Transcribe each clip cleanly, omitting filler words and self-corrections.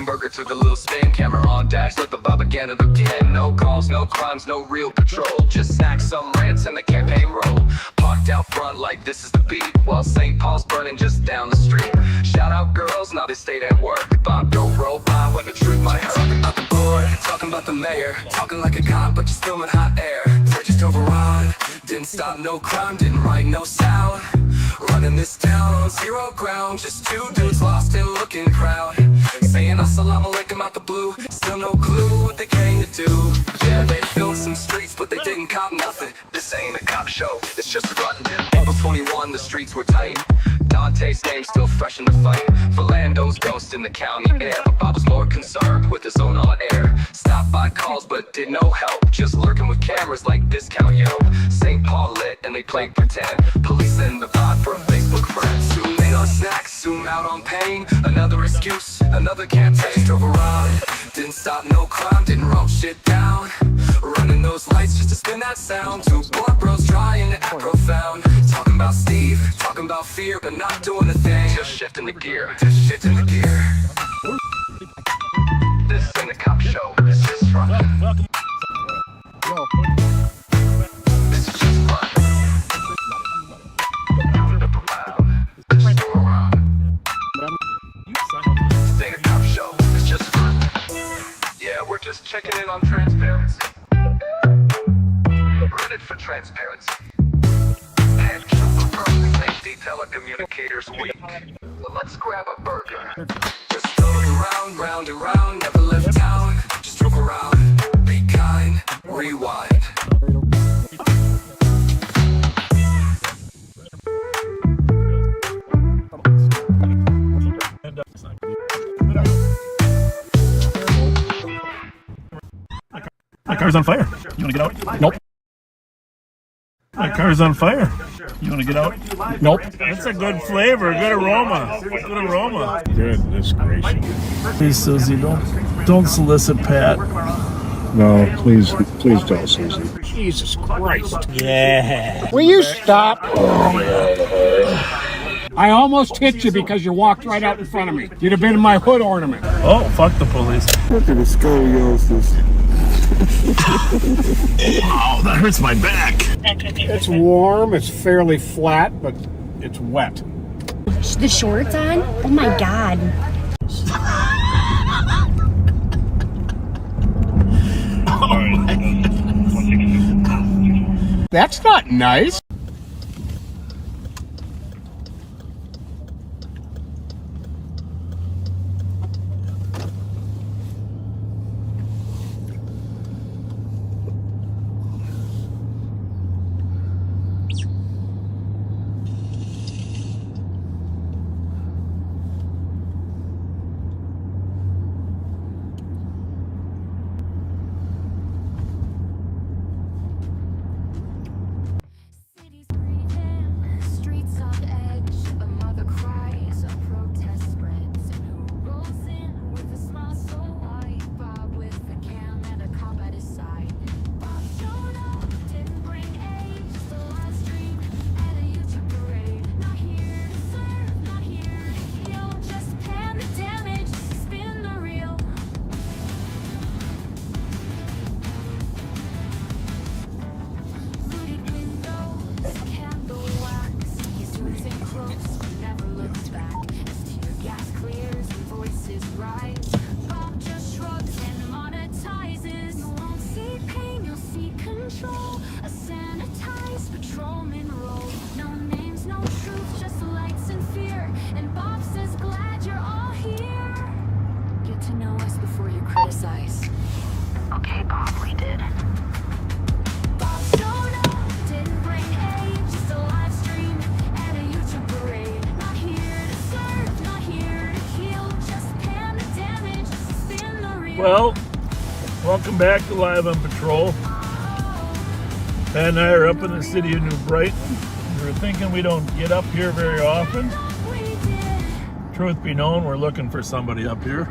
Burger took a little spin, camera on dash, let the bob again at the 10. No calls, no crimes, no real patrol, just snacks, some rants, and the campaign roll. Parked out front like this is the beat, while St. Paul's burning just down the street. Shout out girls, now they stayed at work. Bob don't roll by when the truth might hurt. Talking about the board, talking about the mayor, talking like a cop, but you're still in hot air. We're just overrun, didn't stop no crime, didn't write no sound. Running this town on zero ground, just two dudes lost in looking crowd. Saying assalamu alaikum out the blue, still no clue what they came to do. Yeah, they filled some streets, but they didn't cop nothing. This ain't a cop show, it's just a rotten. April 21, the streets were tight. Dante's name still fresh in the fight. Fernando's ghost in the county air, but Bob was more concerned with his own on air. Stopped by calls, but did no help, just lurking with cameras like discount yo. St. Paul lit and they played pretend. Police in the vibe for a Facebook friend. Zoom in on snacks, zoom out on pain. Another excuse, another campaign. Drove around, didn't stop no crime, didn't roll shit down. Running those lights just to spin that sound. Two poor bros trying to act profound. Talking about Steve, talking about fear, but not doing a thing. Just shifting the gear, just shifting the gear. This ain't a cop show, it's just fun. This is just fun. This ain't a cop show, it's just fun. Yeah, we're just checking in on transparency. Reddit for transparency. And telecommunicators weak. Well, let's grab a burger. Just going round, round and round, never left town. Just drove around, be kind, rewind. My car's on fire. You wanna get out? Nope. My car's on fire. You wanna get out? Nope. That's a good flavor, good aroma. Good aroma. Goodness gracious. Please, Susie, don't solicit Pat. No, please don't, Susie. Jesus Christ. Yeah. Will you stop? I almost hit you because you walked right out in front of me. You'd have been in my hood ornament. Oh, fuck the police. Look at the scoliosis. Oh, that hurts my back. It's warm, it's fairly flat, but it's wet. The shorts on? Oh my god. That's not nice. Okay, Bob, we did. Well, welcome back to Live on Patrol. Pat and I are up in the city of New Brighton. We were thinking we don't get up here very often. Truth be known, we're looking for somebody up here.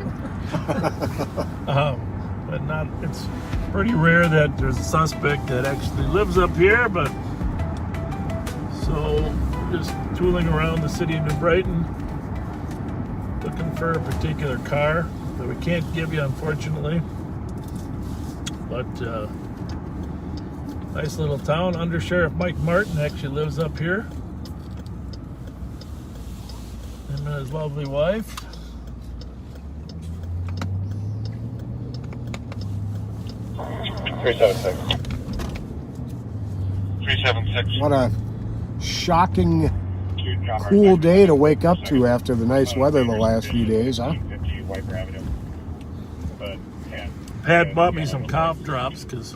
But not. It's pretty rare that there's a suspect that actually lives up here, but so we're just tooling around the city of New Brighton, looking for a particular car that we can't give you, unfortunately. But nice little town. Under Sheriff Mike Martin actually lives up here. Him and his lovely wife. What a shocking, cool day to wake up to after the nice weather the last few days, huh? Pat bought me some cough drops because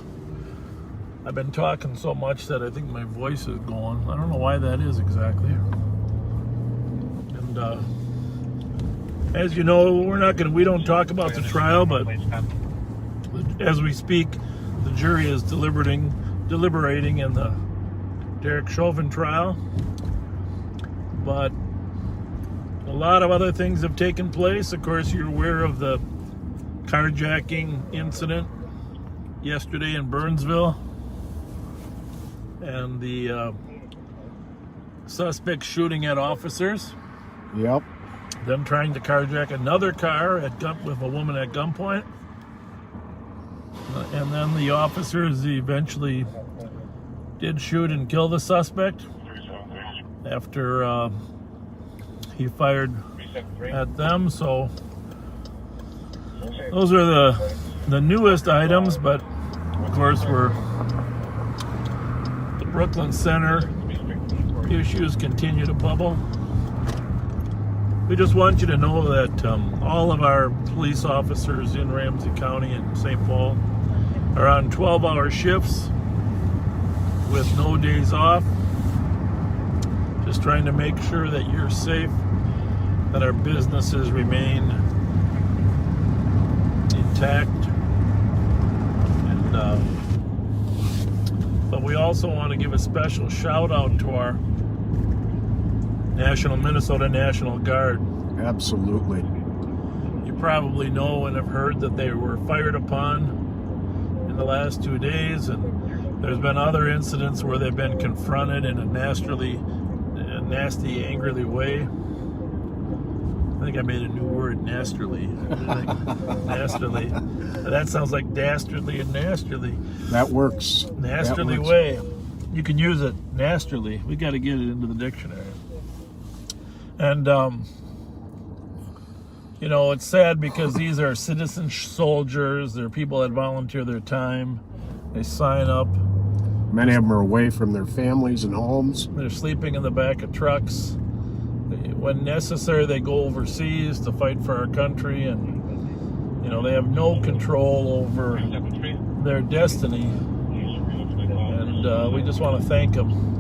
I've been talking so much that I think my voice is going. I don't know why that is exactly. And as you know, we don't talk about the trial, but as we speak, the jury is deliberating in the Derek Chauvin trial. But a lot of other things have taken place. Of course, you're aware of the carjacking incident yesterday in Burnsville, and the suspect shooting at officers. Yep. Them trying to carjack another car with a woman at gunpoint. And then the officers eventually did shoot and kill the suspect after he fired at them. So those are the newest items, but of course the Brooklyn Center issues continue to bubble. We just want you to know that all of our police officers in Ramsey County and St. Paul are on 12-hour shifts with no days off, just trying to make sure that you're safe, that our businesses remain intact, and but we also want to give a special shout out to our Minnesota National Guard. Absolutely. You probably know and have heard that they were fired upon in the last 2 days, and there's been other incidents where they've been confronted in a nasty, angrily way. I think I made a new word, nastily. Nastily. That sounds like dastardly and nastily. That works. Nastily way. You can use it, nastily. We got to get it into the dictionary. And, you know, it's sad because these are citizen soldiers. They're people that volunteer their time. They sign up. Many of them are away from their families and homes. They're sleeping in the back of trucks. When necessary, they go overseas to fight for our country. And, you know, they have no control over their destiny. And we just want to thank them,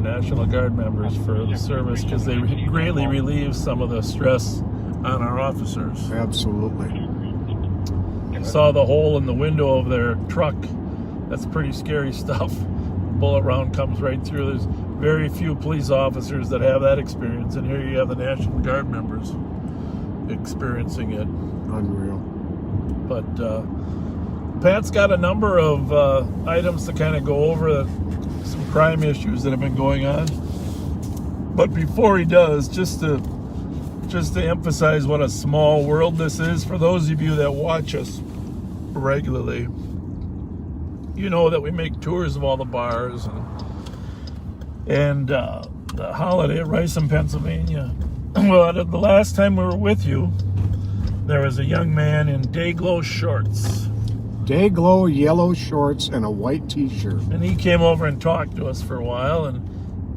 National Guard members, for the service, because they greatly relieve some of the stress on our officers. Absolutely. Saw the hole in the window of their truck. That's pretty scary stuff. Bullet round comes right through. There's very few police officers that have that experience, and here you have the National Guard members experiencing it. Unreal. But Pat's got a number of items to kind of go over, some crime issues that have been going on. But before he does, just to emphasize what a small world this is, for those of you that watch us regularly, you know that we make tours of all the bars and the Holiday at Rice in Pennsylvania. Well, the last time we were with you, there was a young man in day-glow shorts. Day-glow yellow shorts and a white t-shirt. And he came over and talked to us for a while, and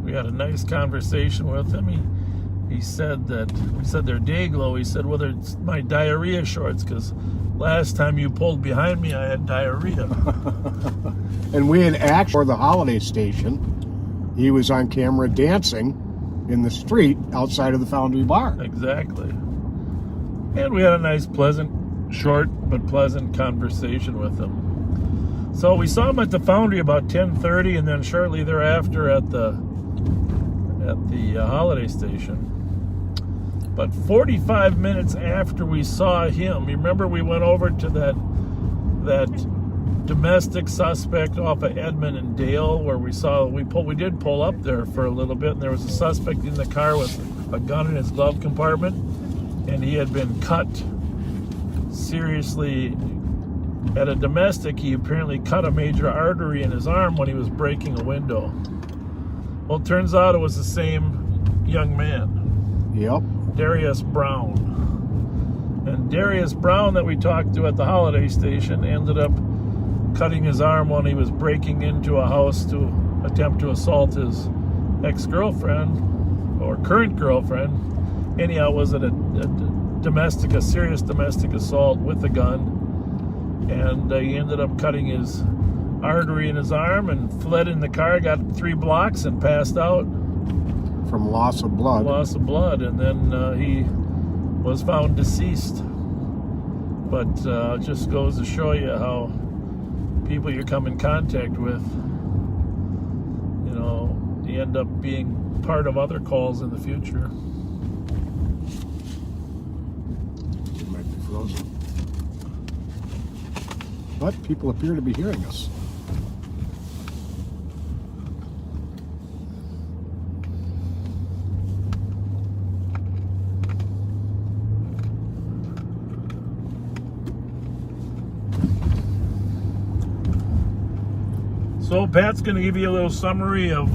we had a nice conversation with him. He said that, we said they're day-glow. He said, well, it's my diarrhea shorts, because last time you pulled behind me, I had diarrhea. And we had actually, for the Holiday station, he was on camera dancing in the street outside of the Foundry Bar. Exactly. And we had a nice, pleasant, short but pleasant conversation with him. So we saw him at the Foundry about 10:30, and then shortly thereafter at the Holiday station. But 45 minutes after we saw him, remember we went over to that that domestic suspect off of Edmond and Dale, where we did pull up there for a little bit, and there was a suspect in the car with a gun in his glove compartment, and he had been cut seriously at a domestic. He apparently cut a major artery in his arm when he was breaking a window. Well, it turns out it was the same young man. Yep. Darius Brown. And Darius Brown that we talked to at the holiday station ended up cutting his arm when he was breaking into a house to attempt to assault his ex-girlfriend or current girlfriend. Anyhow, it was a serious domestic assault with a gun. And he ended up cutting his artery in his arm and fled in the car, got 3 blocks and passed out. From loss of blood. Loss of blood, and then he was found deceased. But just goes to show you how people you come in contact with, you know, you end up being part of other calls in the future. It might be frozen. But people appear to be hearing us. So Pat's going to give you a little summary of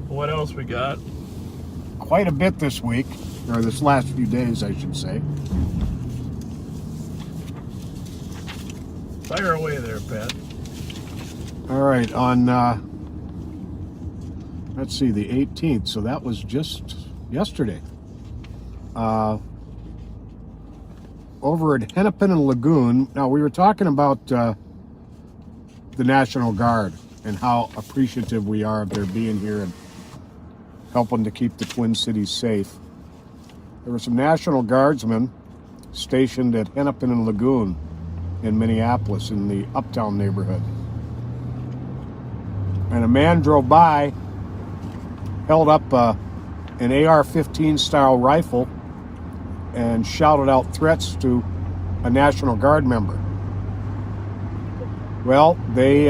what else we got. Quite a bit this week, or this last few days, I should say. Fire away there, Pat. All right, on, let's see, the 18th, so that was just yesterday. Over at Hennepin and Lagoon, now we were talking about the National Guard and how appreciative we are of their being here and helping to keep the Twin Cities safe. There were some National Guardsmen stationed at Hennepin and Lagoon in Minneapolis in the Uptown neighborhood. And a man drove by, held up an AR-15 style rifle and shouted out threats to a National Guard member. Well, they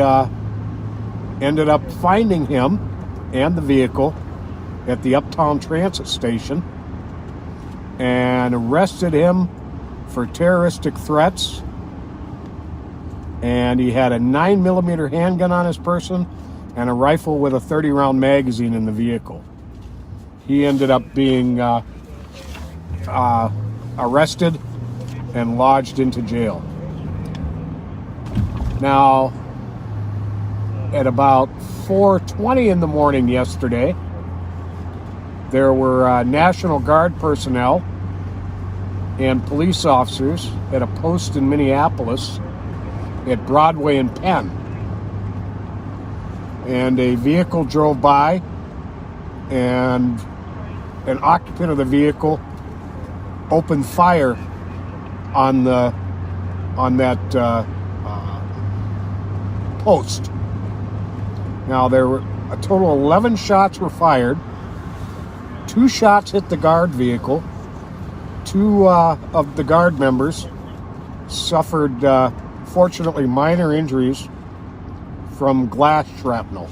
ended up finding him and the vehicle at the Uptown Transit Station and arrested him for terroristic threats. And he had a 9mm handgun on his person and a rifle with a 30-round magazine in the vehicle. He ended up being arrested and lodged into jail. Now, at about 4:20 in the morning yesterday, there were National Guard personnel and police officers at a post in Minneapolis at Broadway and Penn. And a vehicle drove by, and an occupant of the vehicle opened fire on that post. Now, there were a total of 11 shots were fired. 2 shots hit the guard vehicle. 2 of the guard members suffered, fortunately, minor injuries from glass shrapnel.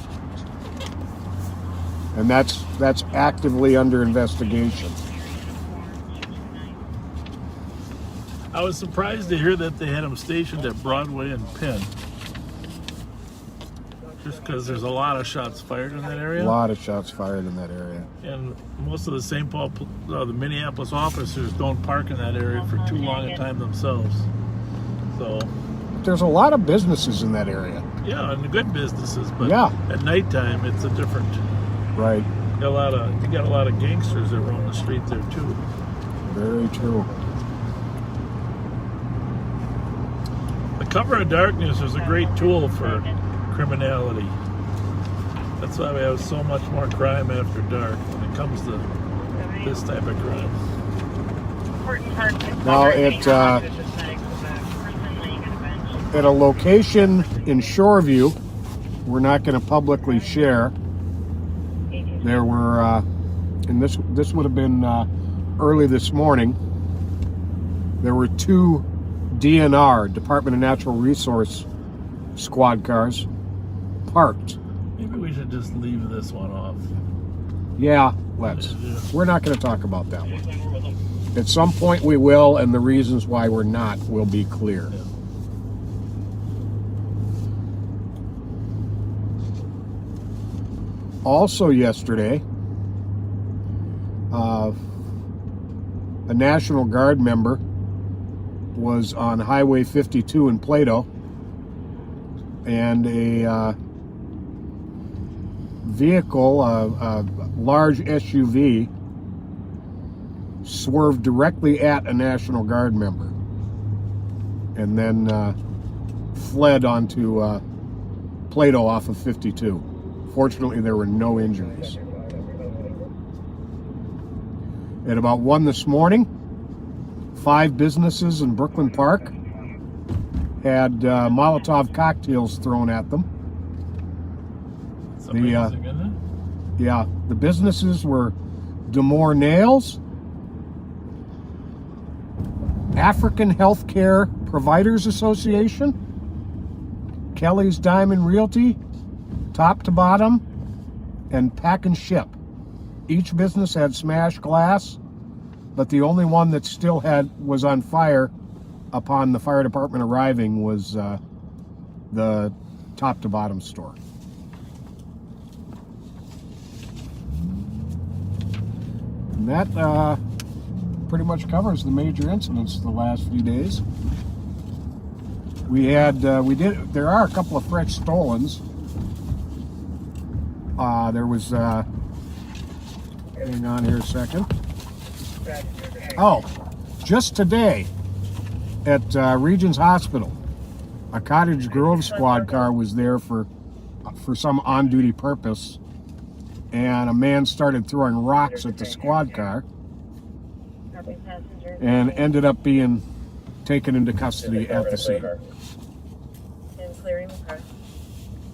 And that's actively under investigation. I was surprised to hear that they had him stationed at Broadway and Penn. Just because there's a lot of shots fired in that area. A lot of shots fired in that area. And most of the St. Paul, the Minneapolis officers don't park in that area for too long a time themselves. So there's a lot of businesses in that area. yeah, and good businesses, but Yeah. at nighttime it's a different. Right. You got a lot of gangsters that roam the street there too. Very true. The cover of darkness is a great tool for criminality. That's why we have so much more crime after dark when it comes to this type of crime. Now, at a location in Shoreview, we're not going to publicly share, there were, and this would have been early this morning, there were 2 DNR, Department of Natural Resource squad cars parked. Maybe we should just leave this one off. Yeah, let's. We're not going to talk about that one. At some point we will, and the reasons why we're not will be clear. Yeah. Also yesterday, a National Guard member was on Highway 52 in Plato, and a vehicle, a large SUV, swerved directly at a National Guard member and then fled onto Plato off of 52. Fortunately, there were no injuries. At about 1 this morning, 5 businesses in Brooklyn Park had Molotov cocktails thrown at them. The businesses were Demore Nails, African Healthcare Providers Association, Kelly's Diamond Realty, Top to Bottom, and Pack and Ship. Each business had smashed glass, but the only one that still was on fire upon the fire department arriving was the Top to Bottom store. And that pretty much covers the major incidents of the last few days. There are a couple of fresh stolens. There was, hang on here a second. Oh, just today at Regions Hospital, a Cottage Grove squad car was there for some on-duty purpose, and a man started throwing rocks at the squad car and ended up being taken into custody at the scene.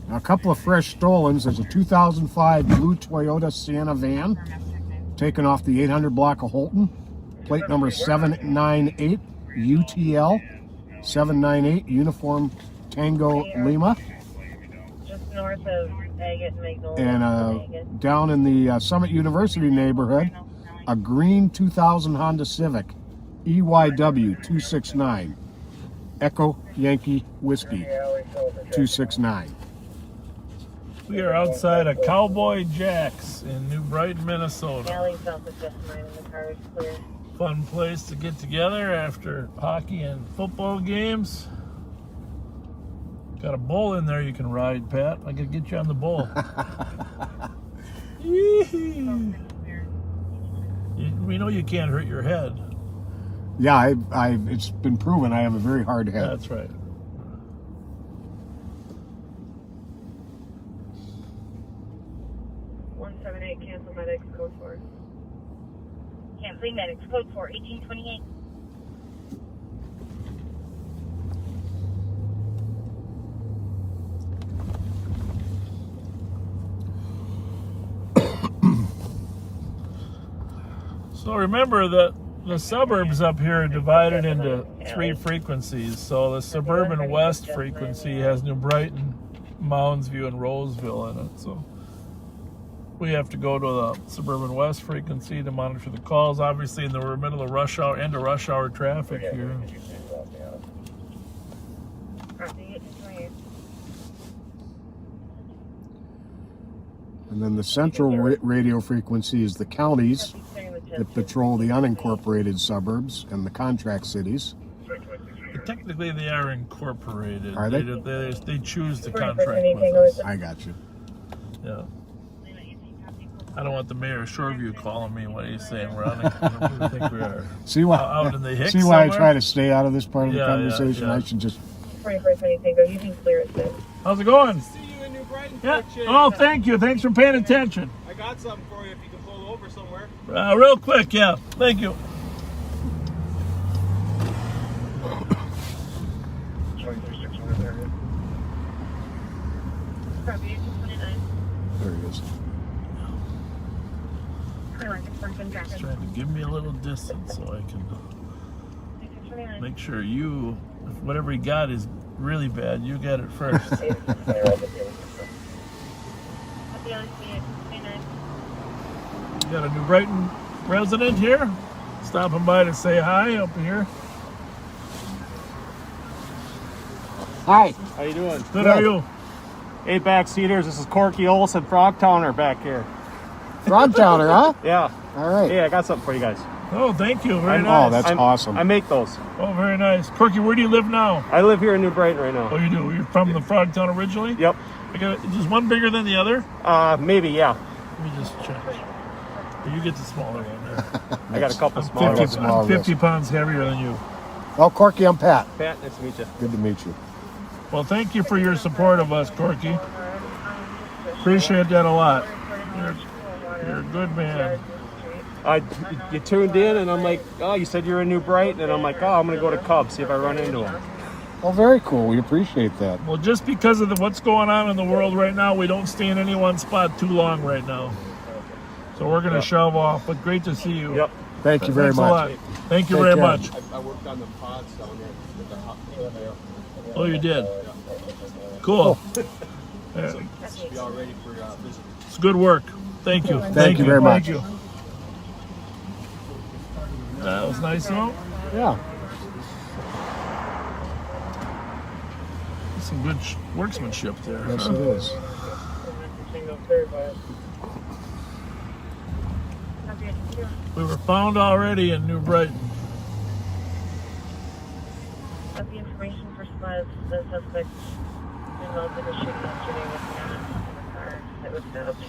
Now, a couple of fresh stolens. There's a 2005 blue Toyota Sienna van taken off the 800 block of Holton, plate number 798 UTL 798 Uniform Tango Lima. Just north of Agate and Magnolia. And down in the Summit University neighborhood, a green 2000 Honda Civic EYW 269 Echo Yankee Whiskey 269. We are outside of Cowboy Jack's in New Brighton, Minnesota. Alley south of just mine and the car is clear. Fun place to get together after hockey and football games. Got a bull in there you can ride, Pat. I could get you on the bull. We know you can't hurt your head. Yeah, it's been proven I have a very hard head. That's right. Cancel medics code 4. Canceling medics code 4, 1828. So remember that the suburbs up here are divided into 3 frequencies. So the suburban west frequency has New Brighton, Moundsview, and Roseville in it. So we have to go to the suburban west frequency to monitor the calls. Obviously, in the middle of rush hour, end of rush hour traffic here. And then the central radio frequency is the counties that patrol the unincorporated suburbs and the contract cities. Technically, they are incorporated. Are they? They choose to contract with us. I got you. Yeah. I don't want the mayor of Shoreview calling me what he's saying. I think we are out in the Hicks I somewhere. try to stay out of this part of the conversation? Yeah. I should just... 21st, anything, go. You can clear it, sis. How's it going? See you in New Brighton. Yeah. Fletcher. Oh, thank you. Thanks for paying attention. I got something for you if you can pull over somewhere. Real quick, yeah. Thank you. 23,600 there. Copy, 1829. There he is. He's trying to give me a little distance so I can make sure you if whatever he got is really bad, you get it first. We got a New Brighton resident here, stopping by to say hi up here. Hi. How you doing? Good, how are you? Hey, backseaters. This is Corky Olson, Frogtowner back here. Frogtowner, huh? Yeah. All right. Hey, I got something for you guys. Oh, thank you. Very Oh, nice. that's awesome. I make those. Oh, very nice. Corky, where do you live now? I live here in New Brighton right Oh, now. you do? You're from the Frogtown originally? Yep. Is one bigger than the other? Maybe, yeah. Let me just check. You get the smaller one there. I got a couple I'm smaller 50, ones. I'm 50 pounds heavier than you. Well, Corky, I'm Pat. Pat, nice to meet you. Good to meet you. Well, thank you for your support of us, Corky. Appreciate that a lot. You're a good man. You tuned in, and I'm like, oh, you said you're in New Brighton, and I'm like, oh, I'm going to go to Cubs, see if I run into him. Oh, very cool. We appreciate that. Well, just because of what's going on in the world right now, we don't stay in any one spot too long right now. So we're going to shove off, but great to see you. Yep. Thank you very Thanks a much. lot. Thank you Take very care. much. I worked on the pods down there with the hot air. Oh, you did? Cool. Yeah. Be all ready for visitors. It's good work. Thank you. Thank you very much. Thank you. That was nice, though. Yeah. Some good workmanship there. Yes, huh? it is. We were found already in New Brighton. Got the information for Spuds. The suspect involved in the shooting yesterday was not in the car that was stopped.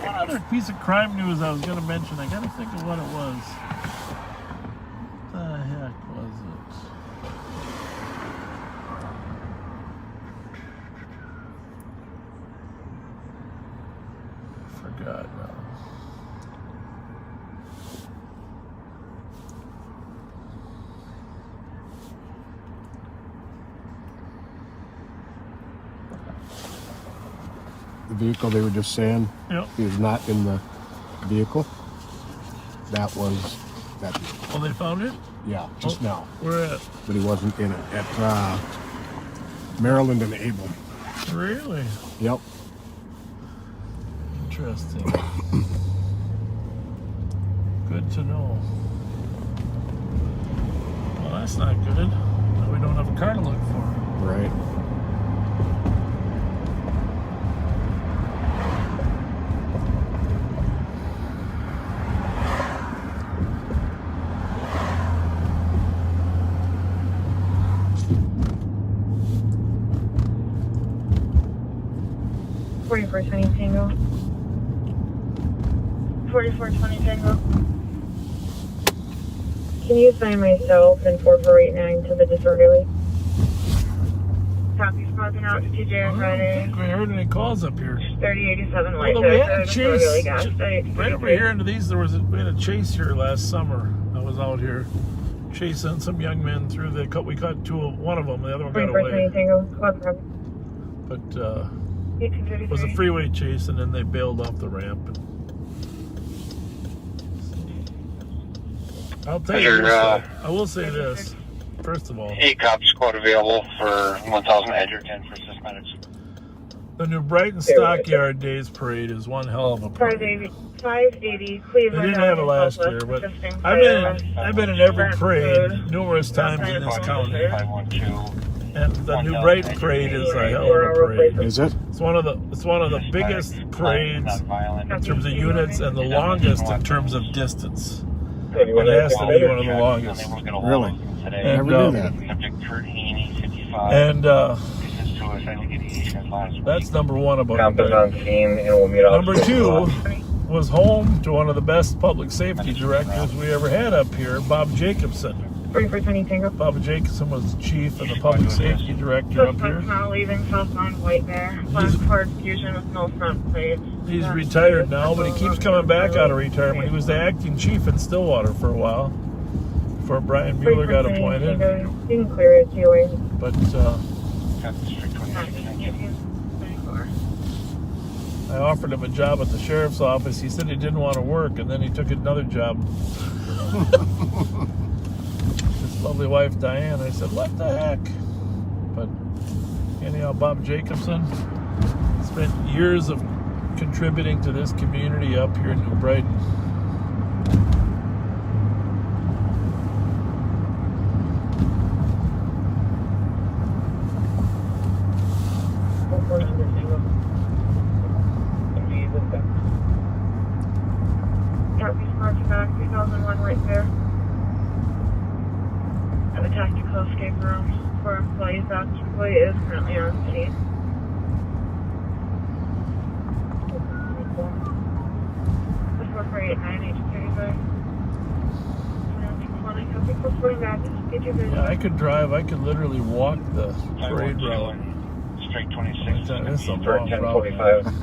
One other piece of crime news I was going to mention. I got to think of what it was. What the heck was it? Forgot now. The vehicle they were just saying, Yep. he was not in the vehicle. That was that vehicle. Oh, they found it? Yeah, just now. Where at? But he wasn't in it. At Maryland and Able. Really? Yep. Interesting. Good to know. Well, that's not good. Now we don't have a car to look for. Right. Tango. 4420 Tango. Can you assign myself and 4489 to the disorderly? Copy, smoking out to TJ I on don't Friday. think we heard any calls up here. 3087 light. Although we had a disorderly chase gas. right over here into these. We had a chase here last summer. I was out here chasing some young men through the. We caught one of them. The other one got 4420 away. Tango. Squad problem. But it 1833. was a freeway chase, and then they bailed off the ramp. And I'll tell you, this, I will say this. First of all, 8 cop squad available for 1000 Edgerton for suspendeds. the New Brighton Stockyard Days Parade is one hell of a parade. 580 They Cleveland. didn't have it last year, but I've been in every parade numerous times in this county, 512. and the New Brighton Parade is a hell of a parade. Is it? It's one of the biggest parades in terms of units and the longest in terms of distance. It has to be one of the longest. Really? And, Never knew that. Subject Kurt Haney, 55. And Distance to us, I think it is last week. that's number one about Campus it. on scene, and we'll meet up. Number two was home to one of the best public safety directors we ever had up here, Bob Jacobson. 4420 Tango. Bob Jacobson was the chief and the public safety director up here. Suspect now leaving southbound White Bear. Last Ford Fusion with no front plates. He's retired now, but he keeps coming back out of retirement. He was the acting chief in Stillwater for a while before Brian Mueller got appointed. You can clear it to you. But District 26, thank you. I offered him a job at the sheriff's office. He said he didn't want to work, and then he took another job. His lovely wife Diane. I said, what the heck? But anyhow, Bob Jacobson spent years of contributing to this community up here in New Brighton. Northeast marching back, 2001 right there. At the tactical escape room for employees. That employee is currently on scene. This was for 89835. Yeah, I could drive. I could literally walk the parade route. Straight 26. That's a for long 1045. route.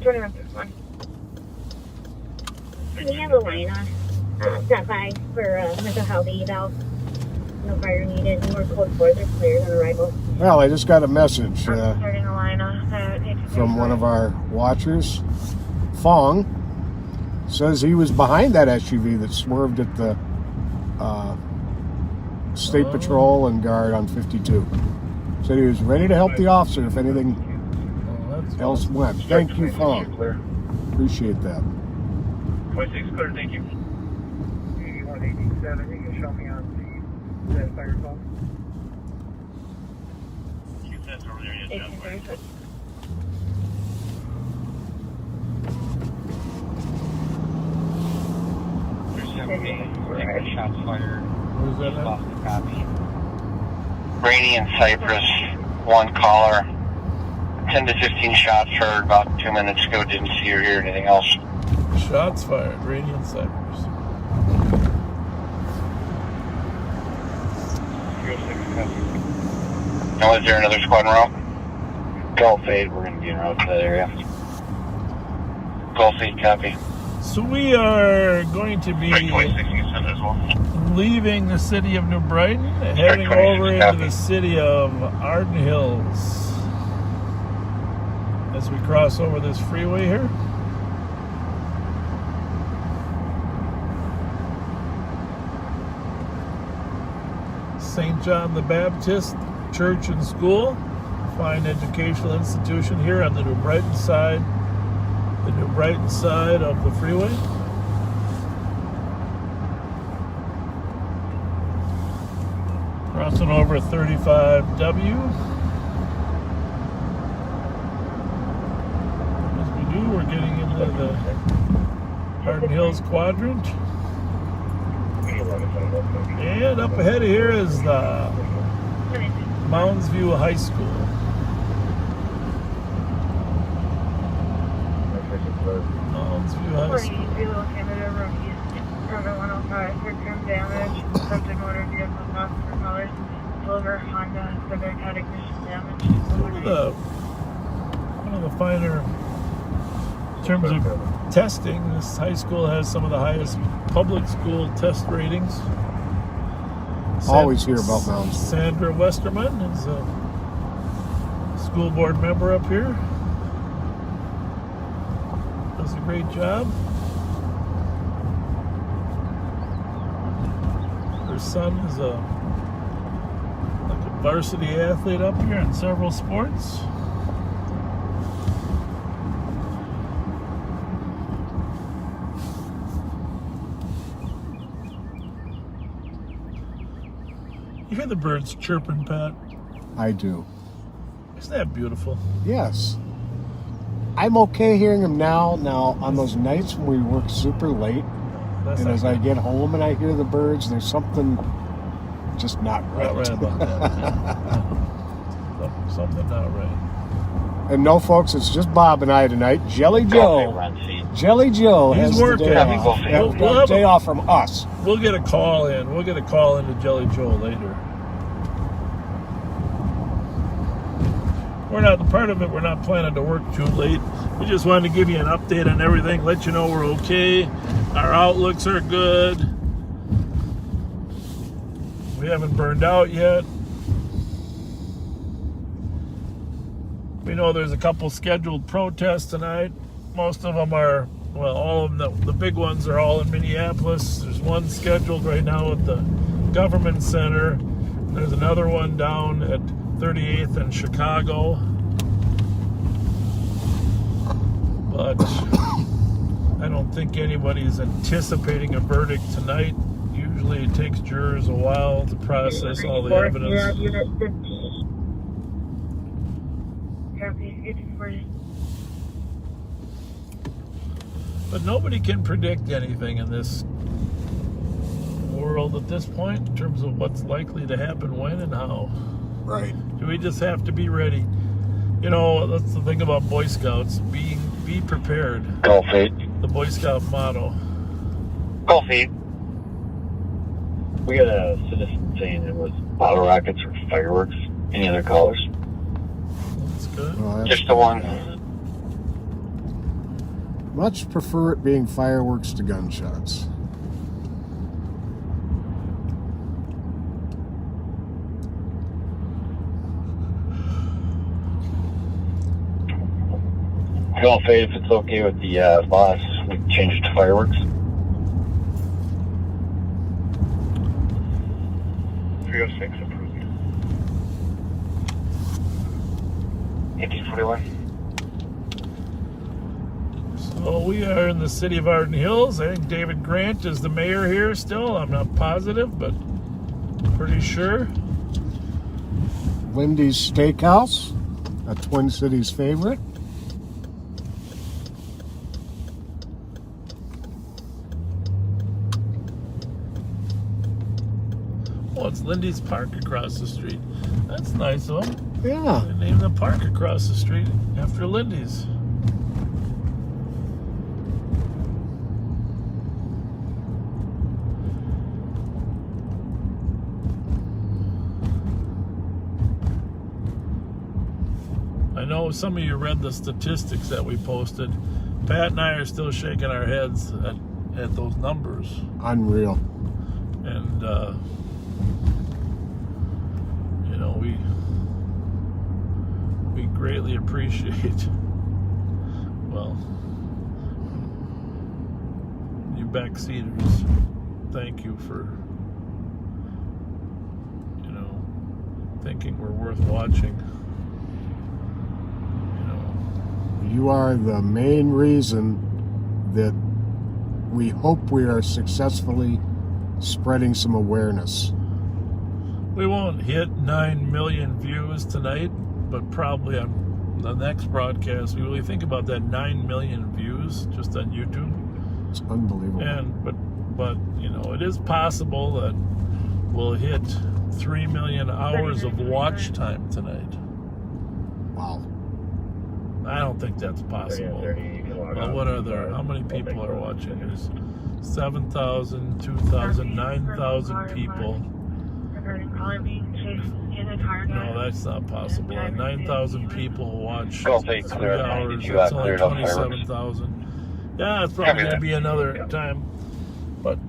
2161. We have a line on. Stop by for mental health eval. No fire needed. More code 4s are cleared on arrival. Well, I just got a message Starting a line on. from one of our watchers. Fong says he was behind that SUV that swerved at the State Patrol and Guard on 52. Said he was ready to help the officer if anything else went. Thank you, Fong. Appreciate that. 26 clear, thank you. 8187, you can show me on the fire call. Keep that over there, yes, 1836. Shots fired. Where's that at? Lost the copy. Rainy and Cypress, one caller. 10 to 15 shots heard about 2 minutes ago. Didn't see or hear anything else. Shots fired. Radiant Cypress. Now, is there another squad in route? Gulf 8, we're going to be en route to that area. Gulf 8, copy. So we are going to be 26, you send as well. leaving the city of New Brighton, heading 26, over into copy. the city of Arden Hills. As we cross over this freeway here. St. John the Baptist Church and School, fine educational institution here on the New Brighton side of the freeway. Crossing over 35W. As we do, we're getting into the Arden Hills quadrant. And up ahead here is the Mounds View High School. Mounds View High School. Zero Canada Road East, River 105, short-term damage, subject motor vehicle cost for colors, silver Honda Civic had ignition damage. One of the finer in terms of testing, this high school has some of the highest public school test ratings. Always hear about Mounds. Sandra Westerman is a school board member up here. Does a great job. Her son is a varsity athlete up here in several sports. You hear the birds chirping, Pat? I do. Isn't that beautiful? Yes. I'm okay hearing them now. Now, on those nights when we work super late, That's and not as I get home and I hear the birds, there's something just not right. not right about that. Something not right. And no, folks, it's just Bob and I tonight. Jelly Joe. Jelly Joe He's has working. the day off. We'll have Day off from us. We'll get a call in. We'll get a call into Jelly Joe later. We're not part of it. We're not planning to work too late. We just wanted to give you an update on everything, let you know we're okay. Our outlooks are good. We haven't burned out yet. We know there's a couple scheduled protests tonight Most of them are, well, all of them, the big ones are all in Minneapolis. There's one scheduled right now at the Government Center. There's another one down at 38th in Chicago. But I don't think anybody's anticipating a verdict tonight. Usually it takes jurors a while to process all the evidence. Unit 15. Copy, 54. But nobody can predict anything in this world at this point in terms of what's likely to happen when and how. Right. We just have to be ready. You know, that's the thing about Boy Scouts. Be prepared. Golf 8. The Boy Scout motto. Golf 8. We got a citizen saying it was bottle rockets or fireworks. Any other callers? That's good. Well, that's- Just the one. much prefer it being fireworks to gunshots. Golf 8, if it's okay with the boss, we can change it to fireworks. 306 approved. 1841. So we are in the city of Arden Hills. I think David Grant is the mayor here still. I'm not positive, but pretty sure. Lindy's Steakhouse, a Twin Cities favorite. Oh, it's Lindy's Park across the street. That's nice of them. Yeah. They named the park across the street after Lindy's. I know some of you read the statistics that we posted. Pat and I are still shaking our heads at those numbers. Unreal. And, you know, we greatly appreciate, well, you backseaters. Thank you for, you know, thinking we're worth watching. You are the main reason that we hope we are successfully spreading some awareness. We won't hit 9 million views tonight, but probably on the next broadcast, we really think about that 9 million views just on YouTube. It's unbelievable. And but you know, it is possible that we'll hit 3 million hours of watch time tonight. Wow. I don't think that's possible. Well, what are there? How many people are watching? There's 7,000, 2,000, 9,000 people. No, that's not possible. 9,000 people watch 3 hours. That's only 27,000. Yeah, it's probably going to be another time. But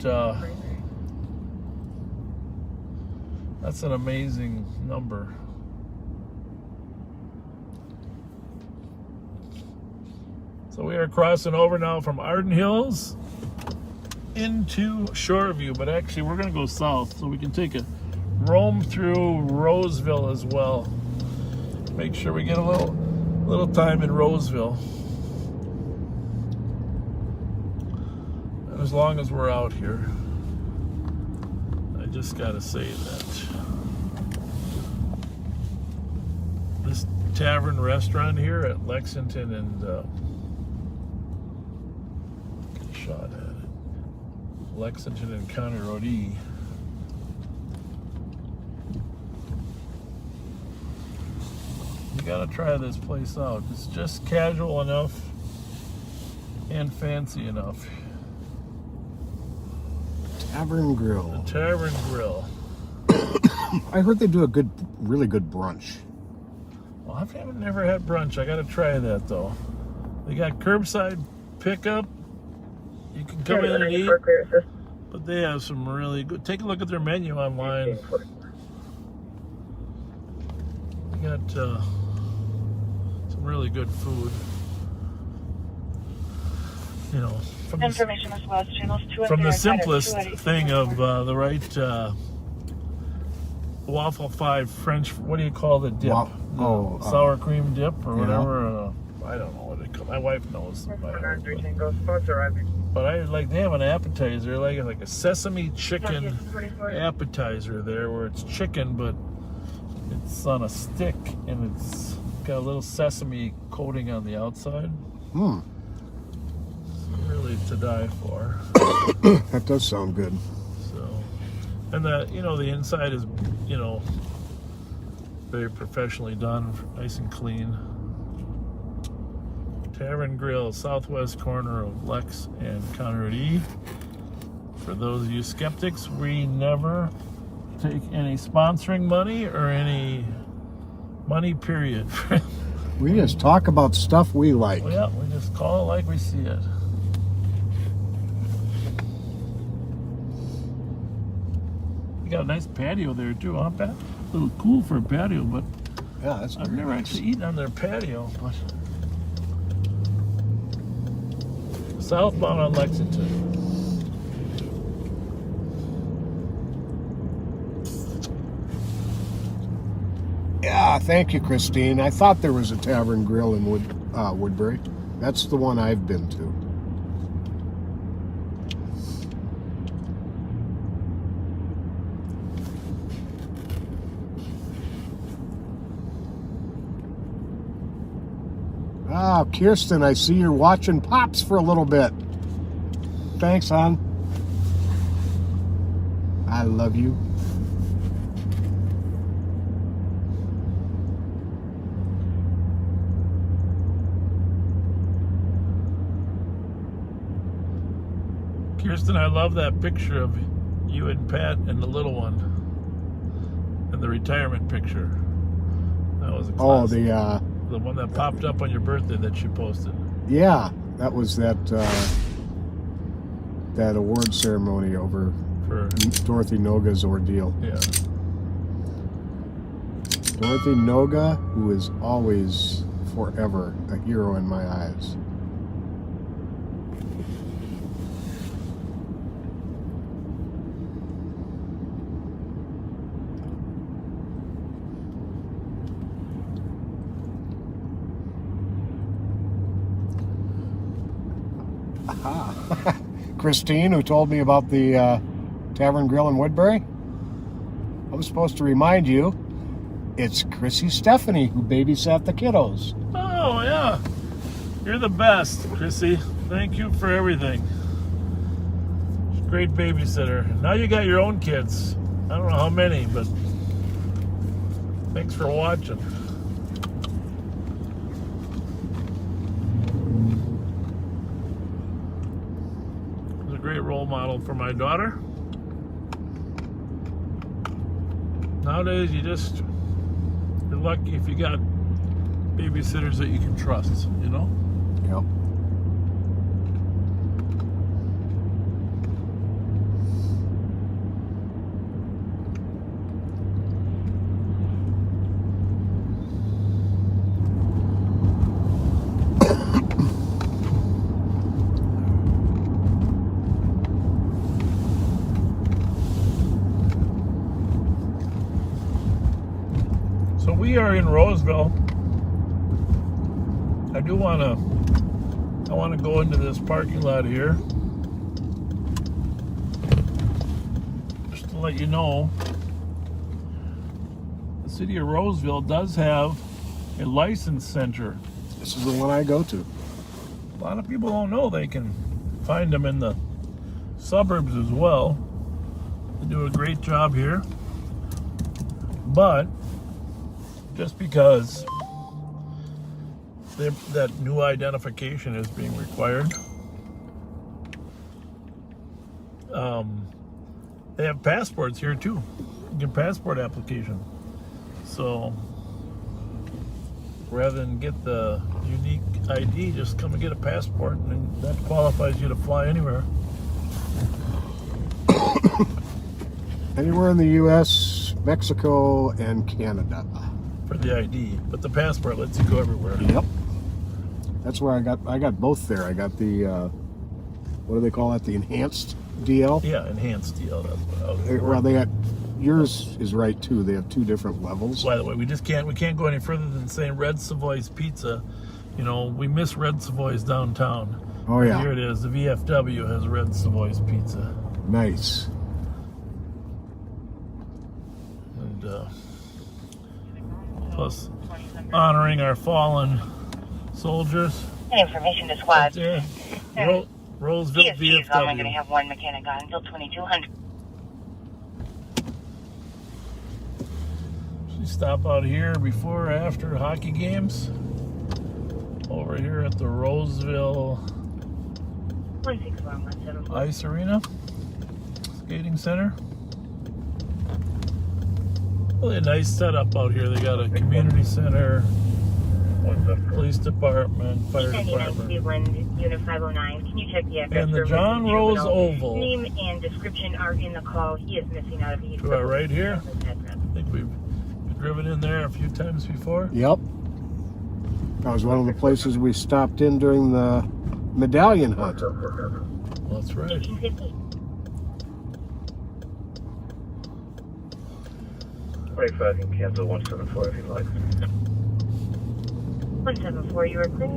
that's an amazing number. So we are crossing over now from Arden Hills into Shoreview, but actually we're going to go south so we can take a roam through Roseville as well. Make sure we get a little time in Roseville. And as long as we're out here, I just got to say that this tavern restaurant here at Lexington and shot at it. Lexington and County Road E. You gotta try this place out. It's just casual enough and fancy enough. Tavern Grill. The Tavern Grill. I heard they do a really good brunch. Well, I've never had brunch. I gotta try that though. They got curbside pickup. You can come in and eat, but they have some really good. Take a look at their menu online. They got some really good food. you know, Information as well as channels 2 and from the 3 are guided simplest 2 at thing of the right waffle 5 French, what do you call the dip? Oh, sour cream dip or yeah. whatever. I don't know what it called. My wife knows. But I like, they have an appetizer, like a sesame chicken appetizer there, where it's chicken, but it's on a stick and it's got a little sesame coating on the outside. Really to die for. That does sound good. So, and the, you know, the inside is, you know, very professionally done, nice and clean. Tavern Grill, southwest corner of Lex and Conrad E. For those of you skeptics, we never take any sponsoring money or any money, period. We just talk about stuff we like. Well, yeah, we just call it like we see it. You got a nice patio there too, huh, Pat? A little cool for a patio, but Yeah, that's I've very never nice. actually eaten on their patio. But southbound on Lexington. Yeah, thank you, Christine. I thought there was a Tavern Grill in Woodbury. That's the one I've been to. Ah, Kirsten, I see you're watching Pops for a little bit. Thanks, hon. I love you. Kirsten, I love that picture of you and Pat and the little one, and the retirement picture. That was a Oh, classic. the The one that popped up on your birthday that she posted. yeah, that was that award ceremony over For Dorothy Noga's ordeal. yeah, Dorothy Noga, who is always forever a hero in my eyes. Christine, who told me about the Tavern Grill in Woodbury. I was supposed to remind you, it's Chrissy Stephanie who babysat the kiddos. oh yeah, you're the best, Chrissy. Thank you for everything. Great babysitter. Now you got your own kids. I don't know how many, but thanks for watching. Was a great role model for my daughter. Nowadays, you're lucky if you got babysitters that you can trust, you know? Yep. So we are in Roseville. I want to go into this parking lot here. Just to let you know, the city of Roseville does have a license center. This is the one I go to. A lot of people don't know they can find them in the suburbs as well. They do a great job here. But just because that new identification is being required, they have passports here too. You get passport application. So rather than get the unique ID, just come and get a passport, and that qualifies you to fly anywhere. Anywhere in the U.S., Mexico, and Canada. For the ID, but the passport lets you go everywhere. Yep. That's where I got both there. I got the what do they call it? The enhanced DL? Yeah, enhanced deal. That's what I was. Well, they got, yours is right too. They have 2 different levels. By the way, we can't go any further than saying Red Savoy's Pizza. You know, we miss Red Savoy's downtown. Oh, yeah. Here it is. The VFW has Red Savoy's Pizza. Nice. And plus honoring our fallen soldiers. Information to squad. Right there. Roseville PSC is only going to VFW. have 1 mechanic on until 2200. Should we stop out here before or after hockey games? Over here at the Roseville 16117. Ice Arena Skating Center. Really a nice setup out here. They got a community center, police department, fire department, Cleveland, Unit 509. Can you check the address? and the for John Mr. Rose Juvenile? Oval. Name and description are in the call. He is missing out of the To our right here. I think we've driven in there a few times before. Yep. That was one of the places we stopped in during the medallion hunt. Well, that's right. 1850. 25 can cancel 174 if you like. 174, you are clear.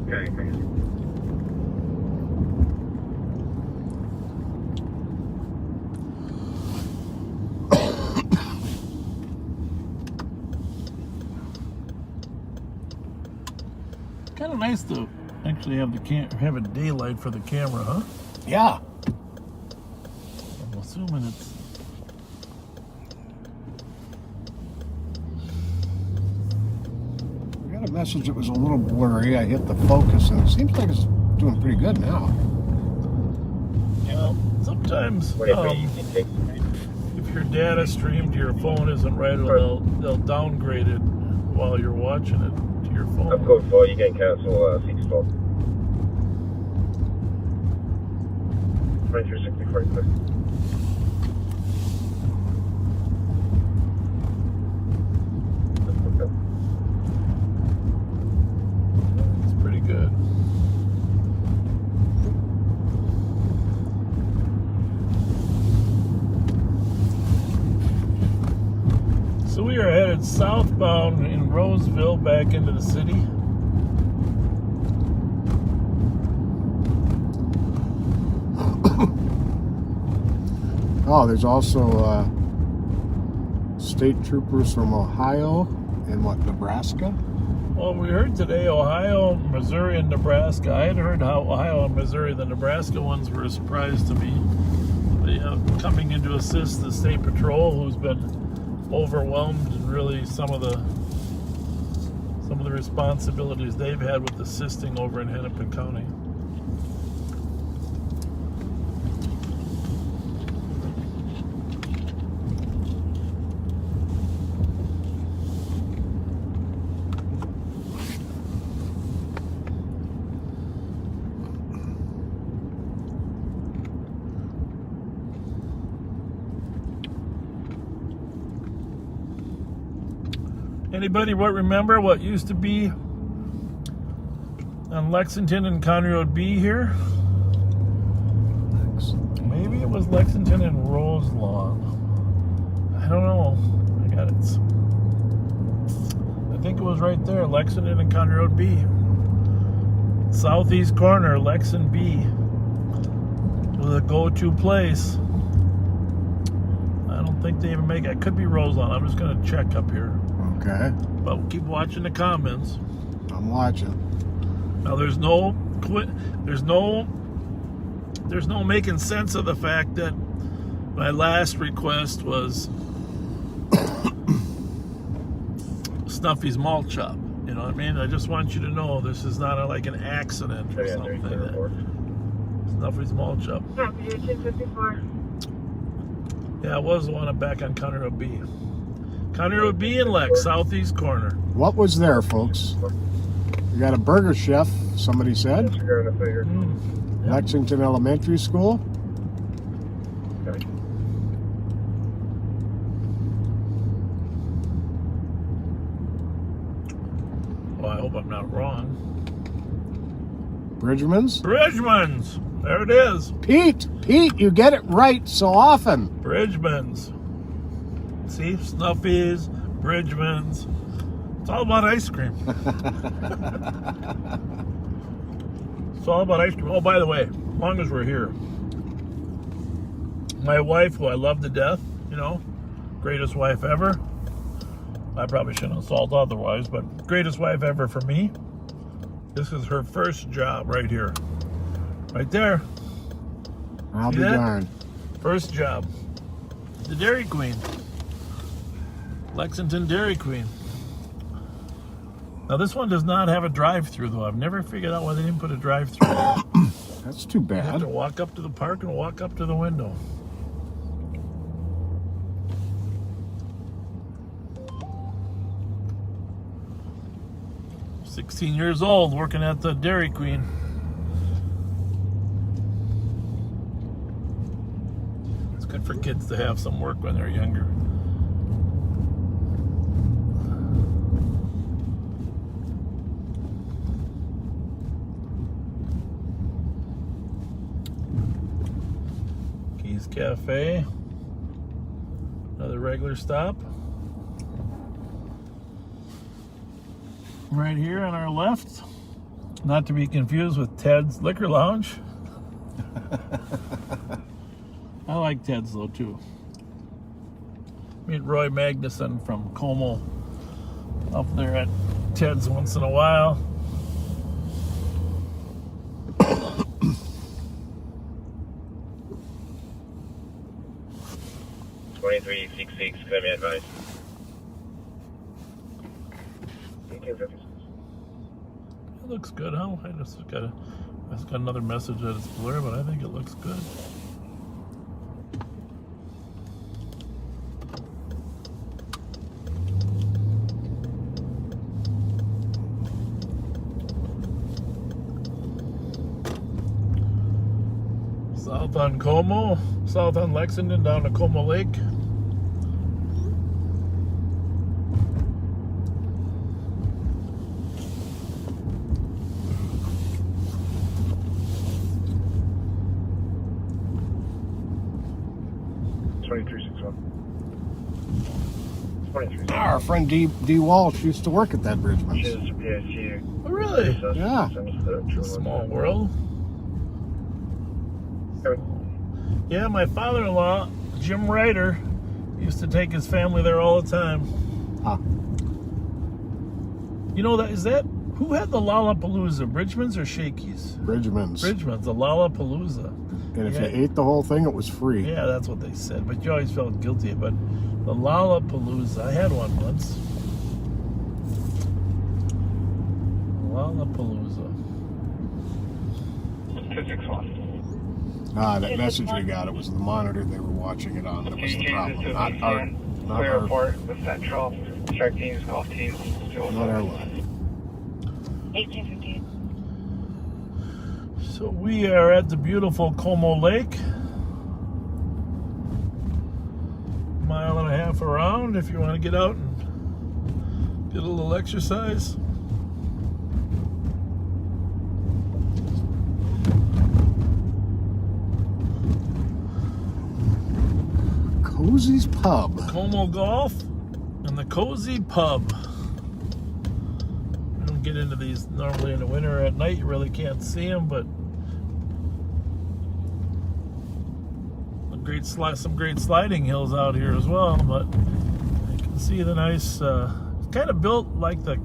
Okay, thanks. Kind of nice to actually have have a daylight for the camera, huh? Yeah. I'm assuming it's. We got a message that was a little blurry. I hit the focus and it seems like it's doing pretty good now. Well, sometimes if your data stream to your phone isn't right, they'll downgrade it while you're watching it to your phone. Of course, well, you can cancel 6 stop. 2364, please. It's pretty good. So we are headed southbound in Roseville back into the city. Oh, there's also state troopers from Ohio and Nebraska? Well, we heard today Ohio, Missouri, and Nebraska. I had heard how Ohio and Missouri, the Nebraska ones, were a surprise to me. They coming in to assist the state patrol, who's been overwhelmed, and really some of the responsibilities they've had with assisting over in Hennepin County. Anybody remember what used to be on Lexington and County Road B here? Maybe it was Lexington and Roselawn. I don't know. I got it. I think it was right there, Lexington and County Road B. Southeast corner, Lex and B. It was a go-to place. I don't think they even make it. It could be Roselawn. I'm just going to check up here. Okay. But we'll keep watching the comments. I'm watching. Now there's no making sense of the fact that my last request was Snuffy's Malt Shop. You know what I mean? I just want you to know this is not like an accident or something. Snuffy's Malt Shop. Copy, 254. Yeah, it was the one back on County Road B. County Road B and Lex, southeast corner. What was there, folks? We got a burger chef, somebody said. Lexington Elementary School. Well, I hope I'm not wrong. Bridgman's? Bridgman's. There it is. Pete, you get it right so often. Bridgman's. See, Snuffies, Bridgman's. It's all about ice cream. It's all about ice cream. Oh, by the way, as long as we're here, my wife, who I love to death, you know, greatest wife ever. I probably shouldn't insult otherwise, but greatest wife ever for me. This is her first job right here. Right there. I'll See be that? darned. First job. The Dairy Queen. Lexington Dairy Queen. Now this one does not have a drive-through though. I've never figured out why they didn't put a drive-through. That's too You have bad. to walk up to the park and walk up to the window. I'm 16 years old working at the Dairy Queen. It's good for kids to have some work when they're younger. Keys Cafe. Another regular stop. Right here on our left. Not to be confused with Ted's Liquor Lounge. I like Ted's though too. Meet Roy Magnuson from Como up there at Ted's once in a while. $23.66, can I be advised? It looks good, huh? I just got another message that it's blurry, but I think it looks good. South on Como, south on Lexington, down to Como Lake. Our friend D. Walsh used to work at that Bridgman's. Oh, really? Yeah. Small world. Yeah, my father-in-law, Jim Ryder, used to take his family there all the time. Huh. You know, who had the Lollapalooza, Bridgman's or Shakey's? Bridgman's. Bridgman's, the Lollapalooza. And if Yeah. you ate the whole thing, it was free. Yeah, that's what they said, but you always felt guilty. But the Lollapalooza, I had one once. Lollapalooza. 261. That message we got, it was the monitor they were watching it on that was the problem. Not our Clear report with Central. Strike teams, golf teams. not our line. 1815. So we are at the beautiful Como Lake. Mile and a half around if you want to get out and get a little exercise. Cozy's Pub. Como Golf and the Cozy Pub. We don't get into these normally in the winter. At night you really can't see them, but some great sliding hills out here as well. But you can see the nice, it's kind of built like the.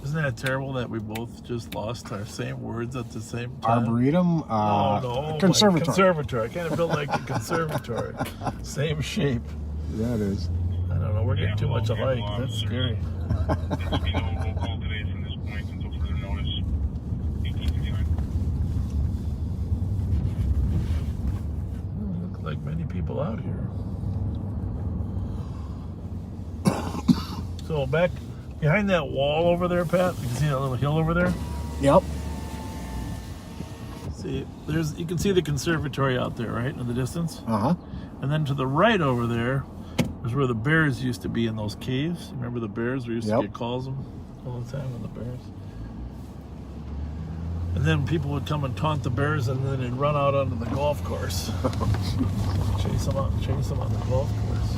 Isn't that terrible that we both just lost our same words at the same time? Arboretum. No, Conservatory. Conservatory. Kind of built like a conservatory. Same shape. Yeah, it is. I don't know. We're getting too much alike. That's scary. Looks like many people out here. So back behind that wall over there, Pat, you can see that little hill over there? Yep. See, you can see the conservatory out there, right, in the distance? Uh-huh. And then to the right over there is where the bears used to be in those caves. Remember the bears? We used to get calls them all the time on the bears. And then people would come and taunt the bears, and then they'd run out onto the golf course. chase them on the golf course.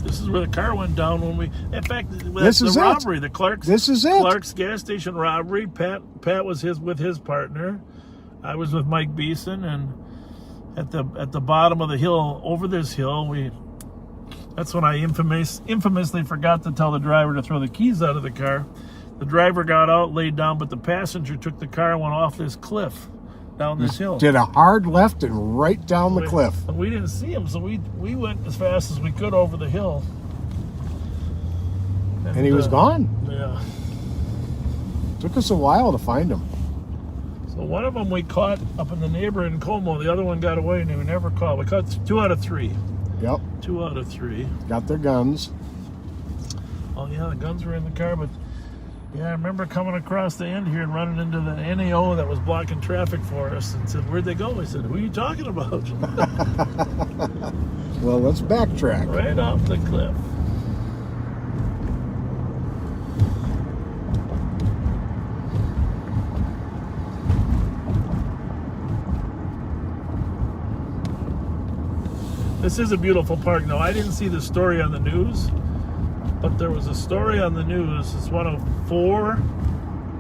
This is where the car went down when we. In fact, that's the robbery. The Clark's. This is it. Clark's gas station robbery. Pat was with his partner. I was with Mike Beeson, and at the bottom of the hill, over this hill, that's when I infamously forgot to tell the driver to throw the keys out of the car. The driver got out, laid down, but the passenger took the car and went off this cliff down this hill. Did a hard left and right down the cliff. And we didn't see him, so we went as fast as we could over the hill. And he was gone. Yeah. Took us a while to find him. So one of them we caught up in the neighborhood in Como. The other one got away, and we never caught. We caught 2 out of 3. Yep. 2 out of 3. Got their guns. Oh yeah, the guns were in the car, but yeah, I remember coming across the end here and running into the NAO that was blocking traffic for us and said, "Where'd they go?" I said, "Who are you talking about?" Well, let's backtrack. Right off the cliff. This is a beautiful park. Now, I didn't see the story on the news, but there was a story on the news. It's one of 4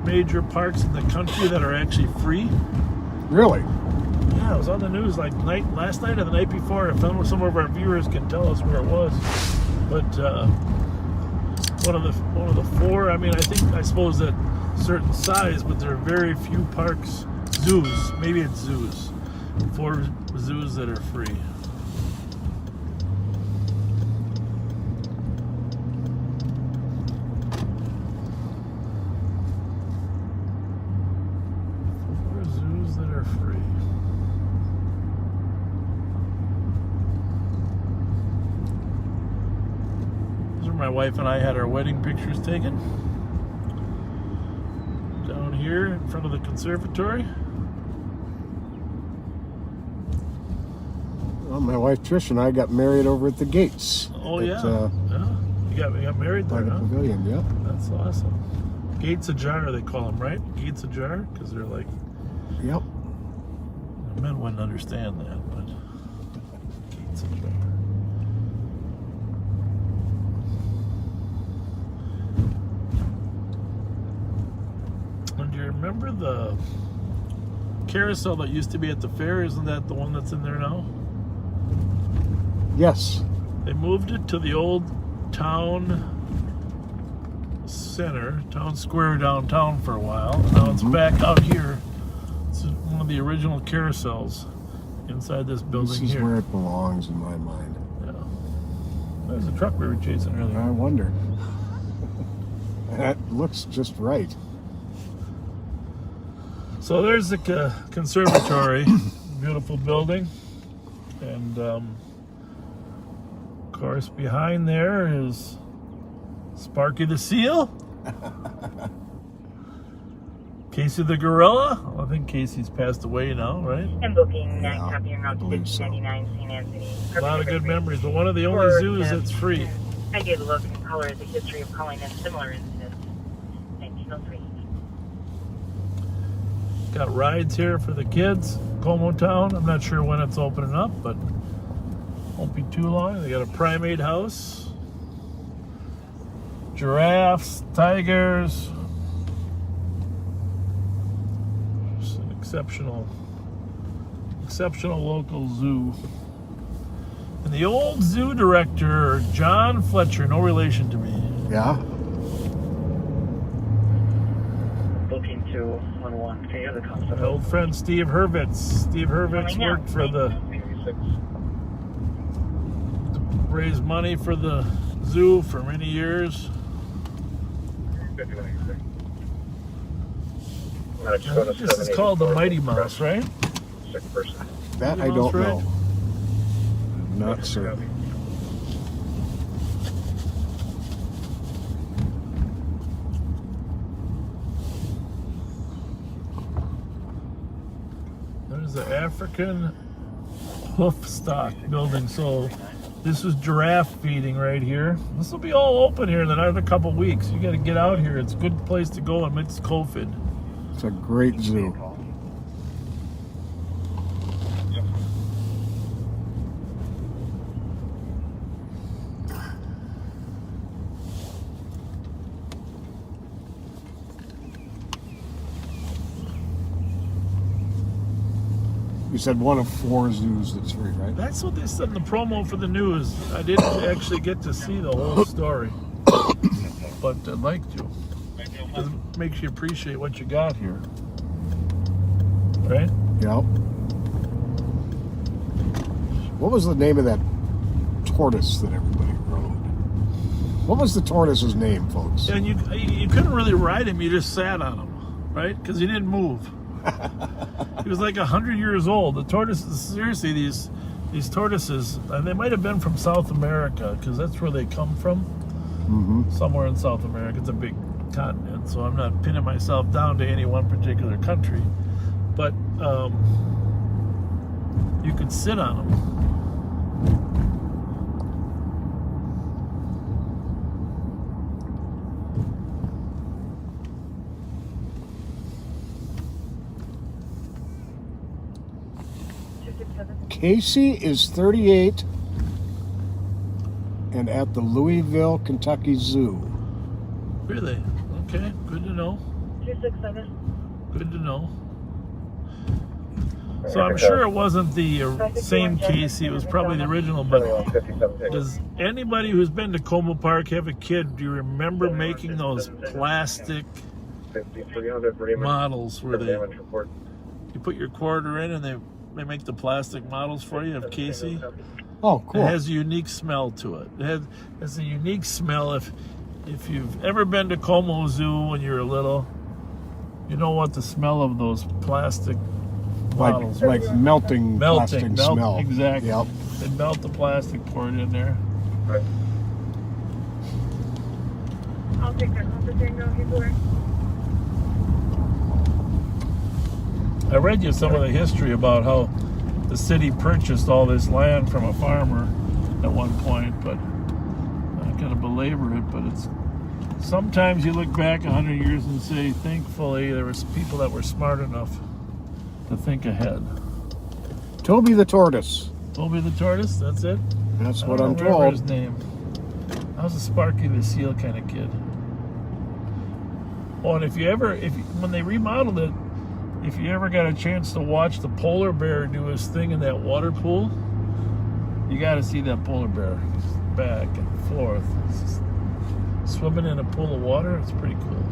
major parks in the country that are actually free. Really? Yeah, it was on the news like last night or the night before. If some of our viewers can tell us where it was, but one of the 4. I mean, I suppose that certain size, but there are very few parks, zoos. Maybe it's zoos. 4 zoos that are free. My wife and I had our wedding pictures taken down here in front of the conservatory. Well, my wife Trish and I got married over at the gates. Oh, at, yeah. You got married there, by the huh? pavilion, yep. That's awesome. Gates ajar, they call them, right? Gates ajar, because they're like. Yep. Men wouldn't understand that, but gates ajar. Remember the carousel that used to be at the fair? Isn't that the one that's in there now? Yes. They moved it to the old town center, town square downtown for a while. Now it's back out here. It's one of the original carousels inside this building here. This is where it belongs in my mind. Yeah. There's a truck we were chasing earlier. I wonder. That looks just right. So there's the conservatory, beautiful building, and of course behind there is Sparky the Seal, Casey the Gorilla. Well, I think Casey's passed away now, right? And booking Yeah, 9 copy en route to I believe so. 99 St. Anthony. A lot of good memories, but one of the only zoos that's free. I did look and color the history of calling in similar incidents. 1903. Got rides here for the kids, Como Town. I'm not sure when it's opening up, but won't be too long. They got a primate house, giraffes, tigers. It's an exceptional local zoo. And the old zoo director, John Fletcher, no relation to me. Yeah. Booking 211. Can you hear the My concept? old friend Steve Hurwitz. Steve Hurwitz worked for raised money for the zoo for many years. This is called the Mighty Mouse, right? That I Mickey don't Mouse know. ride? I'm not certain. There's the African hoof stock building. So This is giraffe feeding right here. This will be all open here in another couple weeks. You got to get out here. It's a good place to go amidst COVID. It's a great zoo. You said one of 4 zoos that's free, right? That's what they said in the promo for the news. I didn't actually get to see the whole story, but I'd like to. It makes you appreciate what you got here, right? Yep. What was the name of that tortoise that everybody rode? What was the tortoise's name, folks? And you couldn't really ride him. You just sat on him, right? Because he didn't move. He was like 100 years old. The tortoises, seriously, these tortoises, and they might have been from South America because that's where they come from. Mm-hmm. Somewhere in South America. It's a big continent, so I'm not pinning myself down to any one particular country. But you could sit on them. Casey is 38 and at the Louisville, Kentucky Zoo. Really? Okay, good to know. 267. Good to know. So I'm sure it wasn't the same Casey. It was probably the original. But does anybody who's been to Como Park have a kid? Do you remember making those plastic models where you put your quarter in and they make the plastic models for you of Casey? Oh, cool. It has a unique smell to it. It has a unique smell. If you've ever been to Como Zoo when you were little, you know what the smell of those plastic models like melting plastic smell. Exactly. Yep. They melt the plastic, pour it in there. Right. I'll take that conversation before. I read you some of the history about how the city purchased all this land from a farmer at one point, but I'm not going to belabor it, but it's sometimes you look back 100 years and say, thankfully, there was people that were smart enough to think ahead. Toby the tortoise. Toby the tortoise, that's it? That's I what don't I'm remember told. his name. I was a Sparky the Seal kind of kid. Oh, and when they remodeled it, if you ever got a chance to watch the polar bear do his thing in that water pool, you got to see that polar bear back and forth. It's just swimming in a pool of water. It's pretty cool.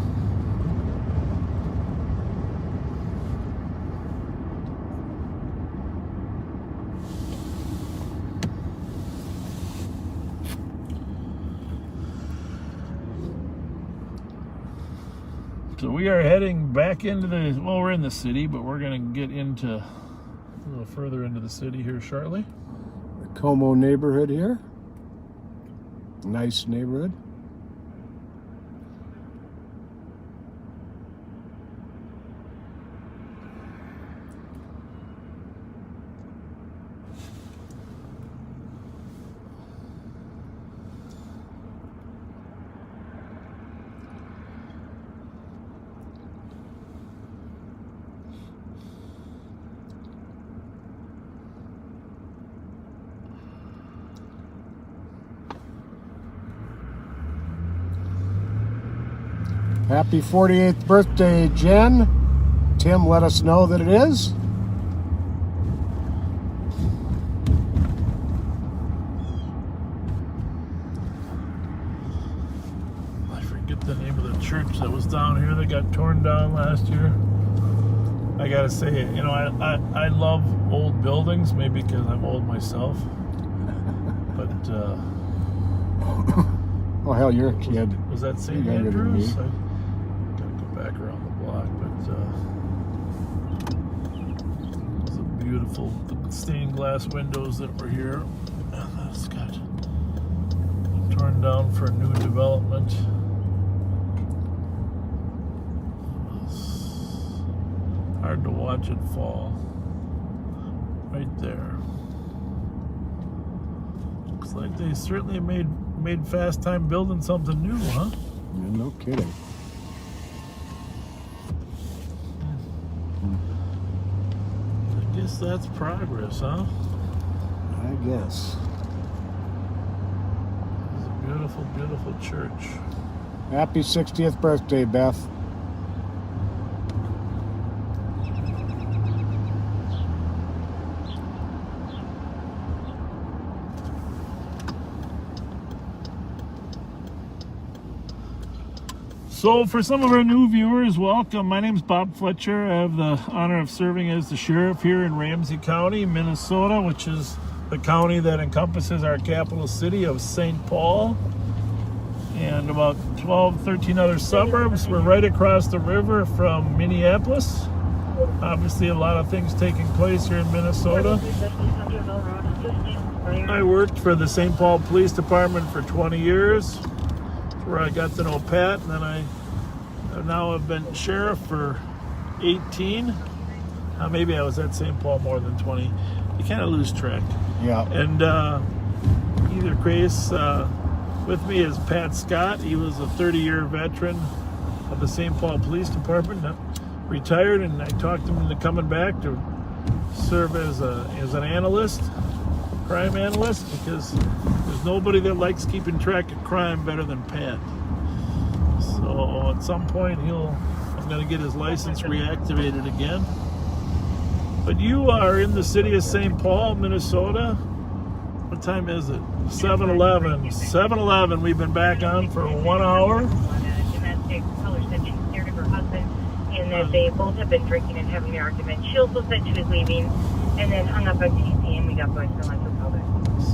So we are heading back into we're in the city, but we're going to get into a little further into the city here shortly. The Como neighborhood here. Nice neighborhood. Happy 48th birthday, Jen. Tim let us know that it is. I forget the name of the church that was down here that got torn down last year. I gotta say, I love old buildings, maybe because I'm old myself. But oh hell, you're a kid. Was that St. You're younger than me. Andrews? I gotta go back around the block, but it was a beautiful stained glass windows that were here, and that's got torn down for a new development. Hard to watch it fall. Right there. Looks like they certainly made fast time building something new, huh? Yeah, no kidding. I guess that's progress, huh? I guess. It's a beautiful, beautiful church. Happy 60th birthday, Beth. So for some of our new viewers, welcome. My name is Bob Fletcher. I have the honor of serving as the sheriff here in Ramsey County, Minnesota, which is the county that encompasses our capital city of St. Paul and about 12, 13 other suburbs. We're right across the river from Minneapolis. Obviously a lot of things taking place here in Minnesota. I worked for the St. Paul Police Department for 20 years. Where I got to know Pat, and then I now have been sheriff for 18. Maybe I was at St. Paul more than 20. You kind of lose track. Yeah. And either case, with me is Pat Scott. He was a 30-year veteran of the St. Paul Police Department, retired, and I talked him into coming back to serve as an analyst, crime analyst, because there's nobody that likes keeping track of crime better than Pat. So at some point I'm going to get his license reactivated again. But you are in the city of St. Paul, Minnesota. What time is it? 7:11. 7:11. We've been back on for 1 hour. Domestic caller said she scared of her husband and that they both have been drinking and having an argument. She also said she was leaving and then hung up on TC and we got voicemail on her.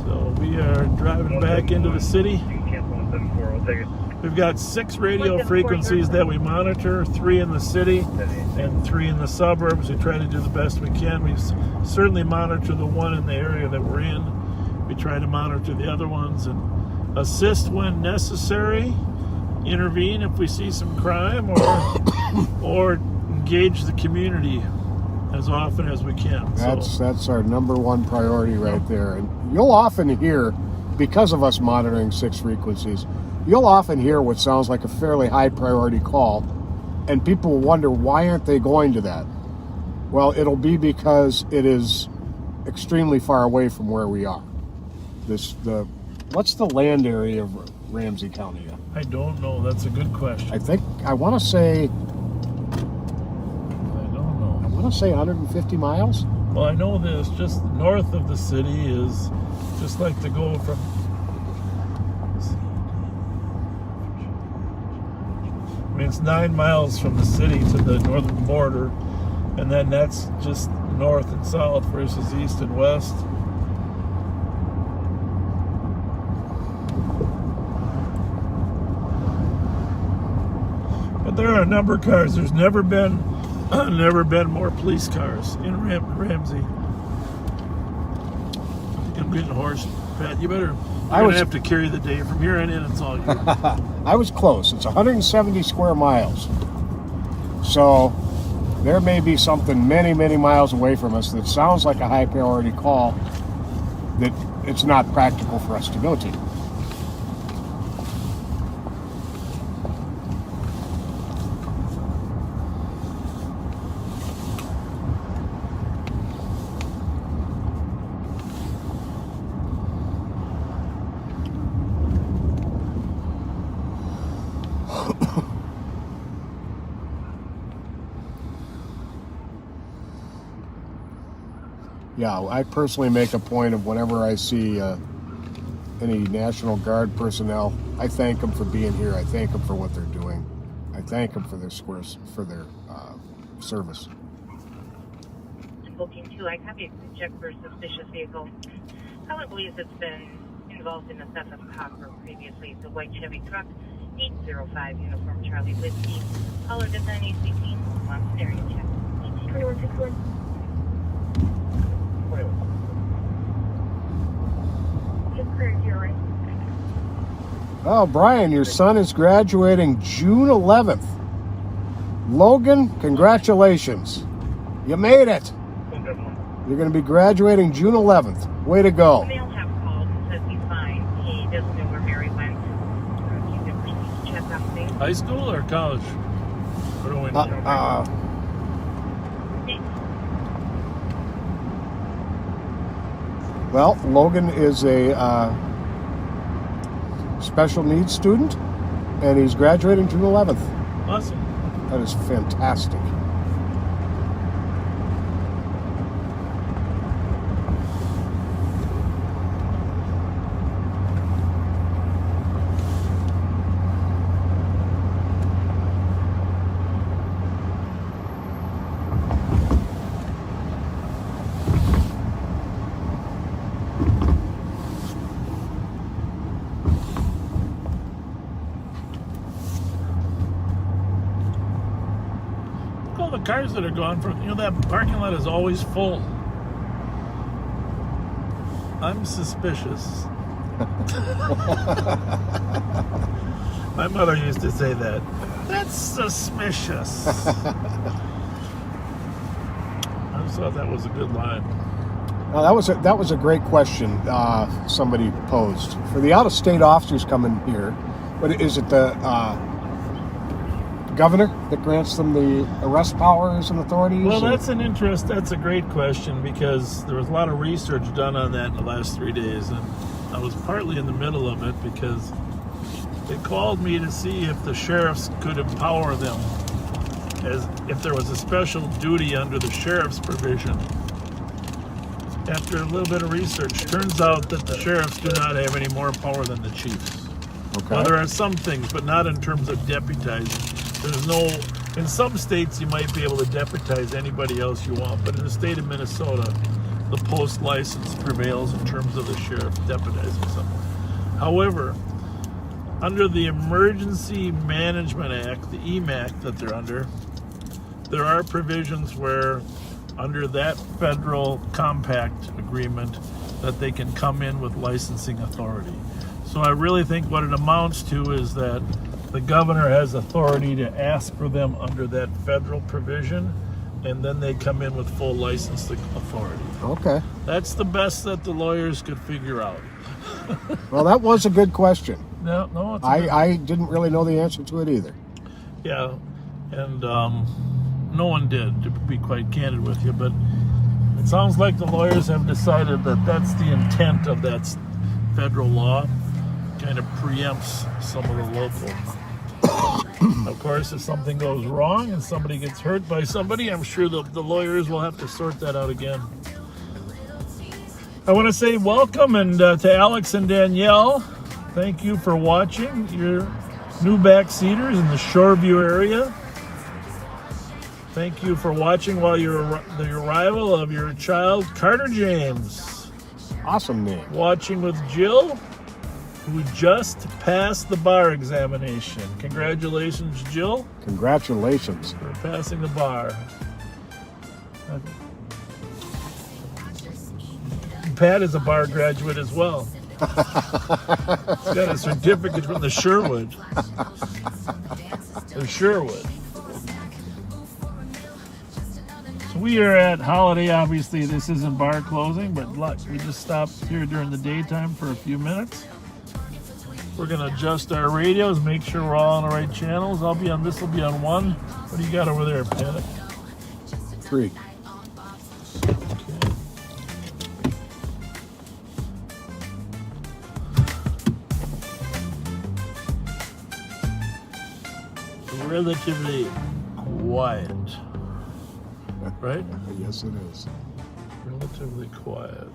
So we are driving back into the city. We've got 6 radio frequencies that we monitor, 3 in the city and 3 in the suburbs. We try to do the best we can. We certainly monitor the one in the area that we're in. We try to monitor the other ones and assist when necessary, intervene if we see some crime, or engage the community as often as we can. That's our number one priority right there. And you'll often hear, because of us monitoring 6 frequencies, you'll often hear what sounds like a fairly high priority call, and people wonder why aren't they going to that? Well, it'll be because it is extremely far away from where we are. What's the land area of Ramsey County? I don't know. That's a good question. I want to say 150 miles. Well, I know this. Just north of the city is just like to go from. I mean, it's 9 miles from the city to the northern border, and then that's just north and south versus east and west. But there are a number of cars. There's never been more police cars in Ramsey. I'm getting hoarse. Pat, you're gonna have to carry the day. From here on in, it's all you. I was close. It's 170 square miles. So there may be something many, many miles away from us that sounds like a high priority call that it's not practical for us to go to. Yeah, I personally make a point of whenever I see any National Guard personnel, I thank them for being here. I thank them for what they're doing. I thank them for their service. Booking 2, I copy a check for a suspicious vehicle. Caller believes it's been involved in a theft of a copper previously. It's a white Chevy truck, 805 uniform Charlie Whiskey. Caller does an ACT, wants area check. 2161. Oh, Brian, your son is graduating June 11th. Logan, congratulations. You made it. You're going to be graduating June 11th. Way to go. The male have called and says he's fine. High school or college? What do we know? Well, Logan is a special needs student, and he's graduating June 11th. Awesome. That is fantastic. The cars that are going from, that parking lot is always full. I'm suspicious. My mother used to say that. That's suspicious. I just thought that was a good line. Now, that was a great question somebody posed. For the out-of-state officers coming here, but is it the governor that grants them the arrest powers and authorities? Well, that's a great question, because there was a lot of research done on that in the last 3 days, and I was partly in the middle of it because they called me to see if the sheriffs could empower them, as if there was a special duty under the sheriff's provision. After a little bit of research, turns out that the sheriffs do not have any more power than the chiefs. Okay. Now, there are some things, but not in terms of deputizing. There's no, in some states you might be able to deputize anybody else you want, but in the state of Minnesota, the post license prevails in terms of the sheriff deputizing someone. However, under the Emergency Management Act, the EMAC that they're under, there are provisions where, under that federal compact agreement, that they can come in with licensing authority. So I really think what it amounts to is that the governor has authority to ask for them under that federal provision, and then they come in with full licensing authority. Okay. That's the best that the lawyers could figure out. Well, that was a good question. No, it's I didn't really know the answer to it either. Yeah, and no one did, to be quite candid with you, but it sounds like the lawyers have decided that that's the intent of that federal law, kind of preempts some of the local. Of course, if something goes wrong and somebody gets hurt by somebody, I'm sure the lawyers will have to sort that out again. I want to say welcome and to Alex and Danielle. Thank you for watching. Your new backseaters in the Shoreview area. Thank you for watching while the arrival of your child, Carter James. Awesome name. Watching with Jill, who just passed the bar examination. Congratulations, Jill. Congratulations. For passing the bar. Pat is a bar graduate as well. He's got a certificate from the Sherwood. Or Sherwood. So we are at Holiday. Obviously, this isn't bar closing, but look, we just stopped here during the daytime for a few minutes. We're going to adjust our radios, make sure we're all on the right channels. This will be on 1. What do you got over there, Panic? 3. Relatively quiet, right? Yes, it is. Relatively quiet.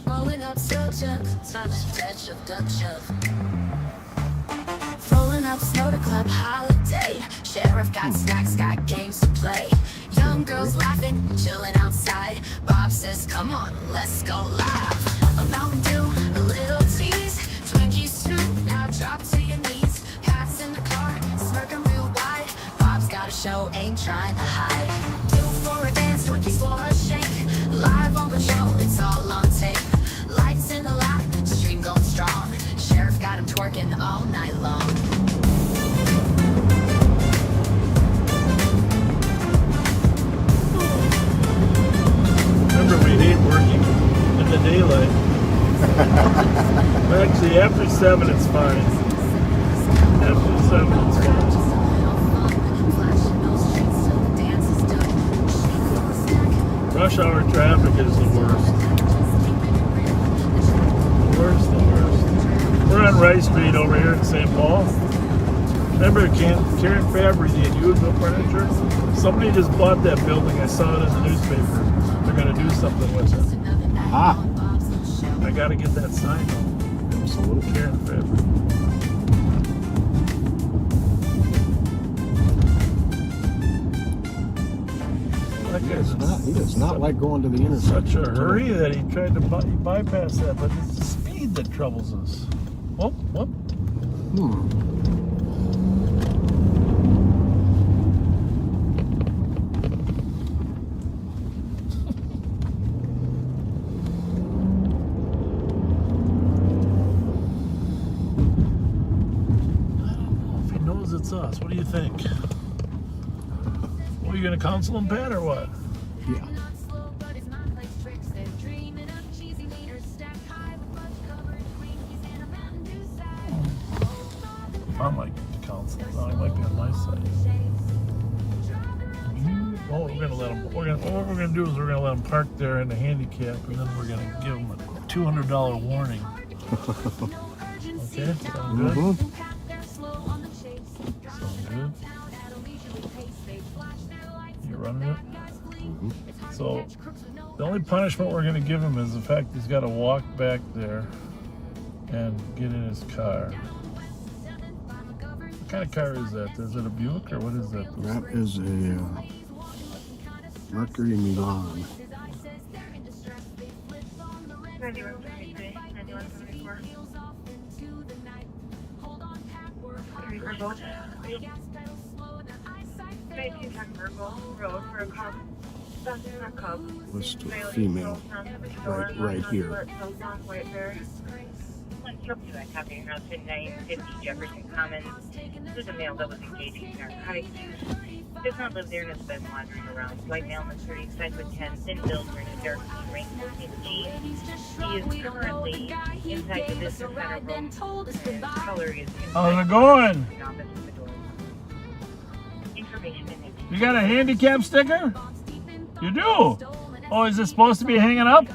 Rolling up soldier, touch of Dutch of. Rolling up snow to club holiday. Sheriff got snacks, got games to play. Young girls laughing, chilling outside. Bob says, come on, let's go live. A Mountain Dew, a little tease. Twinkies too, now drop to your knees. Pats in the car, smirking real wide. Bob's got a show, ain't trying to hide. Dew for a dance, Twinkies for a shake. Live on the show, it's all on tape. Lights in the lap, stream going strong. Sheriff got him twerking all night long. Remember, we hate working in the daylight. After 7, it's fine. After 7, it's fine. Rush hour traffic is the worst. The worst. We're on Rice Street over here in St. Paul. Remember Karen Fabry, the unusual furniture? Somebody just bought that building. I saw it in the newspaper. They're going to do something with it. Ah, I got to get that sign on. absolutely. Karen Fabry. He does not like going to the intersection. Such a hurry that he tried to bypass that, but it's the speed that troubles us. Whoop, whoop. It's us. What do you think? What, are you going to counsel him, Pat, or what? Yeah. I like the counsel. I might be on my side. Oh, we're going to let him. What we're going to do is we're going to let him park there in the handicap, and then we're going to give him a $200 warning. Okay, sound good? Mm-hmm. You running it? So the only punishment we're going to give him is the fact he's got to walk back there and get in his car. What kind of car is that? Is it a Buick or what is that? That is a Mercury Milan. 9173, 9174. 3 for both. 1910 Burrill Road for a cub. That's a cub. List of female. Right here. White bear. Copy around 950 Jefferson Commons. There's a male that was engaging in narcotic use. Does not live there and has been wandering around. White male, maturity, 5'10", thin build, wearing a dark ring, jeans. He is currently inside the business center room. His color is How's it going? Information in it. You got a handicap sticker? You do? Oh, is it supposed to be hanging up?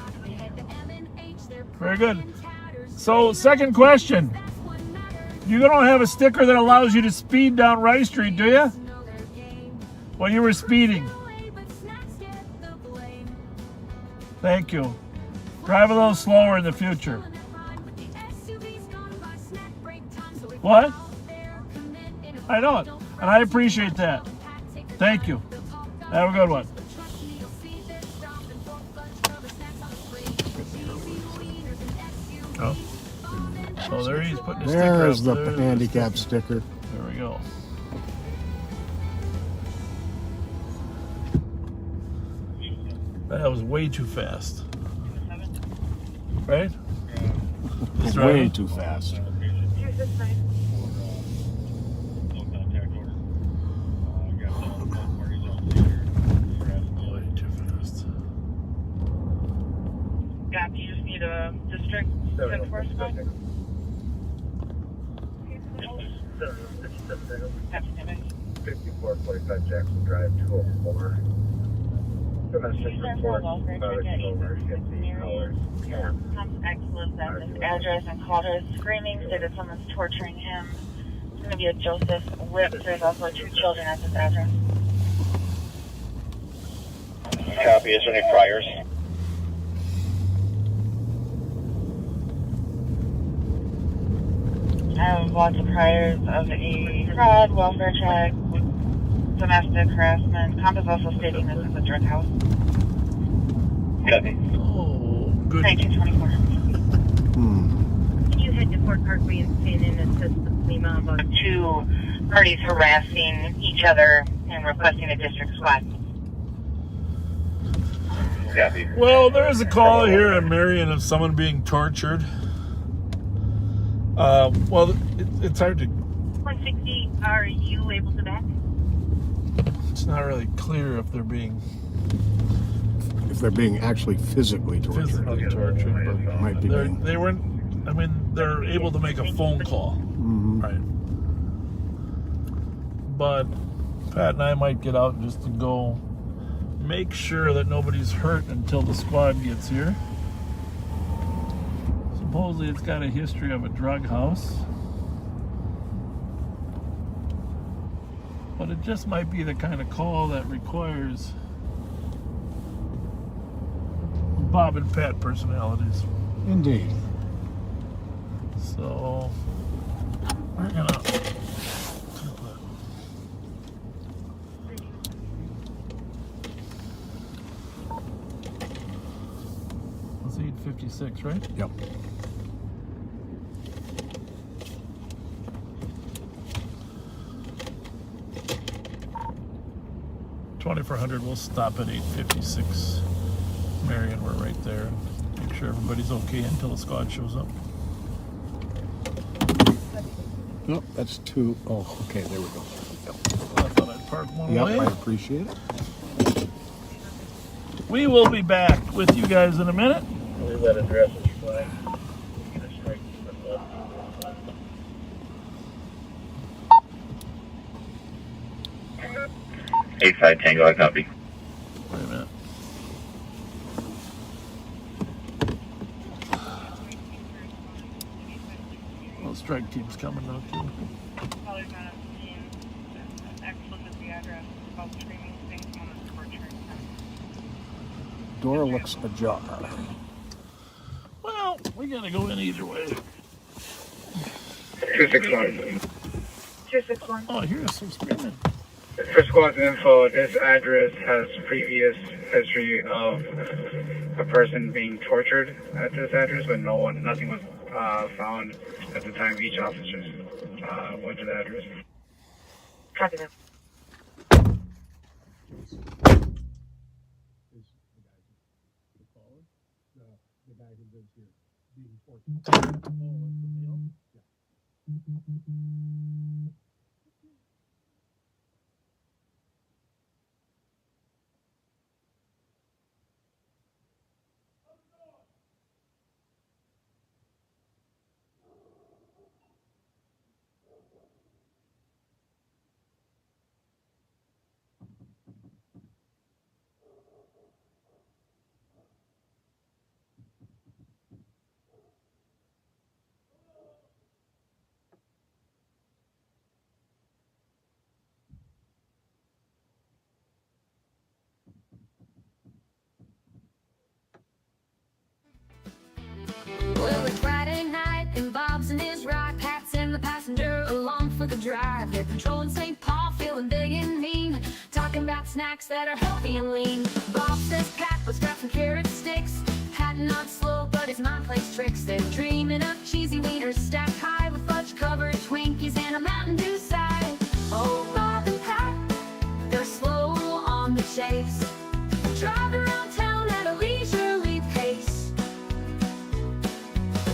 Very good. So, second question. You don't have a sticker that allows you to speed down Rice Street, do you? When you were speeding. Thank you. Drive a little slower in the future. What? I know it. And I appreciate that. Thank you. Have a good one. Oh. Oh, there he's putting his sticker up. There's the handicap sticker. There we go. That was way too fast. Right? It's way too fast. Here's this side. Way too fast. Gotcha. You just need a district enforcement. 5445 Jackson Drive, 204. Domestic report about a over 50 hours. Excellent at this address and called her screaming, said that someone's torturing him. It's going to be a Joseph Whip. There's also 2 children at this address. Copy. Is there any priors? I have lots of priors of a fraud, welfare check, domestic harassment. Comp is also stating this is a drug house. Copy. Oh, good. 1924. Can you head to Fort Parkway and stand in and assist the FEMA about 2 parties harassing each other and requesting a district squad. Copy. Well, there is a call here in Marion of someone being tortured. Well, it's hard to... 160, are you able to back? It's not really clear if they're being If they're being actually physically tortured. physically tortured, but Might be being. they weren't. I mean, they're able to make a phone call. Right. But Pat and I might get out just to go make sure that nobody's hurt until the squad gets here. Supposedly it's got a history of a drug house. But it just might be the kind of call that requires Bob and Pat personalities. Indeed. So we're gonna it's 8:56, right? Yep. $2,400. We'll stop at 8:56. Marion, we're right there. Make sure everybody's okay until the squad shows up. Nope, that's two. Oh, okay, there we go. Yep. I thought I'd park one Yep, way. I appreciate it. We will be back with you guys in a minute. That address is fine. 85 Tango, I copy. Wait a minute. Well, strike team's coming now too. Probably not at the scene. Excellent at the address. About screaming things on the torture. Door looks ajar. Well, we gotta go in either way. 261. 261. Oh, here's some screaming. For squad's info, this address has previous history of a person being tortured at this address, but nothing was found at the time each officer went to the address. Copy that. The guy who lives here being tortured. Well, it's Friday night, and Bob's in his ride. Pat's in the passenger, along for the drive. They're patrolling St. Paul, feeling big and mean. Talking about snacks that are healthy and lean. Bob says Pat was strapped some carrot sticks. Pat not slow, but his mind plays tricks. They're dreaming of cheesy wieners stacked high with fudge-covered Twinkies and a Mountain Dew side. Oh, Bob and Pat, they're slow on the chase. Drive around town at a leisurely pace.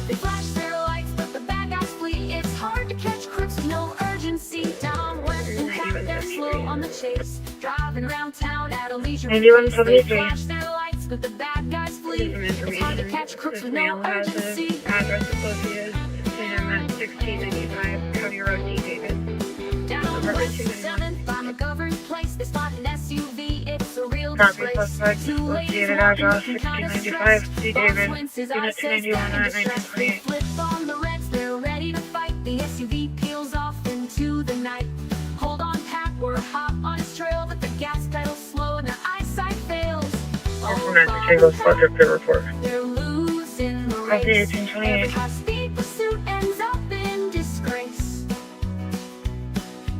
They flash their lights, but the bad guys flee. It's hard to catch crooks with no urgency. Down west and Pat, they're slow on the chase. Driving around town at a leisurely pace. They flash their lights, but the bad guys flee. It's hard to catch crooks with no urgency. Address associated in 1695 County Road D. Davis. Down west 7th on a governed place, they spot an SUV. It's a real Copy disgrace. suspect. Two ladies Associated walking, address looking kinda 1695 stressed. D. Bob Davis. squints his Unit eyes, says 291 that in distress. They 1928. flip on the reds, they're ready to fight. The SUV peels off into the night. Hold on, Pat, we're hot on his trail, but the gas pedal's slow and their eyesight fails. Oh, Nancy Tango, Fletcher, pit report. they're losing the Copy race. 1828. Every high-speed pursuit ends up in disgrace.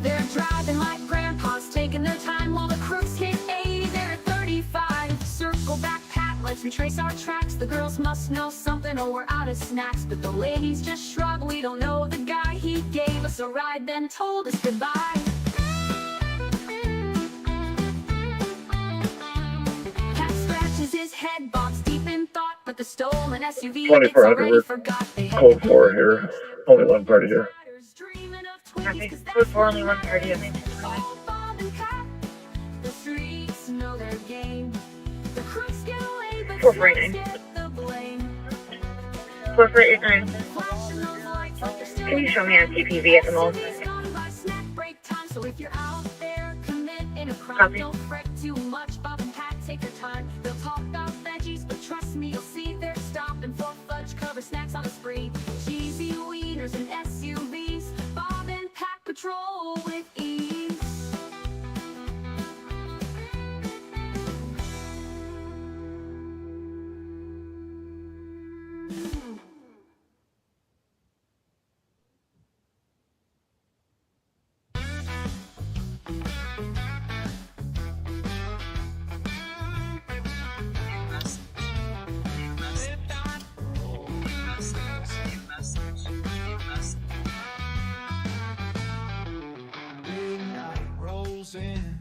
They're driving like grandpas, taking their time while the crooks hit 80. They're at 35. Circle back, Pat, let's retrace our tracks. The girls must know something or we're out of snacks. But the ladies just shrug, we don't know the guy. He gave us a ride, then told us goodbye. Pat scratches his head, Bob's deep in thought. But the stolen SUV, 2400, it's already we're forgot. They had Code 4 here. Only one party here. dreaming of Copy. Twinkies, 'cause Code that's 4, only one party at 1929. Oh, Bob and Pat, the streets know their game. The crooks get away, but 449. get the blame. 4489. Flashing the Can you show me on TPV at the mall? Copy. Don't fret too much, Bob and Pat, take your time. They'll talk about veggies, but trust me, you'll see they're stopping for fudge cover snacks on the spree. Cheesy wieners and SUVs, Bob and Pat patrol with ease. Midnight rolls in,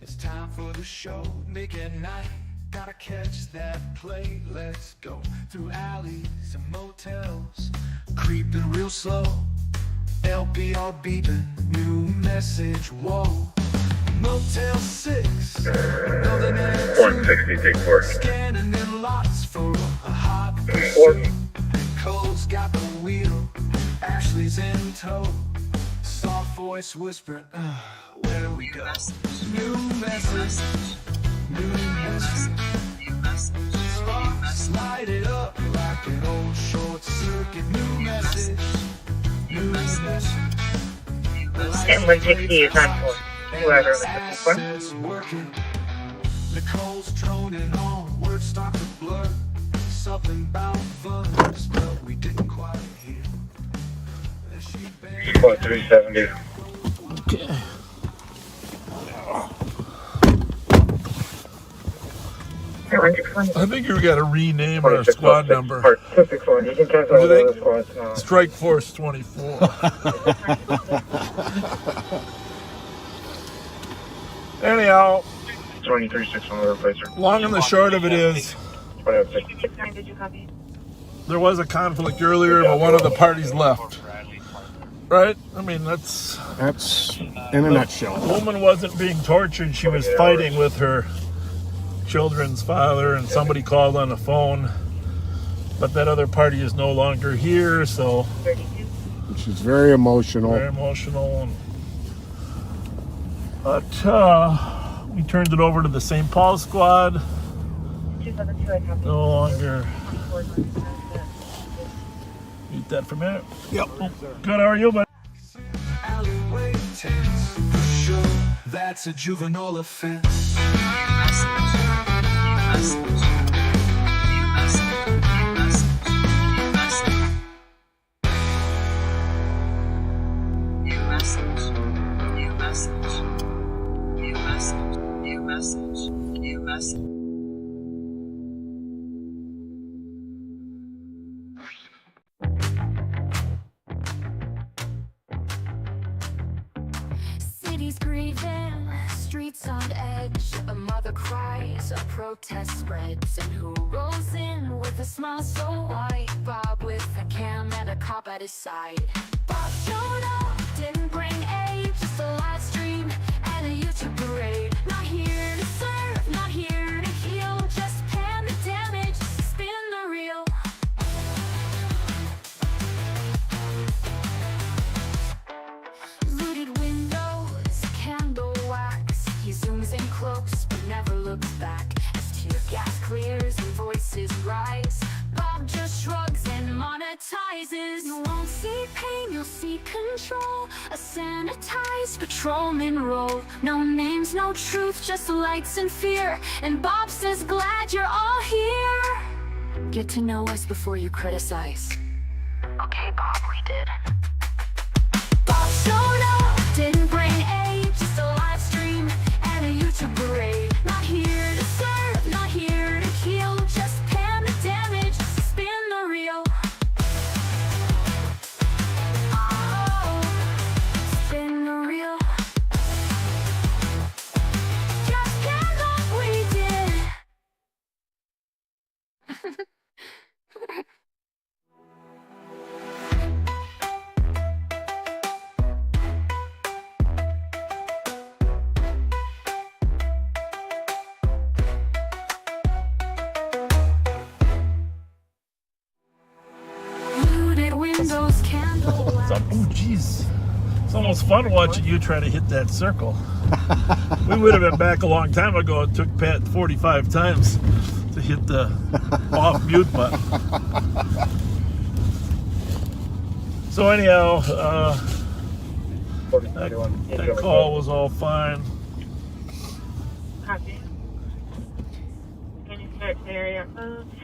it's time for the show. Nick at night, gotta catch that play. Let's go through alleys and motels, creeping real slow. LBR beeping, new message, whoa. Motel 6, Northern 160, take 4. Scanning in lots for a hot pursuit. And Cole's got the wheel, Ashley's in tow. Soft voice whisper, where do we go? New message, new message. Sparks light it up like an old short circuit. New message, new message. And 160 is on for whoever was looking for. Working. Nicole's droning on, words start to blur. Something about fun, but we didn't quite hear. Squad 370. Okay. I think you got to rename our squad number. 261. You can cancel all the other squads now. Strike Force 24. Anyhow, 2361 replacer. long and the short of it is, 69, did you copy? there was a conflict earlier, but one of the parties left. Right? I mean, that's in a nutshell. The woman wasn't being tortured. She was fighting with her children's father, and somebody called on the phone. But that other party is no longer here, so... Which is very emotional. Very emotional. But we turned it over to the St. Paul squad. 272, I copy. No longer need that for a minute. Yep. Good, how are you, buddy? Alleyway tense, for sure, that's a juvenile offense. City's grieving, streets on edge. A mother cries, a protest spreads. And who rolls in with a smile so white? Bob with a cam and a cop at his side. Bob showed up, didn't bring aid, just a live stream and a YouTube parade. Not here to serve, not here to heal, just pan the damage, spin the reel. Looted windows, candle wax. He zooms in close but never looks back. As tear gas clears and voices rise, Bob just shrugs and monetizes. You won't see pain, you'll see control. A sanitized patrolman role. No names, no truth, just lights and fear. And Bob says, glad you're all here. Get to know us before you criticize. Okay, Bob, we did. Bob showed up, didn't bring aid, just a live stream and a YouTube parade. Not here to serve, not here to heal, just pan the damage, spin the reel. Oh, spin the reel. Just pan like we did. Oh, jeez. It's almost fun watching you try to hit that circle. We would have been back a long time ago. It took Pat 45 times to hit the off mute button. So anyhow, that call was all fine. Copy. Can you search the area?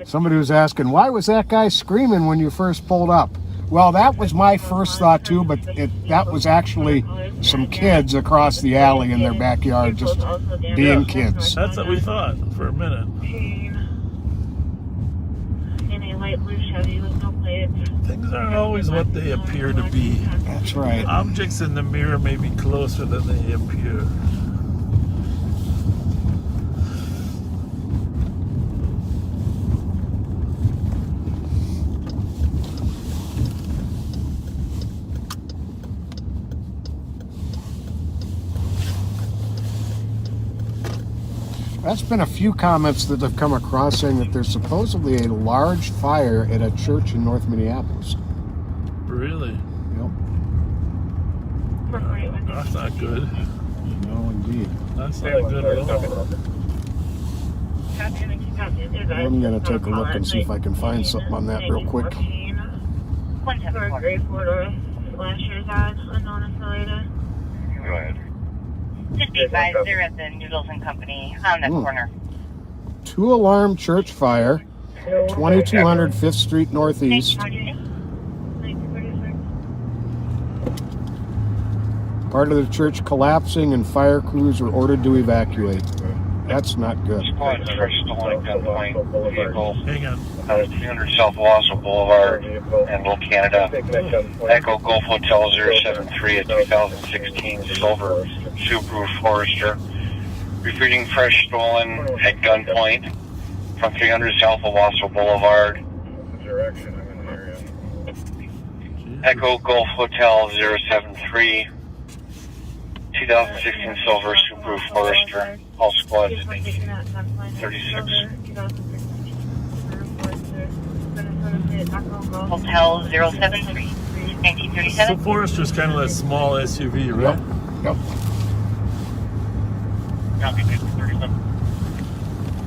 Somebody was asking, why was that guy screaming when you first pulled up? Well, that was my first thought too, but that was actually some kids across the alley in their backyard just being kids. That's what we thought for a minute. In a light blue Chevy with no plates. Things aren't always what they appear to be. That's right. Objects in the mirror may be closer than they appear. That's been a few comments that have come across saying that there's supposedly a large fire at a church in North Minneapolis. Really? Yep. That's not good. No, indeed. That's not good at all. I'm going to take a look and see if I can find something on that real quick. Gray Florida flashers on, unknown affiliated. Go ahead. Just be advised, they're at the Noodles and Company on that corner. 2-alarm church fire, 2200 5th Street Northeast. Part of the church collapsing and fire crews were ordered to evacuate. That's not good. Squad first stolen gunpoint vehicle. Hang on. 300 South Wausau Boulevard, Endel, Canada. Echo Golf Hotel 073, a 2016 silver Subaru Forester. Retrieving fresh stolen at gunpoint from 300 South Wausau Boulevard. Echo Golf Hotel 073, 2016 silver Subaru Forester. All squads at 36. Hotel 073, 1937. So Forester's kind of that small SUV, right? Yep.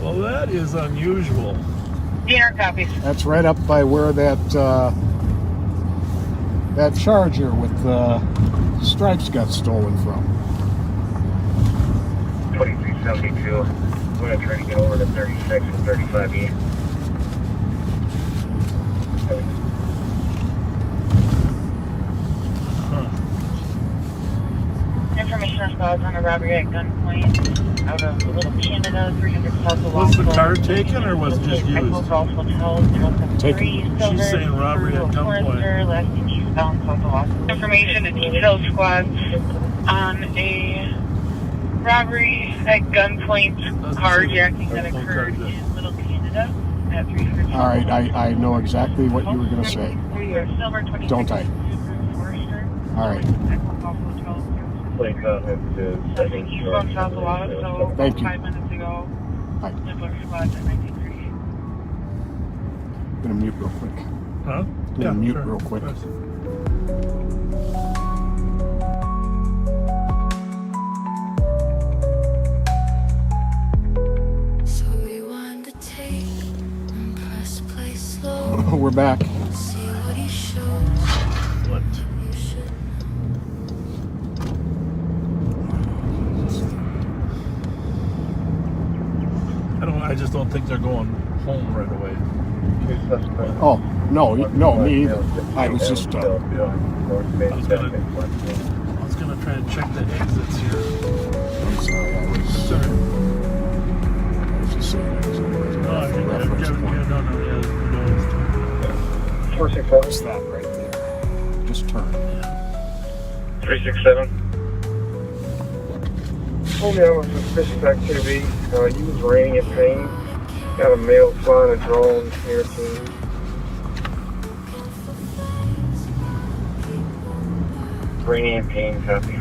Well, that is unusual. Dinner copies. That's right up by where that that Charger with stripes got stolen from. 2372. I'm going to try to get over to 36 and 35E. Information on squads on a robbery at gunpoint out of Little Canada, 300 South of Was the car taken or was it just used? Golf Hotel 073, silver. She's saying robbery at gunpoint. Last eastbound South of Wausau. Information to detail squads on a robbery at gunpoint carjacking that occurred in Little Canada at 300. All right, I know exactly what you were going to say. Don't I? All right. Thank you. 5 minutes ago. Hi. Nibbler squads at 1930. I'm going to mute real quick. Huh? I'm going to mute real quick. So rewind the tape and press play slow. We're back. See what he shows. What? You should I just don't think they're going home right away. Oh, no, me either. I was just, I was gonna try and check the exits here. I'm sorry, I was just saying it was a reference point. What's that right there? Just turn. 367. Told me I was suspicious activity. Use raining and pain. Got a male flying a drone here too. Raining and pain, copy.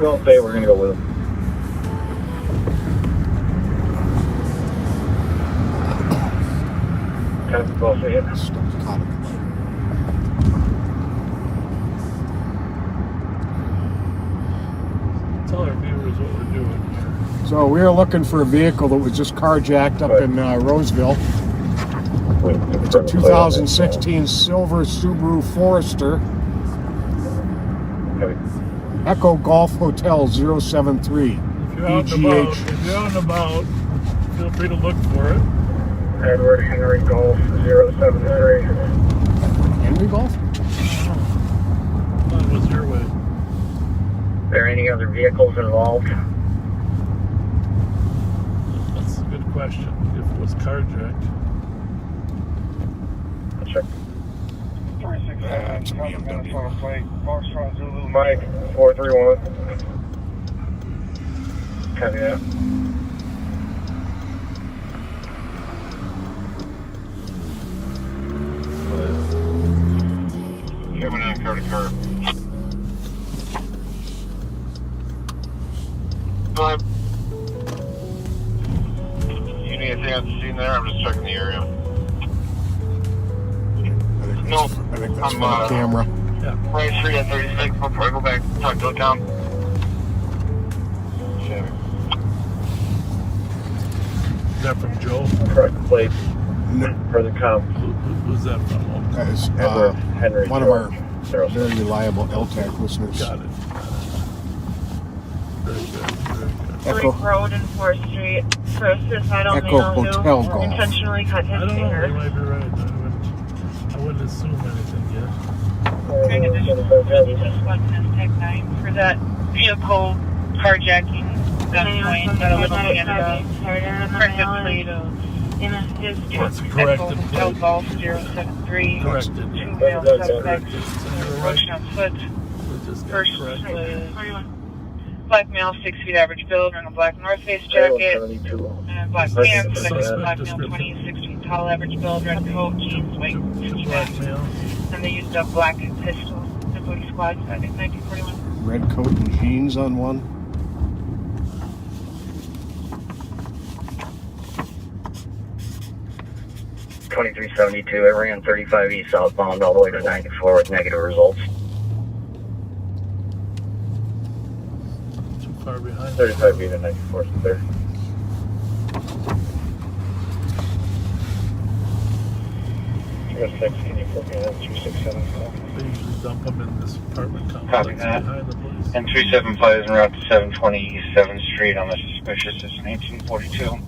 Don't say we're gonna go with him. 10 Golf 8. Caught him. Tell our viewers what we're doing. So we were looking for a vehicle that was just carjacked up in Roseville. It's a 2016 silver Subaru Forester. Echo Golf Hotel 073. If you're out and about, feel free to look for it. Edward Henry Golf 073. Henry Golf? That was your way. Are there any other vehicles involved? That's a good question. If it was carjacked. Check. 46 Minnesota plate. Foxtrot Zulu Mike 431. Copy that. Coming in car to car. Go ahead. You need anything at the scene there? I'm just checking the area. No, I think that's I'm, from the camera. Right Street at 36. Before I go back, talk to town. Is that from Joe? Correct plate for the comp. Who's that from? That is Henry one of our George. very reliable LTAC listeners. Got it. Very good. Very good. Echo, Lake Road and 4th Street. First suicidal Echo male Hotel who Golf. intentionally cut I his don't know. You finger. might be right. I wouldn't assume anything yet. During additional just one Tech 9 for that vehicle carjacking gunpoint at a little Canada. Corrected plate of his That's corrected Hotel plate. Golf 073. Corrected. Two male suspects Corrected. So you're right. approaching on foot. We just got First corrected. was black male, 6 feet average build, wearing a black North Face jacket, and black pants, second black male, 20, 6 feet tall, average build, red coat, jeans, white Two black vest, males. and they used a black pistol. The booty squad, I think 1941. red coat and jeans on one. $23.72. I ran 35 east southbound all the way to 94 with negative results. Too far behind. 35 feet to 94 is there. Can you put me at 267? They usually dump them in this apartment Copy complex that. behind the place. And 375 is en route to 720 East 7th Street on the suspicious. It's 1942.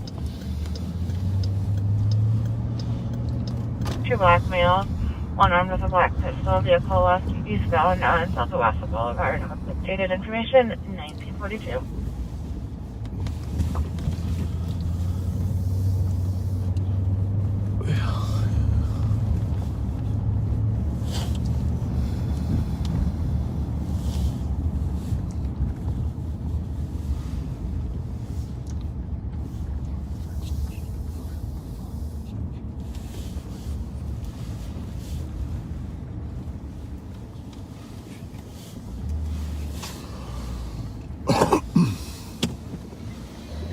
Two black males, one armed with a black pistol, vehicle left eastbound on Southwest Boulevard. Updated information, 1942.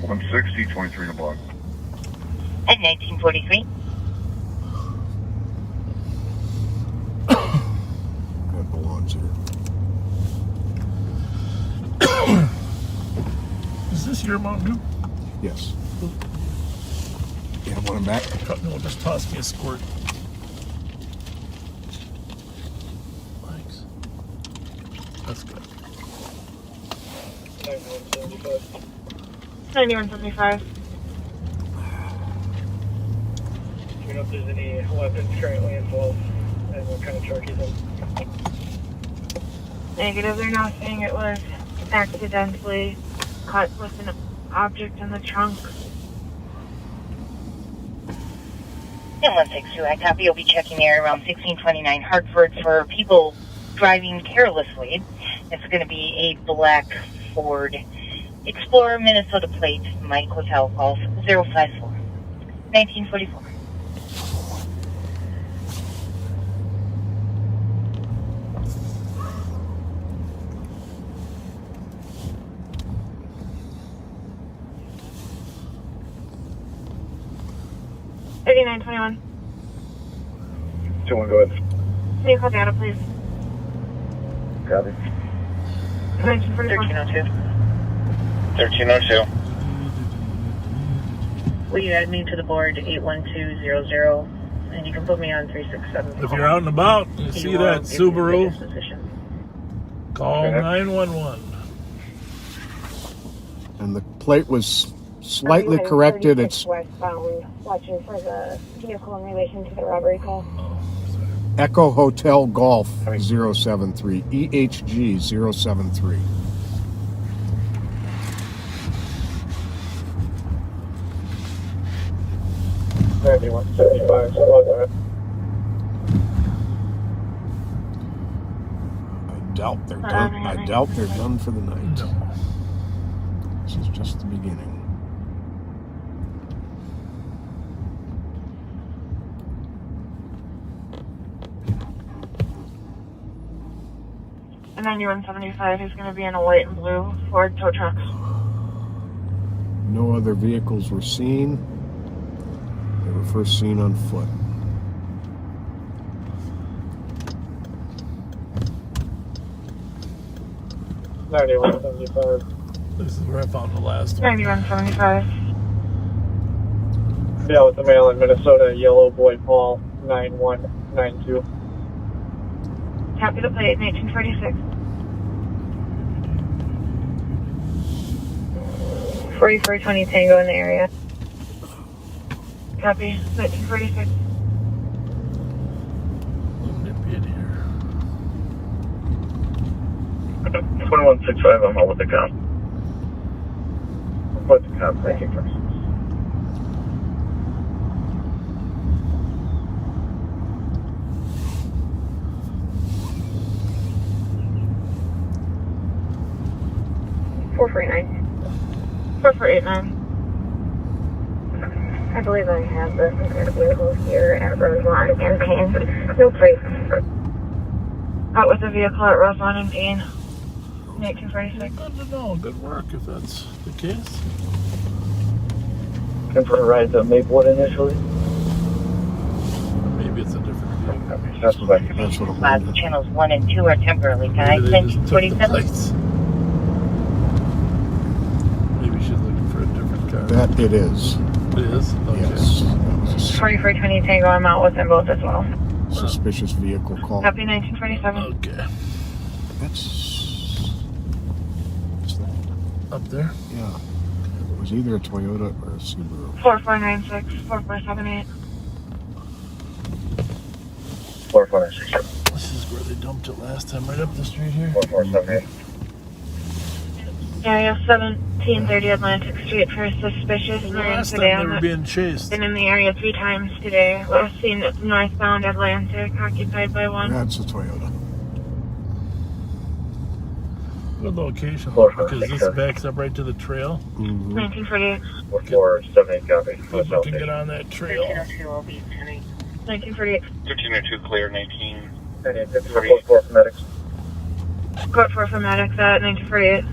I'm 60, 23 in the block. At 1943. That belongs here. Is this your Mountain Dew? Yes. You have one back? No, just toss me a squirt. Thanks. That's good. 9175. Do you know if there's any weapons currently involved and what kind of truck he's in? Negative, they're not saying it was accidentally cut with an object in the trunk. And 162, I copy. You'll be checking the area around 1629 Hartford for people driving carelessly. It's going to be a black Ford Explorer, Minnesota plate, Mike Hotel Golf 054. 1944. $89.21. 2-1, go ahead. Vehicle data, please. Copy. 1941. 1302. Will you add me to the board 81200, and you can put me on 367. If you're out and about, you see that Subaru, call Okay. 911. And the plate was slightly corrected. It's westbound, watching for the vehicle in relation to the robbery call. Echo Hotel Golf 073, EHG 073. I doubt they're done. I doubt they're done for the night. This is just the beginning. And 9175 is going to be in a white and blue Ford tow truck. No other vehicles were seen. They were first seen on foot. This is where I found the last one. 9175. Yeah, with the mail in Minnesota, Yellow Boy Paul 9192. Copy the plate, 1946. 4420 Tango in the area. Copy, 1946. Nip it here. 2165, I'm out with the cop. With the cop, thank you, first. Four 4489. I believe I have the vehicle here at Roseland and Payne. No plate. Out with the vehicle at Roseland and Payne. 1946. Good to know. Good work if that's the case. Looking for a ride to Maplewood initially? Maybe it's a different vehicle. That's what I'm wondering. Channels 1 and 2 are temporarily tied. Maybe they just took the 1047. plates. Maybe she's looking for a different car. That it is. It is? Okay. Yes. That was a 4420 Tango, I'm out with them both as well. suspicious vehicle call. Copy 1947. Okay. What's that? Up there? Yeah. It was either a Toyota or a Subaru. 4496, 4478. 4496. This is where they dumped it last time, right up the street here. 4478. Area 1730 Atlantic Street for suspicious man Last time sedan. they were being chased. Been in the area 3 times today. Last seen northbound Atlantic, occupied by one. That's a Toyota. Good location, because this backs up right to the trail. 1948. 4478, copy. People can get on that trail. 1948. 1302 clear, 19. 44 for medics. Court 4 for medics at 1948.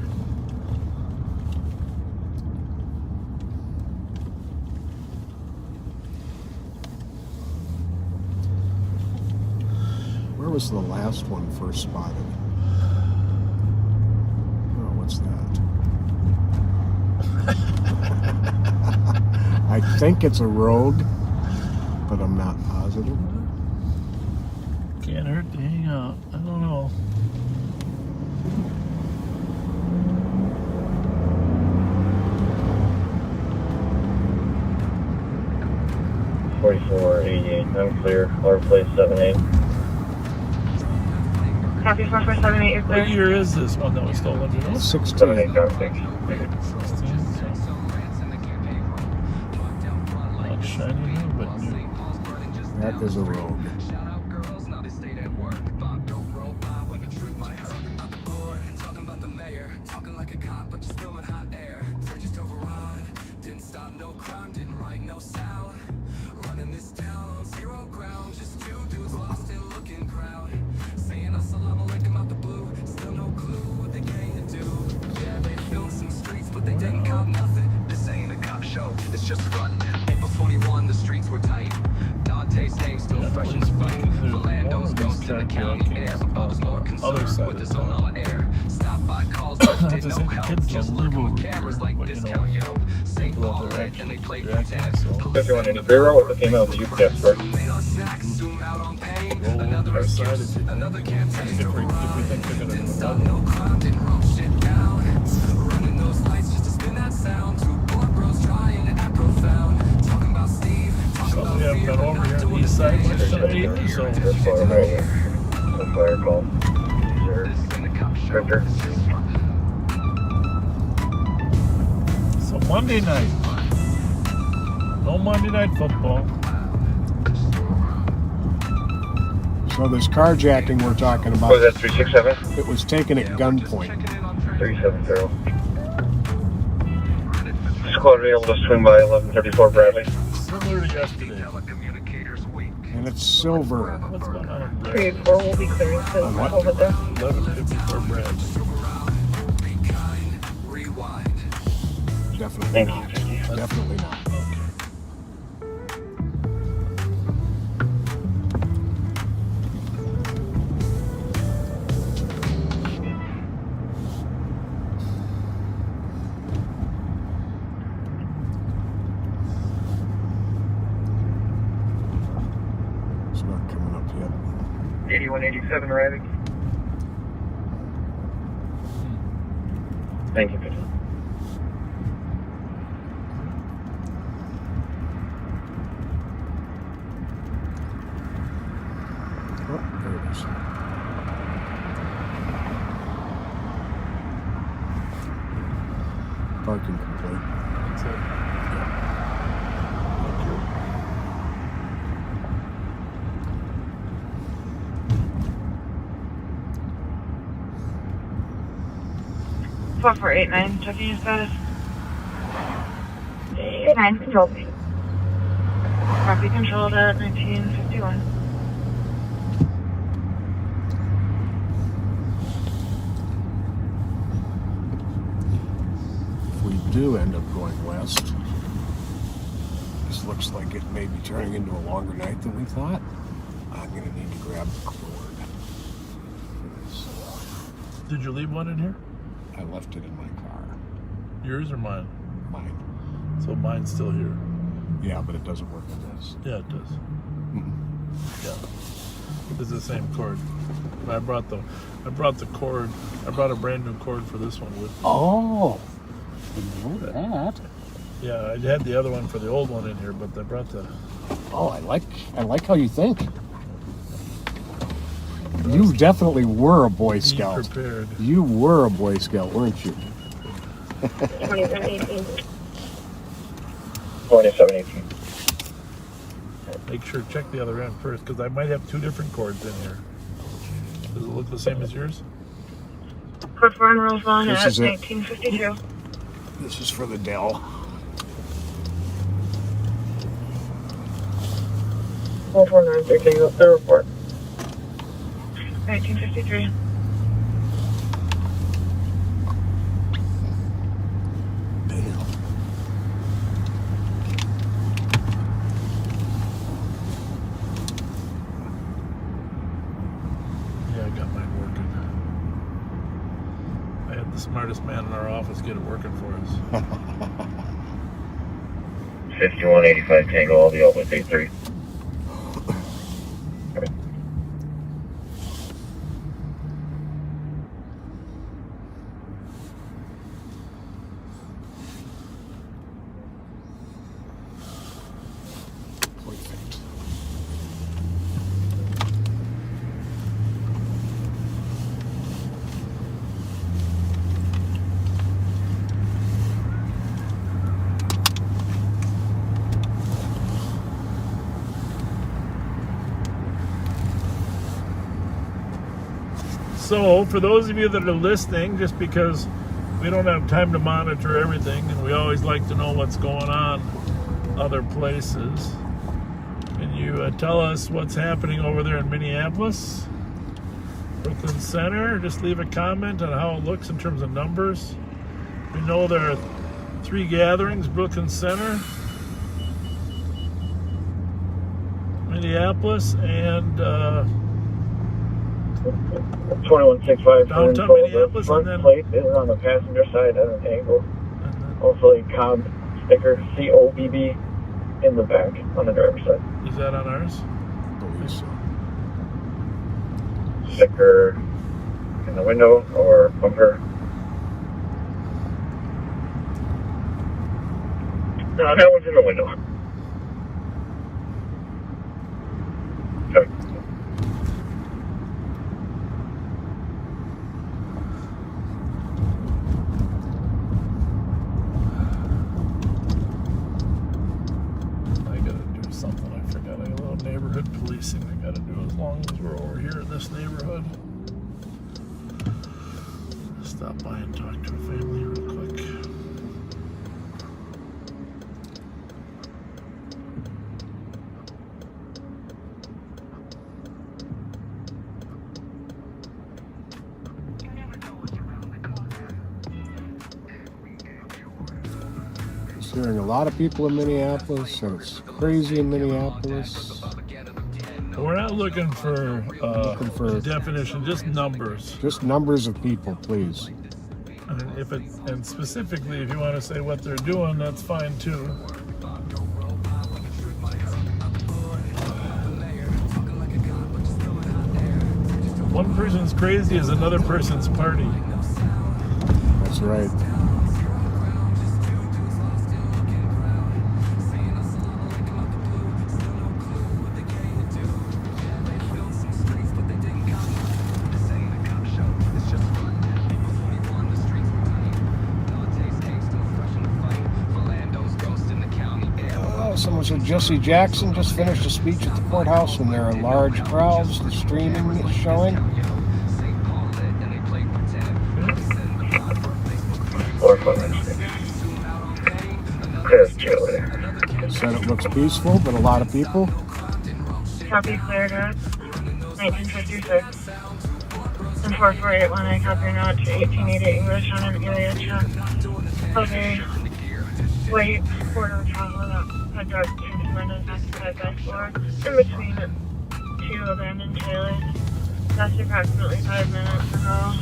Where was the last one first spotted? Oh, what's that? I think it's a Rogue, but I'm not positive. Can't hurt to hang out. I don't know. I'm clear. Our place 78. Copy 4478, you're clear. What year is this one that was stolen? Do you know? 16. 78, copy. Not shiny, but new. That is a Rogue. It's just fun. April 21, the streets were tight. Dante's name still fresh as fuck. That's in the county air. Bub's more concerned with his own on air. Stop by calls, but did no help. Just lurking with cameras like discount, yo. St. Paul red, and they play pretend. If you want any Burrill with the female, the UPS first. Another side if we think they're gonna Done no crime, didn't roll shit down. Running those lights just to spin that sound. Two poor bros trying to act profound. Talking about Steve, talking about we haven't been over here on the east side much tonight, so This one right here. The fire call. Fletcher. So Monday night. No Monday night football. So this carjacking we're talking about, Was that 367? it was taken at gunpoint. 370. Squad be able to swing by 1134 Bradley. Similar to yesterday. And it's silver. What's going on in 3 Brad? 4 will be clearing to What? over there. 11:54 Brad. Definitely Thank not. Definitely not. It's not coming up yet. 8187 arriving. Thank you. Oh, there it is. Parking complete. That's it. Thank you. 4489, checking your status. 9 control. Copy controlled at 1951. If we do end up going west, this looks like it may be turning into a longer night than we thought. I'm going to need to grab the cord. Did you leave one in here? I left it in my car. Yours or mine? Mine. So mine's still here. Yeah, but it doesn't work with this. Yeah, it does. Yeah. It's the same cord. I brought the cord. I brought a brand new cord for this one with me. Oh, I know that. Yeah, I had the other one for the old one in here, but I brought the. Oh, I like how you think. You definitely were a Boy Be Scout. prepared. You were a Boy Scout, weren't you? 2718. 2718. Make sure check the other end first, because I might have two different cords in here. Does it look the same as yours? Code 4 on Roseland This at is it. 1952. This is for the Dell. 4493 Tango, the report. 1953. Yeah, I got mine working. I had the smartest man in our office get it working for us. 5185 Tango, I'll be out with 83. Perfect. So, for those of you that are listening, just because we don't have time to monitor everything, and we always like to know what's going on other places, can you tell us what's happening over there in Minneapolis? Brooklyn Center? Just leave a comment on how it looks in terms of numbers. We know there are 3 gatherings, Brooklyn Center, Minneapolis, and 2165 Downtown info. Minneapolis, The and front then- plate is on the passenger side at an angle. Also a cob sticker, COBB, in the back on the driver's side. Is that on ours? I believe so. Sticker in the window or bumper. No, that one's in the window. Okay. I gotta do something. I forgot. I got a little neighborhood policing I gotta do as long as we're over here in this neighborhood. Stop by and talk to a family real quick. Just hearing a lot of people in Minneapolis, and it's crazy in Minneapolis. We're not looking for, Looking for- definition, just numbers. Just numbers of people, please. And specifically, if you want to say what they're doing, that's fine too. One person's crazy is another person's party. That's right. Someone said Jesse Jackson just finished a speech at the courthouse and there are large crowds. The streaming is showing. Said it looks peaceful, but a lot of people. Copy cleared up. 1956. And 4481, I copy your note to 1880 English on an area check. Okay. Wait, quarter travel up. I got two windows occupied by four. In between two abandoned trailers. That's approximately 5 minutes ago.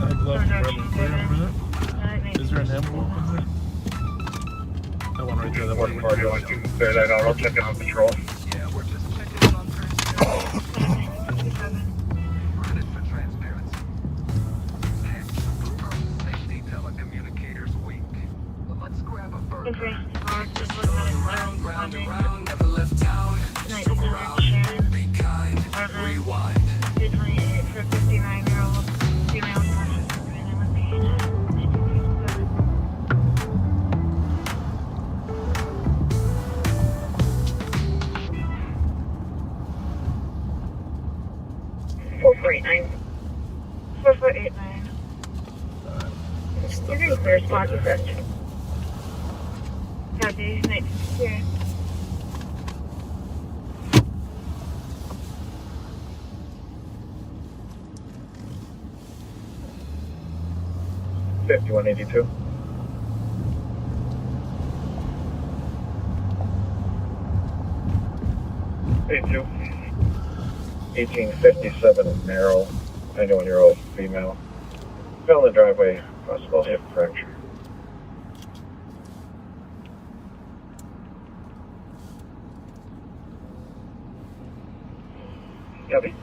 I'd love to run it for you a minute. Is there an envelope in there? That one right there. That one right there. Clear that out. I'll check it on patrol. Yeah, we're just checking it on first. Safety telecommunicators weak. Let's grab a bird. Okay, just look at it. Round and round, never left town. So proud, be kind, rewind. 228 for 59-year-old female person agreement with me. 4489. 4489. You're going to clear spot, you said. Copy, 1968. $51.82. $82. 1857 narrow, 91-year-old female. Fell in the driveway, possible hip fracture. Copy.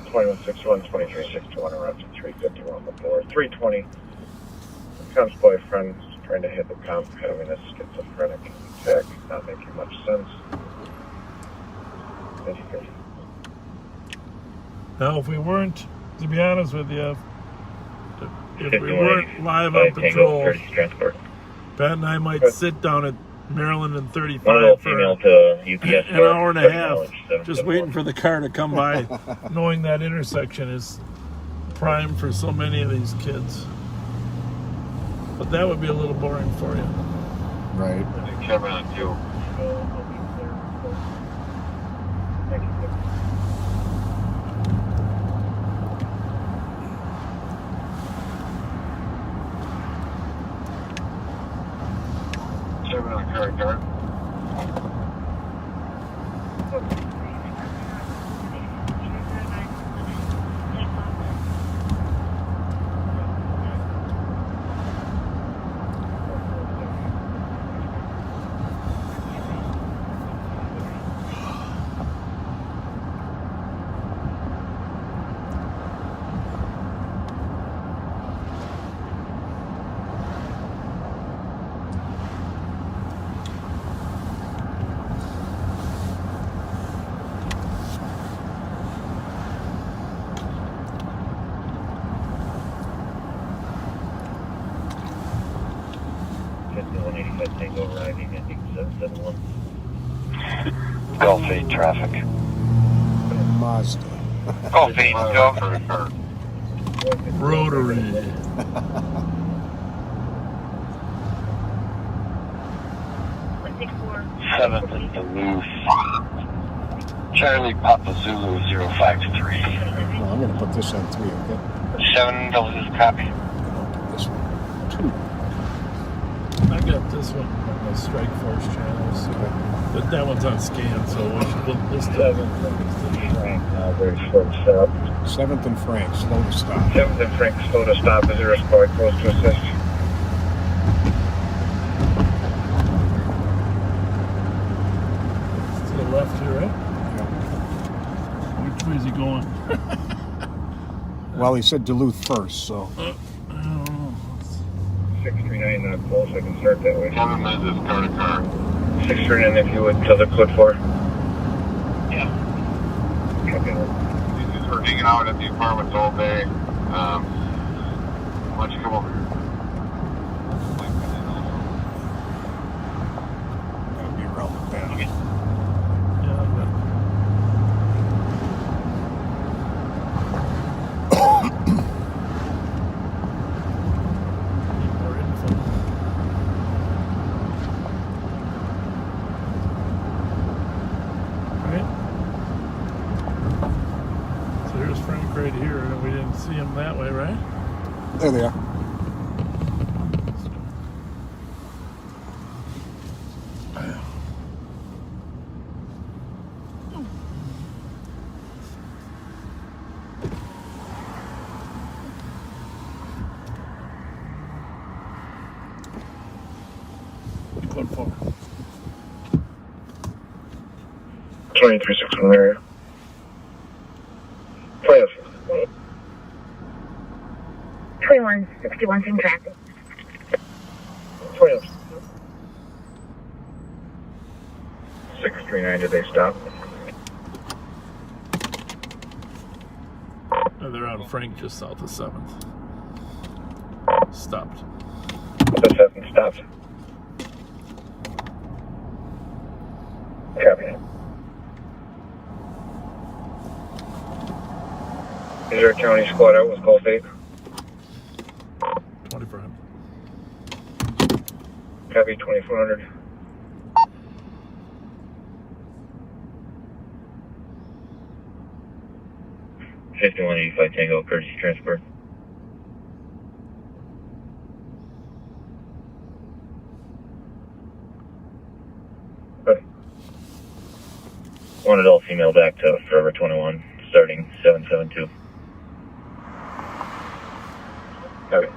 $21.61, $23.61 around to $3.51 before. $3.20. Comp's boyfriend trying to hit the comp, having a schizophrenic attack, not making much sense. Now, if we weren't, to be honest with you, if we weren't live on patrol, Pat and I might sit down at Maryland and 35 for an hour and a half, just waiting for the car to come by, knowing that intersection is prime for so many of these kids. But that would be a little boring for you. Right. Kevin on you. Kevin on car. Gulf 8 traffic. Mazda. Gulf 8, go. Rotary. Seventh and Duluth. Charlie Papa Zulu 053. Well, I'm going to put this on 3, okay? 7 Duluth, copy. I'll put this one 2. I got this one on the Strike Force channel, so but that one's on scan, so we'll still. 7th and Frank, slow to stop. 7th and Frank, slow to stop. Is there a squad close to assist? To the left here, right? Which way is he going? Well, he said Duluth first, so. I don't know. 639 not close, I can start that way. 7 minutes, car to car. 639 if you would, to the code 4. Yeah. Copy. These were hanging out at the apartments all day. Why don't you come over here? Gotta be around the bend. Yeah, I bet. Need more info. Right? So here's Frank right here, and we didn't see him that way, right? There they are. Code 4. 2361 area. 12. 2161 in traffic. 12. 639, did they stop? Oh, they're on Frank just south of 7th. Stopped. The 7th stopped. Copy. Is there a county squad out with Gulf 8? 2400. Copy, 2400. $5185 Tango, courtesy transport. One adult female back to Forever 21, starting 772. Okay.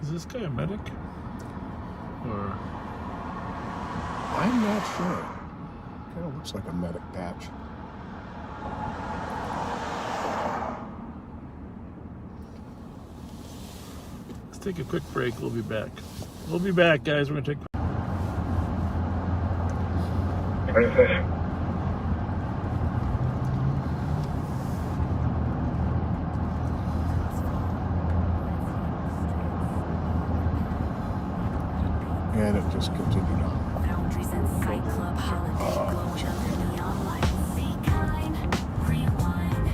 Is this guy a medic? Or I'm not sure. Kind of looks like a medic patch. let's take a quick break. We'll be back. We'll be back, guys. We're gonna take. And it just continued on. Boundaries and Fight Club holiday glowing under neon lights. Be kind, rewind.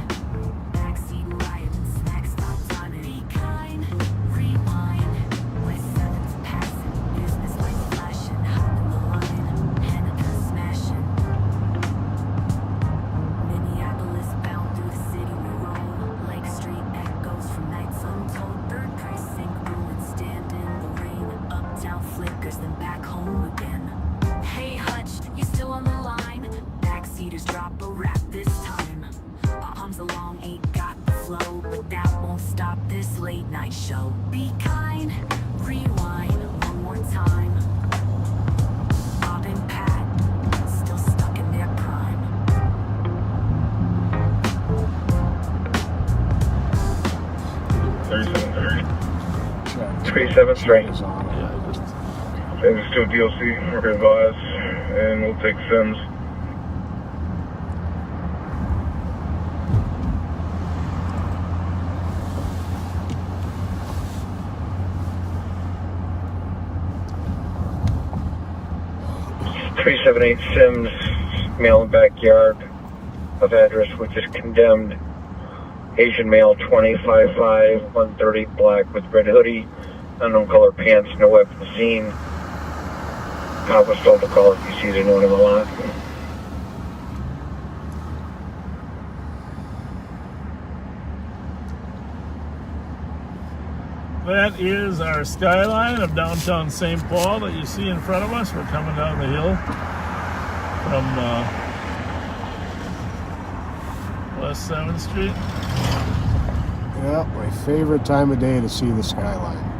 Backseat riot and snacks stop timing. Be kind, rewind. With sevens passing, business lights flashing, hop in the line, Canada smashing. Minneapolis bound through meters drop a rap this time. Our arms along ain't got the flow, but that won't stop this late night show. Be kind, rewind one more time. Bob and Pat, still stuck in their prime. Check. 373. Is on. Yeah, just It's still DLC, we're gonna advise, and we'll take Sims. .378 Sims, male backyard of address which is condemned. Asian male, 25'5", 130, black with red hoodie, unknown color pants, no weapon seen. I was told to call if you see anyone in the lot. That is our skyline of downtown St. Paul that you see in front of us. We're coming down the hill from West 7th Street. Yeah, my favorite time of day to see the skyline.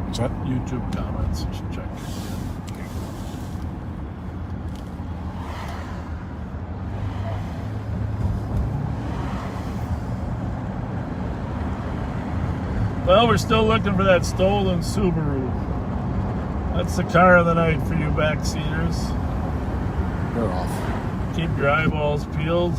What's that? YouTube comments. You should check. Well, we're still looking for that stolen Subaru. That's the car of the night for you backseaters. They're off. Keep your eyeballs peeled.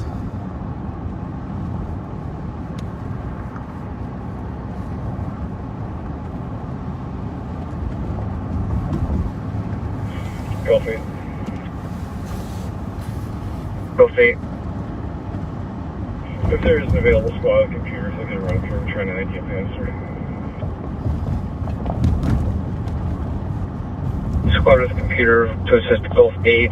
Go feet. Go feet. If there is an available squad of computers, look at around here and trying to ID a passer. Squad with a computer to assist Gulf 8.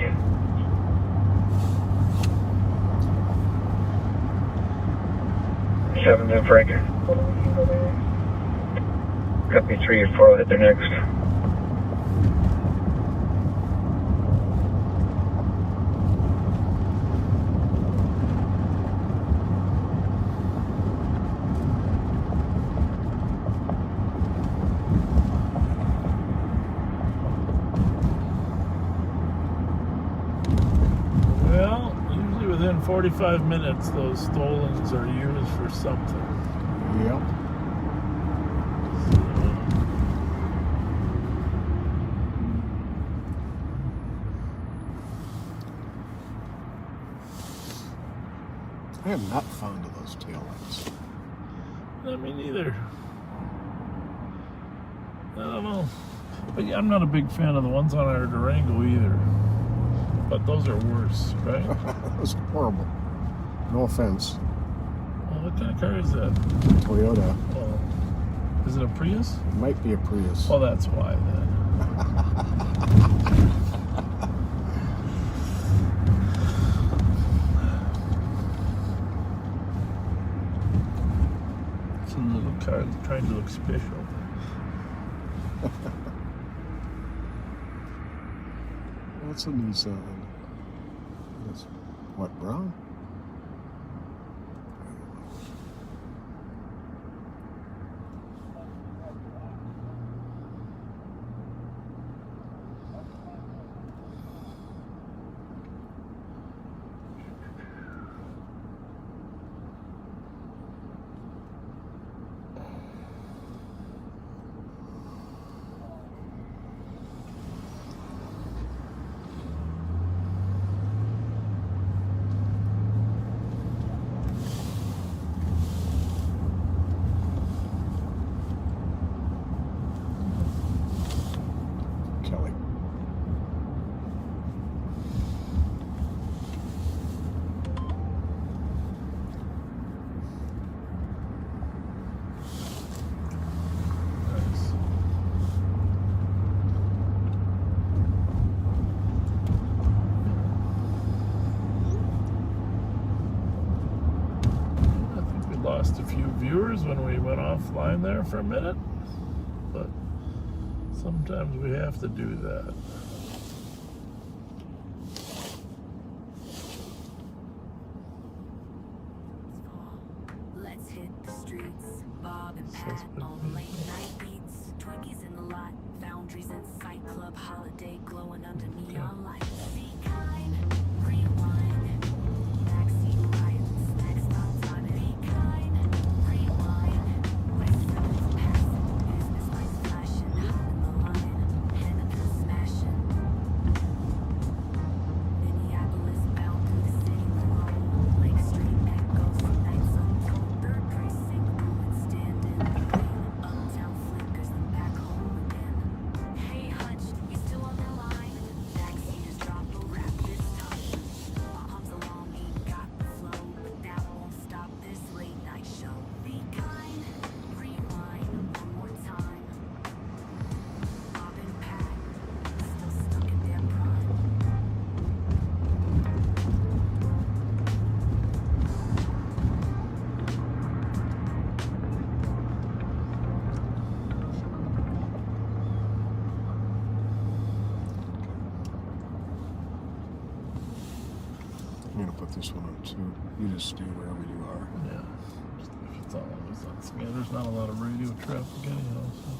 Seven then Frank. Copy 3 and 4 will hit there next. Well, usually within 45 minutes, those stolens are used for something. Yep. I am not fond of those taillights. Not me neither. I don't know. But yeah, I'm not a big fan of the ones on our Durango either. But those are worse, right? That was horrible. No offense. Well, what kind of car is that? Toyota. Oh. Is it a Prius? It might be a Prius. Well, that's why then. Some little car trying to look special. That's a Nissan. That's what, brown? lost a few viewers when we went offline there for a minute, but sometimes we have to do that. Let's hit the streets. Bob and Pat on late night beats. Twinkies in the lot, foundries in sight, club holiday glowing under neon lights. Be kind, rewind. Backseat ride, snacks outside. Be kind, rewind. West Simmons passing, business lights flashing. Hop in the line, Hennepin smashing. Minneapolis bound through the city below. Lake Street echoes, nights untold. Third precinct, ruins standing. Uptown flickers, then back home again. Hey Hutch, you still on the line? Backseaters drop a rap this time. Mom's along, ain't got the flow, but that won't stop this late night show. Be kind, rewind one more time. Bob and Pat, still stuck in their prime. I'm gonna put this one on too. You just stay wherever you are. Yeah, if it's always on scan. There's not a lot of radio traffic anyhow, so.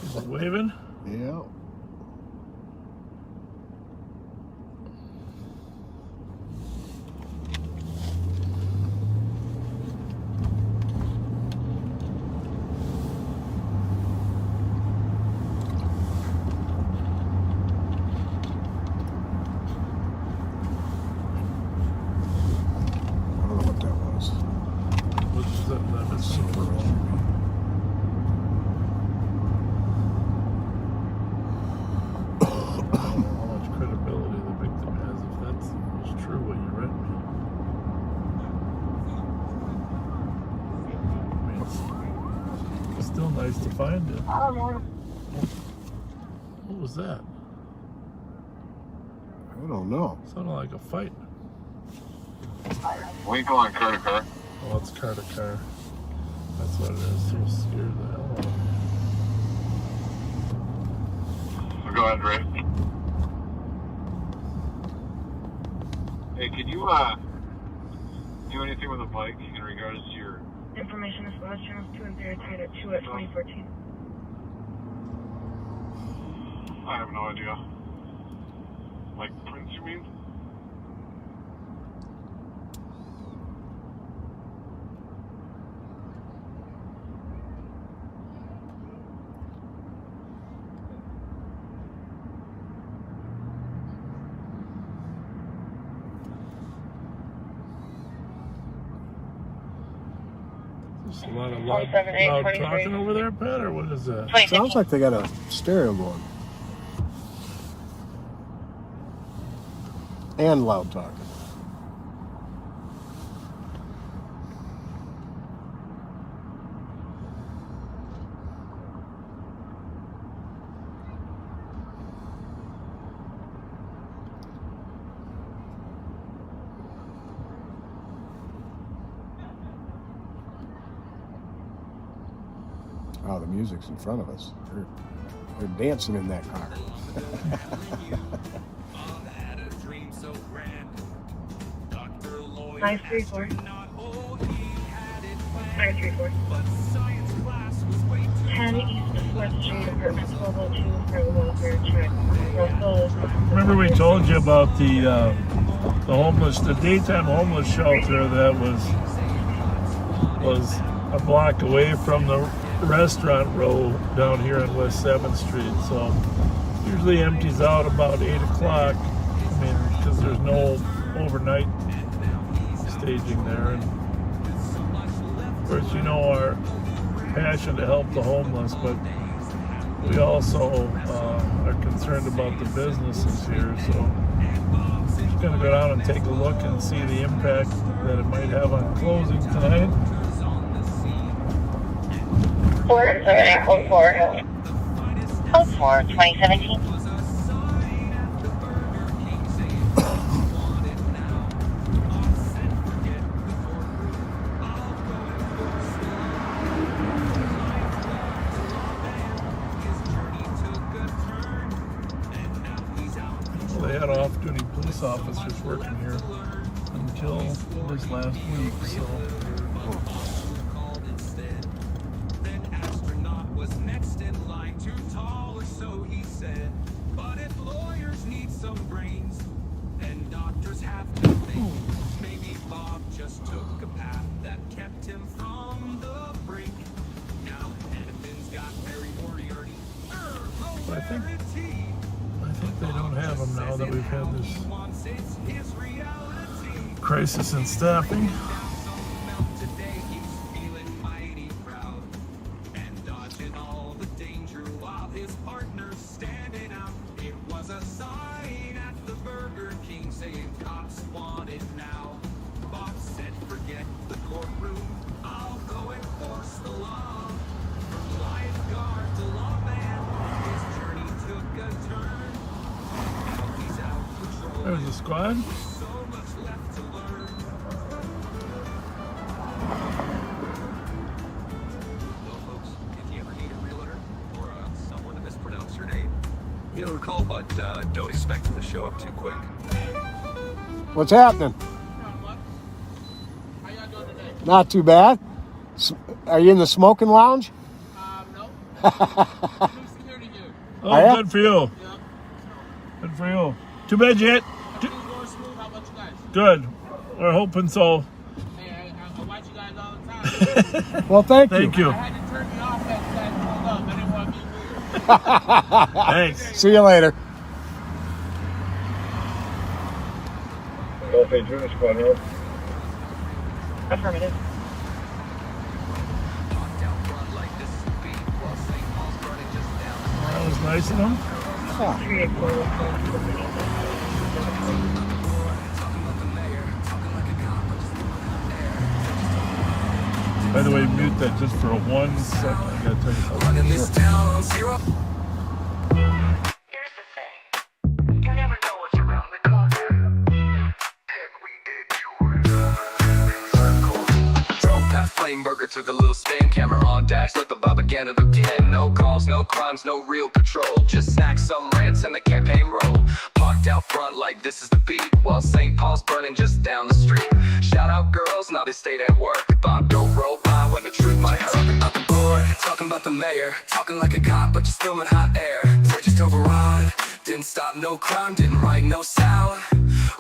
Is it waving? Yeah. I don't know what that was. Which is that is super long. How much credibility the victim has if that's true what you read me. I mean, it's still nice to find it. What was that? I don't know. Sounded like a fight. Winkle on car to car. Oh, it's car to car. That's what it is. So scared the hell out of me. Go ahead, Ray. Hey, can you do anything with a bike in regards to your... Information is lost channels 2 and 0 tied at 2 at 2014. I have no idea. Like Prince, you mean? There's a lot of loud talking over there, Pat, or what is that? Sounds like they got a stereo going. And loud talking. Oh, the music's in front of us. They're dancing in that car. 534. 534. 10 East 4th Street, apartment 1202, for the welfare check. Remember we told you about the homeless, the daytime homeless shelter that was a block away from the restaurant row down here on West 7th Street. So usually empties out about 8 o'clock. I mean, because there's no overnight staging there. And of course, you know our passion to help the homeless, but we also are concerned about the businesses here. So just gonna go down and take a look and see the impact that it might have on closing tonight. Code 4, 2017. They had off-duty police officers working here until this last week, so. But I think they don't have them now that we've had this crisis in staffing. There's the squad. You know, recall, but don't expect them to show up too quick. What's happening? Not too bad. Are you in the smoking lounge? No. Oh, good for you. Good for you. Too bad you hit. Good. We're hoping so. Hey, I watch you guys all the time. Well, thank you. Thank you. I had to turn me off as you guys pulled up. I didn't want to be weird. Thanks. See you later. Golf 8 Squad Road. Affirmative. That was nice of them. By the way, mute that just for 1 second. I gotta tell you something. Running this town on zero. Here's the thing. You never know what's around the corner. Heck, we did yours. Drove past Flame Burger, took a little spin. Camera on dash, let the Bob again at the end. No calls, no crimes, no real patrol. Just snacks, some rants, and the campaign roll. Parked out front like this is the beat, while St. Paul's burning just down the street. Shout out girls, now they stayed at work. Bob don't roll by when the truth might hurt. Talking about the board, talking about the mayor. Talking like a cop, but you're still in hot air. We're just overrun, didn't stop no crime, didn't write no sound.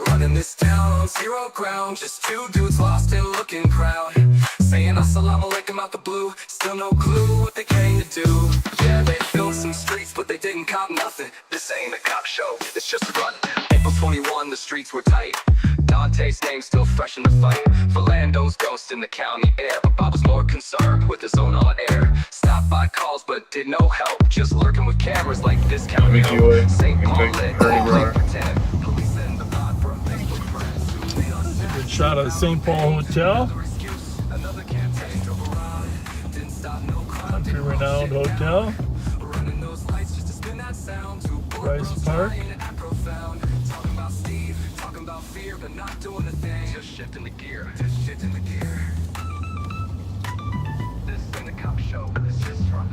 Running this town on zero ground, just two dudes lost in looking crowd. Saying assalamu alaikum out the blue, still no clue what they came to do. Yeah, they filled some streets, but they didn't cop nothing. This ain't a cop show, it's just a run. April 21, the streets were tight. Dante's name still fresh in the fight. Fernando's ghost in the county air, but Bob was more concerned with his own on air. Stopped by calls, but did no help. Just lurking with cameras like this county. St. Paul lit, play pretend. Police in the pod for a Facebook friend. Good shot of the St. Paul Hotel. Country renowned hotel. Bryce Park. Talking about Steve, talking about fear, but not doing a thing. Just shifting the gear, just shifting the gear. This ain't a cop show, it's just fun.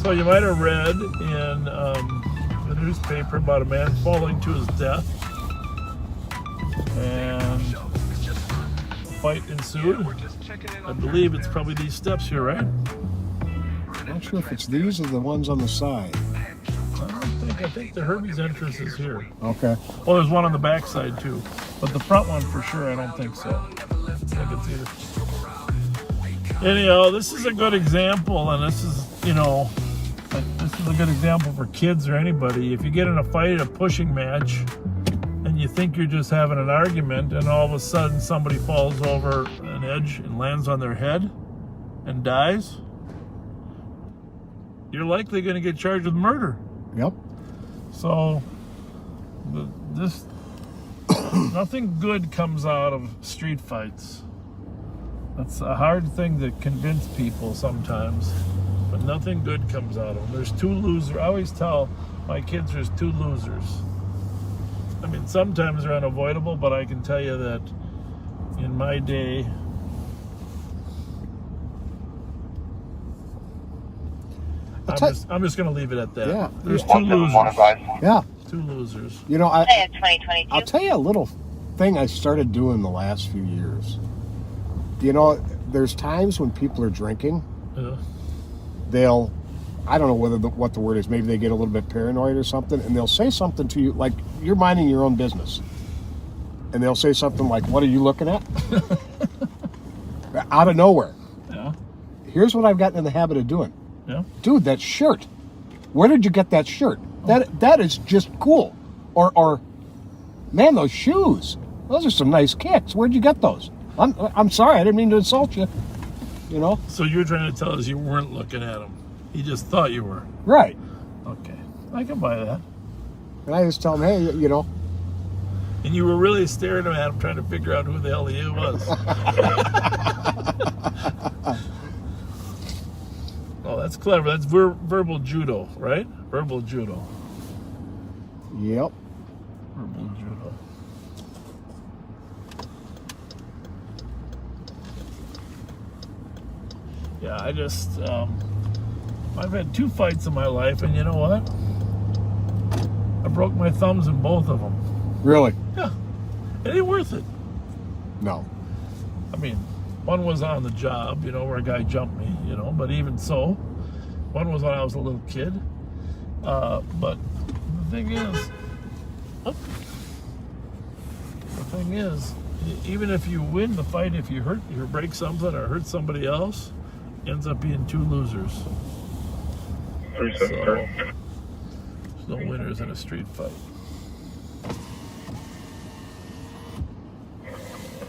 So you might have read in the newspaper about a man falling to his death, and a fight ensued. I believe it's probably these steps here, right? I'm not sure if it's these or the ones on the side. I think the Herbie's entrance is here. Okay. Well, there's one on the back side too, but the front one for sure, I don't think so. I think it's either. Anyhow, this is a good example, and this is, this is a good example for kids or anybody. If you get in a fight, a pushing match, and you think you're just having an argument, and all of a sudden somebody falls over an edge and lands on their head and dies, you're likely going to get charged with murder. Yep. So, nothing good comes out of street fights. That's a hard thing to convince people sometimes, but nothing good comes out of them. There's two losers. I always tell my kids there's two losers. I mean, sometimes they're unavoidable, but I can tell you that in my day, I'm just going to leave it at that. Yeah. There's two losers. Yeah. Two losers. You know, I had 2022. I'll tell you a little thing I started doing the last few years. You know, there's times when people are drinking, Yeah. they'll, I don't know what the word is, maybe they get a little bit paranoid or something, and they'll say something to you, like, you're minding your own business. And they'll say something like, what are you looking at? Out of nowhere. Yeah. Here's what I've gotten in the habit of doing. Yeah. Dude, that shirt. Where did you get that shirt? That is just cool. Or man, those shoes. Those are some nice kicks. Where'd you get those? I'm sorry, I didn't mean to insult you. You know? So you're trying to tell us you weren't looking at him. He just thought you were. Right. Okay. I can buy that. And I just tell him, hey, you know. And you were really staring at him trying to figure out who the hell he was. Oh, that's clever. That's verbal judo, right? Verbal judo. Yep. Verbal judo. Yeah, I just, I've had 2 fights in my life, and you know what? I broke my thumbs in both of them. Really? Yeah. It ain't worth it. No. I mean, one was on the job, you know, where a guy jumped me, you know, but even so, one was when I was a little kid. But the thing is, even if you win the fight, if you break something or hurt somebody else, ends up being 2 losers. So, there's no winners in a street fight.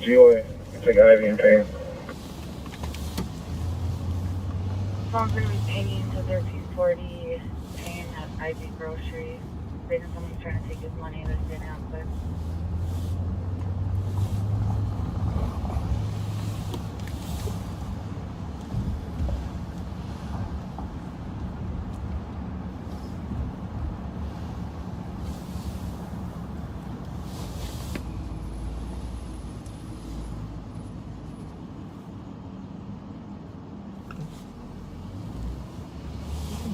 Julie, it's like Ivy in pain. Phone's gonna be pinging to 1340, paying at Ivy Grocery. Thinking someone's trying to take his money that's been out there.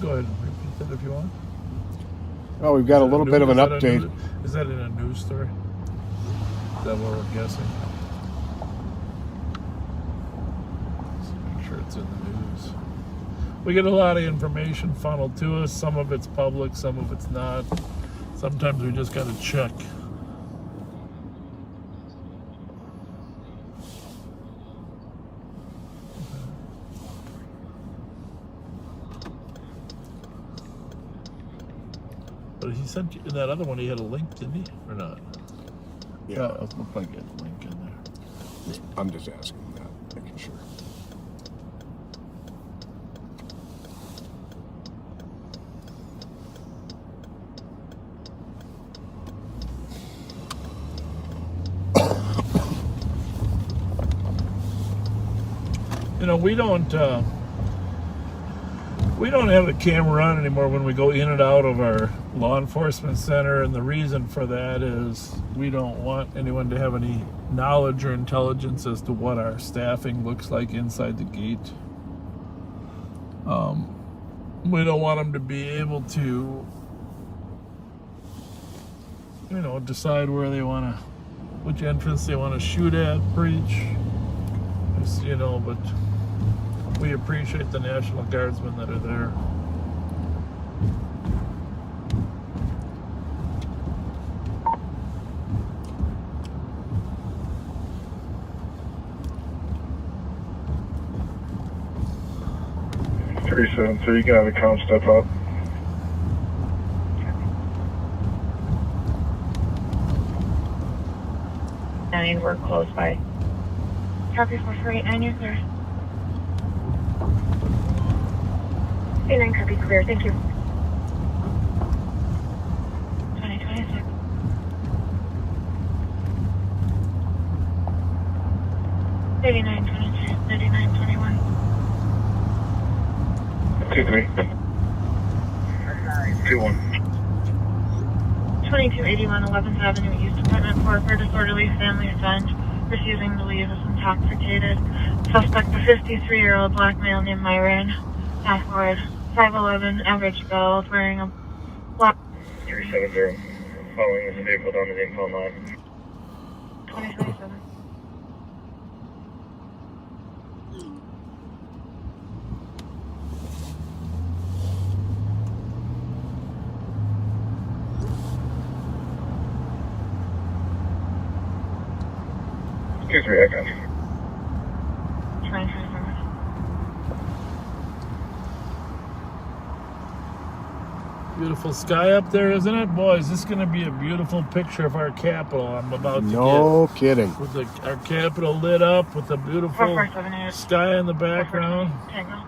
Go ahead and repeat that if you want. Well, we've got a little bit of an update. Is that in a news story? Is that what we're guessing? Let's make sure it's in the news. We get a lot of information funneled to us. Some of it's public, some of it's not. Sometimes we just got to check. But he sent you in that other one. He had a link, didn't he, or not? Yeah. It looked like he had a link in there. I'm just asking that, making sure. You know, we don't have a camera on anymore when we go in and out of our law enforcement center, and the reason for that is we don't want anyone to have any knowledge or intelligence as to what our staffing looks like inside the gate. We don't want them to be able to, you know, decide where they want to, which entrance they want to shoot at, breach, just, you know, but we appreciate the National Guardsmen that are there. So you can have the count step up. And we're close by. Copy 448, you're clear. 89 copy clear, thank you. 8922, 9921. 23. 21. 2281 11th Avenue East, Apartment 4 for disorderly family friend, refusing to leave, is intoxicated. Suspect, a 53-year-old black male named Myron. Password, 5'11", average build, wearing a black... 370. Following this vehicle down the impound line. 2027. Excuse me, echo. 2027. Beautiful sky up there, isn't it? Boy, is this going to be a beautiful picture of our capital I'm about to No get. kidding. With our capital lit up with the beautiful 4478. sky in the background. Tango.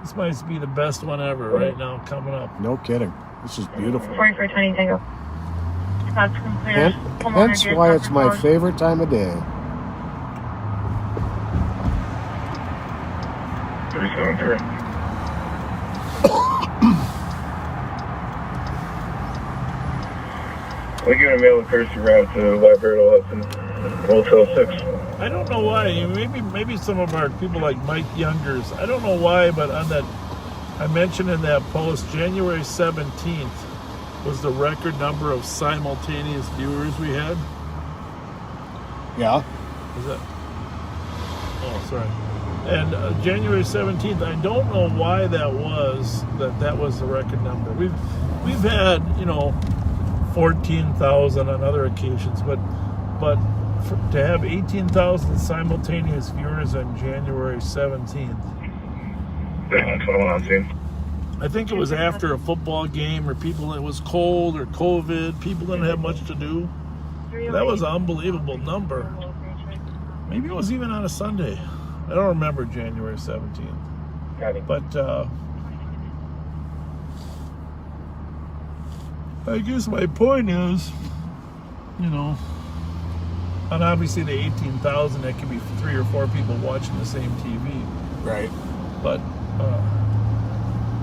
This might be the best one ever right now coming up. No kidding. This is beautiful. 4420 Tango. That's clear. Hence why it's my favorite time of day. 373. We're giving a mail courtesy route to Library Hudson, Motel 6. I don't know why. Maybe some of our people like Mike Youngers. I don't know why, but on that, I mentioned in that post, January 17th was the record number of simultaneous viewers we had. Yeah. Is that? Oh, sorry. And January 17th, I don't know why that was the record number. We've had 14,000 on other occasions, but to have 18,000 simultaneous viewers on January 17th. That's what I'm seeing. I think it was after a football game, or it was cold or COVID. People didn't have much to do. That was an unbelievable number. Maybe it was even on a Sunday. I don't remember January 17th. But I guess my point is, and obviously the 18,000, that could be 3 or 4 people watching the same TV. Right. But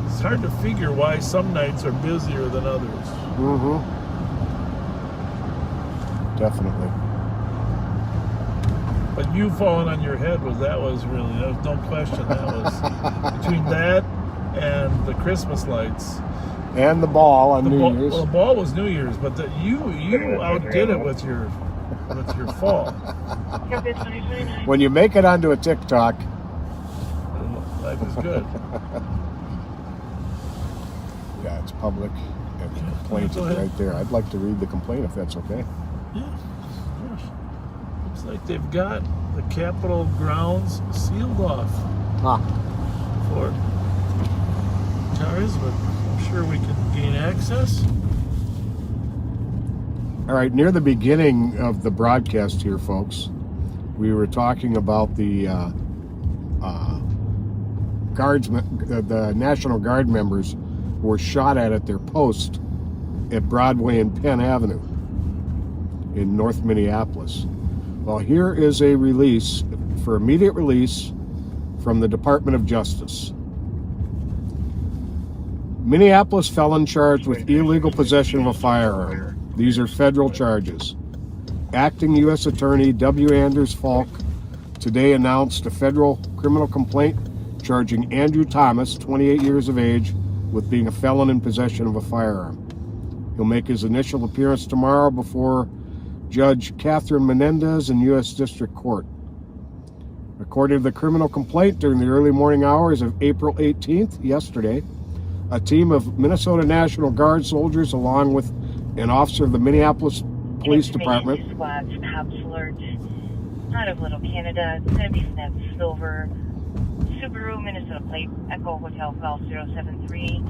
it's hard to figure why some nights are busier than others. Mm-hmm. Definitely. But you falling on your head was no question. That was between that and the Christmas lights. And the ball on New Year's. Well, the ball was New Year's, but you outdid it with your fall. When you make it onto a TikTok, life is good. Yeah, it's public, and the complaint is right there. I'd like to read the complaint if that's okay. Yeah, of course. Looks like they've got the Capitol grounds sealed off for cars, but I'm sure we can gain access. All right, near the beginning of the broadcast here, folks, we were talking about the the National Guard members who were shot at their post at Broadway and Penn Avenue in North Minneapolis. Well, here is a release for immediate release from the Department of Justice. Minneapolis felon charged with illegal possession of a firearm. These are federal charges. Acting U.S. Attorney W. Anders Falk today announced a federal criminal complaint charging Andrew Thomas, 28 years of age, with being a felon in possession of a firearm. He'll make his initial appearance tomorrow before Judge Catherine Menendez in U.S. District Court. According to the criminal complaint, during the early morning hours of April 18th, yesterday, a team of Minnesota National Guard soldiers, along with an officer of the Minneapolis Police Department. Squads, cops alert. Out of Little Canada, it's going to be that silver Subaru Minnesota plate, Echo Hotel Golf 073.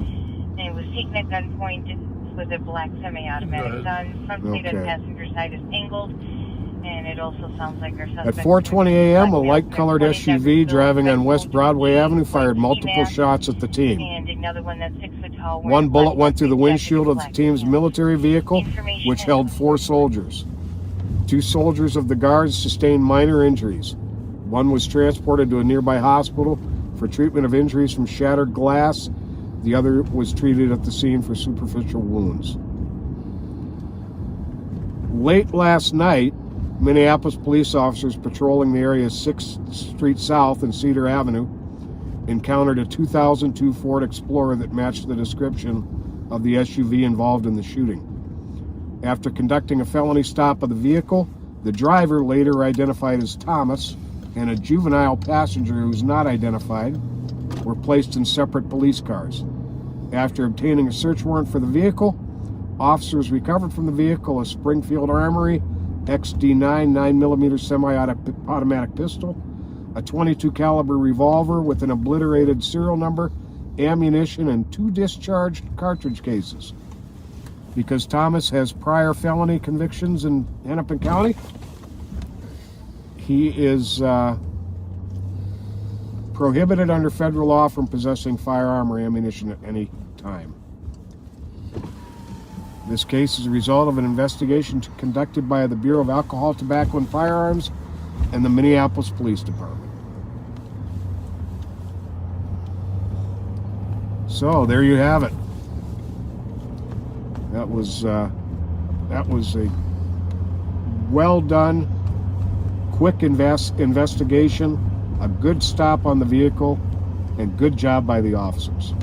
And it was taken at gunpoint with a black semi-automatic gun. Front seat and passenger side is angled. And it also sounds like our suspect... At 4:20 a.m., a light-colored SUV driving on West Broadway Avenue fired multiple shots at the team. And another one that's 6 foot tall. One bullet went through the windshield of the team's military vehicle, which held 4 soldiers. 2 soldiers of the Guard sustained minor injuries. One was transported to a nearby hospital for treatment of injuries from shattered glass. The other was treated at the scene for superficial wounds. Late last night, Minneapolis police officers patrolling the area 6th Street South and Cedar Avenue encountered a 2002 Ford Explorer that matched the description of the SUV involved in the shooting. After conducting a felony stop of the vehicle, the driver, later identified as Thomas, and a juvenile passenger who was not identified were placed in separate police cars. After obtaining a search warrant for the vehicle, officers recovered from the vehicle a Springfield Armory XD9 9mm semi-automatic pistol, a .22 caliber revolver with an obliterated serial number, ammunition, and 2 discharged cartridge cases. Because Thomas has prior felony convictions in Hennepin County, he is prohibited under federal law from possessing firearm or ammunition at any time. This case is a result of an investigation conducted by the Bureau of Alcohol, Tobacco, and Firearms and the Minneapolis Police Department. So there you have it. That was a well done, quick investigation, a good stop on the vehicle, and good job by the officers.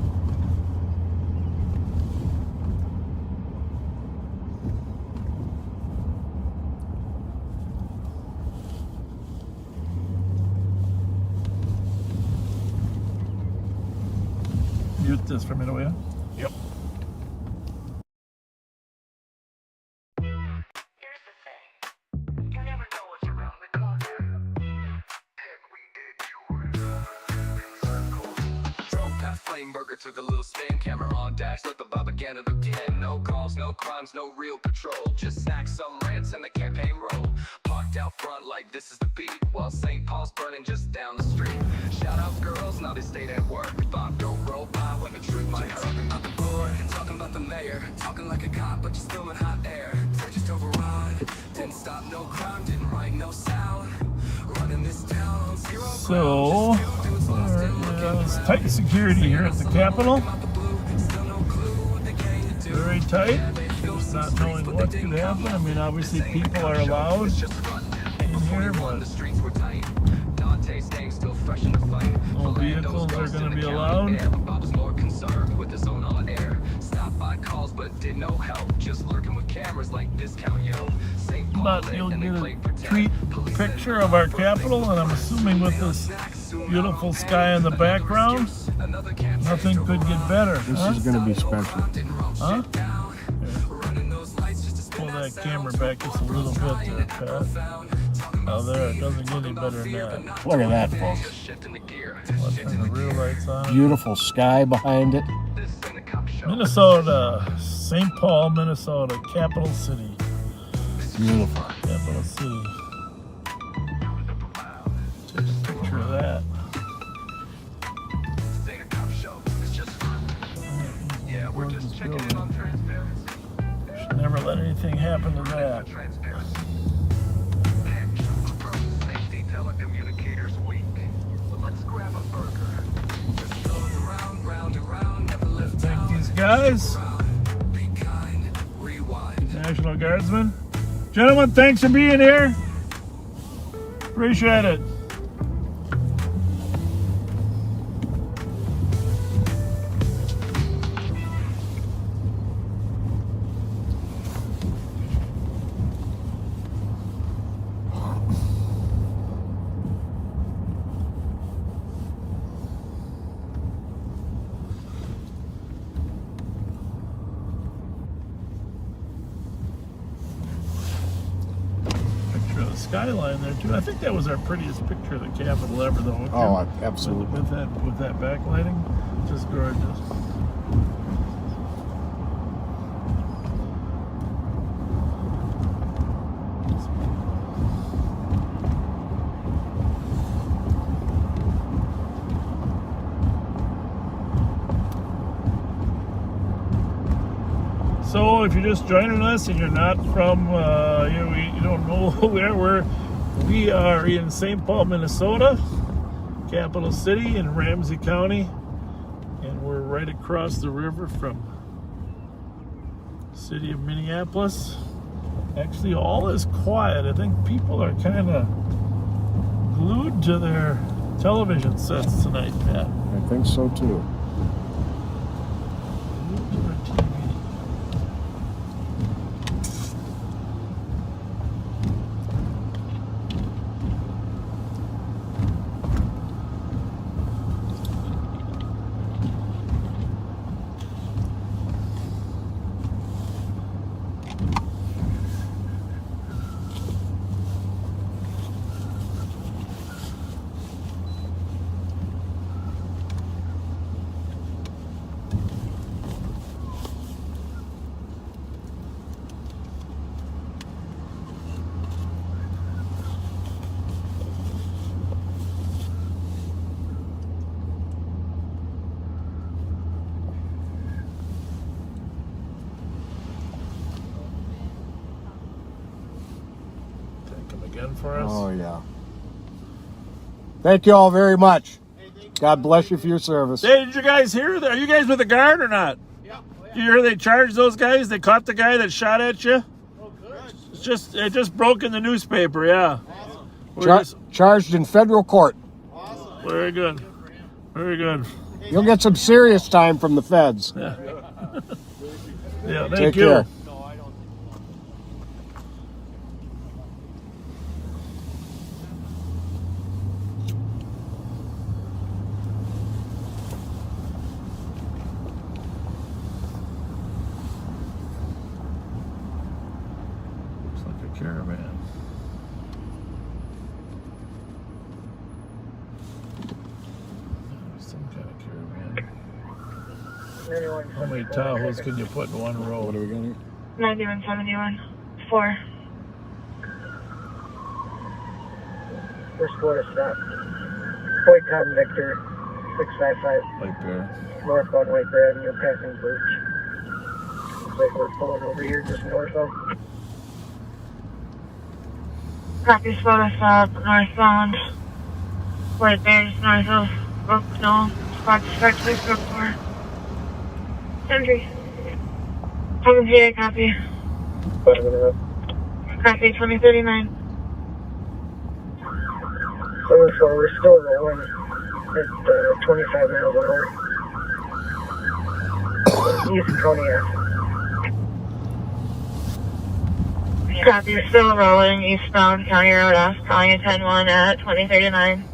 Mute this for a minute, will you? Yep. Burger took a little spin, camera on dash, let the bob again and again. No calls, no crimes, no real patrol. Just snacks, some rants, and the campaign roll. Parked out front like this is the beat, while St. Paul's burning just down the street. Shout out girls, now they stayed at work. Thought don't roll by when the truth might hurt. Talking about the board, talking about the mayor, talking like a cop, but you're still in hot air. Just override, didn't stop no crime, didn't write no sound. Running this town, zero So, it's tight security here at the Capitol. Very tight. Just not knowing what could happen. I mean, obviously people are allowed in here, but no vehicles are going to be allowed. But you'll get a treat picture of our Capitol, and I'm assuming with this beautiful sky in the background, nothing could get better. This is going to be special. Huh? Pull that camera back just a little bit there, Pat. Oh, there, it doesn't get any better than that. Look at that, folks. Let's turn the rear lights on. Beautiful sky behind it. Minnesota, St. Paul, Minnesota, capital city. Beautiful. Capital city. Take a picture of that. We're just checking in on transparency. Should never let anything happen to that. Safety telecommunicators weak. So let's grab a burger. Just goes around, round and round, never lift Thank these guys. National Guardsmen. Gentlemen, thanks for being here. Appreciate it. Skyline there too. I think that was our prettiest picture of the Capitol ever, though. Oh, absolutely. With that backlighting, just gorgeous. So if you're just joining us and you're not from, you don't know where we're We are in St. Paul, Minnesota, capital city in Ramsey County, and we're right across the river from the city of Minneapolis. Actually, all is quiet. I think people are kind of glued to their television sets tonight, Pat. I think so too. Glued to their TV. Again for us. Oh, yeah. Thank you all very much. God bless you for your service. Hey, did you guys hear that? Are you guys with the guard or not? Yeah. Did you hear they charged those guys? They caught the guy that shot at you? Oh, good. It just broke in the newspaper, yeah. Awesome. Charged in federal court. Awesome. Very good. Very good. You'll get some serious time from the feds. Yeah. Yeah, thank Take you. care. Looks like a caravan. Some kind of caravan. How many Tahoes can you put in one row? What are we going to do? 9171. 4. First quarter stop. White Cotton Victor, 655. Like there. Northbound White Bear Avenue, passing Birch. Looks like we're pulling over here just north of. Copy photo stop, northbound. White Bears, north of Brook Knoll. Spot suspect, Brook 4. Entry. 738, copy. 5 minutes. Copy 2039. So we're still rolling at 25 miles an hour. East Cognac. Copy, still rolling eastbound County Road F, calling a 10-1 at 2039.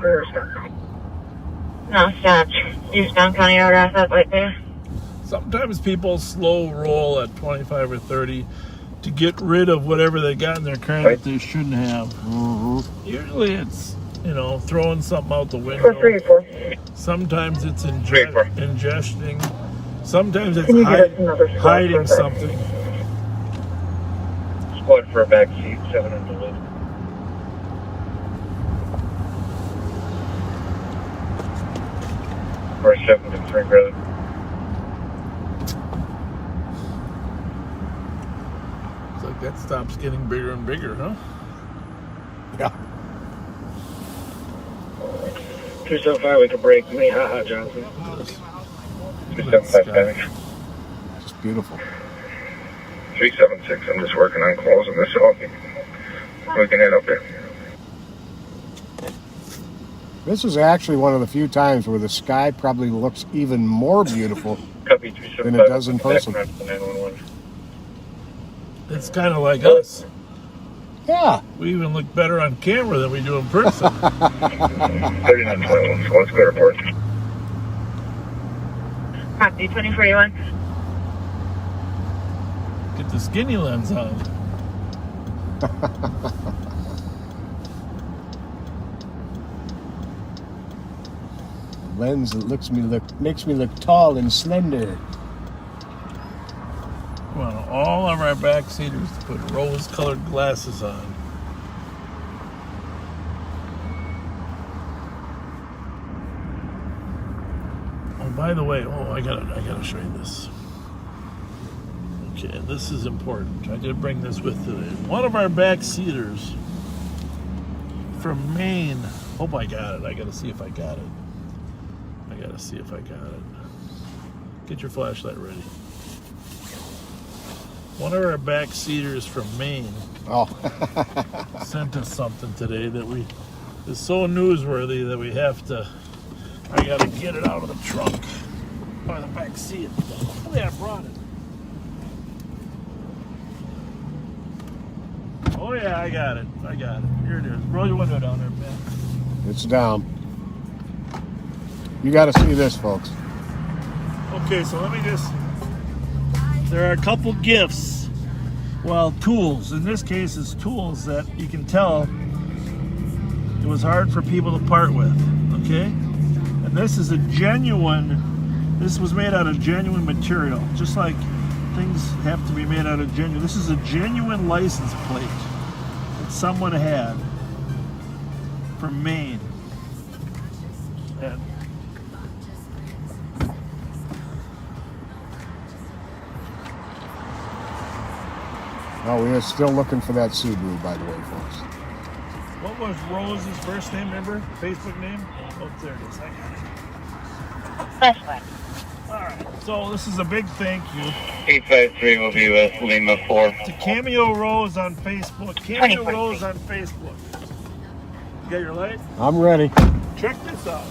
Rear stop. No, stopped. Eastbound County Road F, at White Bear. Sometimes people slow roll at 25 or 30 to get rid of whatever they got in their car that they shouldn't have. Mm-hmm. Usually it's, throwing something out the window. 434. Sometimes it's ingesting. Sometimes it's Can you get us another squad hiding for something. Squad for a back seat, 7 in the lid. Or 7 to 3, brother. It's like that stop's getting bigger and bigger, huh? Yeah. 275, we can break me. Haha, Johnson. 275, Panic. Just beautiful. 376, I'm just working on closing this off. We can head up there. This is actually one of the few times where the sky probably looks even more beautiful Copy than it does in person. It's kind of like us. Yeah. We even look better on camera than we do in person. 3921, so let's go to report. Copy 2041. Get the skinny lens on. Lens that makes me look tall and slender. We want all of our backseaters to put rose-colored glasses on. Oh, by the way, I gotta show you this. Okay, this is important. I did bring this with today. One of our backseaters from Maine. Hope I got it. I gotta see if I got it. Get your flashlight ready. One of our backseaters from Maine sent us something today that is so newsworthy that we have to. I gotta get it out of the trunk or the back seat. Oh yeah, I brought it. Oh yeah, I got it. Here it is. Roll your window down there, man. It's down. You got to see this, folks. Okay, so let me just. There are a couple gifts. Well, tools. In this case, it's tools that you can tell it was hard for people to part with. Okay, and this is a genuine. This was made out of genuine material, just like things have to be made out of genuine. This is a genuine license plate that someone had from Maine. And oh, we are still looking for that Subaru, by the way, folks. what was Rose's first name, remember? Facebook name? Oh, there it is. I got it. Flashlight. Alright, so this is a big thank you 853 will be with Lima 4. to Cameo Rose on Facebook. Cameo Rose on Facebook. You got your light? I'm ready. Check this out.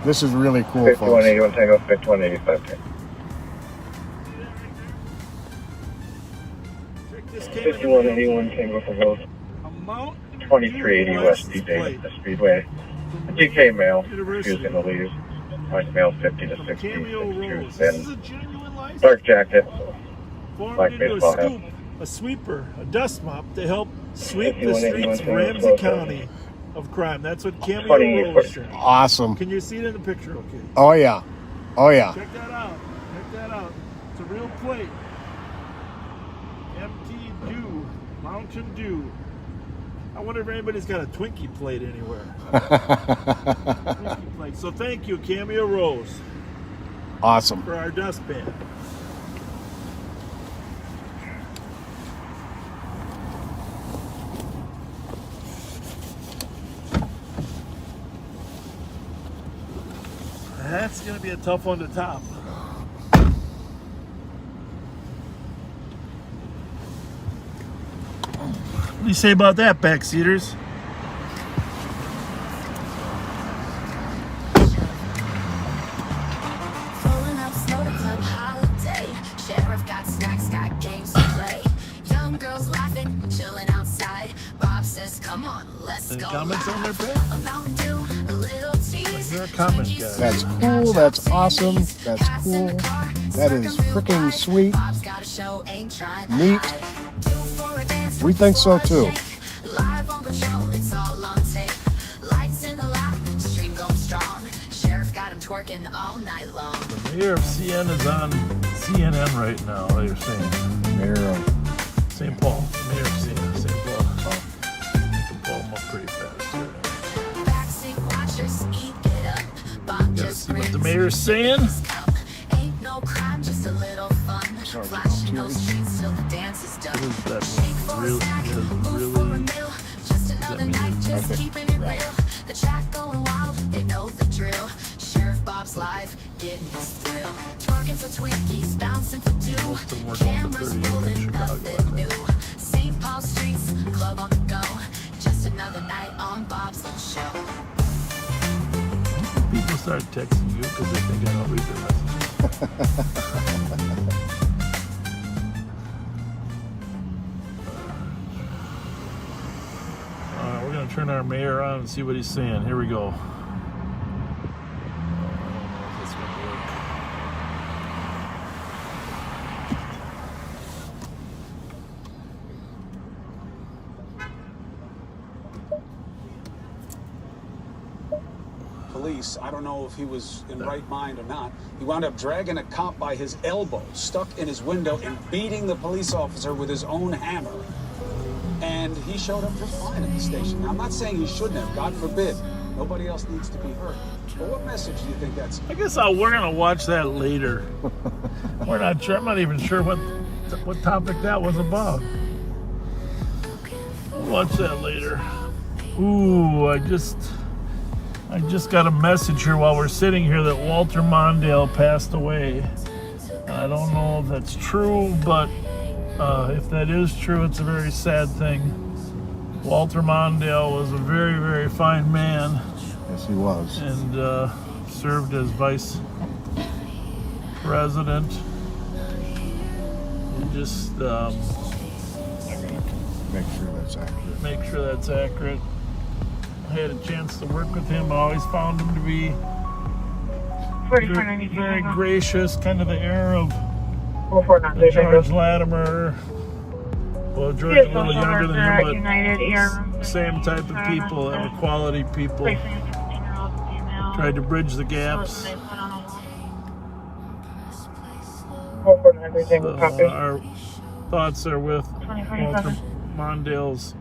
This is really cool, 5181 folks. Tango, 5185. Check this Cameo 5181 Tango for both. A Mountain 2380 Dew West license DJ, plate. the Speedway. GK mail, University. used in the leaves. White male 50 to From 60. Cameo Rose. Shoes, This is then a genuine license. dark jacket. Formed black into a baseball hat. scoop, a sweeper, a dust mop to help sweep the 5181 streets of Tango, Ramsey 12. County of crime. That's what Cameo 20, Rose said. Awesome. Can you see it in the picture? Okay. Oh, yeah. Oh, yeah. Check that out. Check that out. It's a real plate. MT Dew. Mountain Dew. I wonder if anybody's got a Twinkie plate anywhere. Twinkie plate. So thank you, Cameo Rose, Awesome. for our dustpan. That's going to be a tough one to top. What do you say about that, backseaters? Pulling up, snow to club holiday. Sheriff got snacks, got games to play. Young girls laughing, chilling outside. Bob says, "Come on, let's Any go." comments on there, live." Pat? A Mountain Dew, a little tease. You're a comment guy. That's cool. That's awesome. That's cool. That is freaking sweet. Bob's got a show, ain't trying to Neat. hide. Due for a dance, We think so, too. Live on patrol, it's all on tape. Lights in the lap, stream going strong. Sheriff got him twerking all night long. The mayor of CN is on CNN right now, they're saying. Mayor of St. Paul. Mayor of CN, St. Paul. You can pull them up pretty fast here. Backseat watchers, eat it up. Bob Gotta just see what the grins mayor's saying. his cup. Ain't no crime, just a little fun. Flashing those streets till the dance is done. What is that Shake for really- a snack, is move really- for a meal. Just another night, just keeping it real. The chat going wild, they know the drill. Sheriff Bob's live, getting his thrill. Twerking for Twinkies, bouncing for two. Most of them work on the Cameras 30 in rolling, Chicago, nothing new. St. Paul streets, club on the go. Just another night on Bob's little show. People start texting you because they think I don't read their messages. Alright, we're going to turn our mayor on and see what he's saying. Here we go. I don't know if this is going to work. Police, I don't know if he was in right mind or not. He wound up dragging a cop by his elbow, stuck in his window, and beating the police officer with his own hammer. And he showed up just fine at the station. Now, I'm not saying he shouldn't have, God forbid. Nobody else needs to be hurt. But what message do you think that's? I guess we're going to watch that later. We're not sure. I'm not even sure what what topic that was about. We'll watch that later. Ooh, I just got a message here while we're sitting here that Walter Mondale passed away. I don't know if that's true, but if that is true, it's a very sad thing. Walter Mondale was a very, very fine man. Yes, he was. And served as vice president. And just I gotta make sure that's accurate. make sure that's accurate. I had a chance to work with him. I always found him to be very gracious, kind of the air of George Latimer. Well, George is a little younger than him, but same type of people, that were quality people. Tried to bridge the gaps. So, our thoughts are with Walter Mondale's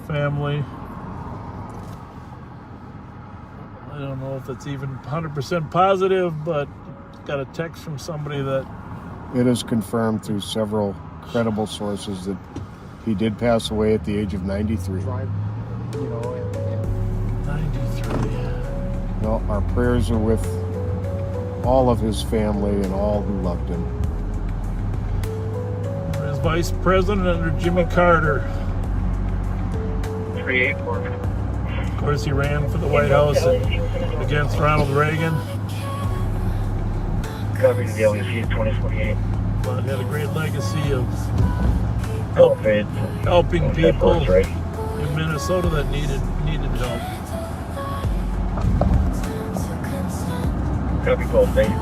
family. I don't know if it's even 100% positive, but got a text from somebody that It is confirmed through several credible sources that he did pass away at the age of 93. 93. Well, our prayers are with all of his family and all who loved him. His vice president under Jimmy Carter. 384. Of course, he ran for the White House against Ronald Reagan. Copy to the LEC 2048. But had a great legacy of Helping people in Minnesota that needed help. Copy call date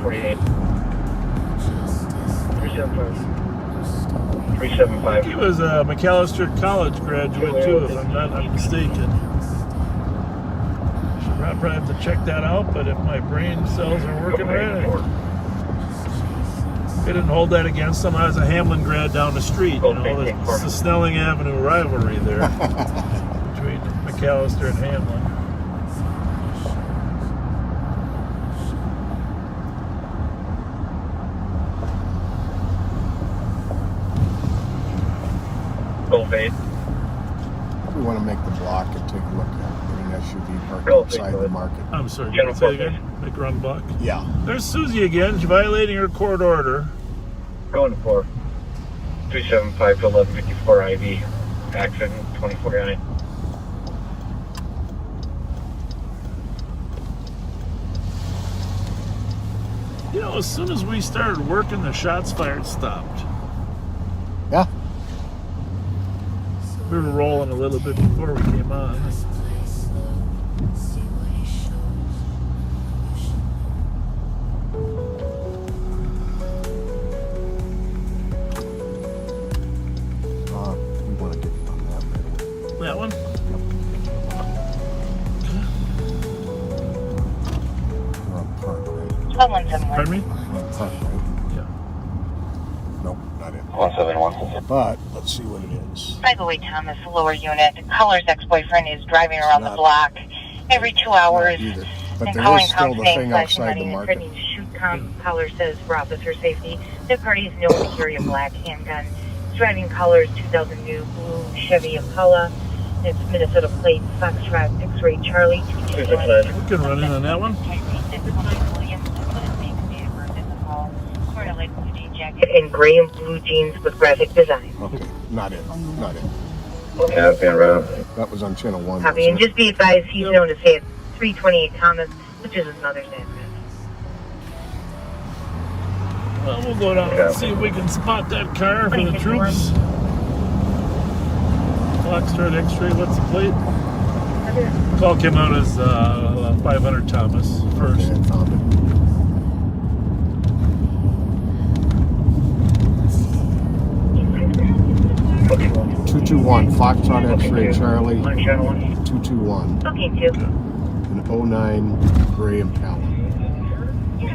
48. 375. He was a McAllister College graduate too, if I'm not mistaken. Should probably have to check that out, but if my brain cells are working right, I didn't hold that against him. I was a Hamlin grad down the street. You know, it's the Snelling Avenue rivalry there between McAllister and Hamlin. We want to make the block and take a look at an SUV parked outside the market. I'm sorry, can you say it again? Make a run block? Yeah. There's Susie again. She's violating her court order. Going for 375 to 1154 IV. Accident 2049. You know, as soon as we started working, the shots fired stopped. Yeah. We were rolling a little bit before we came on. We want to get on that right away. That one? We're on Park, right? 171. Pardon me? We're on Park, right? Yeah. Nope, not it. 171. But let's see what it is. 508 Thomas, lower unit. Caller's ex-boyfriend is driving around the block every 2 hours. Either. But And there calling is still comps the names, thing flashing outside the money, and market. threatening to shoot caller says for officer safety. The party is known to carry a black handgun. Driving caller's 2000 new blue Chevy Impala. It's Minnesota plate Foxtrot X-ray Charlie. We can run in on that one. In gray and blue jeans with graphic design. Okay, not it. Not it. Yeah, been around. That was on channel 1. Copy, and just be advised he's known to say it's 328 Thomas, which is his mother's address. Well, we'll go down and see if we can spot that car for the troops. Foxtrot X-ray, what's the plate? Call came out as 500 Thomas first. Okay, I found it. Okay. 221, Foxtrot X-ray Charlie. On channel 1. 221. Okay, two. An 09 gray Impala.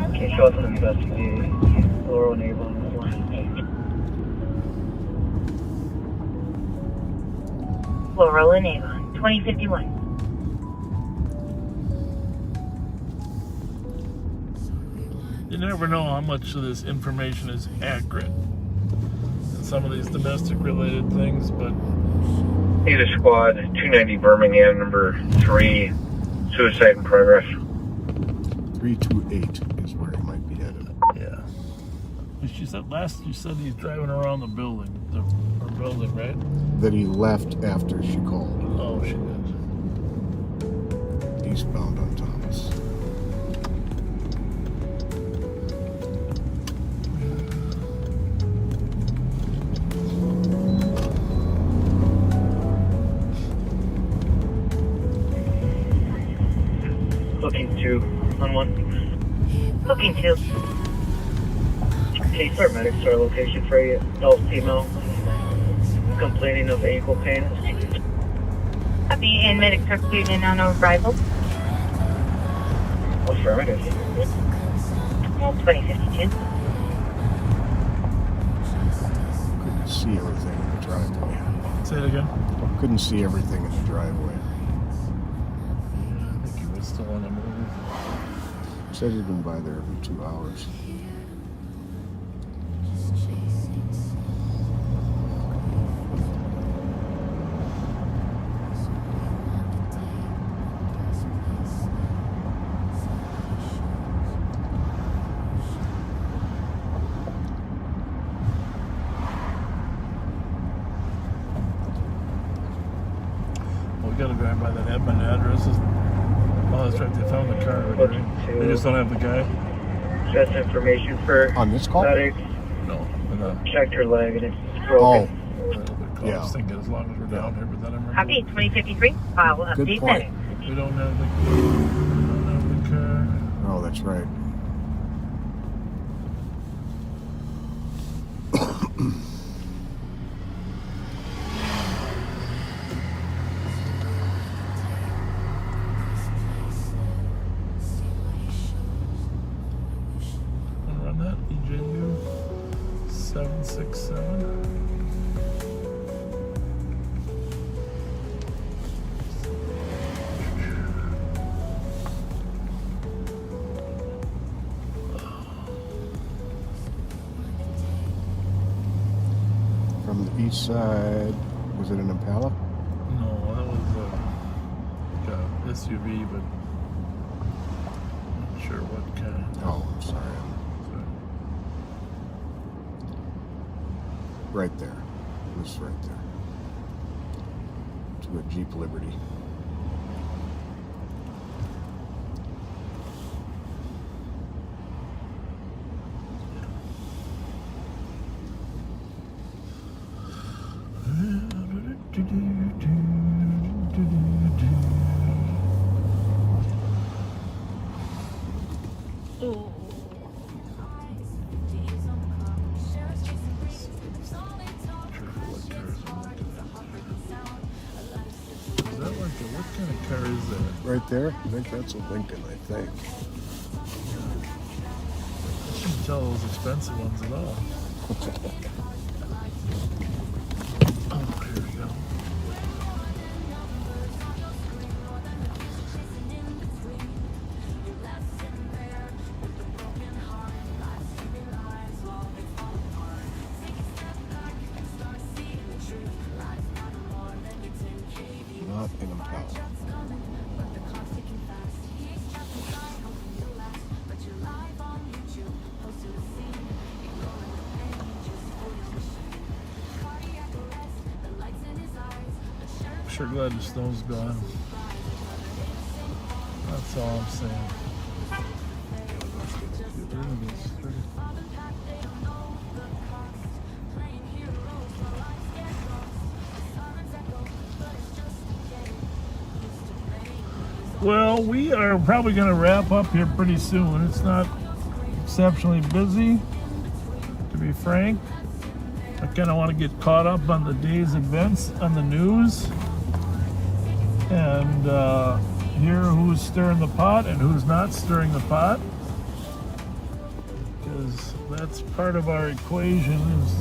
Okay, show us an investigating. Laurel and Avon. Laurel and Avon, 2051. You never know how much of this information is accurate. some of these domestic related things, but Need a squad, 290 Birmingham, number 3, suicide in progress. 328 is where he might be headed. yeah. She said you said he's driving around the building, our building, right? That he left after she called. Oh, she did. Eastbound on Thomas. Looking 2 on 1. Booking 2. Can you start medics to our location for a adult female complaining of ankle pain? Copy, and medics are cleared in on arrival. Affirmative. 2052. Couldn't see everything in the driveway. Say it again. Couldn't see everything in the driveway. I think he was still on the move. Said he'd been by there every 2 hours. We gotta go by that admin address. Oh, that's right. They found the car already. Right? They just don't have the guy. Just information for On this call? medics. No. Checked her leg and it's Oh, I yeah. was thinking as long as we're down here, but then I remember Copy, 2053. I'll Good update point. medics. we don't have the car. Oh, that's right. Wanna run that? EJU 767. From the east side, was it an Impala? No, that was like a SUV, but not sure what kind. Oh, I'm sorry. Right there. It was right there. To a Jeep Liberty. What kind of car is that? Right there? I think that's a Lincoln, I think. I shouldn't tell those expensive ones at all. Oh, here we go. Not an Impala. Sure glad the snow's gone. That's all I'm saying. Get rid of this. Well, we are probably going to wrap up here pretty soon. It's not exceptionally busy, to be frank. I kind of want to get caught up on the day's events on the news and hear who's stirring the pot and who's not stirring the pot, because that's part of our equation. Is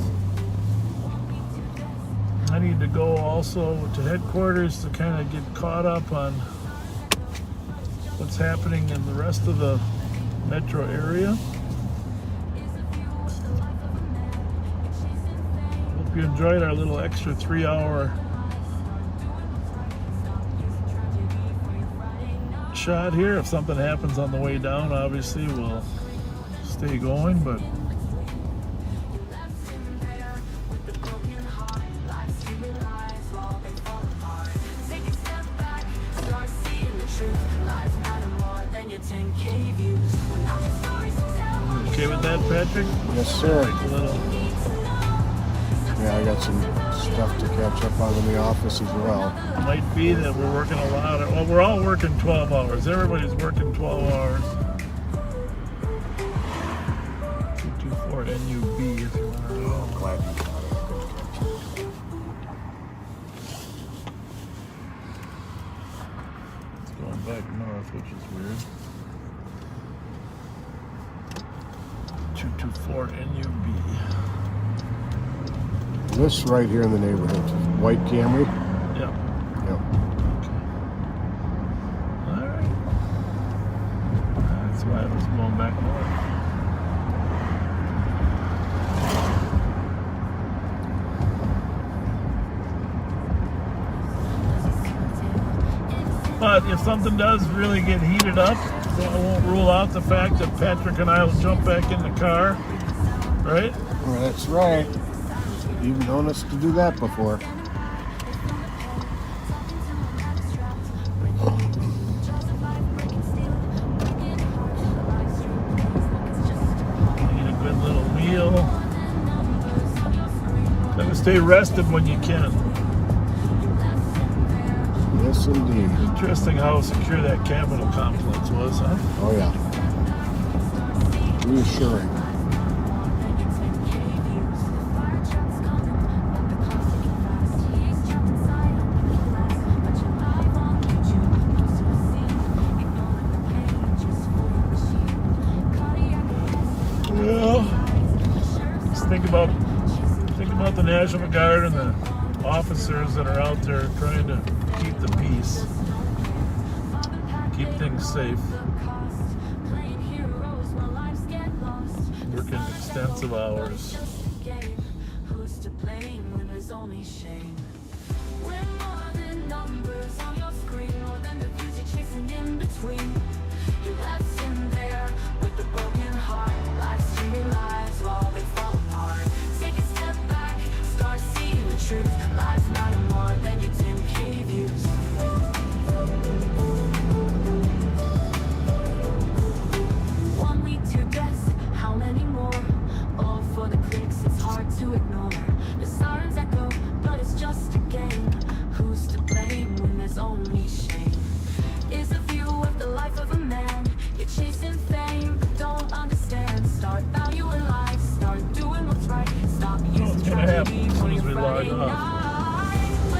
I need to go also to headquarters to kind of get caught up on what's happening in the rest of the metro area. you enjoyed our little extra 3-hour shot here. If something happens on the way down, obviously we'll stay going, but okay with that, Patrick? Yes, sir. Like a little... Yeah, I got some stuff to catch up on in the office as well. Might be that we're working a lot. Well, we're all working 12 hours. Everybody's working 12 hours. 224 NUB if you want to know. Glad you got it. It's going back north, which is weird. 224 NUB. This right here in the neighborhood, white Camry. Yep. Yep. All right. That's why I was going back north. But if something does really get heated up, I won't rule out the fact that Patrick and I will jump back in the car, right? Well, that's right. You've known us to do that before. Need a good little meal. Gotta stay rested when you can. Yes, indeed. Interesting how secure that Capitol complex was, huh? Oh, yeah. Reassuring. Well, just think about the National Guard and the officers that are out there trying to keep the peace, keep things safe, working extensive hours.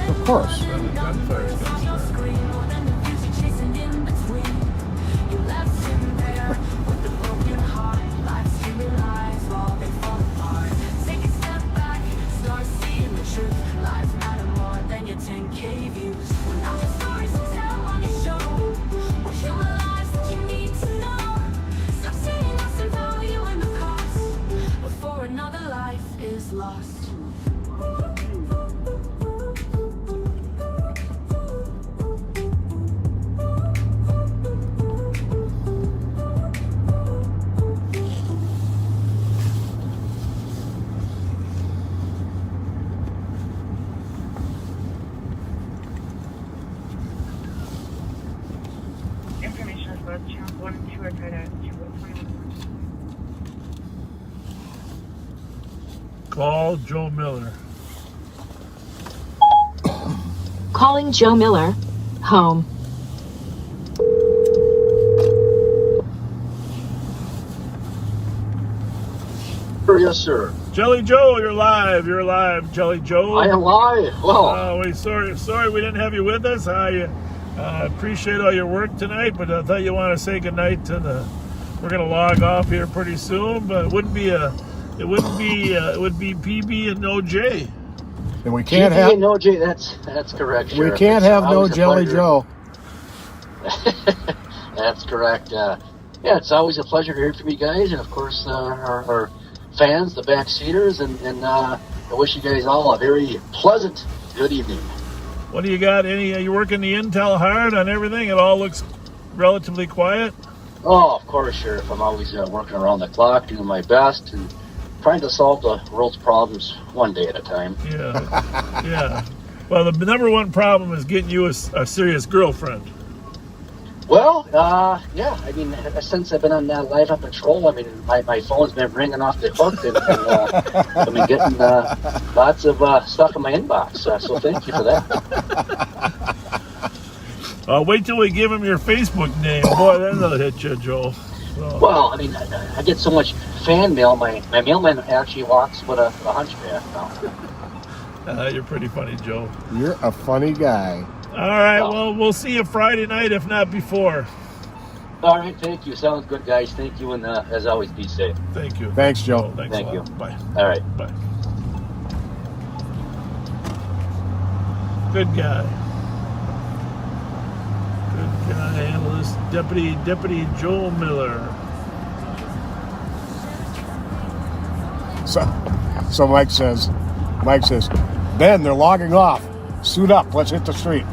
Of course. Information is about channels 1 and 2 are tied at 221. Call Joe Miller. Calling Joe Miller. Home. Yes, sir. Jelly Joe, you're live. You're live, Jelly Joe. I am live. Well, sorry we didn't have you with us. I appreciate all your work tonight, but I thought you want to say goodnight to the. We're gonna log off here pretty soon, but it would be PB and no J. And we can't have no J. That's correct. We Sheriff. can't have no Always a Jelly pleasure. Joe. That's correct. Yeah, it's always a pleasure to hear from you guys, and of course our fans, the backseaters, and I wish you guys all a very pleasant good evening. What do you got? Are you working the intel hard on everything? It all looks relatively quiet? Oh, of course, Sheriff. I'm always working around the clock, doing my best, and trying to solve the world's problems one day at a time. Yeah, yeah. Well, the number one problem is getting you a serious girlfriend. Well, yeah. I mean, since I've been on live on patrol, I mean, my phone's been ringing off the hook, and I've been getting lots of stuff in my inbox. So thank you for that. Wait till we give him your Facebook name. Boy, that'll hit you, Joe. So. Well, I mean, I get so much fan mail. My mailman actually walks with a hunchback now. You're pretty funny, Joe. You're a funny guy. All right, well, we'll see you Friday night, if not before. All right, thank you. Sounds good, guys. Thank you, and as always, be safe. Thank you. Thanks, Joe. Thanks Thank you. Bye. All right. Bye. Good guy. Good guy. Handle this Deputy Joel Miller. So Mike says, Ben, they're logging off. Suit up. Let's hit the street.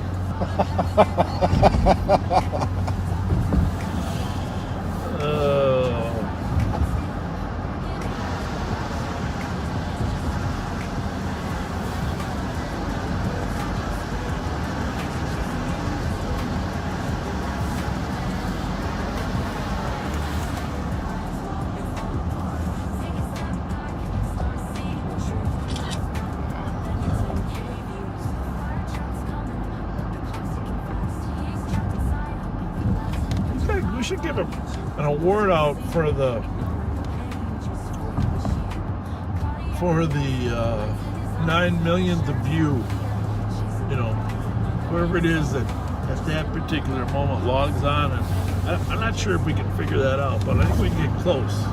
We should give an award out for the 9 millionth view. You know, whoever it is that at that particular moment logs on, and I'm not sure if we can figure that out, but I think we can get close.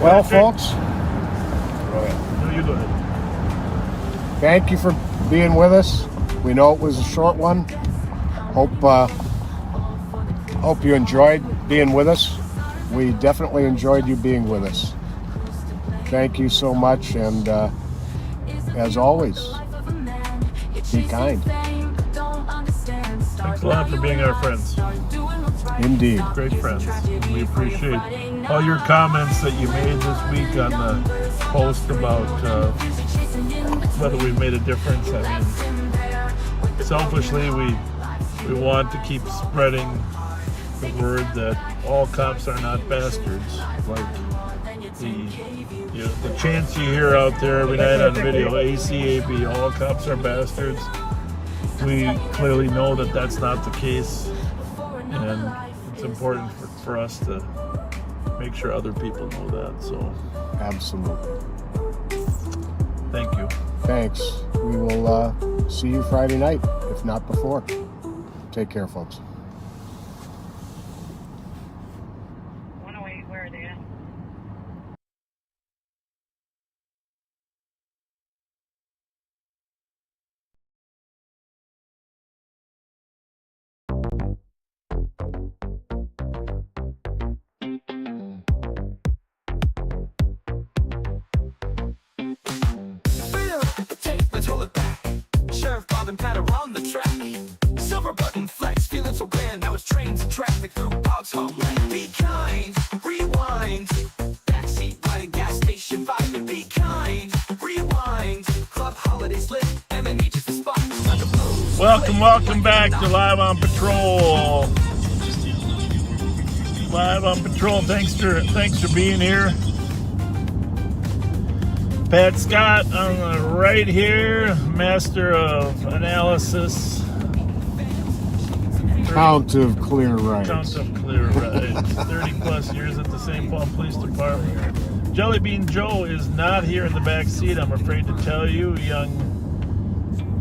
Well, folks, No, you go ahead. thank you for being with us. We know it was a short one. Hope you enjoyed being with us. We definitely enjoyed you being with us. Thank you so much, and as always, be kind. Thanks a lot for being our friends. Indeed. Great friends. We appreciate all your comments that you made this week on the post about whether we've made a difference. I mean, selfishly, we want to keep spreading the word that all cops are not bastards. Like the chants you hear out there every night on video, ACAB, all cops are bastards. We clearly know that that's not the case, and it's important for us to make sure other people know that. So, Absolutely. thank you. Thanks. We will see you Friday night, if not before. Take care, folks. 108, where are they at? Let's hold it back. Sheriff Bob and Pat are on the track. Silver button flex, feeling so grand. Now it's trains and traffic through Bob's homeland. Be kind, rewind. Backseat by the gas station vibing. Be kind, rewind. Club holidays lit, and then each is the spot. Like a blues. Welcome back to Live on Patrol. Live on Patrol. Thanks for being here. Pat Scott on the right here, master of analysis. Count of clear rights. Count of clear rights. 30 plus years at the St. Paul Police Department. Jelly Bean Joe is not here in the back seat, I'm afraid to tell you. Young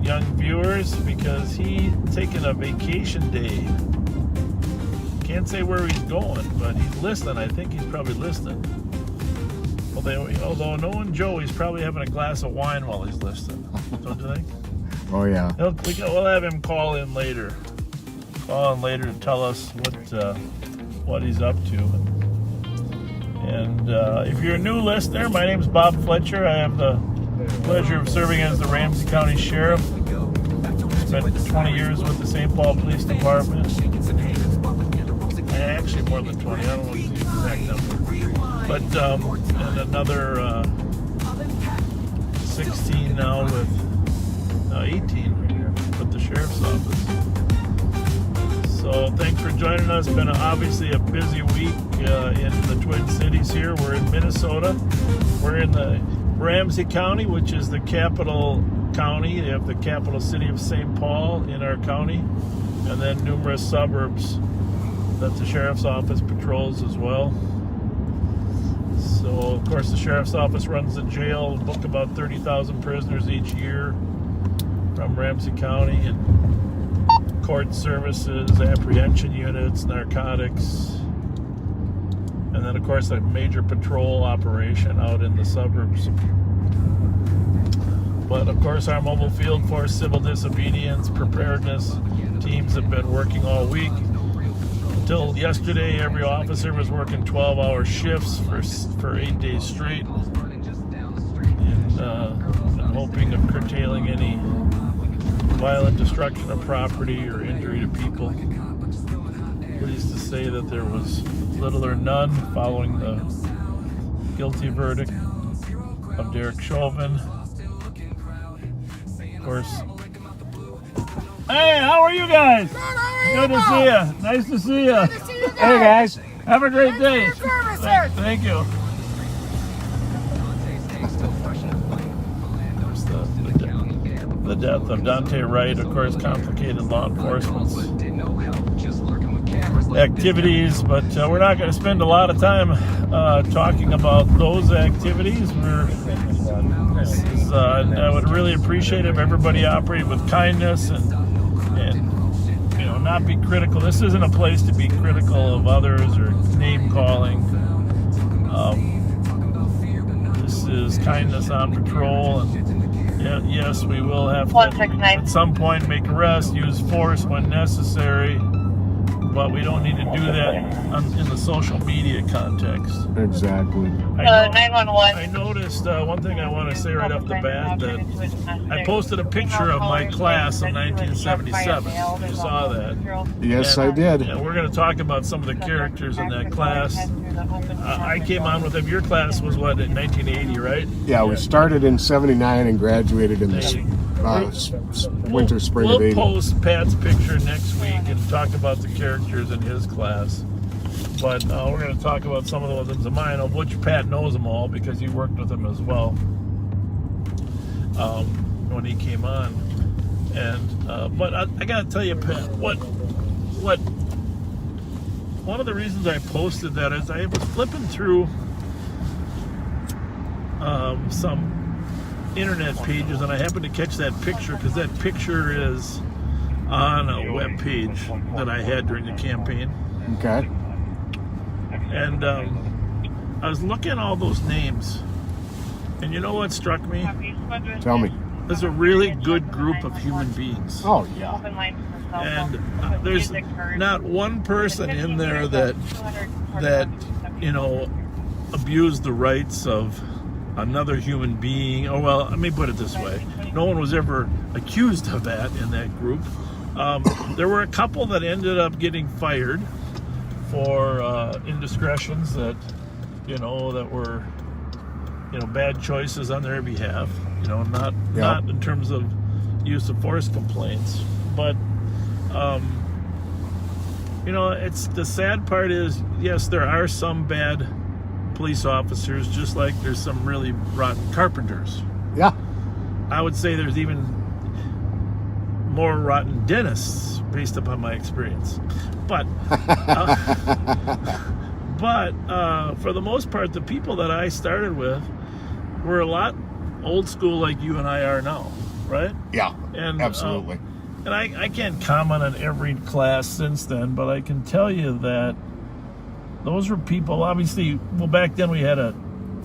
young viewers, because he's taking a vacation day. Can't say where he's going, but he's listening. I think he's probably listening. Although knowing Joe, he's probably having a glass of wine while he's listening. Don't you think? Oh yeah. We'll have him call in later. To tell us what he's up to. And if you're a new listener, my name's Bob Fletcher. I have the pleasure of serving as the Ramsey County Sheriff. Spent 20 years with the St. Paul Police Department. Actually, more than 20. I don't know the exact number. But and another 16 now with 18 with the Sheriff's Office. So thanks for joining us. Been obviously a busy week in the Twin Cities here. We're in Minnesota. We're in the Ramsey County, which is the capital county. They have the capital city of St. Paul in our county, and then numerous suburbs that the Sheriff's Office patrols as well. So, of course, the Sheriff's Office runs the jail, book about 30,000 prisoners each year from Ramsey County, and court services, apprehension units, narcotics, and then, of course, a major patrol operation out in the suburbs. But, of course, our mobile field force, civil disobedience, preparedness teams have been working all week. Until yesterday, every officer was working 12-hour shifts for 8 days straight, and hoping of curtailing any violent destruction of property or injury to people. Pleased to say that there was little or none following the guilty verdict of Derek Chauvin. Of course. Hey, how are you guys? Good to see you. Nice to see you. Hey guys, have a great day. Thank you. The death of Dante Wright, of course, complicated law enforcement's activities, but we're not going to spend a lot of time talking about those activities. I would really appreciate if everybody operated with kindness and not be critical. This isn't a place to be critical of others or name calling. This is kindness on patrol, and yes, we will have to at some point make arrests, use force when necessary, but we don't need to do that in the social media context. Exactly. 911. I noticed one thing I want to say right off the bat, that I posted a picture of my class in 1977. You saw that. Yes, I did. And we're going to talk about some of the characters in that class. I came on with them. Your class was what, in 1980, right? Yeah, we started in 79 and graduated in the winter, spring of 80. We'll post Pat's picture next week and talk about the characters in his class. But we're going to talk about some of the ones of mine, of which Pat knows them all because he worked with them as well when he came on. And but I got to tell you, Pat, what one of the reasons I posted that is I was flipping through some internet pages, and I happened to catch that picture because that picture is on a web page that I had during the campaign. Okay. And I was looking at all those names, and you know what struck me? Tell me. There's a really good group of human beings. Oh, yeah. And there's not one person in there that you know, abused the rights of another human being. Oh, well, let me put it this way. No one was ever accused of that in that group. There were a couple that ended up getting fired for indiscretions that were, bad choices on their behalf. Not in terms of use of force complaints, but it's the sad part is, yes, there are some bad police officers, just like there's some really rotten carpenters. Yeah. I would say there's even more rotten dentists based upon my experience. But for the most part, the people that I started with were a lot old school like you and I are now, right? Yeah. And Absolutely. And I can't comment on every class since then, but I can tell you that those were people, obviously, well, back then we had a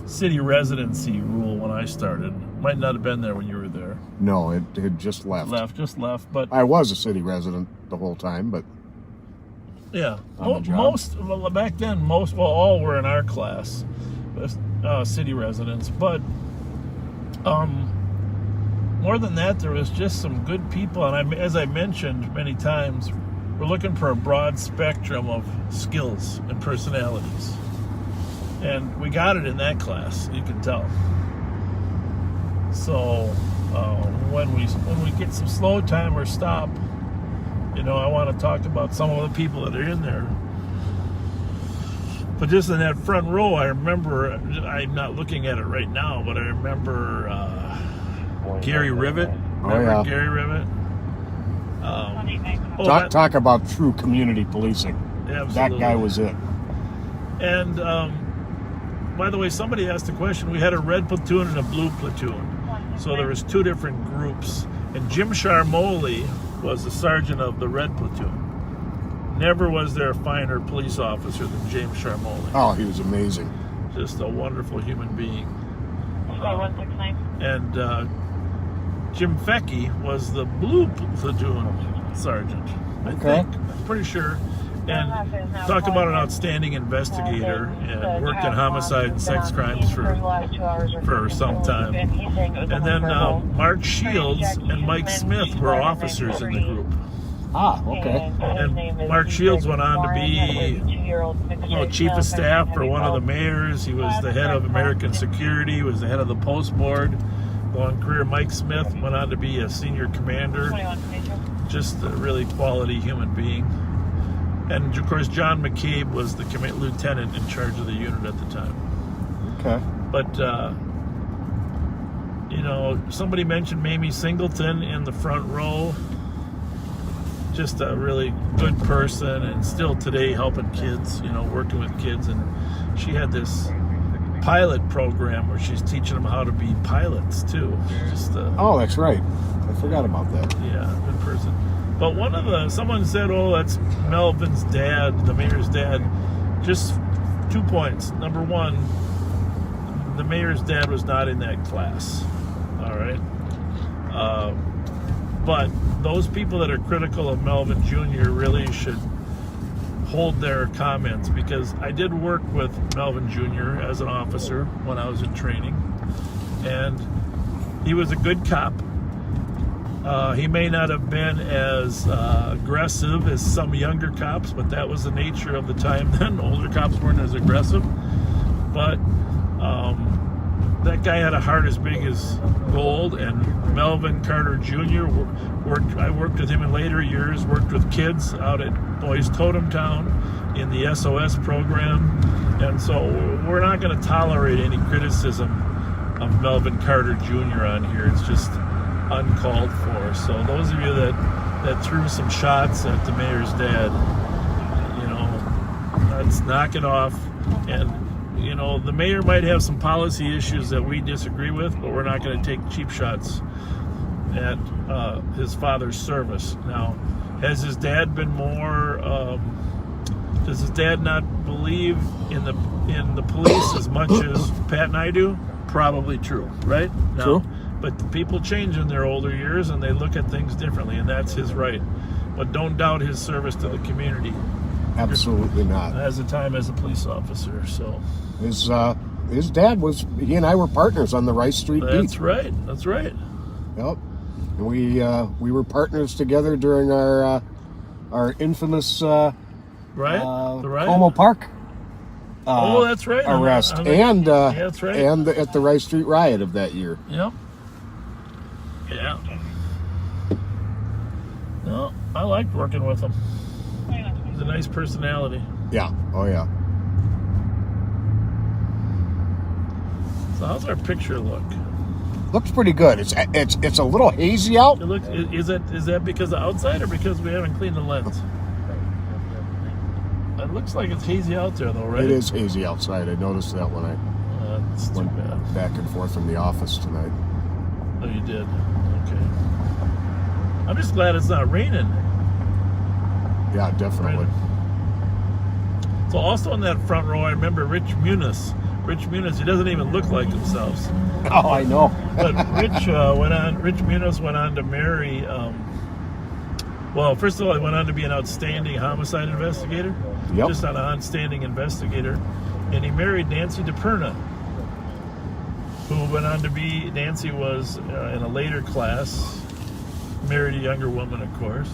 city residency rule when I started. Might not have been there when you were there. No, it had just left. Just left, but... I was a city resident the whole time, but... Yeah. On the job. Back then, all were in our class, city residents, but more than that, there was just some good people, and as I mentioned many times, we're looking for a broad spectrum of skills and personalities. And we got it in that class, you can tell. So when we get some slow time or stop, I want to talk about some of the people that are in there. But just in that front row, I remember, I'm not looking at it right now, but I remember Gary Rivet. Remember Gary Rivet? Talk about true community policing. Absolutely. That guy was it. And by the way, somebody asked a question. We had a red platoon and a blue platoon. So there was 2 different groups. And Jim Charmoli was the sergeant of the red platoon. Never was there a finer police officer than James Charmoli. Oh, he was amazing. Just a wonderful human being. 169. And Jim Fecky was the blue platoon sergeant. I think. I'm pretty sure. And talk about an outstanding investigator, and worked in homicide and sex crimes for some time. And then Mark Shields and Mike Smith were officers in the group. Ah, okay. And Mark Shields went on to be chief of staff for one of the mayors. He was the head of American Security. He was the head of the post board. Long career. Mike Smith went on to be a senior commander. Just a really quality human being. And of course, John McCabe was the lieutenant in charge of the unit at the time. Okay. But somebody mentioned Mamie Singleton in the front row. Just a really good person, and still today helping kids, working with kids. And she had this pilot program where she's teaching them how to be pilots too. Oh, that's right. I forgot about that. Yeah, good person. But someone said, that's Melvin's dad, the mayor's dad. Just 2 points. Number one, the mayor's dad was not in that class. All right. But those people that are critical of Melvin Jr. really should hold their comments, because I did work with Melvin Jr. as an officer when I was in training, and he was a good cop. He may not have been as aggressive as some younger cops, but that was the nature of the time then. Older cops weren't as aggressive. But that guy had a heart as big as gold, and Melvin Carter Jr. I worked with him in later years, worked with kids out at Boys Totem Town in the SOS program. And so we're not going to tolerate any criticism of Melvin Carter Jr. on here. It's just uncalled for. So those of you that threw some shots at the mayor's dad, let's knock it off. And the mayor might have some policy issues that we disagree with, but we're not going to take cheap shots at his father's service. Now, has his dad been more does his dad not believe in the police as much as Pat and I do? Probably true, right? No. True. But people change in their older years, and they look at things differently, and that's his right. But don't doubt his service to the community. Absolutely not. As a time as a police officer, so. His dad he and I were partners on the Rice Street beat. That's right. Yep. And we were partners together during our infamous the riot? Como Park that's right. arrest, and that's right. And at the Rice Street riot of that year. Yep. Yeah. No, I liked working with him. He's a nice personality. Yeah. Oh yeah. So how's our picture look? Looks pretty good. It's a little hazy out. It looks. Is that because of outside or because we haven't cleaned the lens? It looks like it's hazy out there though, right? It is hazy outside. I noticed that when I that's too bad. Back and forth from the office tonight. Oh, you did? Okay. I'm just glad it's not raining. Yeah, definitely. So also in that front row, I remember Rich Muniz. Rich Muniz, he doesn't even look like himself. Oh, I know. But Rich Muniz went on to marry, well, first of all, he went on to be an outstanding homicide investigator. Yep. Just an outstanding investigator. And he married Nancy DePerna, who went on to be, Nancy was in a later class, married a younger woman, of course.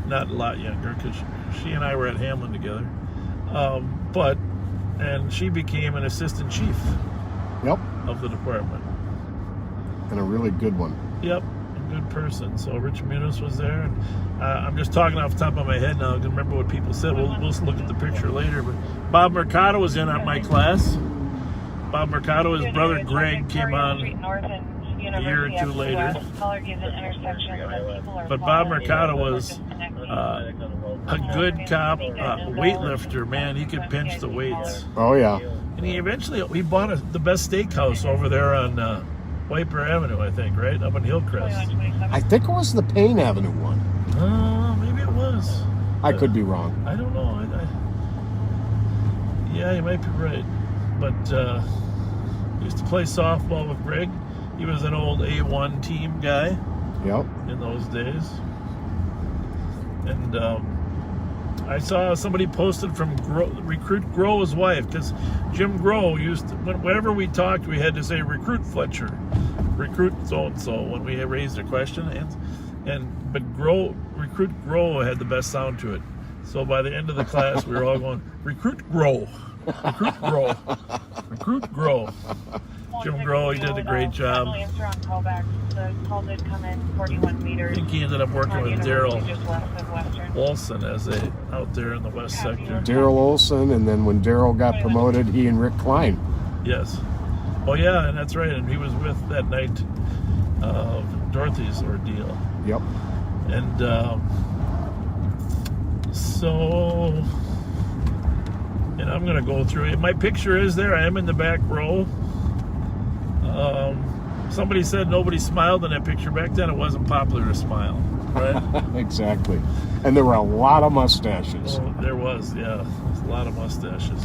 Not a lot younger, because she and I were at Hamlin together. And she became an assistant chief of the department. And a really good one. Yep, a good person. So Rich Muniz was there. And, I'm just talking off the top of my head now. I can remember what people said. We'll look at the picture later. But Bob Mercado was in my class. Bob Mercado, his brother Greg, came on a year or two later. But Bob Mercado was a good cop, weightlifter, man. He could pinch the weights. Oh, yeah. And he bought the best steakhouse over there on White Bear Avenue, I think, right? Up in Hillcrest. I think it was the Payne Avenue one. Maybe it was. I could be wrong. I don't know. Yeah, you might be right. But he used to play softball with Greg. He was an old A1 team guy. Yep. In those days. And I saw somebody posted from Recruit Grove's wife, because Jim Grove used to, whenever we talked, we had to say Recruit Fletcher, Recruit so-and-so when we raised a question. But Recruit Grove had the best sound to it. So by the end of the class, we were all going, Recruit Grove, Recruit Grove, Recruit Grove. Jim Grove, he did a great job. I think he ended up working with Daryl Olson out there in the west sector. Daryl Olson, and then when Daryl got promoted, he and Rick Klein. Yes. Oh, yeah, and that's right. And he was with that night of Dorothy's ordeal. Yep. And and I'm going to go through it. My picture is there. I am in the back row. Somebody said nobody smiled in that picture. Back then, it wasn't popular to smile, right? Exactly. And there were a lot of mustaches. Oh, there was, yeah. There's a lot of mustaches.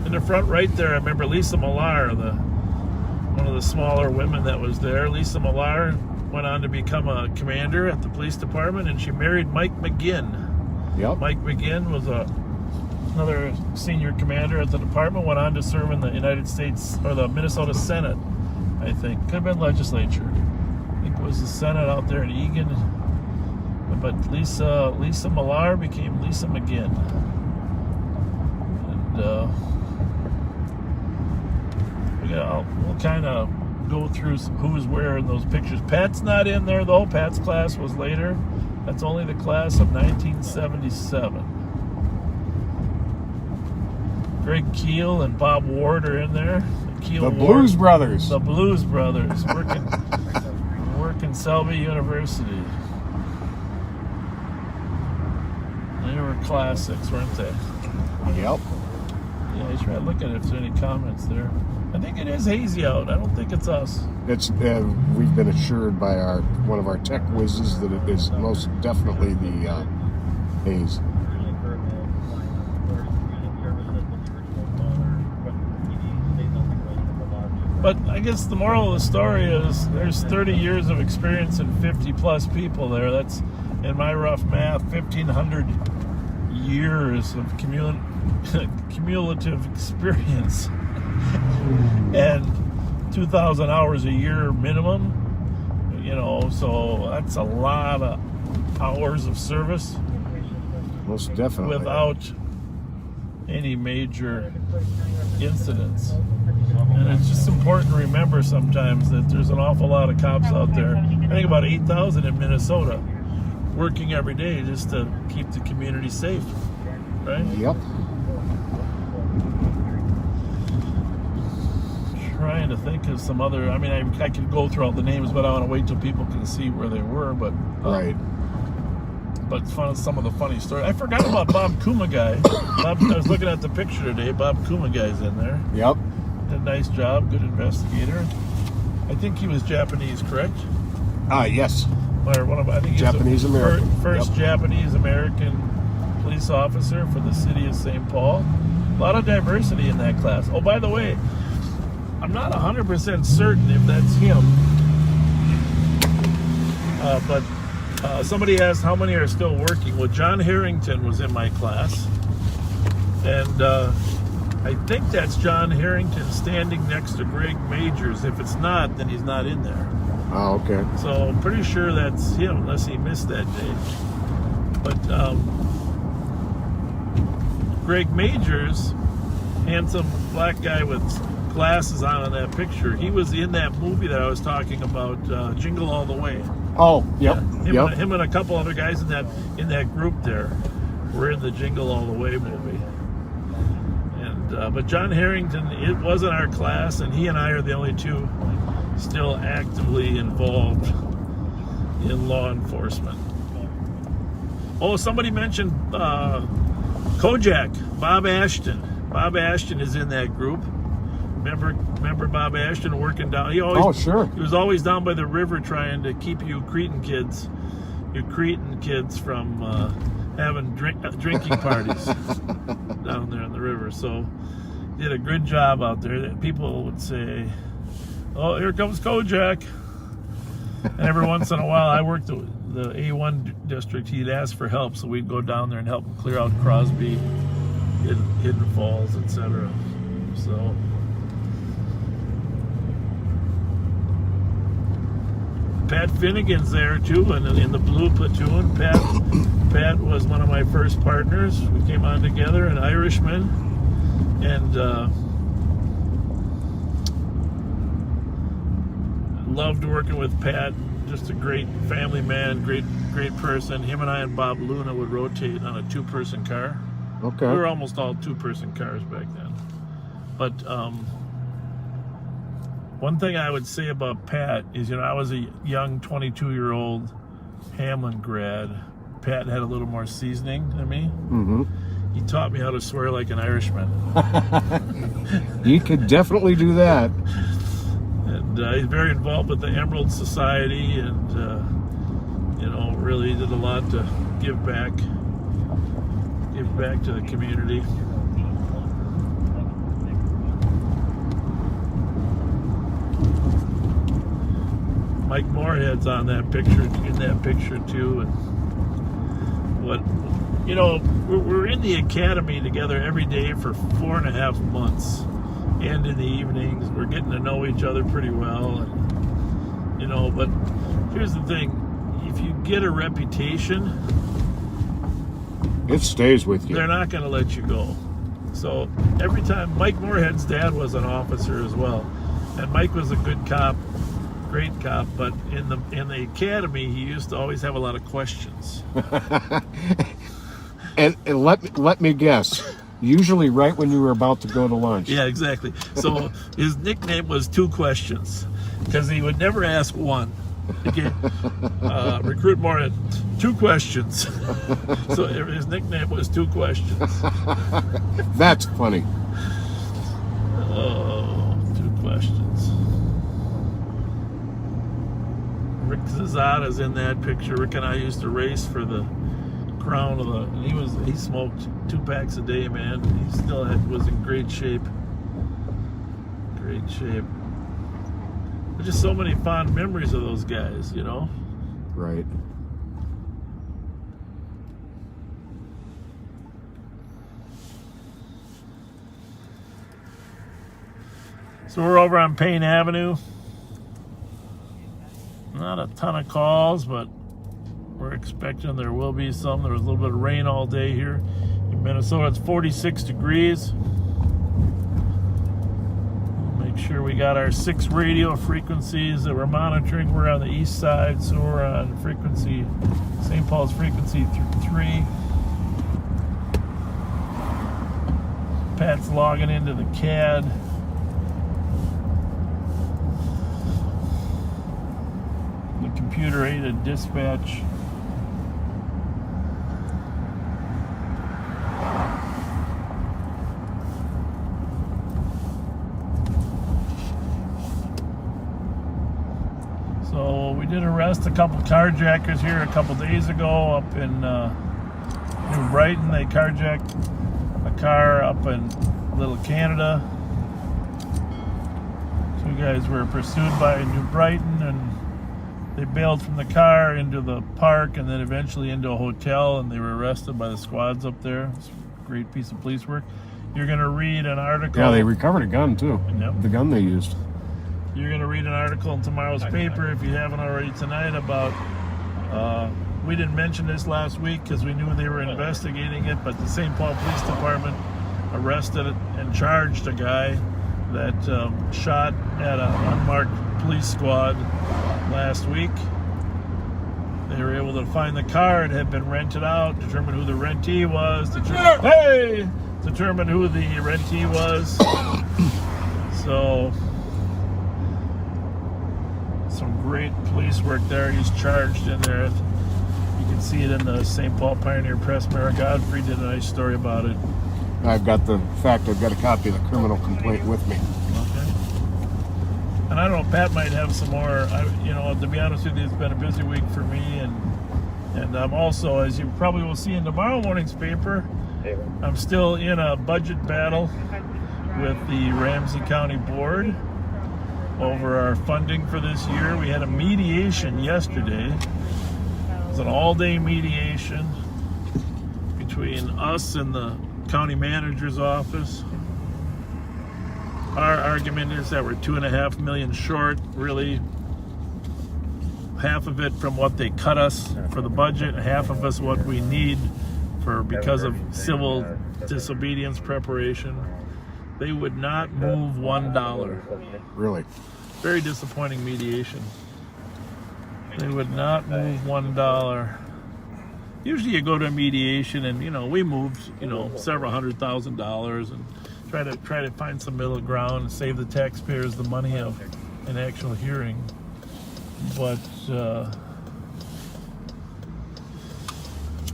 In the front right there, I remember Lisa Millar, one of the smaller women that was there. Lisa Millar went on to become a commander at the police department, and she married Mike McGinn. Yep. Mike McGinn was another senior commander at the department, went on to serve in the United States, or the Minnesota Senate, I think. Could have been legislature. I think it was the Senate out there in Egan. But Lisa Millar became Lisa McGinn. And we'll kind of go through who was where in those pictures. Pat's not in there, though. Pat's class was later. That's only the class of 1977. Greg Keel and Bob Ward are in there. The Blues Brothers. The Blues Brothers working Selby University. They were classics, weren't they? Yep. Yeah, you try to look at it if there's any comments there. I think it is hazy out. I don't think it's us. It's we've been assured by one of our tech whizzes that it is most definitely the haze. But I guess the moral of the story is there's 30 years of experience and 50 plus people there. That's, in my rough math, 1,500 years of cumulative experience and 2,000 hours a year minimum. So that's a lot of hours of service. Most definitely. Without any major incidents. And it's just important to remember sometimes that there's an awful lot of cops out there. I think about 8,000 in Minnesota working every day just to keep the community safe, right? Yep. Trying to think of some other, I could go through all the names, but I want to wait till people can see where they were, but right. But some of the funny stories. I forgot about Bob Kumagai. I was looking at the picture today. Bob Kumagai's in there. Yep. Did a nice job. Good investigator. I think he was Japanese, correct? Yes. or one of, I think he's Japanese American. First Japanese American police officer for the city of St. Paul. A lot of diversity in that class. Oh, by the way, I'm not 100% certain if that's him, but somebody asked how many are still working. Well, John Harrington was in my class, and I think that's John Harrington standing next to Greg Majors. If it's not, then he's not in there. Oh, okay. So I'm pretty sure that's him, unless he missed that day. But Greg Majors, handsome black guy with glasses on in that picture, he was in that movie that I was talking about, Jingle All the Way. Oh, yep. Yeah, him and a couple other guys in that group there were in the Jingle All the Way movie. And but John Harrington, it wasn't our class, and he and I are the only two still actively involved in law enforcement. Oh, somebody mentioned Kojak, Bob Ashton. Bob Ashton is in that group. Remember Bob Ashton working down? He was always down by the river trying to keep you Cretan kids from having drinking parties down there on the river. So did a good job out there. People would say, "Oh, here comes Kojak." And every once in a while, I worked the A1 district. He'd ask for help, so we'd go down there and help him clear out Crosby, Hidden Falls, etc. So. Pat Finnegan's there too, and in the blue platoon. Pat was one of my first partners. We came on together, an Irishman, and loved working with Pat. Just a great family man, great person. Him and I and Bob Luna would rotate on a two-person car. Okay. We were almost all two-person cars back then. But one thing I would say about Pat is, I was a young 22-year-old Hamlin grad. Pat had a little more seasoning than me. Mm-hmm. He taught me how to swear like an Irishman. You could definitely do that. And he's very involved with the Emerald Society, and really did a lot to give back to the community. Mike Moorhead's in that picture too, and we're in the academy together every day for 4.5 months, and in the evenings we're getting to know each other pretty well, and but here's the thing: if you get a reputation, it stays with you. They're not going to let you go. So every time, Mike Moorhead's dad was an officer as well, and Mike was a good cop. Great cop, but in the academy, he used to always have a lot of questions. and let me guess, usually right when you were about to go to lunch. Yeah, exactly. So his nickname was Two Questions, because he would never ask one. Okay, Recruit Moorhead, 2 questions. So his nickname was Two Questions. That's funny. Oh, 2 questions. Rick Zazada's in that picture. Rick and I used to race for the crown of the. He smoked 2 packs a day, man. He still was in great shape. Great shape. There's just so many fond memories of those guys, Right. So we're over on Payne Avenue. Not a ton of calls, but we're expecting there will be some. There was a little bit of rain all day here in Minnesota. It's 46 degrees. Make sure we got our 6 radio frequencies that we're monitoring. We're on the east side, so we're on frequency, St. Paul's frequency 3. Pat's logging into the CAD. Computer-aided dispatch. So we did arrest a couple carjackers here a couple days ago up in New Brighton. They carjacked a car up in Little Canada. Two guys were pursued by New Brighton, and they bailed from the car into the park and then eventually into a hotel, and they were arrested by the squads up there. It's a great piece of police work. You're going to read an article. Yeah, they recovered a gun too. Yep. The gun they used. You're going to read an article in tomorrow's paper, if you haven't already tonight, about, we didn't mention this last week because we knew they were investigating it, but the St. Paul Police Department arrested and charged a guy that shot at an unmarked police squad last week. They were able to find the car. It had been rented out, determine who the rentee was, determine who the rentee was. So, some great police work there. He's charged in there. You can see it in the St. Paul Pioneer Press. Mara Godfrey did a nice story about it. I've got a copy of the criminal complaint with me. Okay. And I don't know, Pat might have some more. To be honest with you, it's been a busy week for me, and I'm also, as you probably will see in tomorrow morning's paper, I'm still in a budget battle with the Ramsey County Board over our funding for this year. We had a mediation yesterday. It was an all-day mediation between us and the county manager's office. Our argument is that we're $2.5 million short, really half of it from what they cut us for the budget, half of us what we need because of civil disobedience preparation. They would not move $1. Really? Very disappointing mediation. They would not move $1. Usually you go to a mediation and, we moved, several $100,000 and try to find some middle ground and save the taxpayers the money of an actual hearing. But,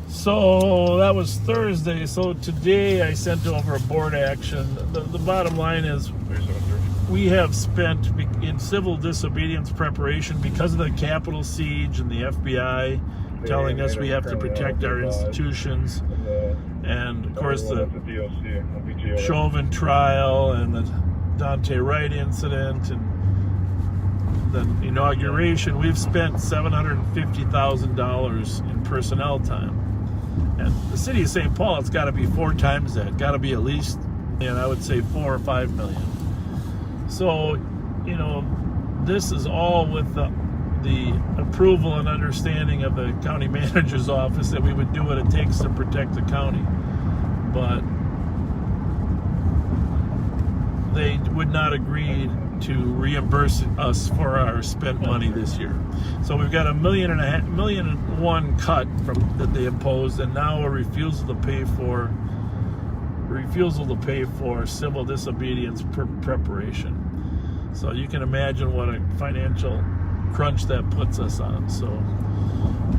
so that was Thursday. So today I sent over a board action. The bottom line is we have spent in civil disobedience preparation because of the Capitol siege and the FBI telling us we have to protect our institutions, and of course the Chauvin trial and the Dante Wright incident and the inauguration. We've spent $750,000 in personnel time, and the city of St. Paul, it's got to be 4 times that. Got to be at least, and I would say 4 or 5 million. So, this is all with the approval and understanding of the county manager's office that we would do what it takes to protect the county. But they would not agree to reimburse us for our spent money this year. So we've got $1.5 million cut from that they imposed, and now a refusal to pay for civil disobedience preparation. So you can imagine what a financial crunch that puts us on. So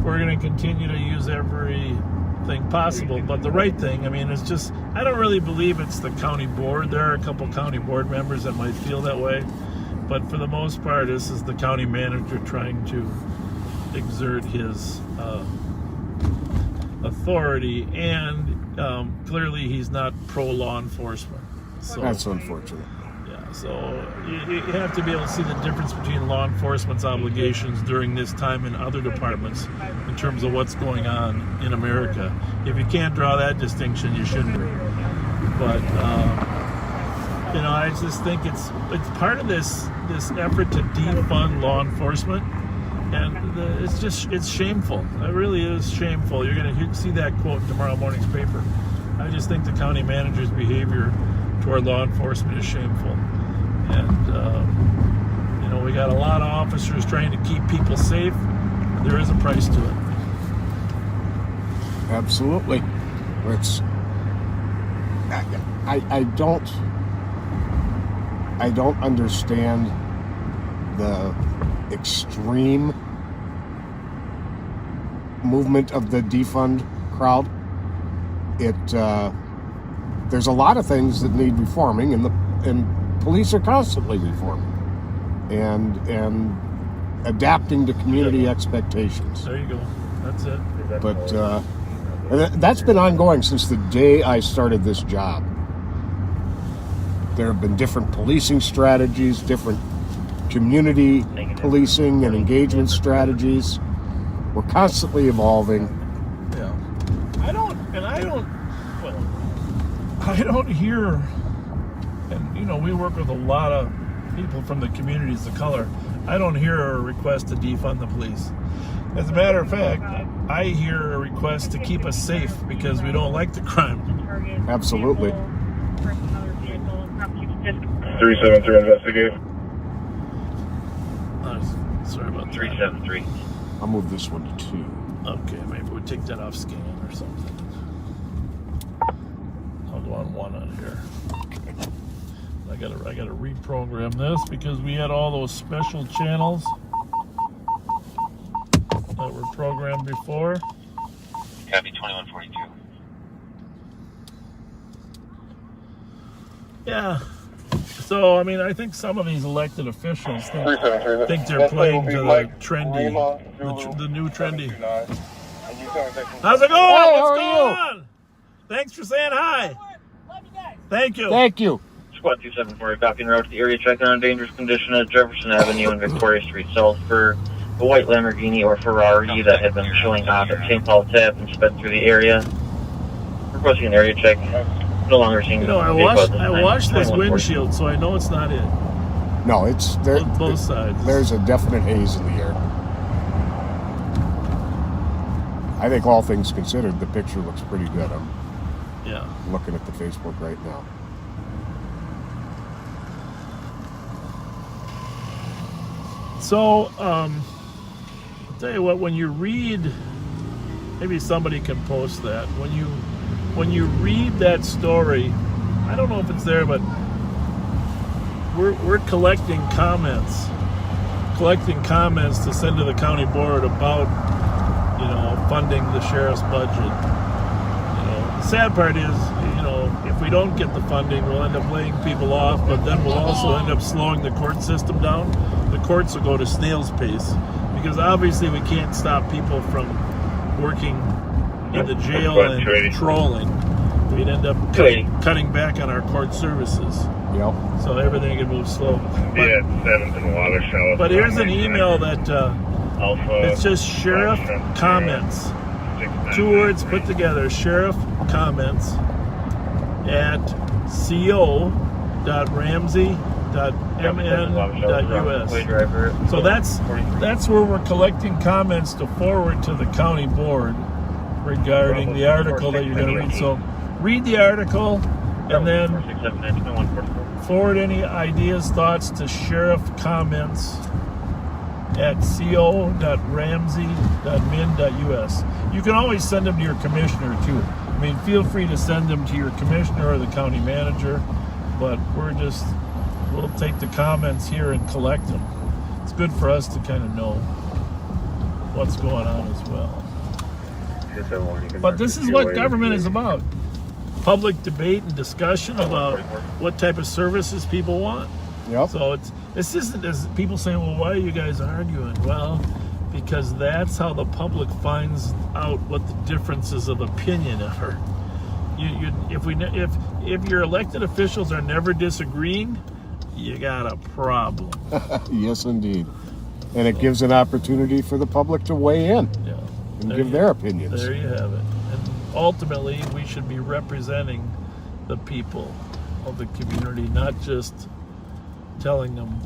we're going to continue to use everything possible, but the right thing, it's just, I don't really believe it's the county board. There are a couple county board members that might feel that way, but for the most part, this is the county manager trying to exert his authority, and clearly he's not pro-law enforcement. So that's unfortunate. So you have to be able to see the difference between law enforcement's obligations during this time and other departments in terms of what's going on in America. If you can't draw that distinction, you shouldn't. But I just think it's part of this effort to defund law enforcement, and it's shameful. It really is shameful. You're going to see that quote in tomorrow morning's paper. I just think the county manager's behavior toward law enforcement is shameful. And, we got a lot of officers trying to keep people safe. There is a price to it. Absolutely. I don't understand the extreme movement of the defund crowd. There's a lot of things that need reforming, and police are constantly reforming, and adapting to community expectations. There you go. That's it. But and that's been ongoing since the day I started this job. There have been different policing strategies, different community policing and engagement strategies. We're constantly evolving. Yeah. I don't hear, and you know, we work with a lot of people from the communities of color. I don't hear a request to defund the police. As a matter of fact, I hear a request to keep us safe because we don't like the crime. Absolutely. 373 investigate. Sorry about that. 373. I'll move this one to 2. Okay, maybe we'll take that off scan or something. I'll go on 1 on here. I gotta reprogram this because we had all those special channels that were programmed before. Copy 2142. Yeah. So, I mean, I think some of these elected officials think they're playing to the trendy, the new trendy. How's it going? Hey, What's how are going you? on? Thanks for saying hi. Thank you. Thank you. Squad 274, copy en route to the area, checking on dangerous condition at Jefferson Avenue and Victoria Street South for a white Lamborghini or Ferrari that had been showing off at St. Paul Tap and sped through the area. Requesting an area check. No longer seeing. You know, I washed this windshield, so I know it's not it. No, it's there. Both sides. There's a definite haze in the air. I think all things considered, the picture looks pretty good. I'm looking at the Facebook right now. So, I'll tell you what, when you read, maybe somebody can post that. When you read that story, I don't know if it's there, but we're collecting comments to send to the county board about, you know, funding the sheriff's budget. You know, the sad part is, you know, if we don't get the funding, we'll end up laying people off, but then we'll also end up slowing the court system down. The courts will go to snail's pace because obviously we can't stop people from working in the jail and patrolling. We'd end up cutting back on our court services. Yep. So everything can move slow. But, but here's an email that it's just sheriff comments. 2 words put together. Sheriff comments at co.ramsey.mn.us. So that's where we're collecting comments to forward to the county board regarding the article that you're going to read. So read the article and then forward any ideas, thoughts to sheriff comments at co.ramsey.min.us. You can always send them to your commissioner too. I mean, feel free to send them to your commissioner or the county manager, but we'll take the comments here and collect them. It's good for us to kind of know what's going on as well. But this is what government is about. Public debate and discussion about what type of services people want. Yep. So this isn't as people saying, well, why are you guys arguing? Well, because that's how the public finds out what the differences of opinion are. If your elected officials are never disagreeing, you got a problem. Yes, indeed. And it gives an opportunity for the public to weigh in and give their opinions. There you have it. And ultimately, we should be representing the people of the community, not just telling them,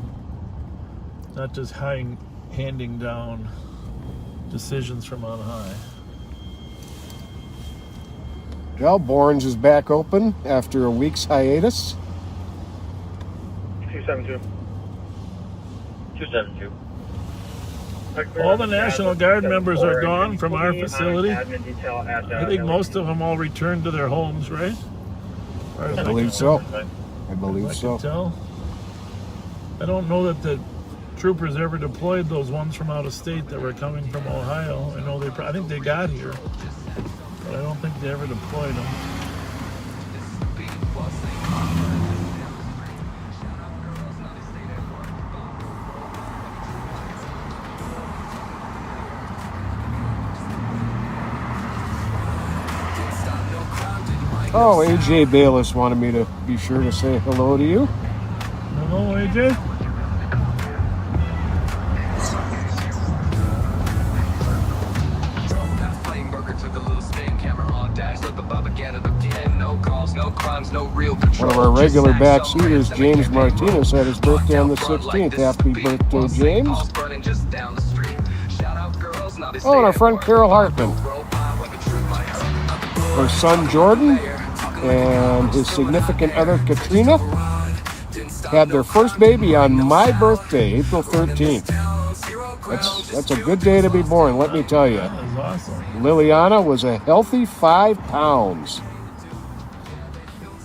not just handing down decisions from on high. Well, Bourne's is back open after a week's hiatus. 272. 272. All the National Guard members are gone from our facility. I think most of them all returned to their homes, right? I believe so. I believe so. Tell. I don't know that the troopers ever deployed those ones from out of state that were coming from Ohio. I think they got here, but I don't think they ever deployed them. Oh, AJ Bayless wanted me to be sure to say hello to you. Hello, AJ. One of our regular backseaters, James Martinez, had his birthday on the 16th. Happy birthday, James. Oh, and our friend Carol Hartman. Her son Jordan and his significant other Katrina had their first baby on my birthday, April 13th. That's a good day to be born, let me tell you. That is awesome. Liliana was a healthy 5 pounds.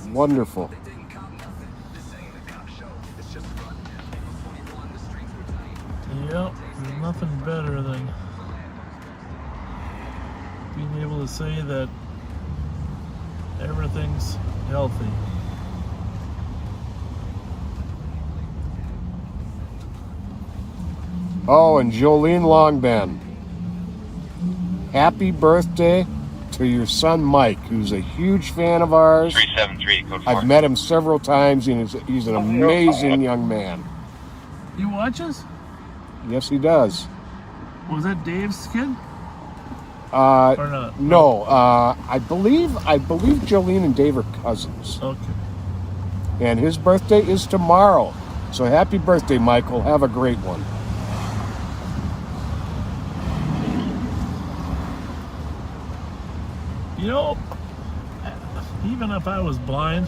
Wonderful. Yep, there's nothing better than being able to say that everything's healthy. Oh, and Jolene Longben. Happy birthday to your son Mike, who's a huge fan of ours. 373, code 4. I've met him several times, and he's an amazing young man. He watches? Yes, he does. Was that Dave's kid? Or not? No, I believe Jolene and Dave are cousins. Okay. And his birthday is tomorrow. So happy birthday, Michael. Have a great one. You know, even if I was blind,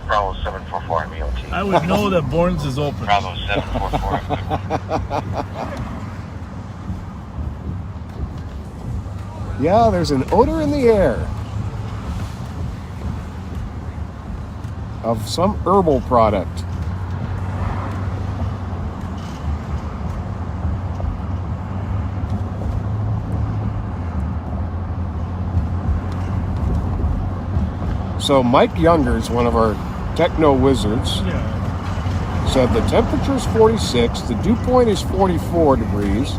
Bravo 744 MOT. I would know that Borns is open. Bravo 744. Yeah, there's an odor in the air of some herbal product. So Mike Youngers, one of our techno wizards, said the temperature's 46, the dew point is 44 degrees,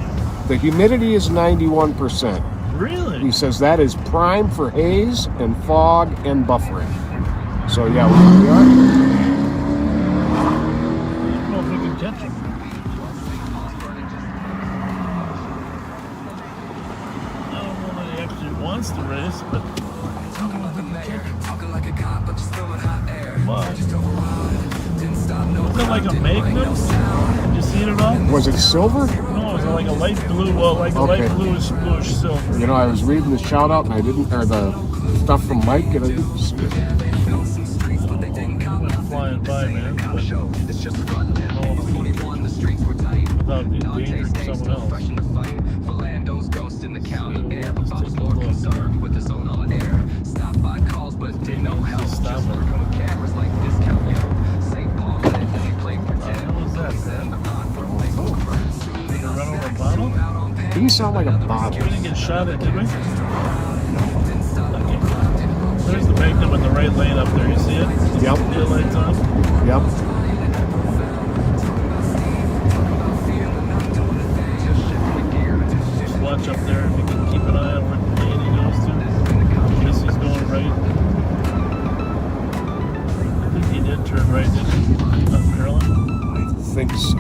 the humidity is 91%. Really? He says that is prime for haze and fog and buffering. So yeah, we are. I don't know if we can catch him. I don't know that he actually wants to race, but I don't know if we can catch him. What? Was it like a Magnum? Did you see it at all? Was it silver? No, it was like a light blue, like a light bluish silver. You know, I was reading the shout out and I didn't, or the stuff from Mike, and I didn't see it. Went flying by, man. But without endangering someone else. Stop it. Didn't sound like a bottle. We didn't get shot at, did we? Okay. There's the Magnum in the right lane up there. You see it? Yep. The lights on? Yep. Just watch up there if you can keep an eye on where Danny goes to. Guess he's going right. I think he did turn right, didn't he? Up Maryland? I think so.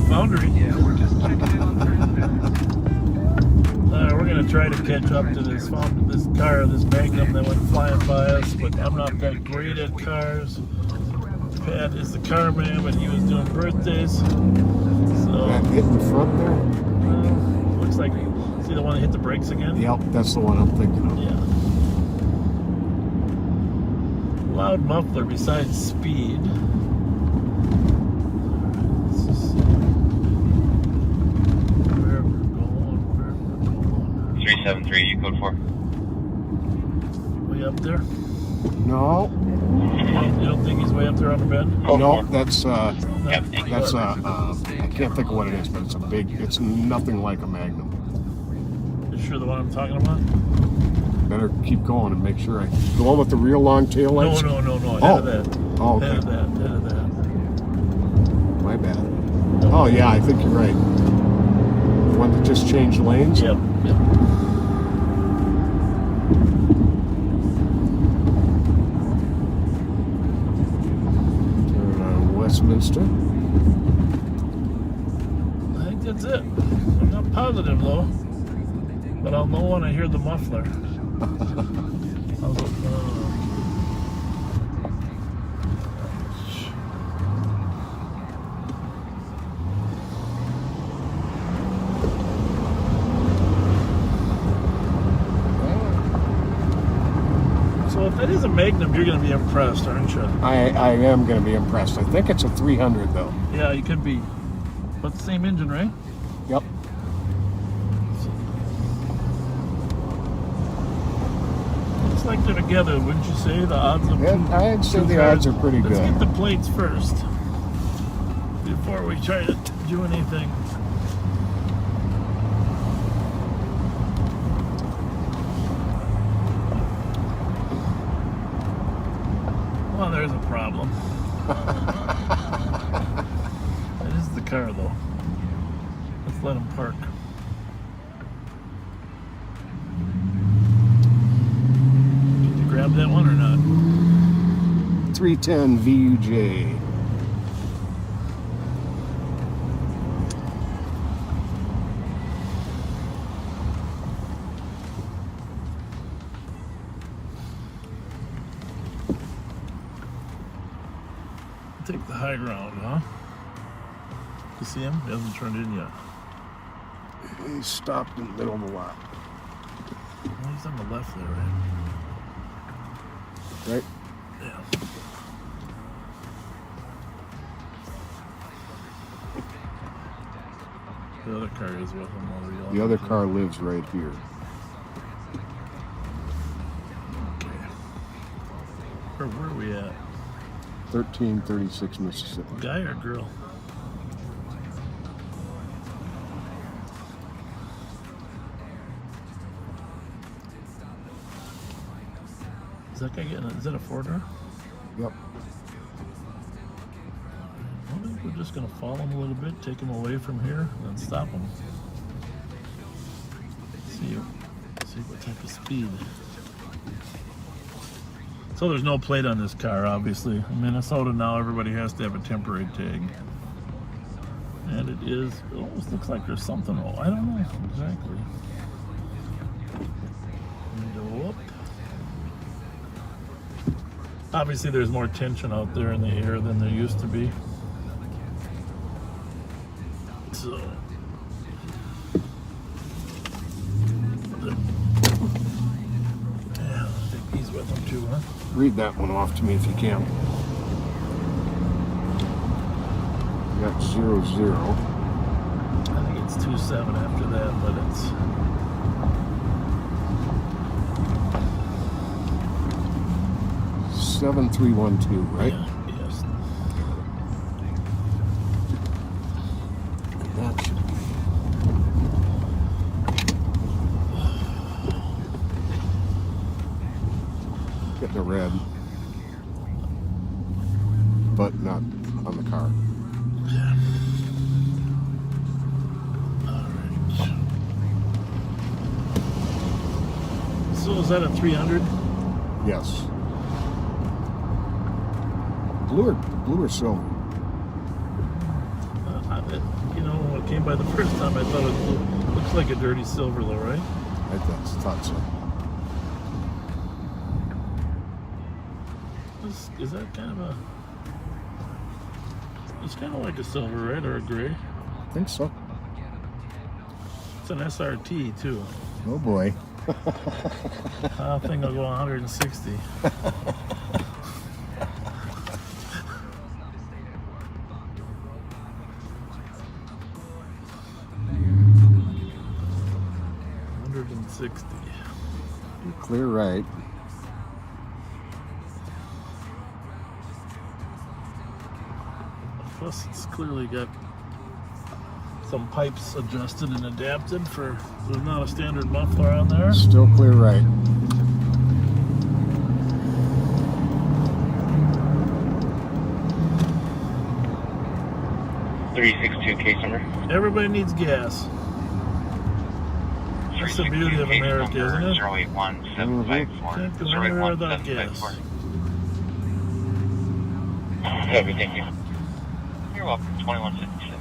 Boundary. We're gonna try to catch up to this car, this Magnum that went flying by us, but I'm not that great at cars. Pat is the car man, but he was doing birthdays. So That hit in front there? looks like, see the one that hit the brakes again? Yep, that's the one I'm thinking of. Yeah. Loud muffler besides speed. 373, you code 4. Way up there? No. You don't think he's way up there on the bed? No, that's I can't think of what it is, but it's nothing like a Magnum. You sure the one I'm talking about? Better keep going and make sure the one with the real long tail lights? No. Ahead of that. Oh, okay. Ahead of that. My bad. Oh, yeah, I think you're right. The one that just changed lanes? Yep. Turn on Westminster. I think that's it. I'm not positive though, but I'll know when I hear the muffler. I'll go, So if that is a Magnum, you're going to be impressed, aren't you? I am going to be impressed. I think it's a 300 though. Yeah, you could be. But the same engine, right? Yep. Looks like they're together, wouldn't you say? The odds of I'd say the odds are pretty Let's good. get the plates first before we try to do anything. Well, there's a problem. That is the car, though. Let's let him park. Did you grab that one or not? 310 VUJ. Take the high ground, huh? You see him? He hasn't turned in yet. He stopped in the middle of the lot. Well, he's on the left there, right? Right? Yeah. The other car is with him over the The other car lives right here. Okay. Where are we at? 1336 Mississippi. Guy or girl? Is that guy getting? Is that a four-door? Yep. I think we're just gonna follow him a little bit, take him away from here, and then stop him. See what type of speed. So there's no plate on this car, obviously. In Minnesota now, everybody has to have a temporary tag. And it is, it almost looks like there's something wrong. I don't know exactly. Window up. Obviously there's more tension out there in the air than there used to be. So. Yeah, I think he's with them too, huh? Read that one off to me if you can. You got 00. I think it's 27 after that, but it's 7312, right? yeah, yes. And that should be. Getting a red, but not on the car. Yeah. All right. So is that a 300? Yes. Blue or silver? You know, when it came by the first time, I thought it looks like a dirty silver, though, right? I thought so. Is that kind of a? It's kind of like a silver, right, or a gray? I think so. It's an SRT too. Oh boy. I think I'll go 160. You're clear right. Plus, it's clearly got some pipes adjusted and adapted for. There's not a standard muffler on there. Still clear right. $362 case number. Everybody needs gas. That's the beauty of America, isn't it? 081754. Can't go anywhere without gas. Okay, thank you. You're welcome. 2156.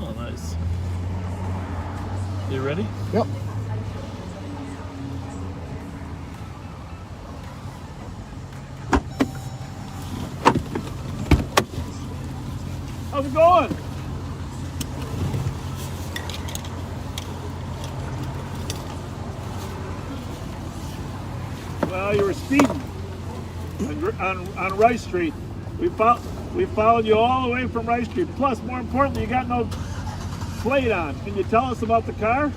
Oh, nice. You ready? Yep. How's it going? Well, you were speeding on Rice Street. We followed you all the way from Rice Street. Plus, more importantly, you got no plate on. Can you tell us about the car?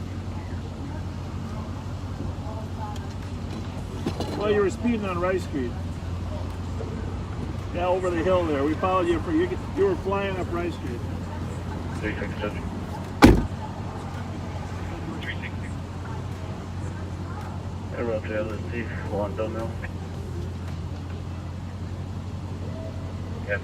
Well, you were speeding on Rice Street. Yeah, over the hill there. We followed you for you were flying up Rice Street. 367. 360. Hey, Roger, let's see. Wando now. Yeah.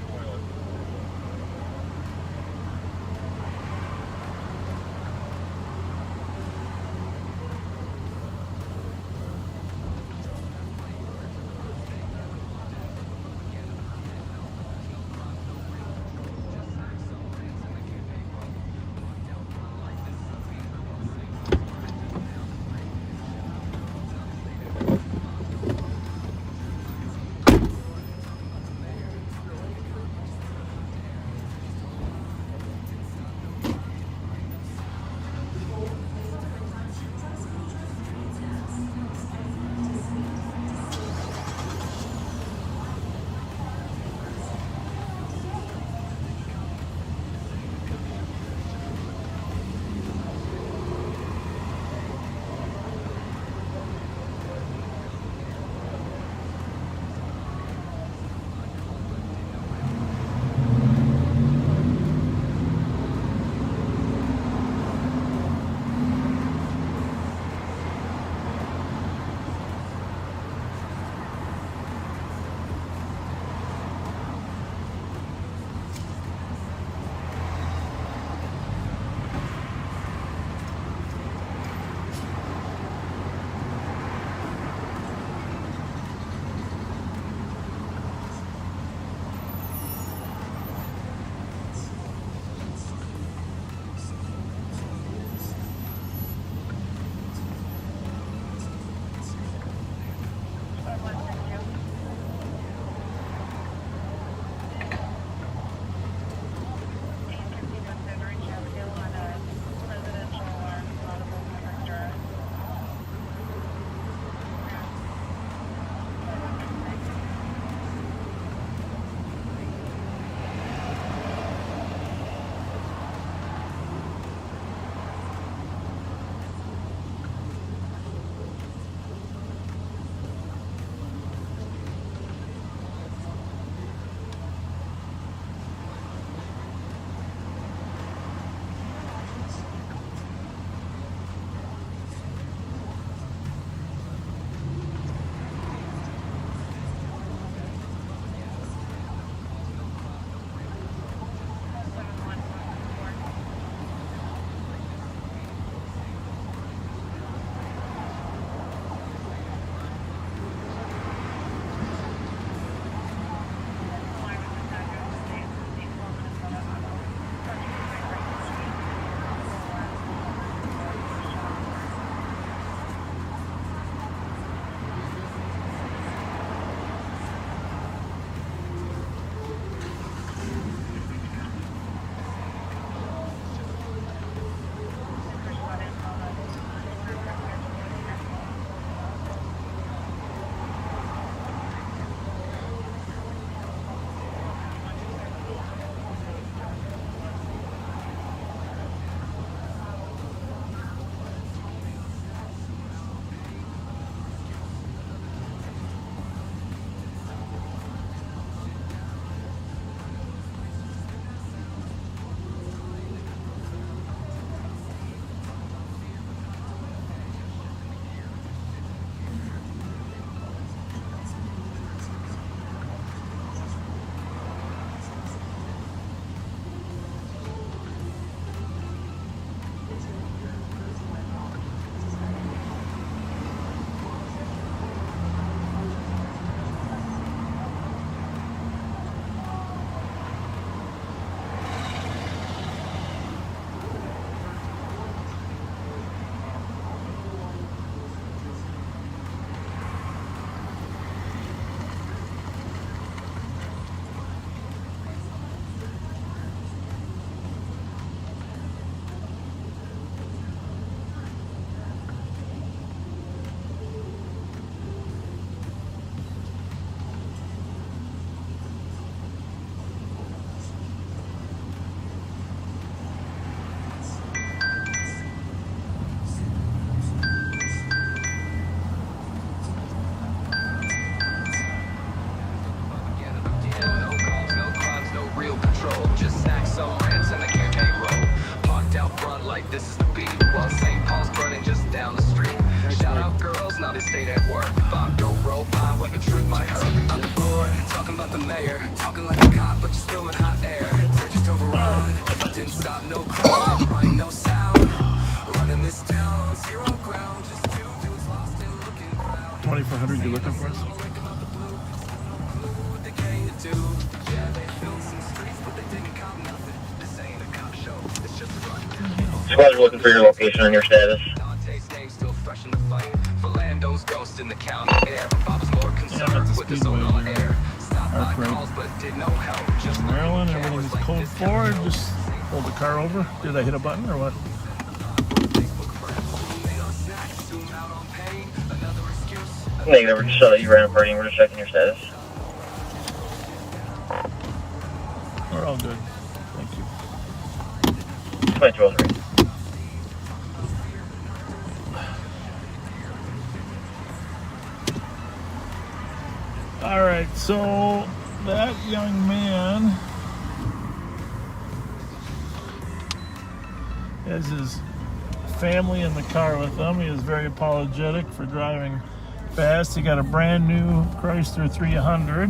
mayor. Talking like a cop, but you're still in hot air. They're just overrun. Didn't stop, no crime, right, no sound. Running this town, zero ground. Just two dudes lost and looking around. 2400 you looking for us? What they came to do. Yeah, they filled some streets, but they didn't cop nothing. This ain't a cop show, it's just a run. Squad, looking for your location and your status. Dante's name still fresh in the fight. Fernando's ghost in the county air. Bob's more concerned with his own on air. Stopped by calls, but did no help. Just Maryland, everything is code 4. Just pull the car over. Did I hit a button or what? Negative, we're just you ran a party and we're just checking your status. We're all good. Thank you. 2203. Alright, so that young man has his family in the car with him. He is very apologetic for driving fast. He got a brand new Chrysler 300.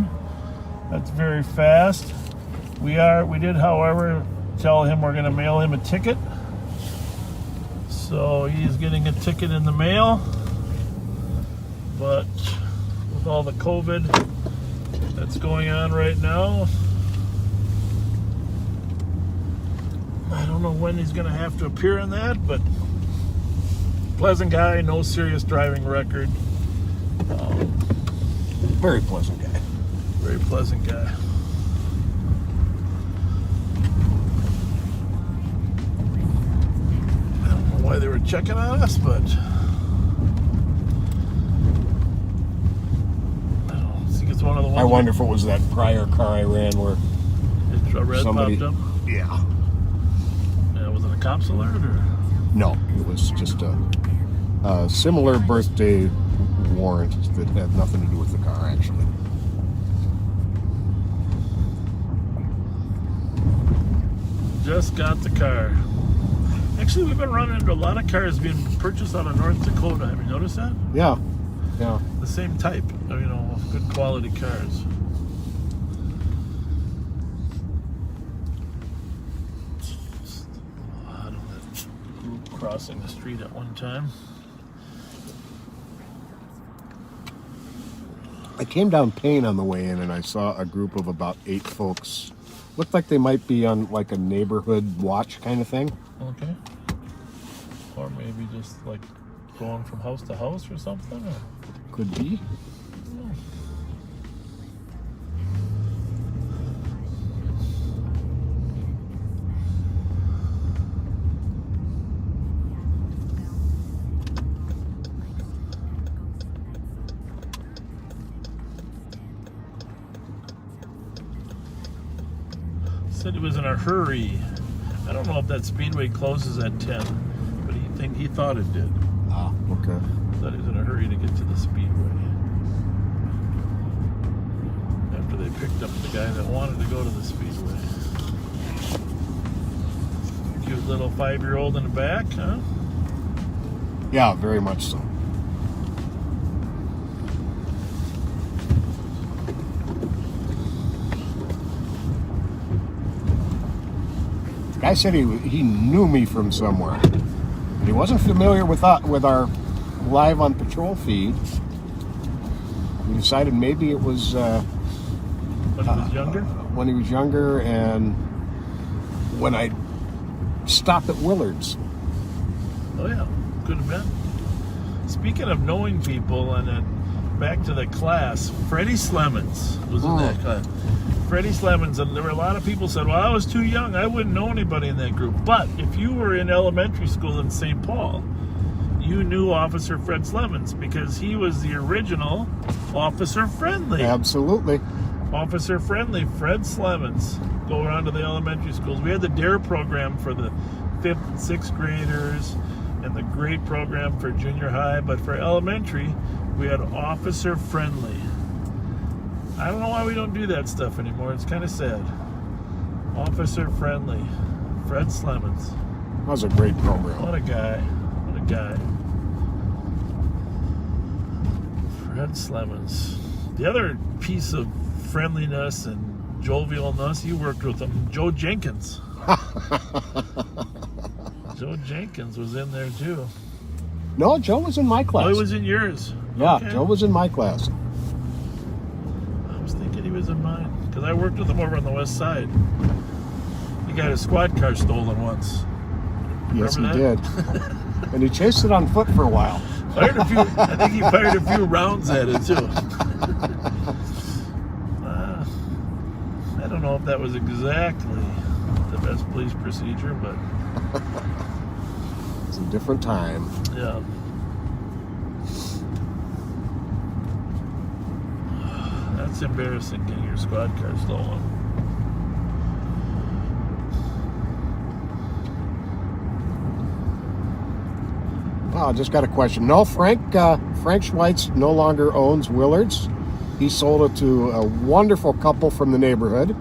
That's very fast. We did, however, tell him we're going to mail him a ticket. So he's getting a ticket in the mail. But with all the COVID that's going on right now, I don't know when he's going to have to appear in that, but pleasant guy, no serious driving record. Very pleasant guy. Very pleasant guy. I don't know why they were checking on us, but I don't think it's one of the ones. I wonder if it was that prior car I ran where a red somebody popped up. Yeah. Was it a cop's alert or? No, it was just a similar birthday warrant that had nothing to do with the car, actually. Just got the car. Actually, we've been running into a lot of cars being purchased out of North Dakota. Have you noticed that? Yeah, yeah. The same type, good quality cars. Just a lot of that group crossing the street at one time. I came down Payne on the way in and I saw a group of about 8 folks. Looked like they might be on like a neighborhood watch kind of thing. Okay. Or maybe just like going from house to house or something? Or? Could be. Said he was in a hurry. I don't know if that speedway closes at 10, but he thought it did. Ah, okay. Thought he was in a hurry to get to the speedway. After they picked up the guy that wanted to go to the speedway. Cute little 5-year-old in the back, huh? Yeah, very much so. The guy said he knew me from somewhere, and he wasn't familiar with our live on patrol feed. We decided maybe it was when he was younger. When he was younger, and when I stopped at Willard's. Oh yeah, could have been. Speaking of knowing people, and then back to the class, Freddie Slemons was in that class. Freddie Slemons, and there were a lot of people said, well, I was too young, I wouldn't know anybody in that group. But if you were in elementary school in St. Paul, you knew Officer Fred Slemons because he was the original Officer Friendly. Absolutely. Officer Friendly, Fred Slemons. Go around to the elementary schools. We had the DARE program for the 5th and 6th graders and the GREAT program for junior high, but for elementary, we had Officer Friendly. I don't know why we don't do that stuff anymore. It's kind of sad. Officer Friendly. Fred Slemons. That was a great program. What a guy. What a guy. Fred Slemons. The other piece of friendliness and jovialness. You worked with him. Joe Jenkins. Joe Jenkins was in there too. No, Joe was in my class. Oh, he was in yours. Yeah, Okay. Joe was in my class. I was thinking he was in mine because I worked with him over on the west side. He got his squad car stolen once. Yes, he Remember did. And he chased it on foot for a while. Fired a few. I think he fired a few rounds at it too. I don't know if that was exactly the best police procedure, but it's a different time. yeah. That's embarrassing, getting your squad car stolen. Oh, just got a question. No, Frank Schweitz no longer owns Willard's. He sold it to a wonderful couple from the neighborhood,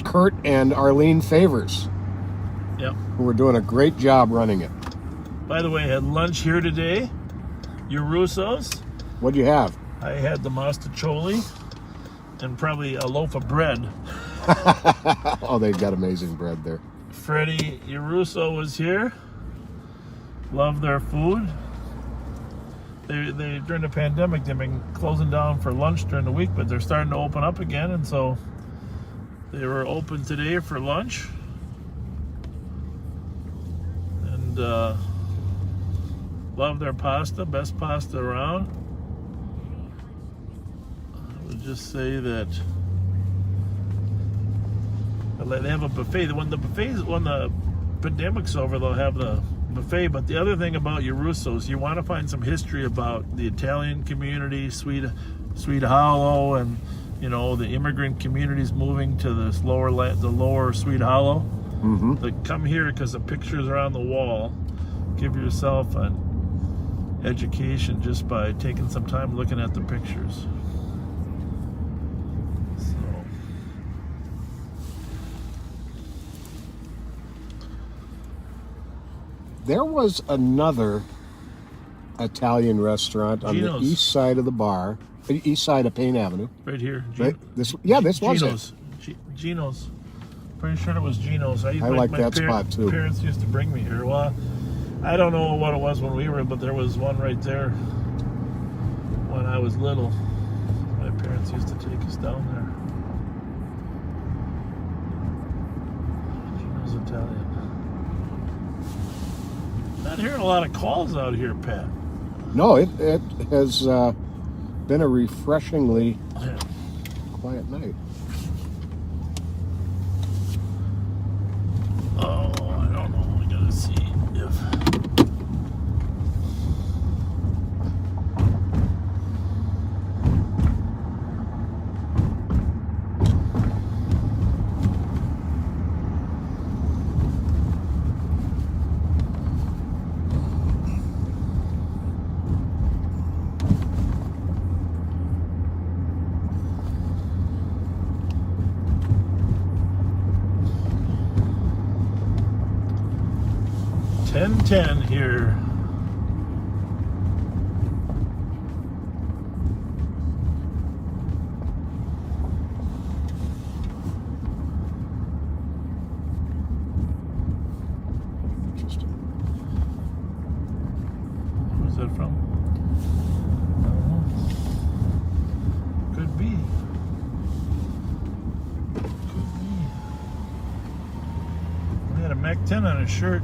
Kurt and Arlene Favors, Yep. who were doing a great job running it. By the way, I had lunch here today. Your Russos. What'd you have? I had the mostaccioli and probably a loaf of bread. Oh, they've got amazing bread there. Freddie Russo was here. Love their food. They during the pandemic they've been closing down for lunch during the week, but they're starting to open up again, and so they were open today for lunch. And love their pasta, best pasta around. I would just say that they have a buffet. When the pandemic's over, they'll have the buffet. But the other thing about your Russos, you want to find some history about the Italian community, Sweet Hollow, and the immigrant communities moving to the lower Sweet Hollow. Mm-hmm. Like, come here because the pictures are on the wall. Give yourself an education just by taking some time looking at the pictures. There was another Italian restaurant on Gino's. the east side of the bar, east side of Payne Avenue. Right here. Right? This was Gino's. Gino's. Pretty sure it was Gino's. I like that spot too. Parents used to bring me here. Well, I don't know what it was when we were, but there was one right there when I was little. My parents used to take us down there. Gino's Italian. Not hearing a lot of calls out here, Pat. No, it has been a refreshingly quiet night. Oh, I don't know. I gotta see if. .10 here. Interesting. Where's that from? Could be. He had a Mac 10 on his shirt.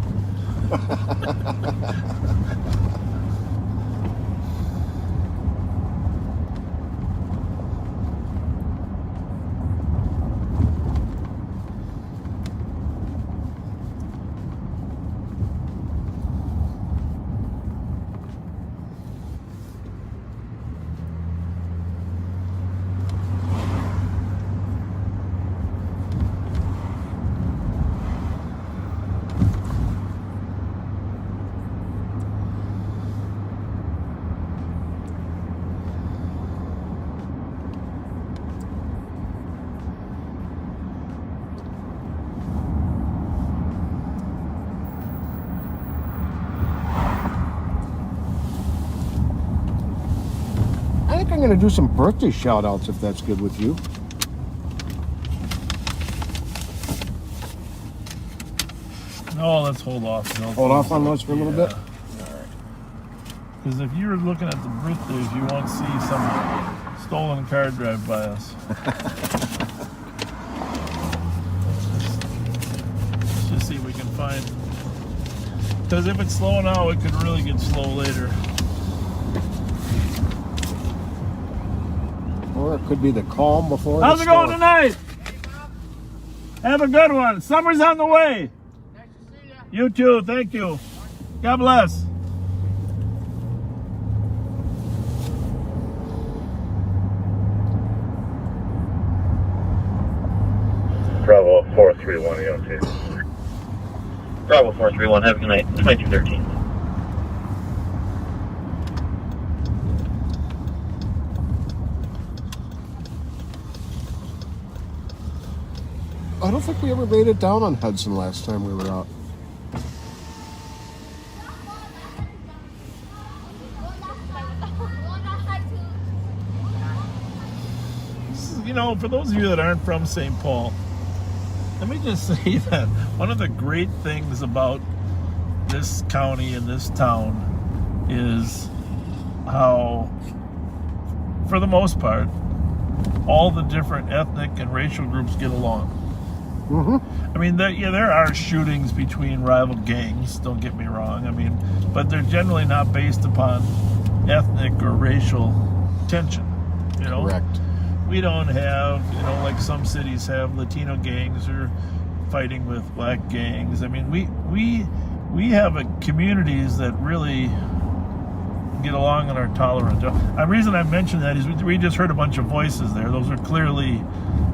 I'm going to do some birthday shout outs if that's good with you. No, let's hold off. Hold off on those for a little bit? Because if you're looking at the birthdays, you won't see some stolen car drive by us. Let's just see if we can find. Because if it's slow now, it could really get slow later. Or it could be the calm before How's the it going storm. tonight? Have a good one. Summer's on the way. Nice to see you. You too. Thank you. God bless. Bravo 431 EOT. Bravo 431, have a good night. 2213. I don't think we ever laid it down on Hudson last time we were out. You know, for those of you that aren't from St. Paul, let me just say that one of the great things about this county and this town is how, for the most part, all the different ethnic and racial groups get along. Mm-hmm. I mean, there are shootings between rival gangs, don't get me wrong. I mean, but they're generally not based upon ethnic or racial tension, you know? Correct. We don't have, you know, like some cities have Latino gangs or fighting with black gangs. I mean, we have communities that really get along and are tolerant. The reason I mention that is we just heard a bunch of voices there. Those are clearly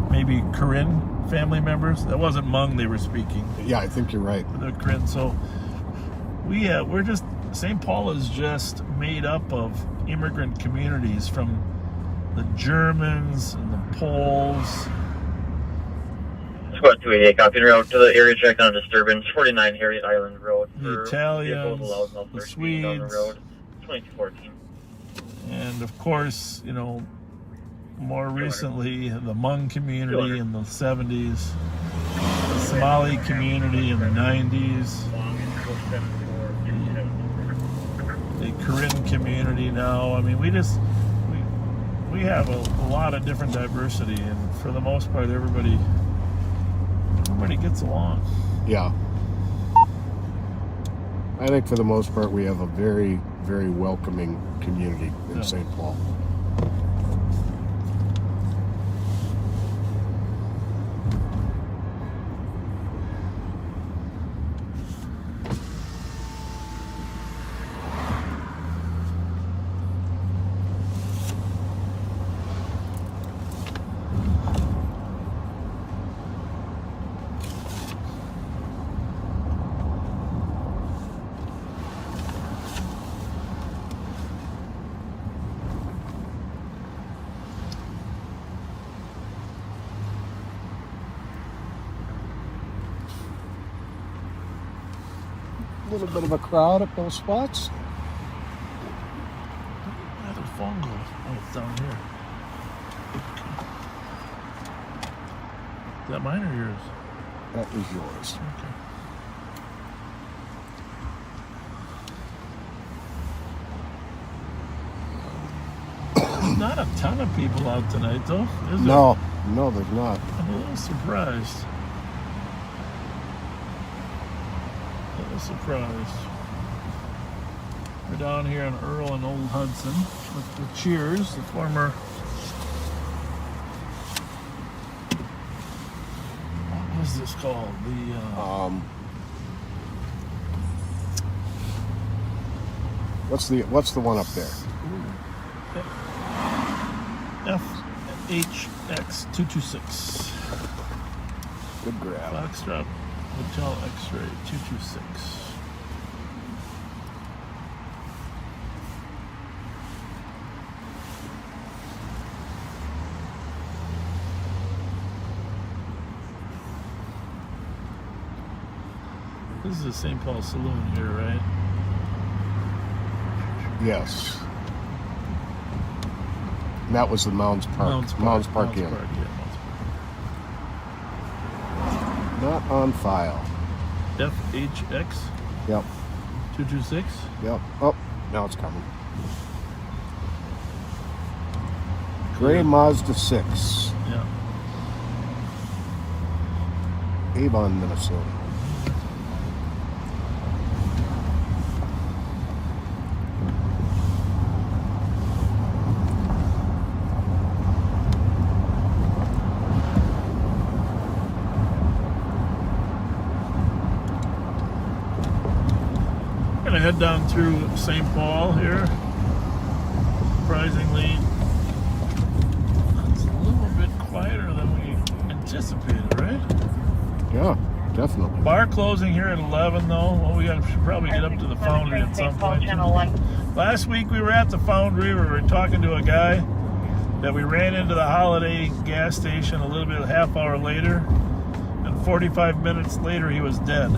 maybe Corinne family members. That wasn't Hmong they were speaking. Yeah, I think you're right. They're Corinne. So we're just, St. Paul is just made up of immigrant communities from the Germans and the Poles. Squad 288, copy en route to the area check on disturbance, 49 Harriet Island Road. The Italians, the Swedes, 2214. and of course, you know, more recently, the Hmong community in the 70s, the Somali community in the 90s, the Korean community now. I mean, we have a lot of different diversity, and for the most part, everybody gets along. Yeah. I think for the most part, we have a very, very welcoming community in St. Paul. A little bit of a crowd at those spots. Where did the phone go? Oh, it's down here. Is that mine or yours? That is yours. Okay. There's not a ton of people out tonight, though, is there? No, there's not. I'm a little surprised. Surprised. We're down here in Earl and Old Hudson with the Cheers, the former. What is this called? What's the one up there? FHX 226. Good grab. Foxtrot Hotel X-Ray 226. This is the St. Paul Saloon here, right? Yes. And that was the Mounds Park. Mounds Park Inn. Yeah, Mounds Park. Not on file. FHX Yep. 226. Yep. Oh, now it's coming. Gray Mazda 6. Yeah. Avon, Minnesota. Gonna head down through St. Paul here. Surprisingly, it's a little bit quieter than we anticipated, right? Yeah, definitely. Bar closing here at 11, though. Well, should probably get up to the Foundry at some point. Last week we were at the Foundry. We were talking to a guy that we ran into the Holiday gas station a little bit, a half hour later, and 45 minutes later he was dead.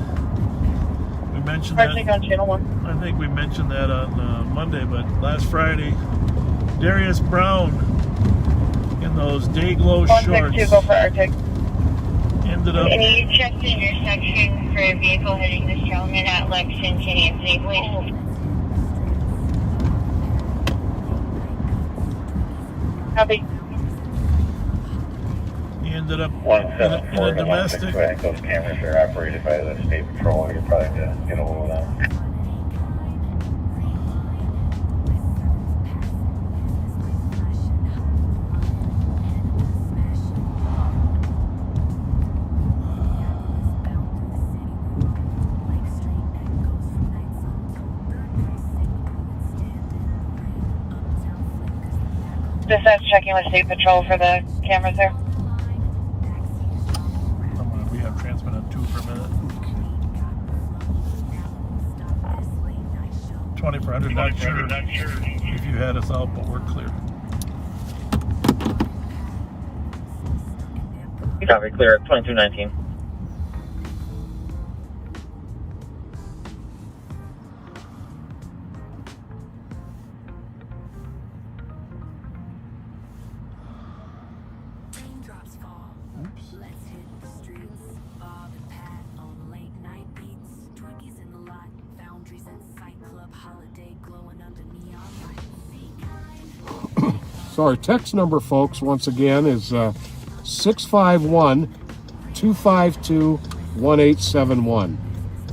We mentioned that. On channel 1. I think we mentioned that on Monday, but last Friday, Darius Brown in those day glow shorts. 162, go for Arctic. Ended up. Can you check the intersection for a vehicle heading this gentleman at Lexington Anthony, please? Copy. He ended up in 174 a domestic. I think those cameras are operated by the state patrol. You're probably to get a hold of them. Dispatch checking with State Patrol for the cameras there. We have transmit on 2 for a minute. 2400, not sure if you had us out, but we're clear. Copy, clear at 2219. So our text number, folks, once again, is 651-252-1871.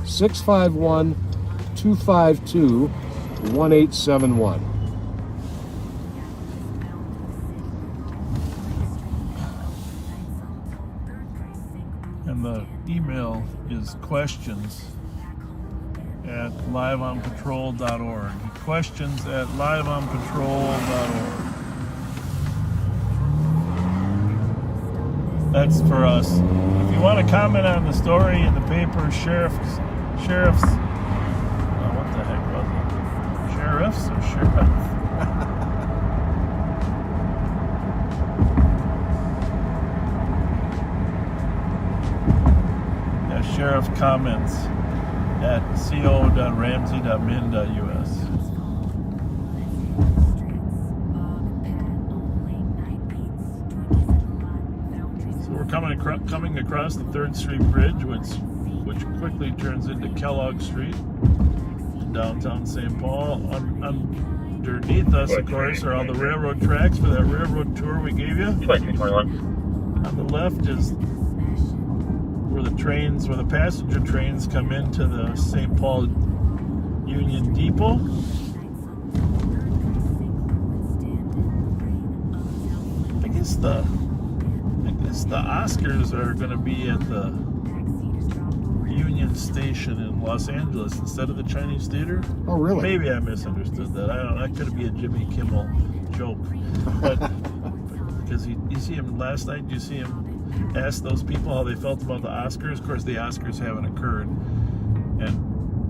651-252-1871. And the email is questions@liveonpatrol.org. Questions@liveonpatrol.org. That's for us. If you want to comment on the story in the paper, sheriffs. Oh, what the heck was it? Sheriffs or sheriff? Yeah, sheriff comments at co.ramsey.min.us. Coming across the 3rd Street Bridge, which quickly turns into Kellogg Street in downtown St. Paul. Underneath us, of course, are all the railroad tracks for that railroad tour we gave you. 2221. On the left is where the passenger trains come into the St. Paul Union Depot. I guess the Oscars are going to be at the Union Station in Los Angeles instead of the Chinese Theater. Oh, really? Maybe I misunderstood that. I don't know. That could be a Jimmy Kimmel joke. But because you see him last night, you see him ask those people how they felt about the Oscars. Of course, the Oscars haven't occurred, and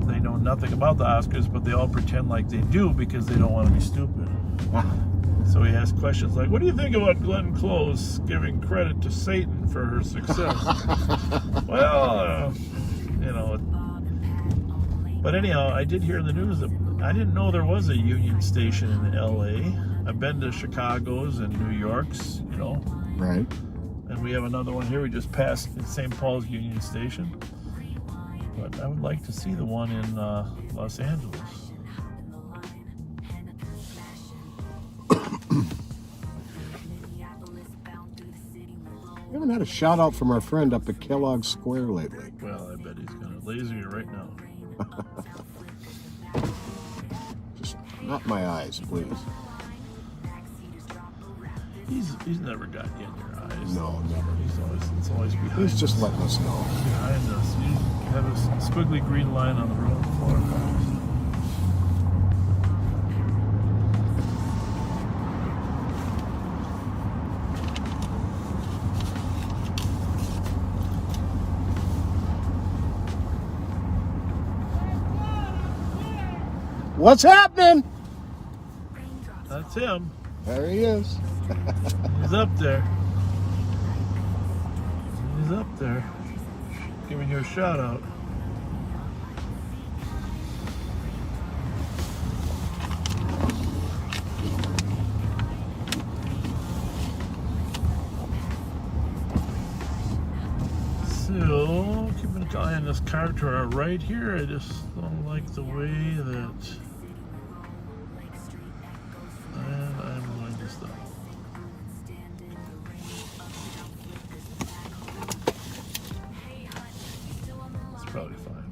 they know nothing about the Oscars, but they all pretend like they do because they don't want to be stupid. So he asked questions like, what do you think about Glenn Close giving credit to Satan for her success? Well, but anyhow, I did hear in the news that I didn't know there was a Union Station in LA. I've been to Chicago's and New York's, you know. Right. And we have another one here. We just passed St. Paul's Union Station. But I would like to see the one in Los Angeles. We haven't had a shout out from our friend up at Kellogg Square lately. Well, I bet he's going to laser you right now. Just not my eyes, please. He's never got you in your eyes. No, never. It's always behind He's just us. letting us know. Behind us. You have a squiggly green line on the road floor. What's happening? That's him. There he is. He's up there. He's up there. Giving you a shout out. So, keeping an eye on this car to our right here. I just don't like the way that. And I'm going to stop. It's probably fine.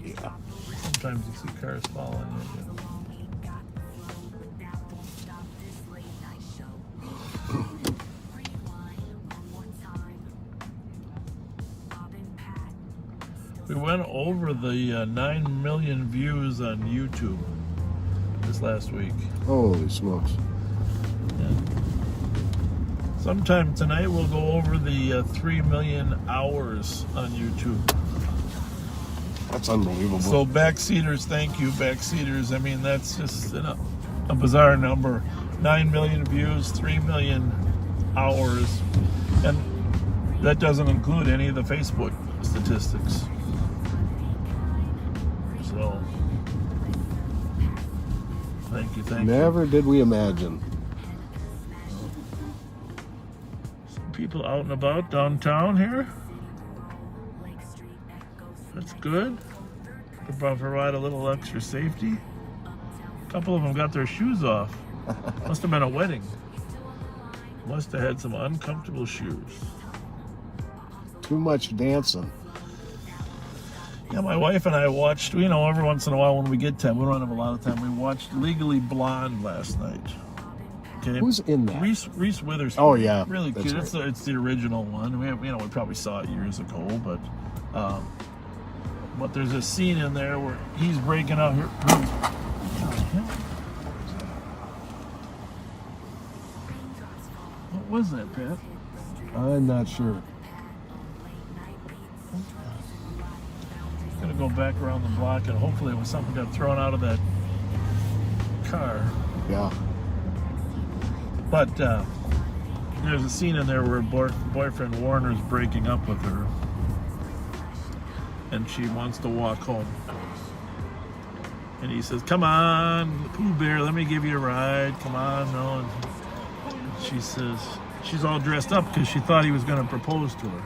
Yeah. Sometimes you see cars following you. We went over the 9 million views on YouTube this last week. Holy smokes. Yeah. Sometime tonight we'll go over the 3 million hours on YouTube. That's unbelievable. So backseaters, thank you, backseaters. I mean, that's just a bizarre number. 9 million views, 3 million hours. And that doesn't include any of the Facebook statistics. So, thank you. Never did we imagine. Some people out and about downtown here. That's good. Could provide a little extra safety. A couple of them got their shoes off. Must have been a wedding. Must have had some uncomfortable shoes. Too much dancing. Yeah, my wife and I watched, you know, every once in a while when we get time, we don't have a lot of time, we watched Legally Blonde last night. Okay. Who's in that? Reese Witherspoon. Oh, yeah. Really That's cute. right. It's the original one. We have, you know, we probably saw it years ago, but there's a scene in there where he's breaking out here. What was that, Pat? I'm not sure. Gonna go back around the block and hopefully it was something got thrown out of that car. Yeah. But there's a scene in there where boyfriend Warner's breaking up with her and she wants to walk home. And he says, "Come on, Pooh Bear, let me give you a ride. Come on, no." And she says, she's all dressed up because she thought he was going to propose to her.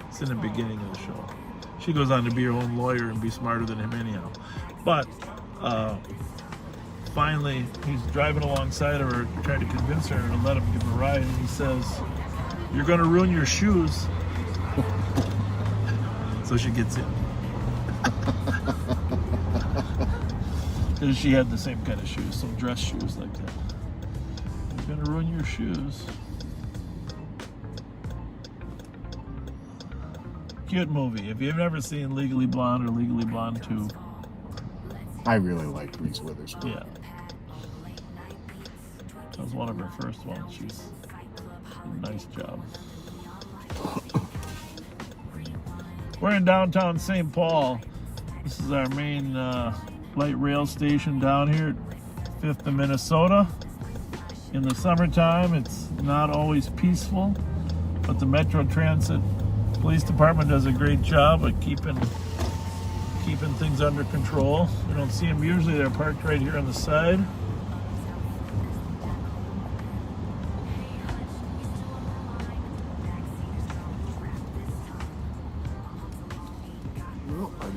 It's in the beginning of the show. She goes on to be her own lawyer and be smarter than him anyhow. But finally, he's driving alongside of her, trying to convince her to let him give a ride. And he says, "You're going to ruin your shoes." So she gets in. Because she had the same kind of shoes, some dress shoes like that. You're going to ruin your shoes. Cute movie. If you've never seen Legally Blonde or Legally Blonde 2. I really liked Reese Witherspoon. Yeah. That was one of her first ones. She's did a nice job. We're in downtown St. Paul. This is our main light rail station down here at 5th and Minnesota. In the summertime, it's not always peaceful, but the Metro Transit Police Department does a great job of keeping things under control. We don't see them usually. They're parked right here on the side.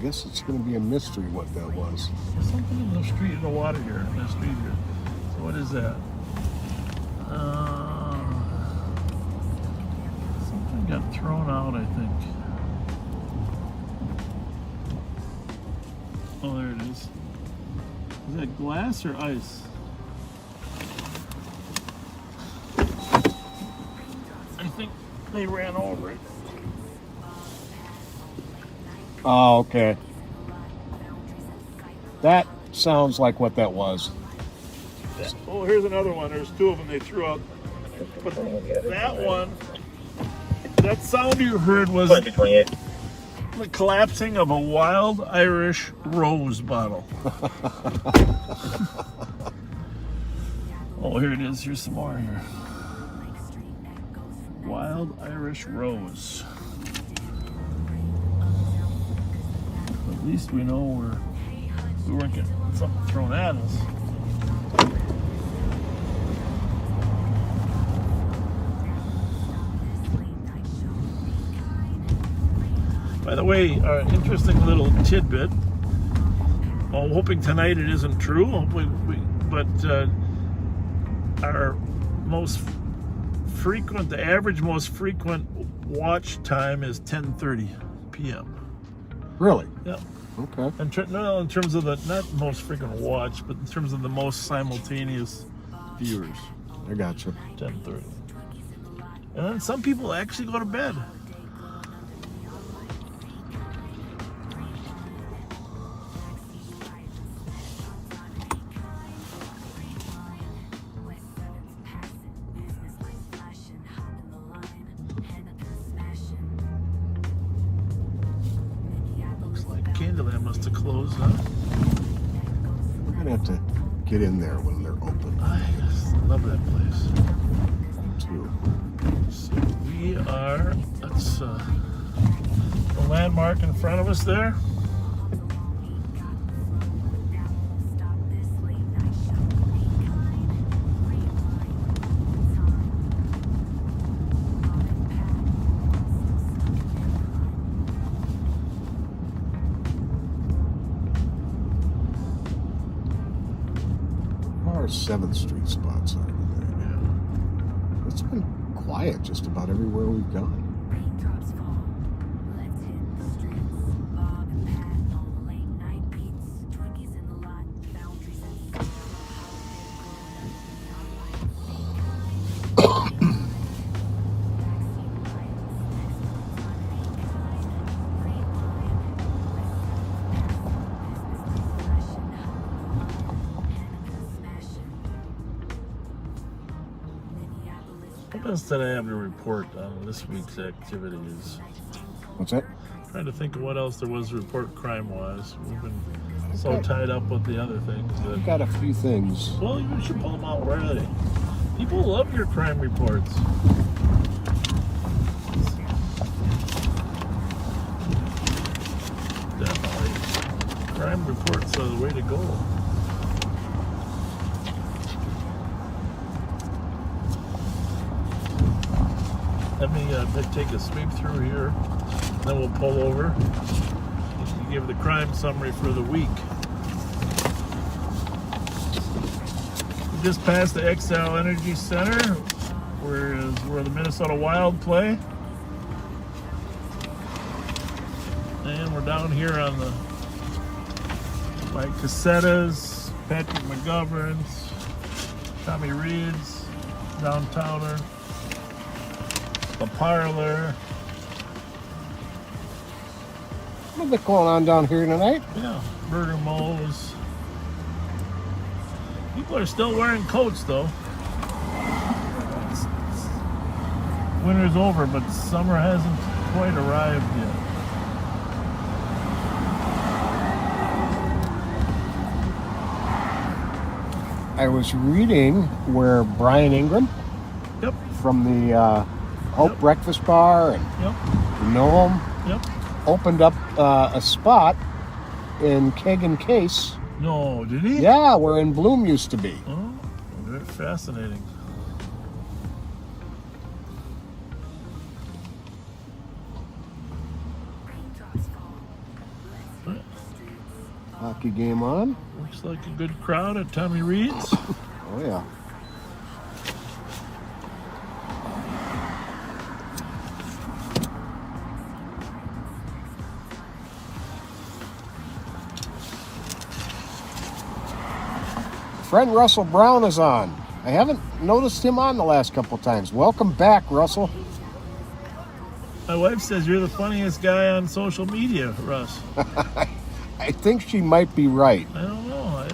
guess it's going to be a mystery what that was. There's something in the street, in the water here, in the street here. So what is that? Something got thrown out, I think. Oh, there it is. Is that glass or ice? I think they ran over it. Oh, okay. That sounds like what that was. Oh, here's another one. There's two of them they threw out. But that one, that sound you heard was the collapsing of a wild Irish rose bottle. Oh, here it is. Here's some more here. Wild Irish rose. At least we know we weren't getting something thrown at us. By the way, interesting little tidbit. Well, I'm hoping tonight it isn't true. But our most frequent, the average most frequent watch time is 10:30 p.m. Really? Yeah. Okay. And no, in terms of the, not most frequent watch, but in terms of the most simultaneous viewers. I got you. 10:30. And then some people actually go to bed. Candyland must have closed, huh? We're gonna have to get in there when they're open. I just love that place. Too. So we are, that's the landmark in front of us there. Our 7th Street spots are today. It's been quiet just about everywhere we've gone. What else did I have to report on this week's activities? What's that? Trying to think of what else there was to report crime-wise. We've been so tied up with the other things. We've got a few things. Well, you should pull them out. Where are they? People love your crime reports. Definitely. Crime reports are the way to go. Let me take a sweep through here, then we'll pull over and give the crime summary for the week. We just passed the XL Energy Center, where the Minnesota Wild play. And we're down here on by Cassetta's, Patrick McGovern's, Tommy Reed's, Downtowner, the Parlor. What's going on down here tonight? Yeah, Burger Mo's. People are still wearing coats though. Winter's over, but summer hasn't quite arrived yet. I was reading where Brian Ingram from the Hope Breakfast Bar and Noam opened up a spot in Keg and Case. No, did he? Yeah, where In Bloom used to be. Oh, very fascinating. hockey game on. Looks like a good crowd at Tommy Reed's. Oh, yeah. Friend Russell Brown is on. I haven't noticed him on the last couple times. Welcome back, Russell. My wife says you're the funniest guy on social media, Russ. I think she might be right. I don't know.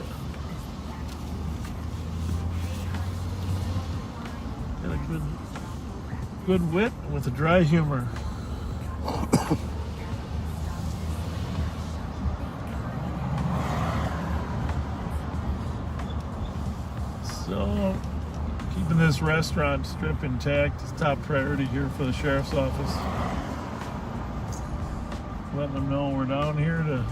Got a good wit with a dry humor. So, keeping this restaurant strip intact is top priority here for the sheriff's office. Letting them know we're down here to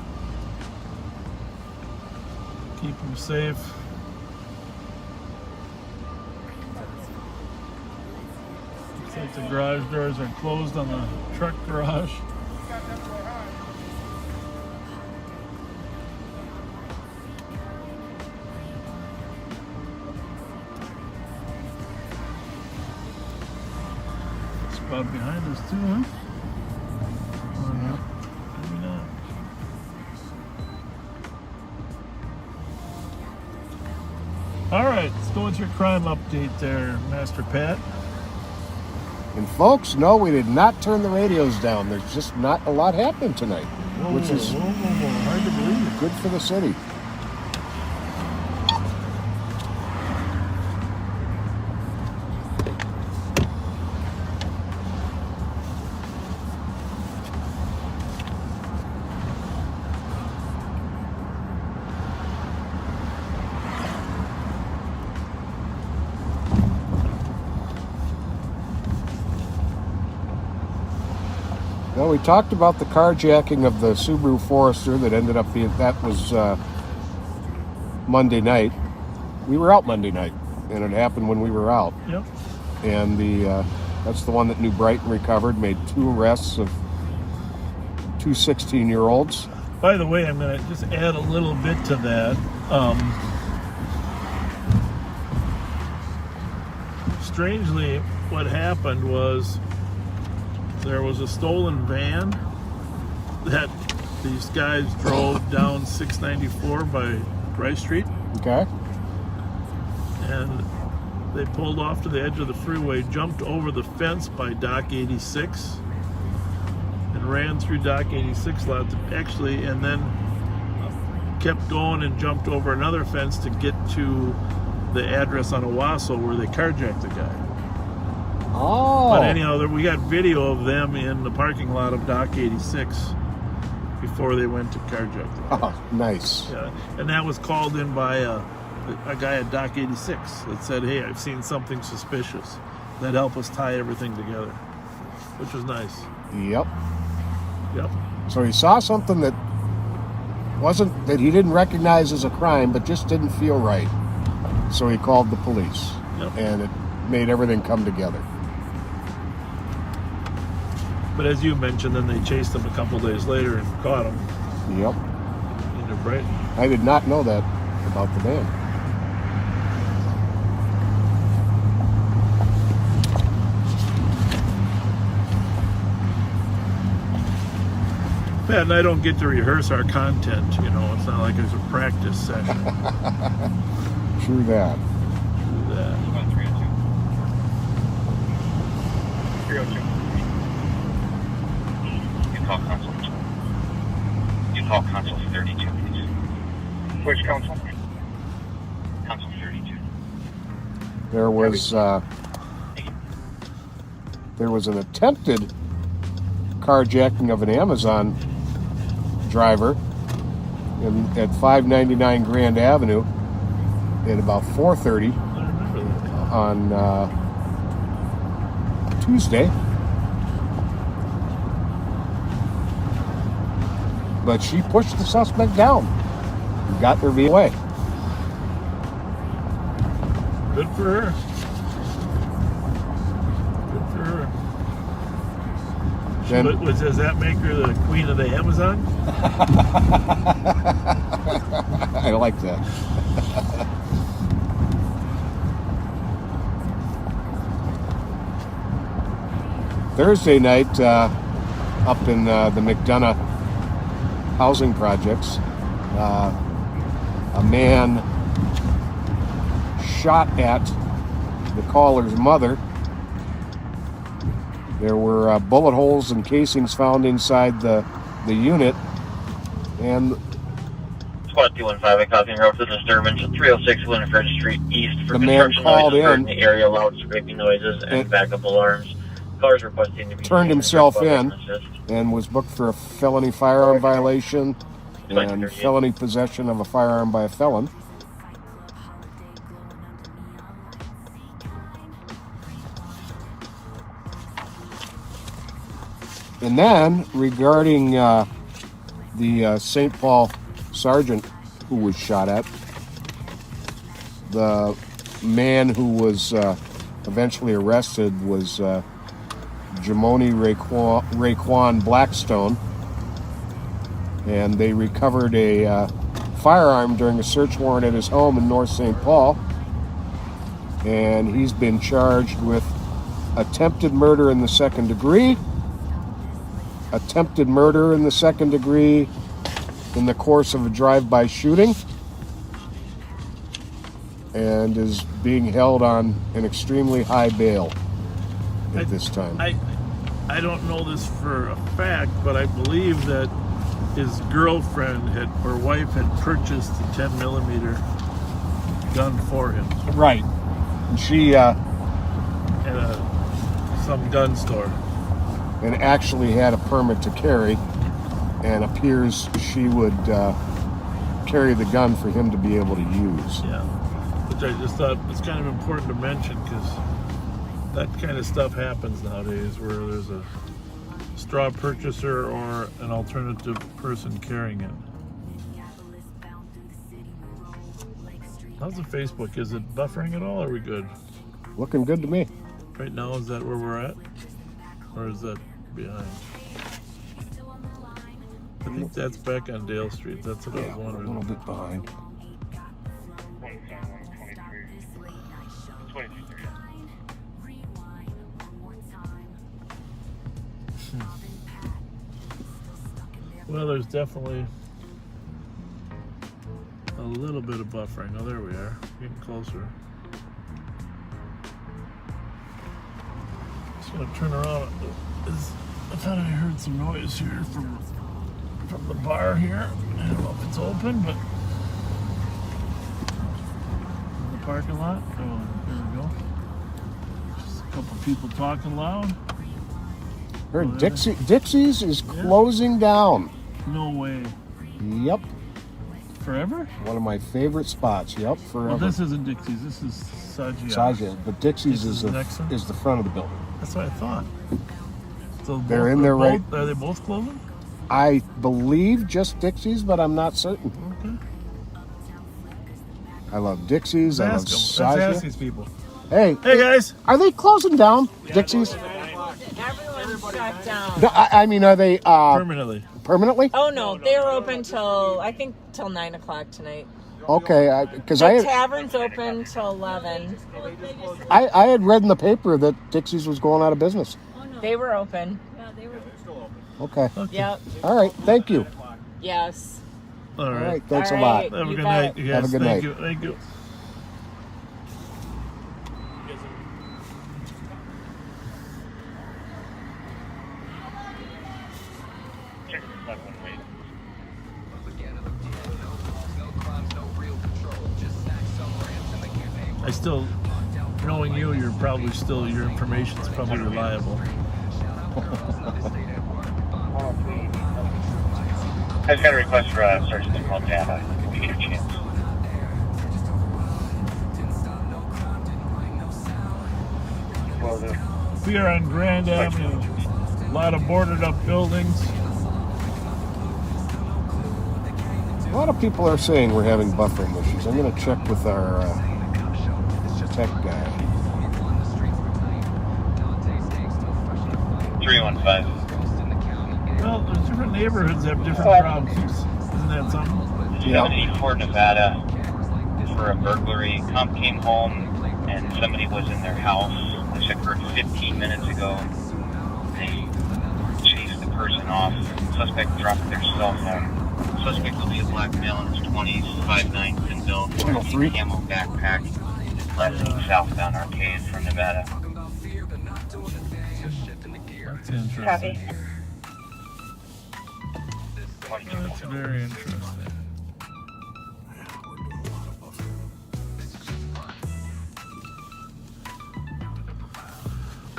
keep them safe. Looks like the garage doors are closed on the truck garage. Spot behind us too, huh? Or not? Maybe not. All right, let's go with your crime update there, Master Pat. And folks, no, we did not turn the radios down. There's just not a lot happening tonight, which is hard to believe. Good for the city. Well, we talked about the carjacking of the Subaru Forester that ended up being, that was Monday night. We were out Monday night, and it happened when we were out. Yep. And that's the one that New Brighton recovered, made 2 arrests of 2 16-year-olds. By the way, I'm going to just add a little bit to that. Strangely, what happened was there was a stolen van that these guys drove down 694 by Rice Street. Okay. And they pulled off to the edge of the freeway, jumped over the fence by Dock 86, and ran through Dock 86 lot actually, and then kept going and jumped over another fence to get to the address on Owasso where they carjacked the guy. Oh. But anyhow, we got video of them in the parking lot of Dock 86 before they went to carjack the guy. Oh, nice. Yeah, and that was called in by a guy at Dock 86 that said, "Hey, I've seen something suspicious." That helped us tie everything together, which was nice. Yep. Yep. So he saw something that that he didn't recognize as a crime, but just didn't feel right. So he called the police. Yep. And it made everything come together. But as you mentioned, then they chased him a couple days later and caught him. Yep. In New Brighton. I did not know that about the van. Pat and I don't get to rehearse our content, you know. It's not like it's a practice session. True that. True that. 302. You call console. You call console 32, please. Which console? Console 32. There was an attempted carjacking of an Amazon driver at 599 Grand Avenue at about 4:30 on Tuesday. But she pushed the suspect down and got their vehicle away. Good for her. Good for her. Then, But does that make her the queen of the Amazon? I like that. Thursday night, up in the McDonough housing projects, a man shot at the caller's mother. There were bullet holes and casings found inside the unit, and Squad 215, I copy and route for the disturbance at 306 Winifred Street East for the man construction called noises in in the area, loud scraping noises and backup alarms. Callers requesting to be turned himself in assist. and was booked for a felony firearm violation and felony possession of a firearm by a felon. And then, regarding the St. Paul sergeant who was shot at, the man who was eventually arrested was Jamoni Raekwon Blackstone, and they recovered a firearm during a search warrant at his home in North St. Paul, and he's been charged with attempted murder in the second degree, attempted murder in the second degree in the course of a drive-by shooting, and is being held on an extremely high bail at this time. I don't know this for a fact, but I believe that his girlfriend or wife had purchased a 10mm gun for him. Right. And she at some gun store. And actually had a permit to carry, and appears she would carry the gun for him to be able to use. Yeah. Which I just thought it's kind of important to mention, because that kind of stuff happens nowadays, where there's a straw purchaser or an alternative person carrying it. How's the Facebook? Is it buffering at all? Or are we good? Looking good to me. Right now, is that where we're at? Or is that behind? I think that's back on Dale Street. That's what I was wondering. A little bit behind. Well, there's definitely a little bit of buffering. Oh, there we are. Getting closer. Just gonna turn around. I thought I heard some noise here from the bar here. I don't know if it's open, but in the parking lot. Oh, there we go. Just a couple people talking loud. Heard Dixie's is closing down. No way. Yep. Forever? One of my favorite spots. Yep, forever. Well, this isn't Dixie's. This is Sagia. Sagia, but Dixie's is the the next one? is the front of the building. That's what I thought. So They're in there right. Are they both closing? I believe just Dixie's, but I'm not certain. Okay. I love Dixie's. I love Let's Sagia. ask these people. Hey guys. Are they closing down, Dixie's? Everyone's shut down. No, I mean, are they permanently? Permanently? Oh no, they're open till I think till 9 o'clock tonight. Okay, because The tavern's open till 11. I had read in the paper that Dixie's was going out of business. They were open. Okay. Yep. All right. Thank you. Yes. All right. All right. Thanks All a lot. right, Have a you good bet. night. Yes, Have a good thank night. You. Thank you. I still, knowing you, you're probably still, your information's probably reliable. I just got a request for a search in Montana, if you get a chance. We are on Grand Avenue. A lot of boarded up buildings. A lot of people are saying we're having buffering issues. I'm going to check with our tech guy. 315. Well, there's different neighborhoods that have different problems. Isn't that something? 74 Nevada for a burglary. Cop came home and somebody was in their house. This occurred 15 minutes ago. They chased the person off. Suspect dropped their cell phone. Suspect will be a black male in his 20s, 5'9", thin build, camo backpack, left southbound arcade from Nevada. That's interesting. Copy. That's very interesting.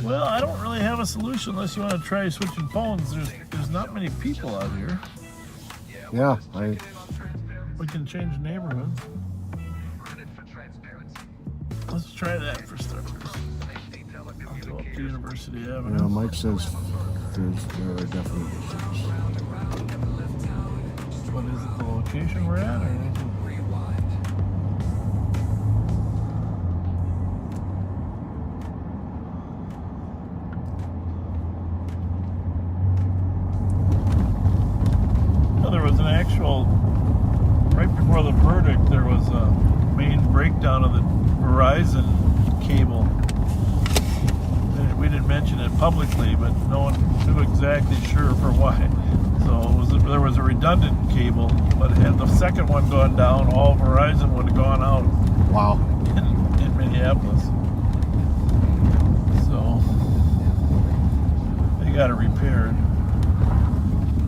Well, I don't really have a solution unless you want to try switching phones. There's not many people out here. Yeah, We can change neighborhoods. Let's try that for starters. I'll go up to University Avenue. yeah. Mike says there are definitely differences. What is it, the location we're at? Or is it... No, there was an actual, right before the verdict, there was a main breakdown of the Verizon cable. We didn't mention it publicly, but no one knew exactly sure for why. So there was a redundant cable, but had the second one gone down, all Verizon would have gone out. Wow. In Minneapolis. So they got it repaired.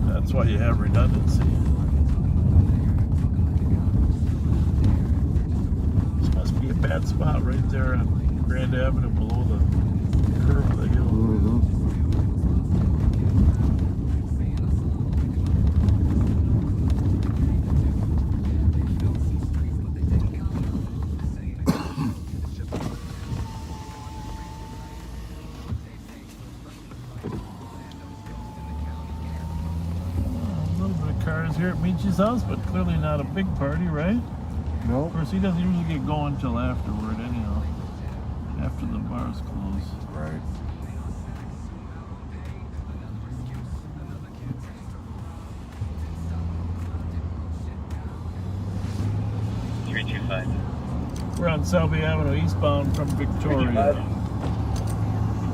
That's why you have redundancy. This must be a bad spot right there on Grand Avenue below the curve of the hill. Here at Michi's house, but clearly not a big party, right? No. Of course, he doesn't usually get going until afterward, anyhow. After the bars close. Right. We're on Selby Avenue, eastbound from Victoria.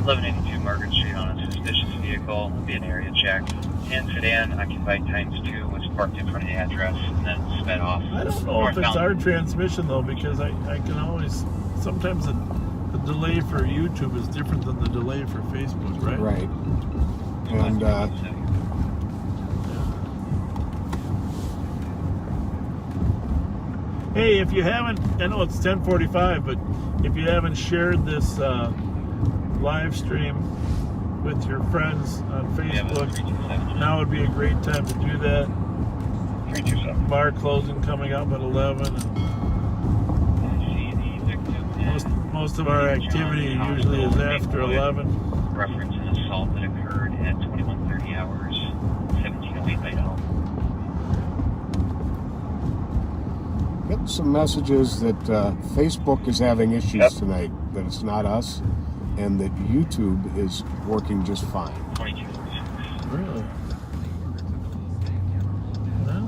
1182 Margaret Street on a suspicious vehicle. Will be an area check. Tan sedan, occupied ×2, was parked in front of the address and then sped off. I don't know if it's our transmission though, because I can always, sometimes the delay for YouTube is different than the delay for Facebook, right? Right. And hey, if you haven't, I know it's 10:45, but if you haven't shared this live stream with your friends on Facebook, now would be a great time to do that. Bar closing coming up at 11. And most of our activity usually is after 11. Reference an assault that occurred at 21:30 hours, 1708 Idaho. get some messages that Facebook is having issues tonight, that it's not us, and that YouTube is working just fine. Really? Well,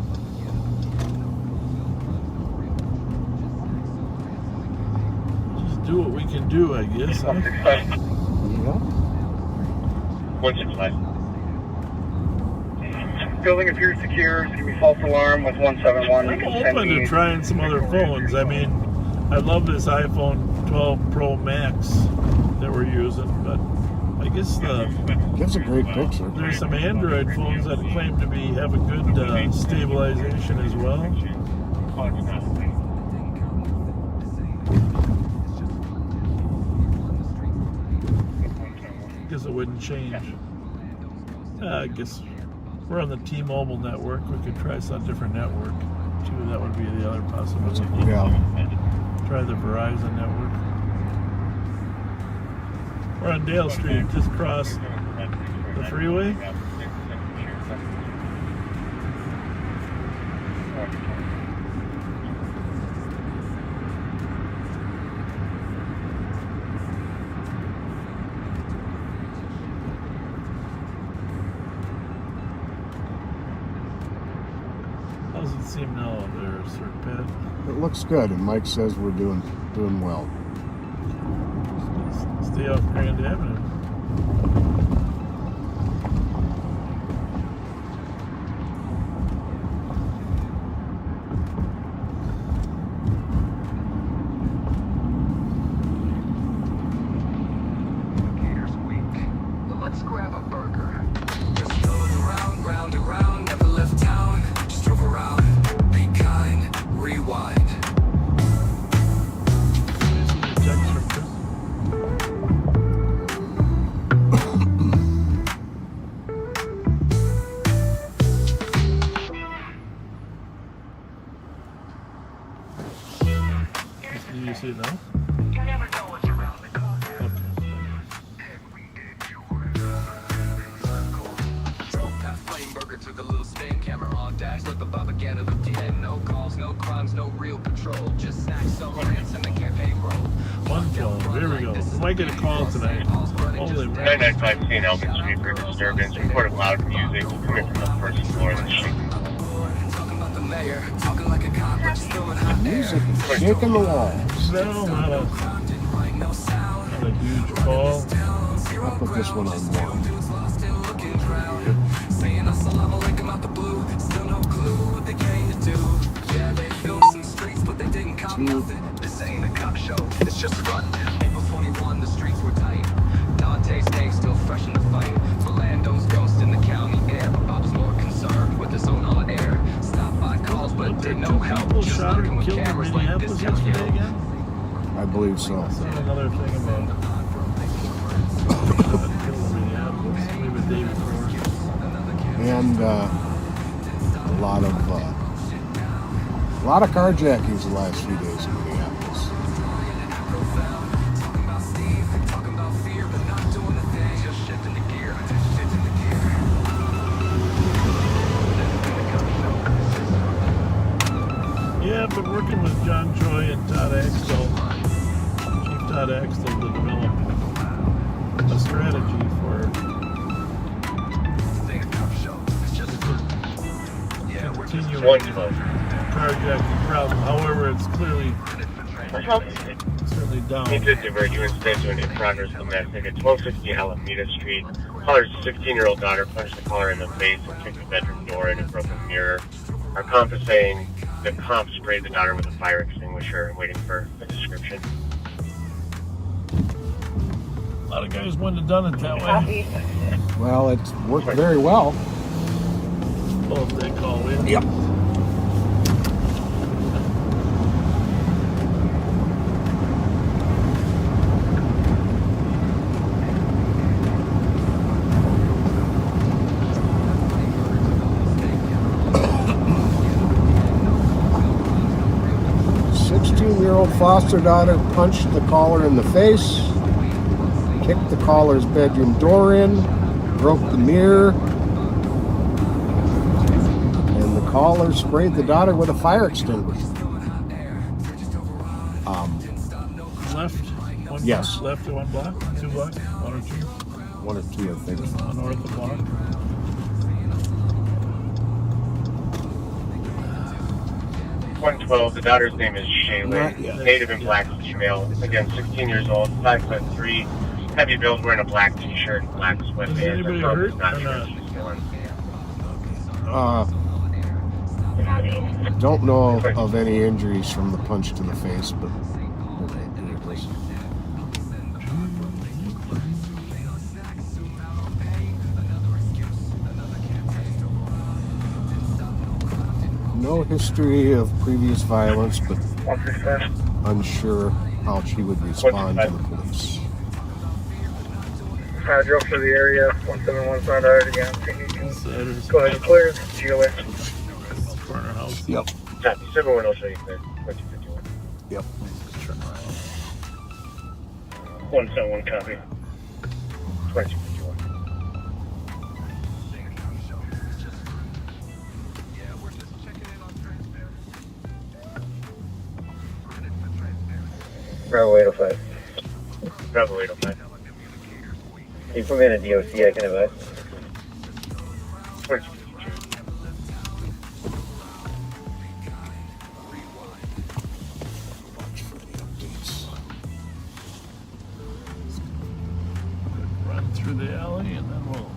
just do what we can do, I guess. Huh? Yeah. 165. Building appears secure. Give me false alarm with 171. I'm open to trying some other phones. I mean, I love this iPhone 12 Pro Max that we're using, but I guess gives a great picture. There's some Android phones that claim to have a good stabilization as well. Guess it wouldn't change. I guess we're on the T-Mobile network. We could try some different network too. That would be the other possibility. Yeah. Try the Verizon network. We're on Dale Street, just across the freeway. see him now there, Sir Pat. It looks good, and Mike says we're doing well. Stay off Grand Avenue. Let's grab a burger. Just drove around, round and round, never left town. Just drove around, be kind, rewind. Do you see it now? Took a little spin, camera on dash, let the propaganda look in. No calls, no crimes, no real patrol. Just snacks, some rants, and the campaign roll. 112, here we go. We might get a call tonight. Holy man. 995 St. Albans Street for disturbance. Report of loud music coming from the first floor of the shaking. Music is shaking the walls. No, not a huge call. I'll put this one on one. Saying assalamu alaikum out the blue, still no clue what they came to do. Yeah, they filmed some streets, but they didn't cop nothing. This ain't a cop show, it's just fun. April 21, the streets were tight. Dante's name still fresh in the fight. Orlando's ghost in the county air, but Bob's more concerned with his own on air. Stopped by calls, but did no help. Just looking with cameras like this young hill. I believe so. I saw another thing about Minneapolis, maybe the day before. And a lot of carjackings the last few days in Minneapolis. Yeah, I've been working with John Choi and Todd Axtell, Chief Todd Axtell, to develop a strategy for continuing carjacking problem. However, it's clearly certainly down. Need to divert you instead to an in-progress domestic at 1260 Alameda Street. Caller's 16-year-old daughter punched the caller in the face and kicked the bedroom door in a broken mirror. Our comp is saying the comp sprayed the daughter with a fire extinguisher and waiting for a description. A lot of guys wouldn't have done it that way. Well, it's worked very well. Well, if they call in. Yep. Sixteen-year-old foster daughter punched the caller in the face, kicked the caller's bedroom door in, broke the mirror. Caller sprayed the daughter with a fire extinguisher. Left? One Yes. Block, left or 1 block? 2 blocks? 1 or 2? 1 or 2, I think. North of the block. .112, the daughter's name is Shayla, native and black female. Again, 16 years old, 5'3", heavy build, wearing a black t-shirt, black sweatpants. Is anybody hurt or not? Don't know of any injuries from the punch to the face, but no history of previous violence, but unsure how she would respond to the police. Drove through the area, 171 Saturday again. Go ahead and clear. See you later. Corner house. Yep. Copy. 71 will show you clear. 2251. Yep. Turn around. 171 copy. 2251. Bravo 805. Bravo 805. Can you put me in a DOC? I can advise. 2252. and then we'll.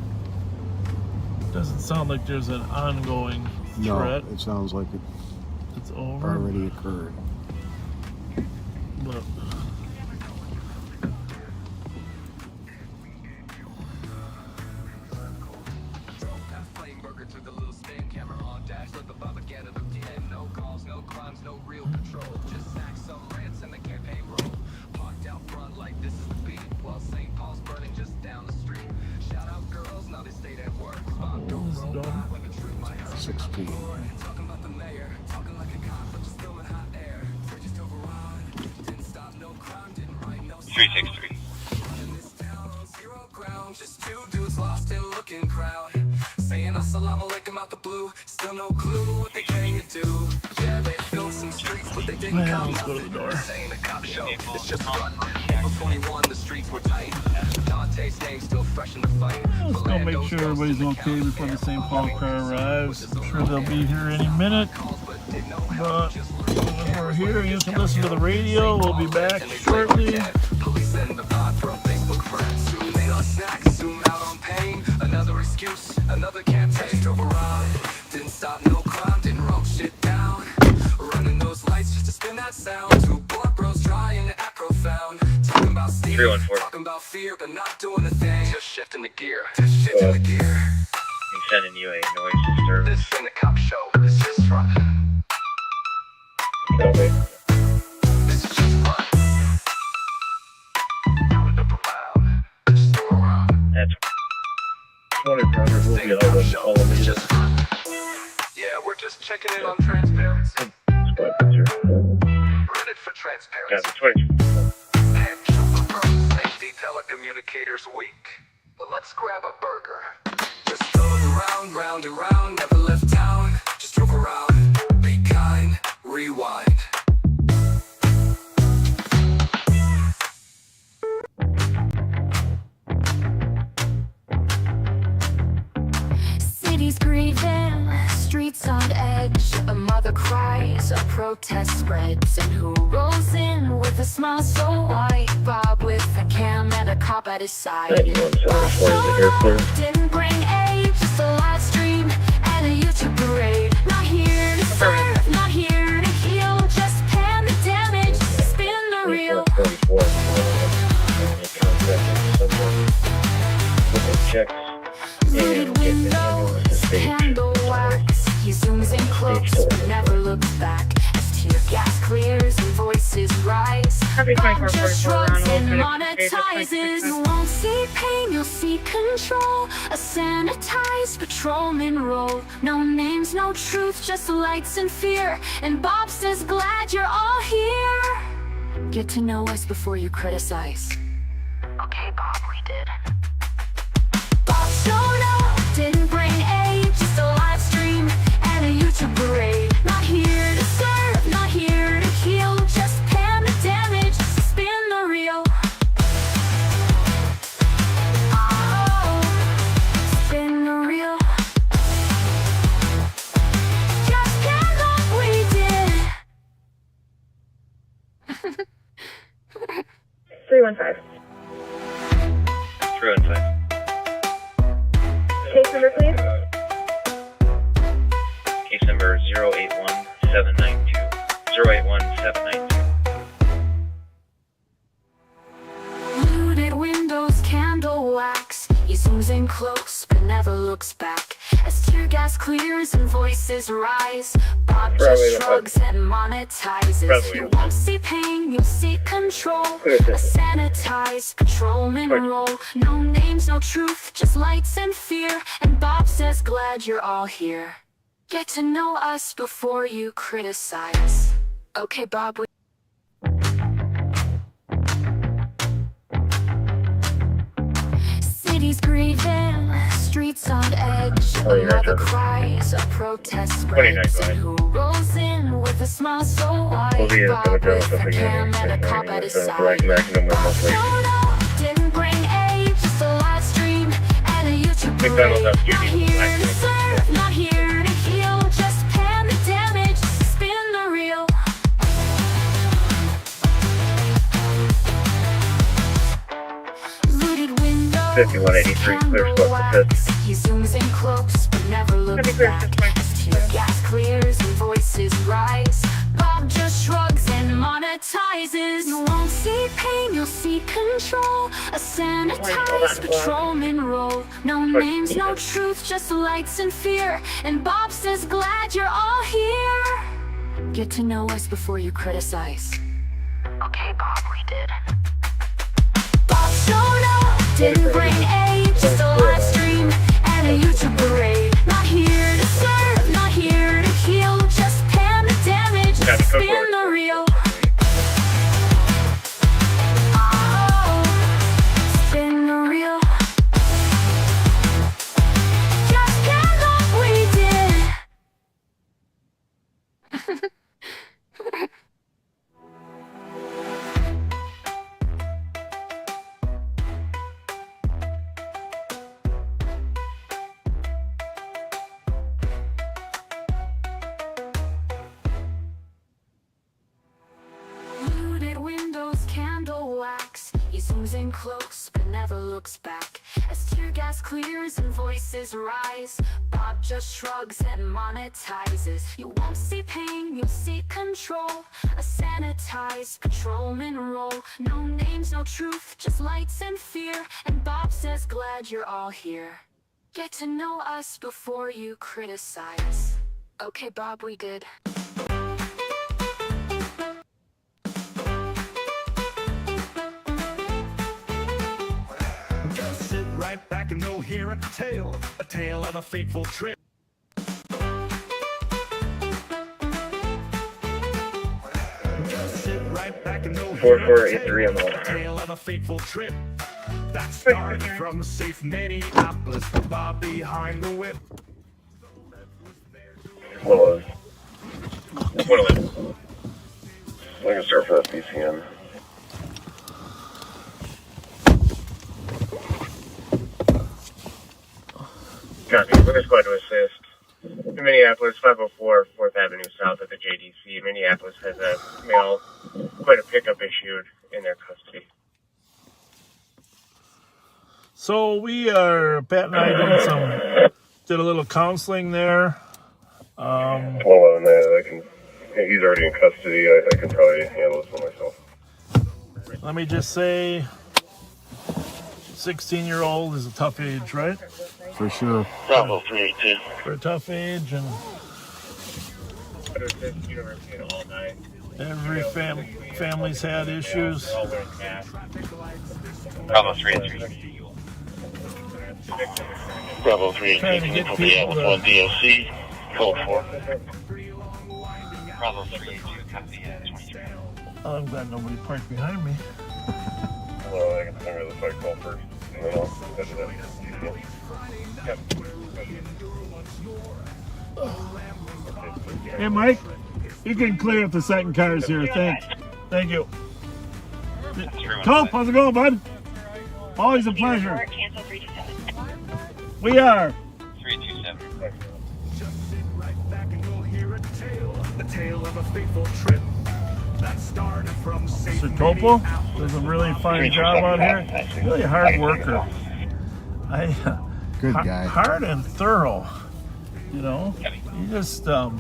Doesn't sound like there's an ongoing threat. No, it sounds like it's over. Already occurred. But Just two dudes lost in looking crowd, saying assalamu alaikum out the blue. Still no clue what they came to do. Yeah, they filmed some streets, but they didn't come. Let's go to the door. This ain't a cop show, it's just fun. April 21, the streets were tight. Dante's name still fresh in the fight. Let's go make sure everybody's okay before the St. Paul car arrives. I'm sure they'll be here any minute. But when we're here, you can listen to the radio. We'll be back shortly. Police in the pod from Facebook friends. Soon they on snacks, soon out on pain. Another excuse, another campaign. Drove around, didn't stop no crime, didn't roll shit down. Running those lights just to spin that sound. Two bored bros trying to act profound. Talking about Steve, talking about fear, but not doing a thing. Just shifting the gear, just shifting the gear. I'm sending you a noise disturbance. This ain't a cop show, it's just fun. Okay. This is just fun. That's 20 pounders will be all of these. Yeah, we're just checking in on transparency. Ready for transparency. Yeah, 20. And safety telecommunicators weak. But let's grab a burger. Just drove around, round and round, never left town. Just drove around, be kind, rewind. Cities grieving, streets on edge. A mother cries, a protest spreads. And who rolls in with a smile so white? Bob with a cam and a cop at his side. Didn't bring aid, just a live stream and a YouTube parade. Not here to serve, not here to heal. Just pan the damage, spin the reel. Checks. Looted windows, candle wax. He zooms in close, but never looks back. As tear gas clears and voices rise, Bob just shrugs and monetizes. You won't see pain, you'll see control. A sanitized patrolman role. No names, no truth, just lights and fear. And Bob says, glad you're all here. Get to know us before you criticize. Okay, Bob, we did. Bob showed up, didn't bring aid, just a live stream and a YouTube parade. Not here to serve, not here to heal, just pan the damage, spin the reel. Oh, spin the reel. Just pan like we did. 315. 315. Case number, please. Case number 081792. 081792. Looted windows, candle wax. He zooms in close, but never looks back. As tear gas clears and voices rise, Bob just shrugs and monetizes. You won't see pain, you'll see control. A sanitized patrolman role. No names, no truth, just lights and fear. And Bob says, glad you're all here. Get to know us before you criticize. Okay, Bob. Cities grieving, streets on edge. A mother cries, a protest spreads. And who rolls in with a smile so white? Bob with a cam and a cop at his side. Bob showed up, didn't bring aid, just a live stream and a YouTube parade. Not here to serve, not here to heal, just pan the damage, spin the reel. Looted windows, 5183, clear spot to pit. He zooms in close, but never looks back. As tear gas clears and voices rise, Bob just shrugs and monetizes. You won't see pain, you'll see control. A sanitized patrolman role. No names, no truth, just lights and fear. And Bob says, glad you're all here. Get to know us before you criticize. Okay, Bob, we did. Bob showed up, didn't bring aid, just a live stream and a YouTube parade. Not here to serve, not here to heal, just pan the damage, spin the reel. Oh, spin the reel. Just pan what we did. Looted windows, candle wax. He zooms in close, but never looks back. As tear gas clears and voices rise, Bob just shrugs and monetizes. You won't see pain, you'll see control. A sanitized patrolman role. No names, no truth, just lights and fear. And Bob says, glad you're all here. Get to know us before you criticize. Okay, Bob, we did. Just sit right back and you'll hear a tale of a fateful trip. Just sit right back and you'll hear 4483 on the a tale of a fateful trip. That started from safe Minneapolis, the Bob behind the whip. Well, what is it? I can start for that PCN. Copy. We're just going to assist. In Minneapolis, 504 4th Avenue South at the JDC. Minneapolis has a male, quite a pickup issued in their custody. So we are, Pat and I did a little counseling there. Well, on that, he's already in custody. I can probably handle this one myself. Let me just say, 16-year-old is a tough age, right? For sure. Bravo 382. For a tough age, and every family's had issues. Bravo 383. Bravo 382. Trying to get From people the one DOC. Code 4. Bravo 382. Copy 23. Oh, I'm glad nobody parked behind me. Well, I can send her the fight call first, and then I'll head to that PCN. Hey, Mike, you can clear up the second cars here. Thank you. Cope, how's it going, bud? Always a pleasure. We are. 327. The tale of a fateful trip that started from Cisco does a really fine job out here. Really hard worker. Good guy. Hard and thorough. You know, he just I've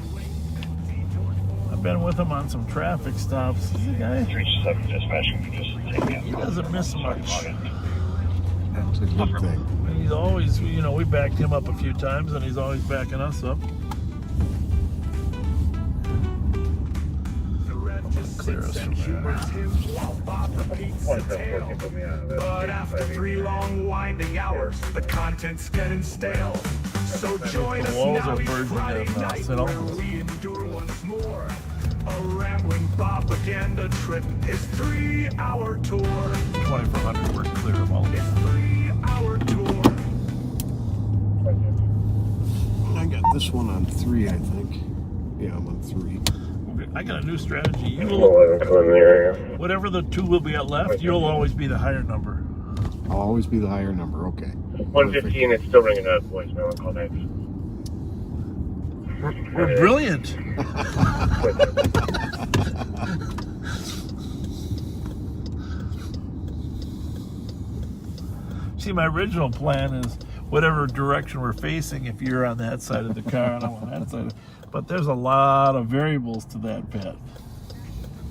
been with him on some traffic stops. He's a guy. 327 dispatch. He doesn't miss much. That's a good thing. He's always, you know, we backed him up a few times, and he's always backing us up. Clear us from there. But after 3 long winding hours, the content's getting stale. So join us now each Friday night where we endure once more. A rambling propaganda trip, his 3-hour tour. 2400, we're clear of all this. 3-hour tour. I got this one on 3, I think. Yeah, I'm on 3. I got a new strategy. You Well, will, I'm coming there. whatever the 2 will be at left, you'll always be the higher number. I'll always be the higher number. Okay. 115, it's still ringing up voicemail. Call back. We're brilliant. See, my original plan is whatever direction we're facing, if you're on that side of the car and I'm on that side. But there's a lot of variables to that, Pat.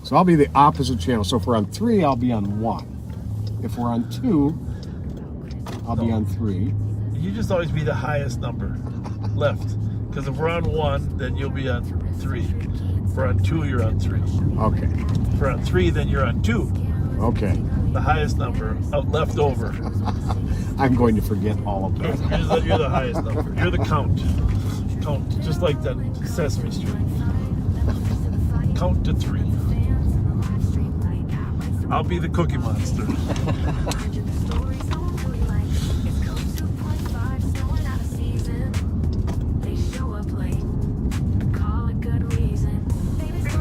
So I'll be the opposite channel. So if we're on 3, I'll be on 1. If we're on 2, I'll be on 3. You just always be the highest number left. Because if we're on 1, then you'll be on 3. If we're on 2, you're on 3. Okay. If we're on 3, then you're on 2. Okay. The highest number left over. I'm going to forget all of that. You're the highest number. You're the count. Count, just like that Sesame Street. Count to 3. I'll be the Cookie Monster.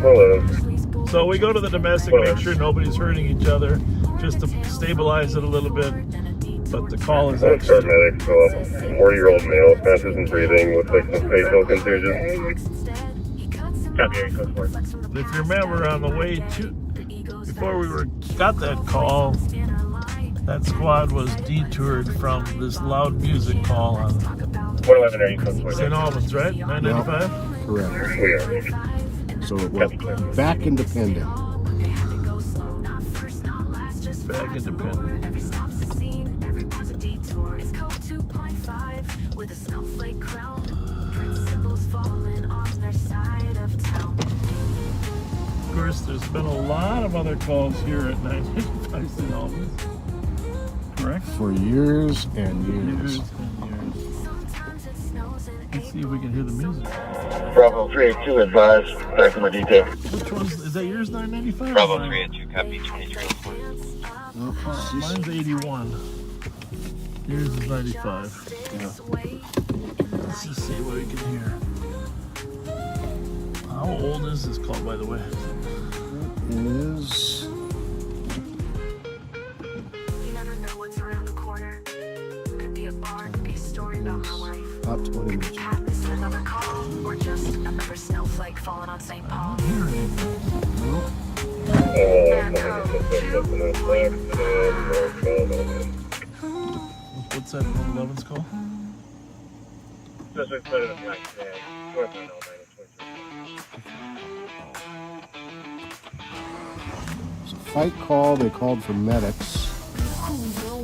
Hello. So we go to the domestic, make sure nobody's hurting each other, just to stabilize it a little bit. But the call is actually... Paramedics go up. 40-year-old male, fast isn't breathing, looks like some facial contusion. If you remember, on the way to... Before we got that call, that squad was detoured from this loud music call on 111 are you code for? St. Albans, right? 995? Correct. We are. So we're back independent. Back independent. Of course, there's been a lot of other calls here at 995 St. Albans. Correct? For years and years. Let's see if we can hear the music. Bravo 382 advised. Back to my detail. Which one is that? Yours 995? Bravo 382, copy 2304. Mine's 81. Yours is 95. Yeah. Let's just see what we can hear. How old is this call, by the way? It is... about 20 minutes. Another call, or just another snowflake falling on St. Paul. What's that 111's call? Just put it in black bag. It's a fight call. They called for medics.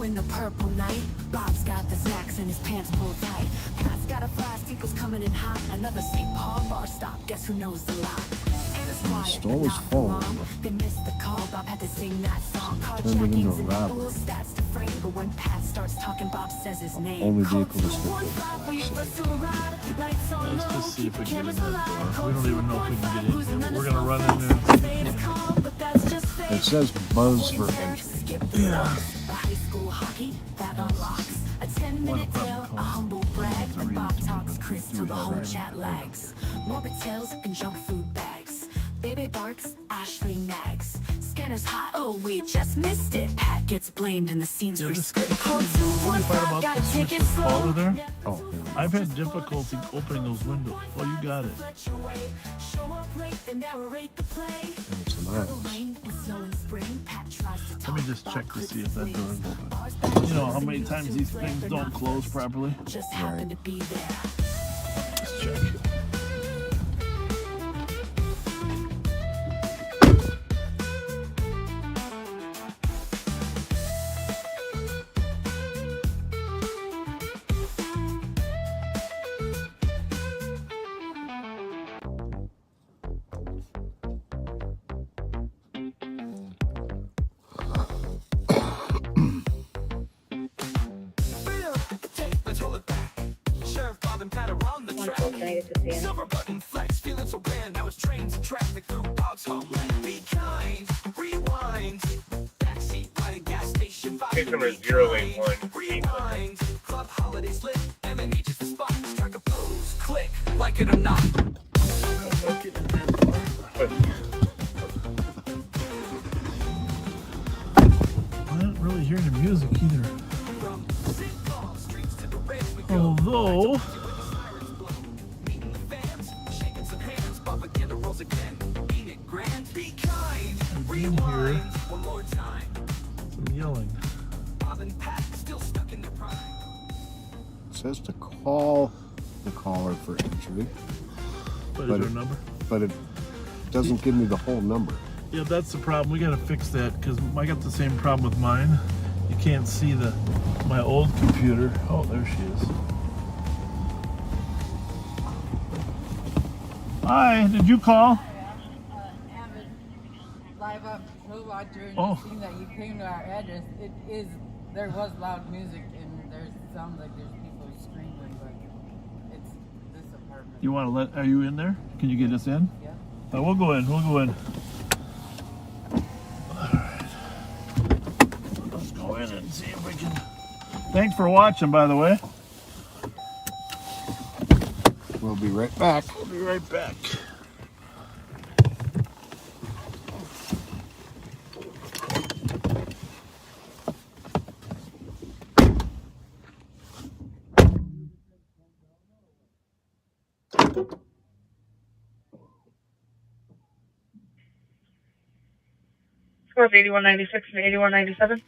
In the purple night, Bob's got the snacks in his pants pulled tight. Pat's got a fly, Tico's coming in hot. Another St. Paul bar stop, guess who knows the lot? The store was full. They missed the call, Bob had to sing that song. Turned it into a robbery. Stats to frame, but when Pat starts talking, Bob says his name. Only vehicle description. Let's just see if we can get in that door. We don't even know if we can get in here. We're gonna run in there. It says buzz for entry. Yeah. High school hockey, that unlocks a 10-minute tale, a humble brag. When Bob talks Chris till the whole chat lags. Morbid tales and junk food bags. Baby barks, Ashley nags. Scanner's hot, oh we just missed it. Pat gets blamed and the scenes restrict. Code 215, got a ticket Caller there? Oh, I've had difficulty opening those windows. Oh, you got it. it's nice. Let me just check to see if that door is open. You know how many times these things don't close properly? Just happened to be there. Let's check. Silver button flex, feeling so grand. Now it's trains and traffic through Bob's home. Be kind, rewind. Backseat by the gas station. Case number 081. Rewind. Club holidays lit. M&E just the spot. Strike a pose. Click, like it or not. I don't really hear the music either. Although... I can hear some yelling. It says to call the caller for entry. What is our number? But it doesn't give me the whole number. Yeah, that's the problem. We gotta fix that because I got the same problem with mine. You can't see my old computer. Oh, there she is. Hi, did you call? Live up robot during Oh. the scene that you came to our address. There was loud music and there sounds like there's people screaming, but it's this apartment. You want to are you in there? Can you get us in? Yeah. We'll go in, Alright. Let's go in and see if we can. Thanks for watching, by the way. We'll be right back. We'll be right back. Scores 8196 and 8197.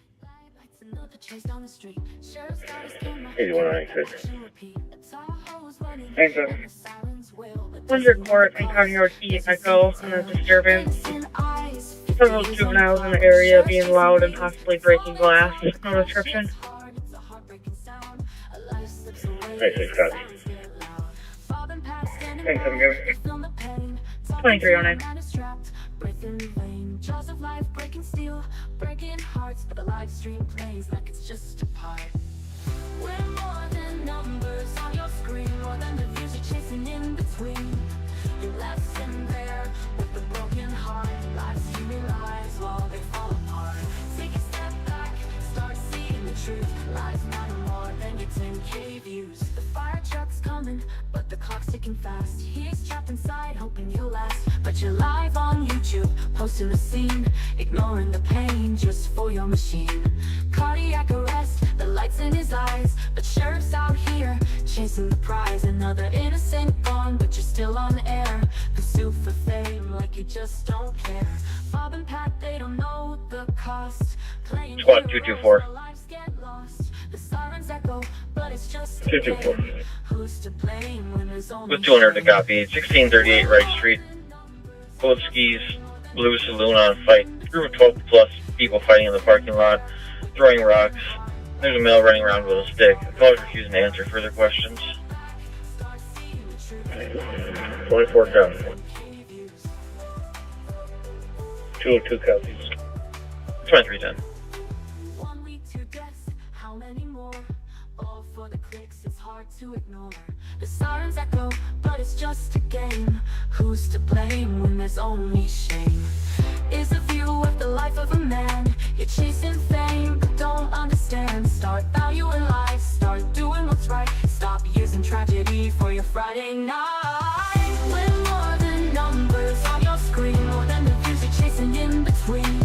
8196. Thanks, 100 Court and County Road E Echo on a disturbance. Several juveniles in the area being loud and possibly breaking glass. No description. 96 copy. Thanks, I'm good. 2309. Jaws of life breaking steel, breaking hearts, but the live stream plays like it's just a part. We're more than numbers on your screen, more than the views you're chasing in between. You're left in there with the broken heart, live streaming lies while they fall apart. Take a step back, start seeing the truth. Lives matter more than your 10K views. The fire truck's coming, but the clock's ticking fast. He's trapped inside, hoping you'll last. But you're live on YouTube, posting the scene, ignoring the pain just for your machine. Cardiac arrest, the lights in his eyes, but sheriff's out here chasing the prize. Another innocent gone, but you're still on air. Pursuit for fame, like you just don't care. Bob and Pat, they don't know the cost. Playing Squad 224. lives get lost. The sirens echo, but it's just 224. Who's to blame when there's only With 200 to copy. 1638 Wright Street. Politsky's Blue Saloon on fight. Group of 12 plus people fighting in the parking lot, throwing rocks. There's a male running around with a stick. The caller's refusing to answer further questions. 24 copy. 202 copies. 2310. 1 week to guess how many more. All for the clicks, it's hard to ignore. The sirens echo, but it's just a game. Who's to blame when there's only shame? Is a view of the life of a man. You're chasing fame, but don't understand. Start valuing life, start doing what's right. Stop using tragedy for your Friday night. We're more than numbers on your screen, more than the views you're chasing in between.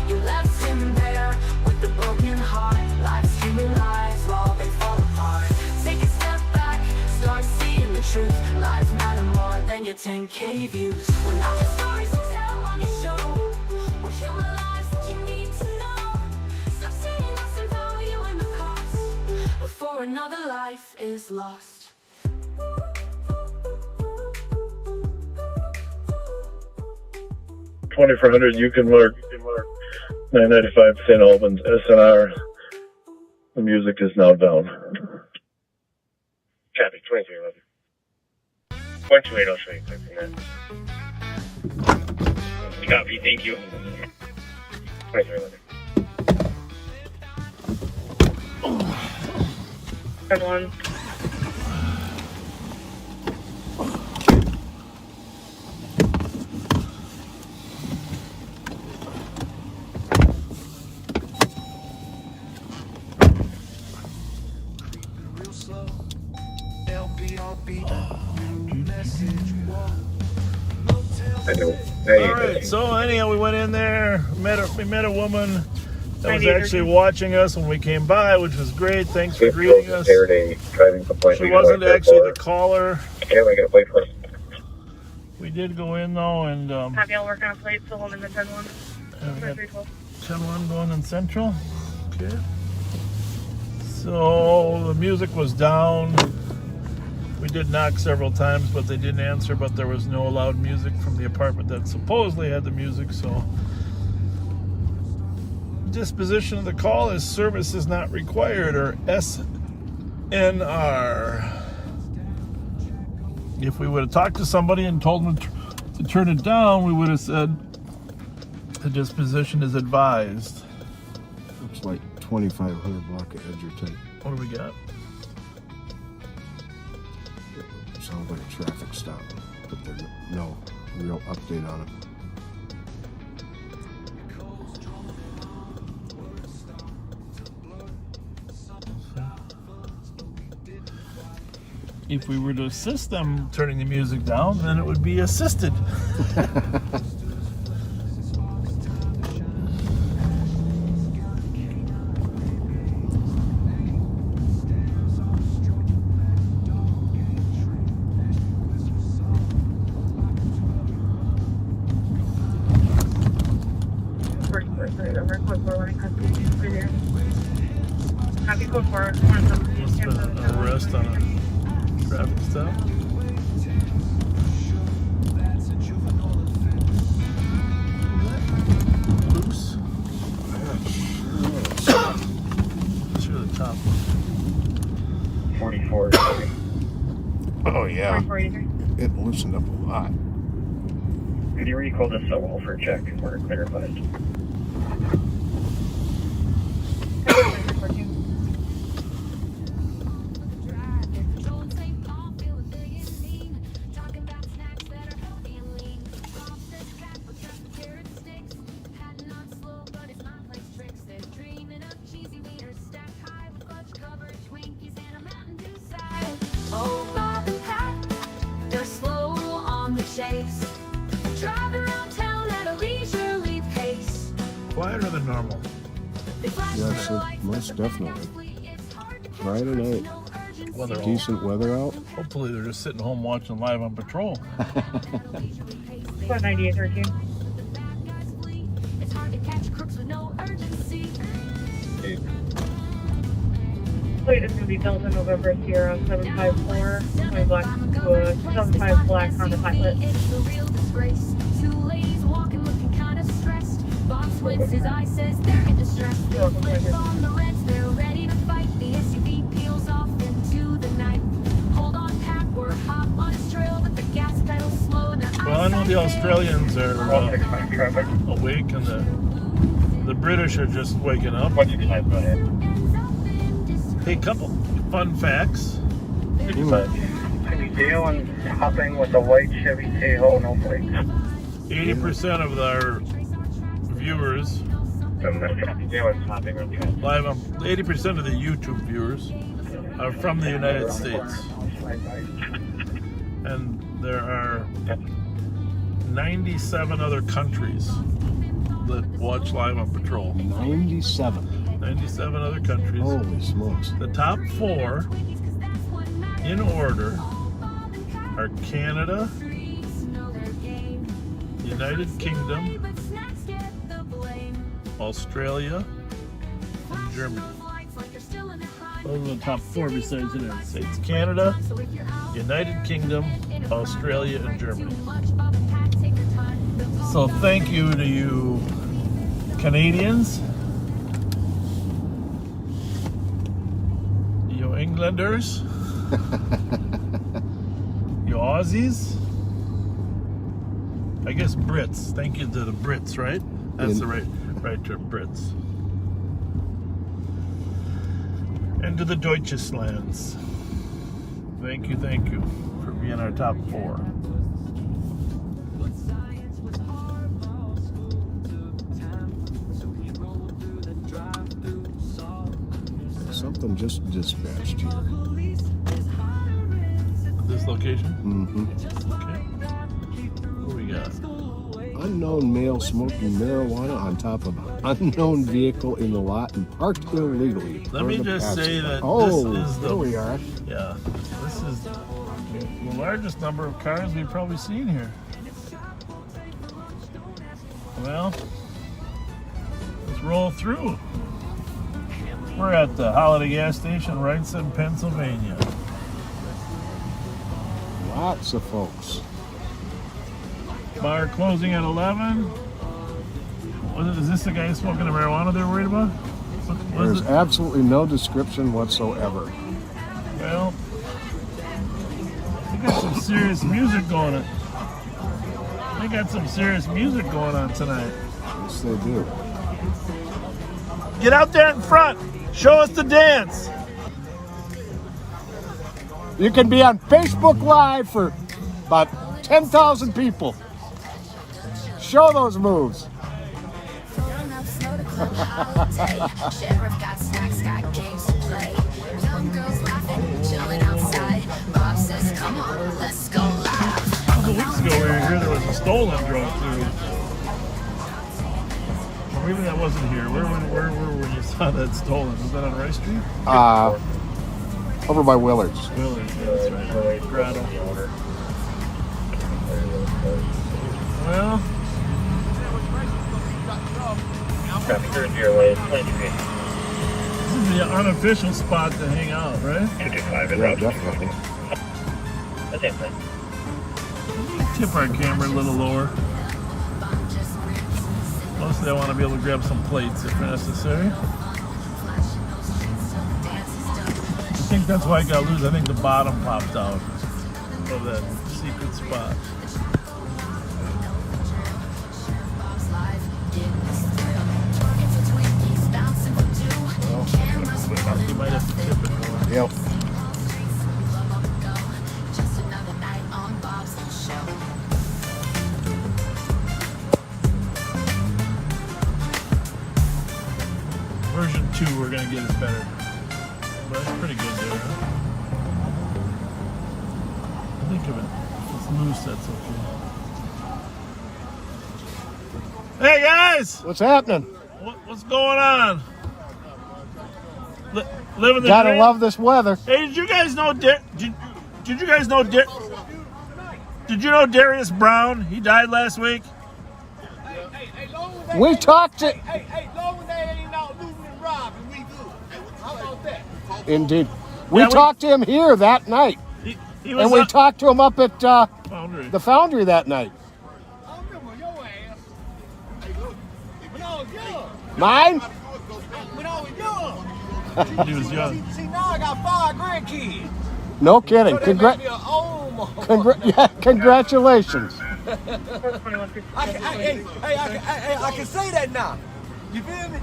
You left him there with the broken heart. Live streaming lies while they fall apart. Take a step back, start seeing the truth. Lives matter more than your 10K views. We're not the stories you tell on your show. We're human lives that you need to know. Stop seeing us and value in the cost before another life is lost. 2400, you can mark 995 St. Albans SNR. The music is now down. Copy. 2311. 128, I'll show you quick from that. Copy, thank you. 2311. Good one. Alright, so anyhow, we went in there, we met a woman that was actually watching us when we came by, which was great. Thanks for greeting us. She wasn't actually the caller. Yeah, we got to wait for it. We did go in though, and Have y'all working on plates, the one in the 10-1. 2312. 10-1 going in Central. Okay. So the music was down. We did knock several times, but they didn't answer. But there was no loud music from the apartment that supposedly had the music. So disposition of the call is service is not required, or SNR. If we would have talked to somebody and told them to turn it down, we would have said the disposition is advised. Looks like 2500 block of Edgerton. What do we got? Sounds like a traffic stop, but there's no real update on it. If we were to assist them turning the music down, then it would be assisted. Happy code 4. Must have been an arrest on a traffic stop. Loose? Sure, the top one. 44. Oh yeah. 4483. It loosened up a lot. Could you recall this wall for a check? We're clarified. Quieter than normal. Yes, most definitely. Friday night. Weather Decent weather out. Hopefully they're just sitting home watching Live on Patrol. 9813. Plate is going to be Delta November Sierra 754. 20 black to a 75 black on the pilot. His eye says they're in distress. They'll flip on the reds, they're ready to fight. The SUV peels off into the night. Hold on, pack, we're hot on his trail, but the gas pedal's slow. Well, I know the Australians are awake, and the British are just waking up. Hey, couple fun facts. 55. Can you deal and hopping with a white Chevy Tahoe, no brakes? 80% of our viewers, live on 80% of the YouTube viewers are from the United States, and there are 97 other countries that watch Live on Patrol. 97 other countries. Holy smokes. The top 4 in order are Canada, United Kingdom, Australia, and Germany. Those are the top 4 besides the United States. Canada, United Kingdom, Australia, and Germany. So thank you to you Canadians, you Englanders, you Aussies, I guess Brits. Thank you to the Brits, right? That's the right term, Brits. And to the Deutschlands. Thank you for being our top 4. Something just dispatched here. This location? Mm-hmm. Okay. What do we got? Unknown male smoking marijuana on top of unknown vehicle in the lot and parked illegally. Let me just say that this is there we are. Yeah, this is the largest number of cars we've probably seen here. Well, let's roll through. We're at the Holiday Gas Station, Wrightson, Pennsylvania. Lots of folks. Bar closing at 11. Is this the guy smoking the marijuana they're worried about? There's absolutely no description whatsoever. Well, they got some serious music going on. They got some serious music going on tonight. Yes, they do. Get out there in front. Show us the dance. You can be on Facebook Live for about 10,000 people. Show those moves. Sheriff got snacks, got games to play. Young girls laughing, chilling outside. Bob says, come on, let's go live. A couple weeks ago we were here, there was a stolen drove through. Or maybe that wasn't here. Where were when you saw that stolen? Was that on Rice Street? Over by Willard's. Willard's, yeah, that's right. Grotto. Well, Traffic turn to your way, 23. this is the unofficial spot to hang out, right? 225 and Yeah, Route definitely. The same thing. Tip our camera a little lower. Mostly I want to be able to grab some plates if necessary. I think that's why I got loose. I think the bottom popped out of that secret spot. You might have to tip it more. Yep. Version 2 we're going to get is better. But it's pretty good there, huh? I think of it. If it's loose, that's okay. Hey guys! What's happening? What's going on? Living the Gotta dream? love this weather. Hey, did you guys know did you guys know did you know Darius Brown? He died last week. We talked to. Hey, long as they ain't out looting and robbing, we good. How about that? Indeed. We Yeah, talked to him here that night. He was And we up- talked to him up at Foundry. the Foundry that night. I remember your ass. Hey, look, when I was young. Mine? When I was young. He was young. See, now I got 5 grandkids. No kidding. So they make me an old motherfucker. Yeah, congratulations. I can say that now. You feel me?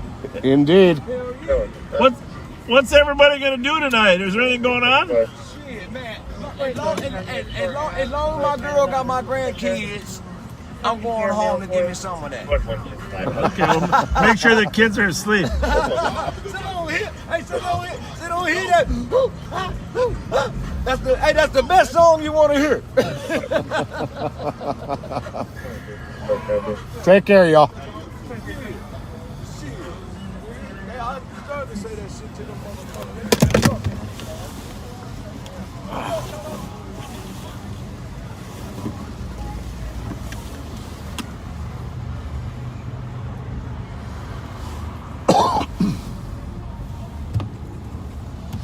Indeed. What's everybody gonna do tonight? Is there anything going on? Shit, man. As long as my girl got my grandkids, I'm going home to give me some of that. Okay, well, make sure the kids are asleep. Sit on here. Hey, sit on here. That. That's the best song you want to hear. Take care, y'all. Shit. Hey, I deserve to say that shit to them motherfuckers.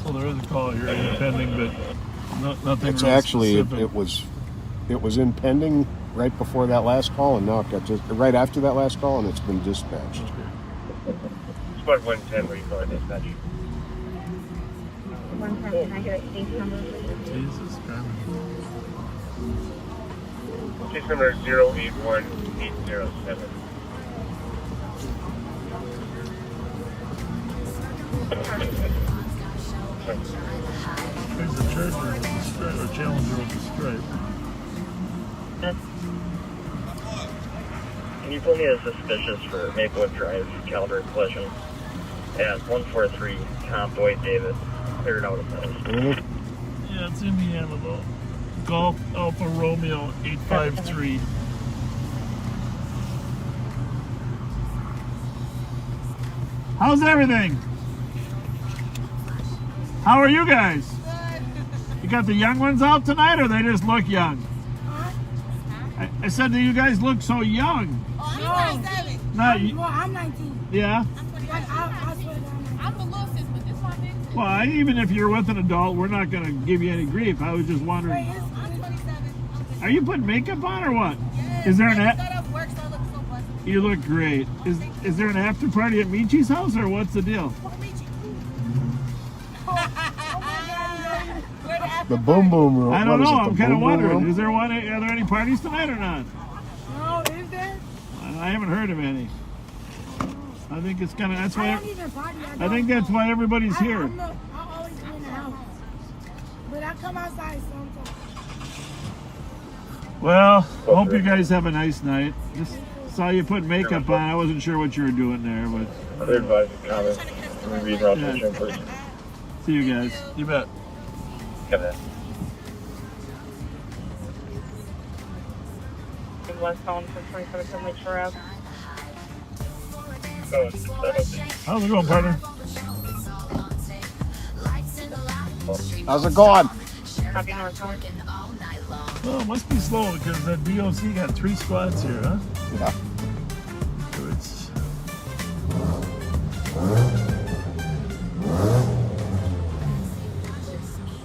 So there is a call here pending, but nothing. It's real actually specific. it was in pending right before that last call, and now it got just right after that last call, and it's been dispatched. Squad 110, where you call it dispatch? 110, can I get a case number, please? Jesus Christ. Case number 081807. There's a Charger with the stripe, or Challenger with the stripe. Can you pull me as suspicious for Maplewood Drive caliber collision at 143 Tom Boyd Davis? Cleared out of those. Yeah, it's Indiana though. Golf Alpha Romeo 853. How's everything? How are you guys? You got the young ones out tonight, or they just look young? I said that you guys look so young. I'm 27. Not you. I'm 19. Yeah. I'm the little sis, but Well, even if you're with an adult, we're not going to give you any grief. I was just wondering. Are you putting makeup on or what? Is there an You look great. Is there an after party at Michi's house or what's the deal? The boom boom room. I don't know. I'm kind of wondering. Room? Is there one? Are there any parties tonight or not? No, is there? I haven't heard of any. I think it's kind of that's why. I don't even party. I think that's why everybody's here. I'm always in the house, but I come outside sometimes. Well, hope you guys have a nice night. Just saw you put makeup on. I wasn't sure what you were doing there, but. Other advice and comments. Let me read around the gym first. See you guys. You bet. Got that. Westbound for 27 Lakeshore Ave. How's it going, partner? How's it going? Copy northbound. Well, it must be slow because that DOC got 3 squads here, huh? Yeah. So it's...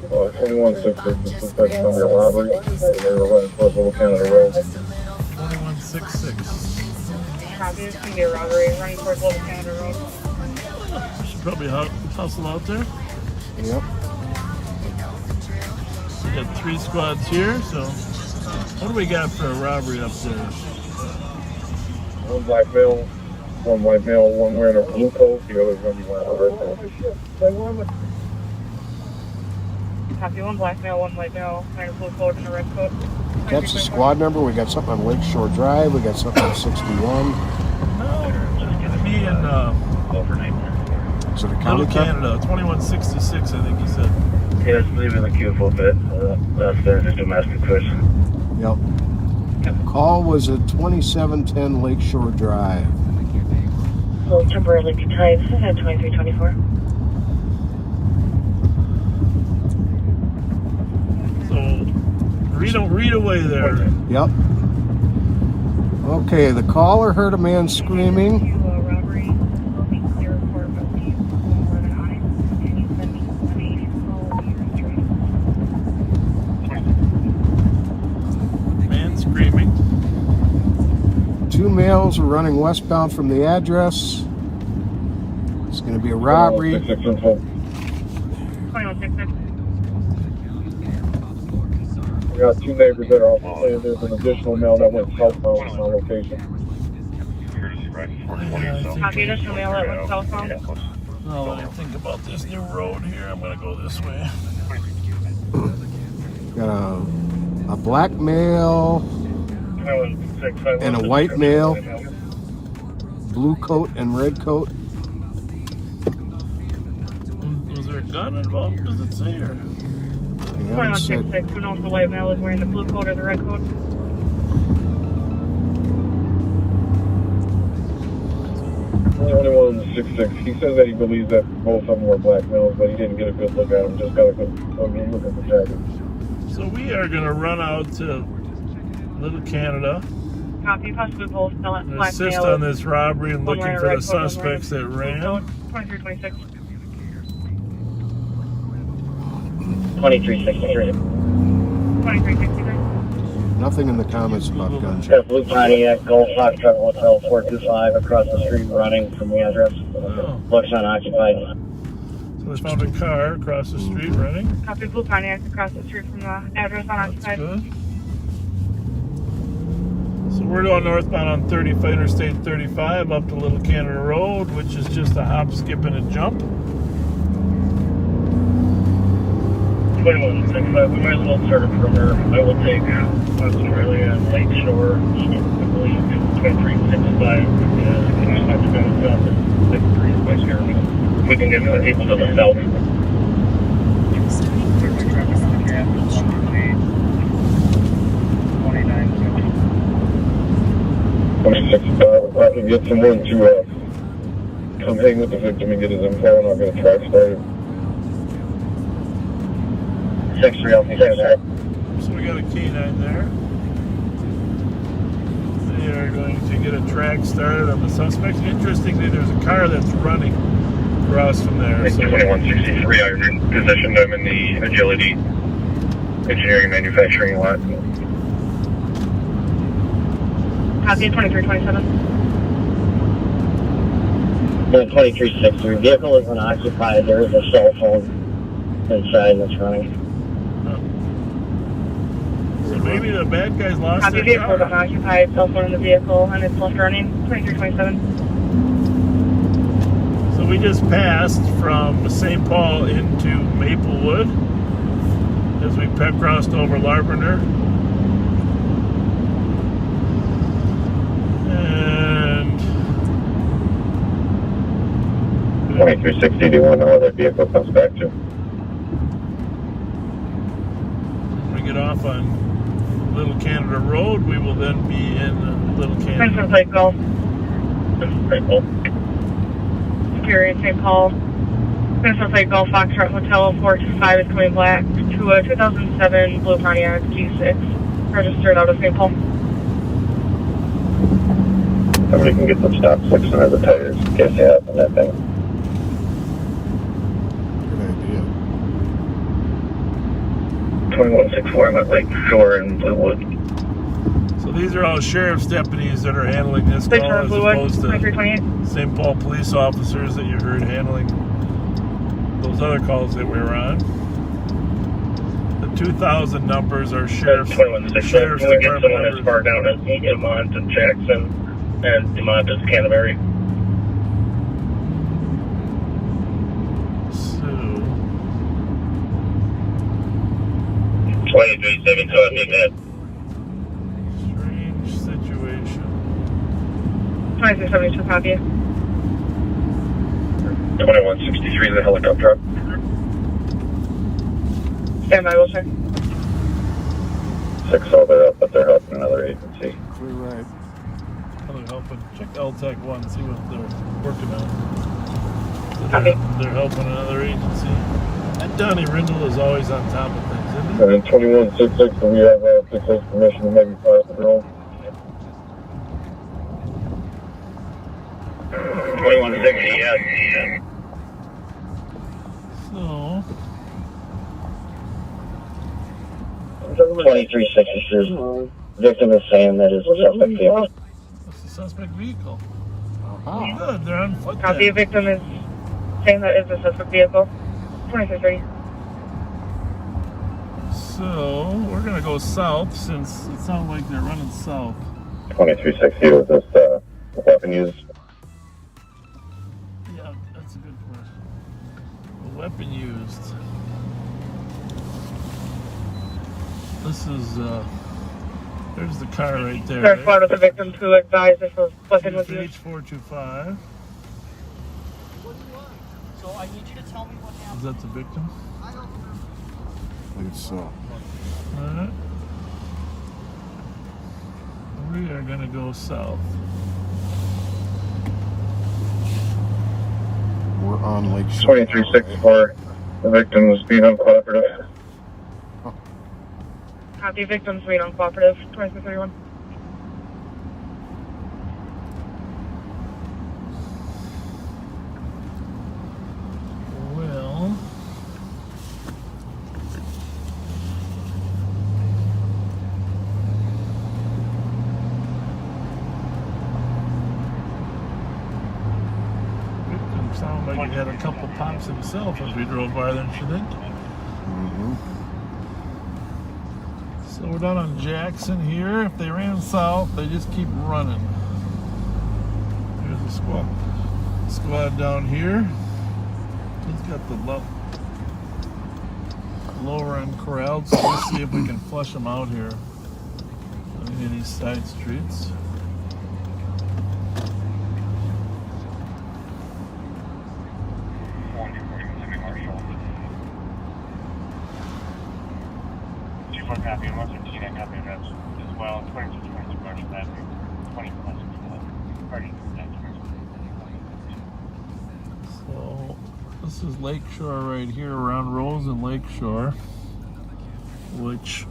Well, 2166 is like from your robbery. They were running towards Little Canada Road. 2166. Copy, it's going to be a robbery running towards Little Canada Road. Should probably hustle out there. Yep. We got 3 squads here, so what do we got for a robbery up there? One black male, one white male, one wearing a blue coat, the other's going to be wearing a red coat. Copy, one black male, one white male, wearing a blue coat and a red coat. That's the squad number. We got something on Lakeshore Drive. We got something on 61. No, just gonna be in overnight. Is it a Little county car? Canada, 2166, I think he said. Yes, leave in the queue for a bit. That's the domestic push. Yep. Call was at 2710 Lakeshore Drive. Will temporarily be tied at 2324. So, read away there. Yep. Okay, the caller heard a man screaming. Robbery will be clear for about 11 on it. Can you send me Man screaming. 2 males are running westbound from the address. It's going to be a robbery. 2166. We got 2 neighbors that are also saying there's an additional male that went southbound on our location. Copy, additional male that went southbound. Now let me think about this new road here. I'm gonna go this way. Got a black male and a white male. Blue coat and red coat. Was there a gun involved? Does it say or? 2166. Who knows if the white male is wearing the blue coat or the red coat? 2166. He says that he believes that both of them were black males, but he didn't get a good look at them. Just got a good look at the jacket. So we are gonna run out to Little Canada. Copy, possibly both black And male. assist on this robbery and One looking wearing a for red the coat, one suspects that wearing ran. 2326. 2363. 2363. Nothing in the comments about gun Yeah, Blue Pontiac, Golf Foxtrot Hotel 425 across the street running from the address. Looks unoccupied. So we found a car across the street running. Copy, blue Pontiac across the street from the address unoccupied. Good. So we're going northbound on Interstate 35 up to Little Canada Road, which is just a hop, skip, and a jump. 2165. We might as well start a perimeter. I will take Australia and Lakeshore. I believe 2365. I've been south at 63 by here. We can get people to the south. 2665. If I can get someone to come hang with the victim and get his info, and I'll get a track started. 63, I'll be there. So we got a K9 there. They are going to get a track started on the suspects. Interestingly, there's a car that's running across from there. So 2163, I positioned them in the Agility Engineering Manufacturing lot. Copy 2327. The 2360 vehicle is unoccupied. There is a cell phone inside that's running. So maybe the bad guys lost Copy their vehicle is car. unoccupied, cell phone in the vehicle, and it's left running. 2327. So we just passed from St. Paul into Maplewood as we crossed over Lavender. And 2360, do you want to know where that vehicle comes back to? when we get off on Little Canada Road, we will then be in Little Canada. Vincent Lake Golf. Superior St. Paul. Vincent Lake Golf Foxtrot Hotel 425 is coming back to a 2007 Blue Pontiac G6, registered out of St. Paul. Somebody can get some stop 6 under the tires in case they happen that thing. Good idea. 2164, I'm at Lake Shore in Bluewood. So these are all sheriff's deputies that are handling this Lake call Shore, as Bluewood, opposed to 2328. St. Paul police officers that you heard handling those other calls that we were on. The 2000 numbers are sheriff's Can we get department someone as numbers. far down as Demont and Jackson and Demont as Canterbury? So 2372, I think that. strange situation. 2372 copy. 2163, the helicopter. Stand by, we'll check. 6 all there up, but they're helping another agency. Clear right. How they're helping. Check LTEC 1, see what they're working on. So Copy. they're helping another agency. And Donnie Rindle is always on top of things, isn't he? And then 2166, we have 66 permission to maybe fire patrol. 2160, yes. So 2362. Victim is saying that is a suspect vehicle. that's the suspect vehicle. Uh-huh. Oh, good. They're on foot. Copy. then. Victim is saying that is a suspect vehicle. 2330. So we're gonna go south since it sounds like they're running south. 2360, was this weapon used? Yeah, that's a good question. The weapon used. This is there's the car right there. There's part of the victim to advise if a weapon was used. H425. So I need you to tell me what happened. Is that the victim? I think so. Alright. We are gonna go south. We're on Lake Shore. 2364, the victim was being uncooperative. Copy. Victims being uncooperative. 2331. Well, victim sounded like he had a couple pops himself as we drove by there, didn't you think? Mm-hmm. So we're down on Jackson here. If they ran south, they just keep running. There's a squad down here. He's got the lower end corralled, so let's see if we can flush them out here on any of these side streets. Copy, and 115, I copy address as well. 2222 Marshall Avenue, 20 plus 12. So this is Lakeshore right here, around Rose and Lakeshore, which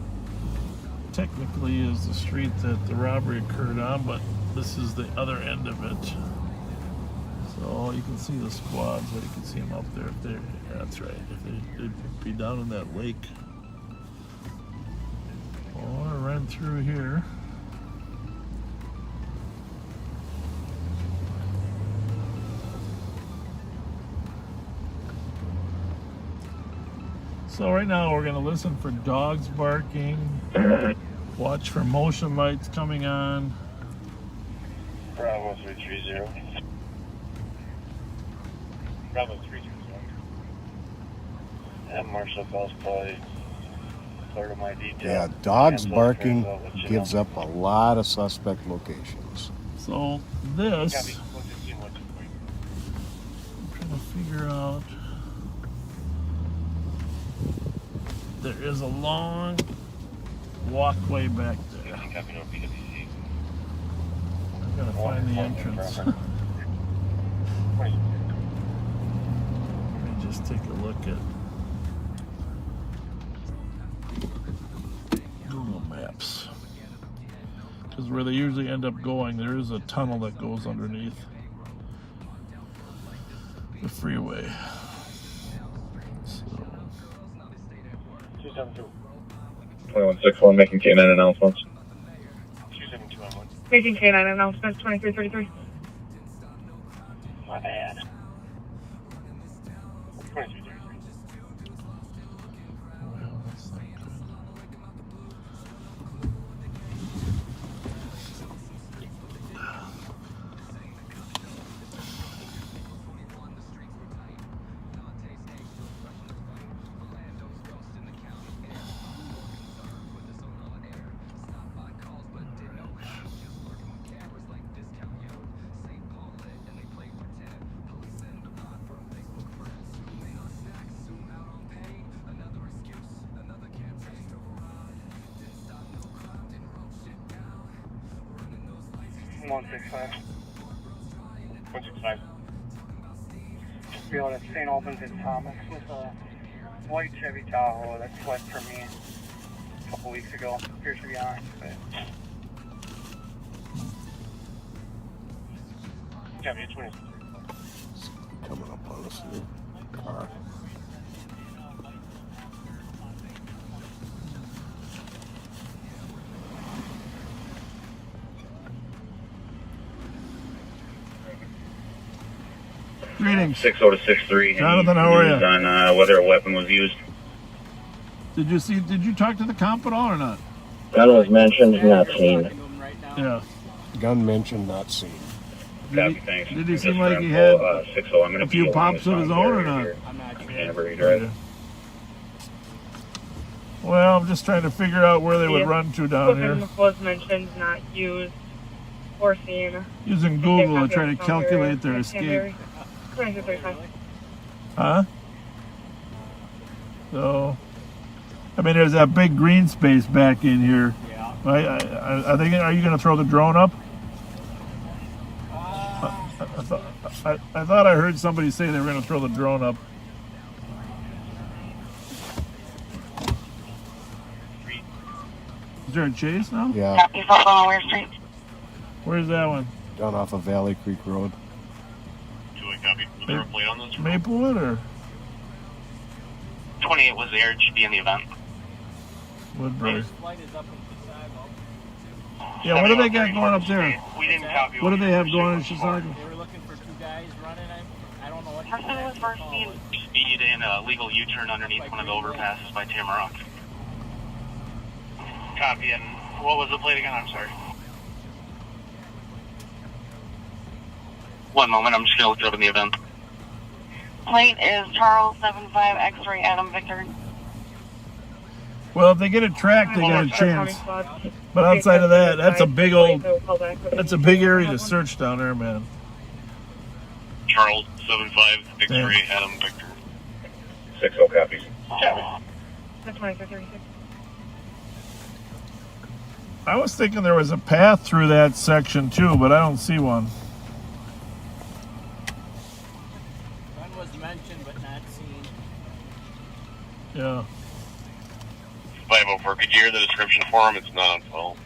technically is the street that the robbery occurred on, but this is the other end of it. So So you can see the squads, but you can see them up there. If they're, that's right. If they'd be down in that lake. Oh, I ran through here. So right now we're going to listen for dogs barking, watch for motion lights coming on. Bravo 330. Bravo 330. That Marshall Falls play. Part of my detail. Yeah, dogs barking gives up a lot of suspect locations. So this, I'm trying to figure out. There is a long walkway back there. I've got to find the entrance. Let me just take a look at Google Maps. Because where they usually end up going, there is a tunnel that goes underneath the freeway. 2161 making K9 announcements. 272 Making K9 announcements, 2333. My bad. 2333. One 165. Be out at St. Albans and Thomas with a white Chevy Tahoe that slept for me a couple weeks ago. Appears to be on. Copy, 20. Coming up on us new car. Greetings. 60 to 63. Jonathan, how are you? On whether a weapon was used. Did you talk to the comp at all or not? Gun was mentioned, not seen. Yeah. Gun mentioned, not seen. Did he seem like he had a few pops of his own or not? Yeah. Well, I'm just trying to figure out where they would run to down here. Weapon was mentioned, not used or seen. Using Google to try to calculate their escape. 2335. Huh? So, I mean, there's that big green space back in here. Yeah. Are you going to throw the drone up? I thought I heard somebody say they were going to throw the drone up. Is there a chase now? Yeah. Copy, phone on Ware Street. Where's that one? Down off of Valley Creek Road. Copy. Was there a plate on this? Maplewood or? 28 was there. It should be in the event. Woodbury. Yeah, what do they got going up there? We didn't copy. What do they have going in Chicago? They were looking for two guys running. I don't know what. Person was first seen. Speed and a legal U-turn underneath one of the overpasses by Tamarack. Copy. And what was the plate again? I'm sorry. One moment. I'm just going to look it up in the event. Plate is Charles 75 X-ray Adam Victor. Well, if they get it tracked, they got a chance. But outside of that, that's a big area to search down there, man. Charles 75 X-ray Adam Victor. 60 copies. That's 2336. I was thinking there was a path through that section too, but I don't see one. One was mentioned but not seen. Yeah. 504, could you hear the description for him? It's not on file.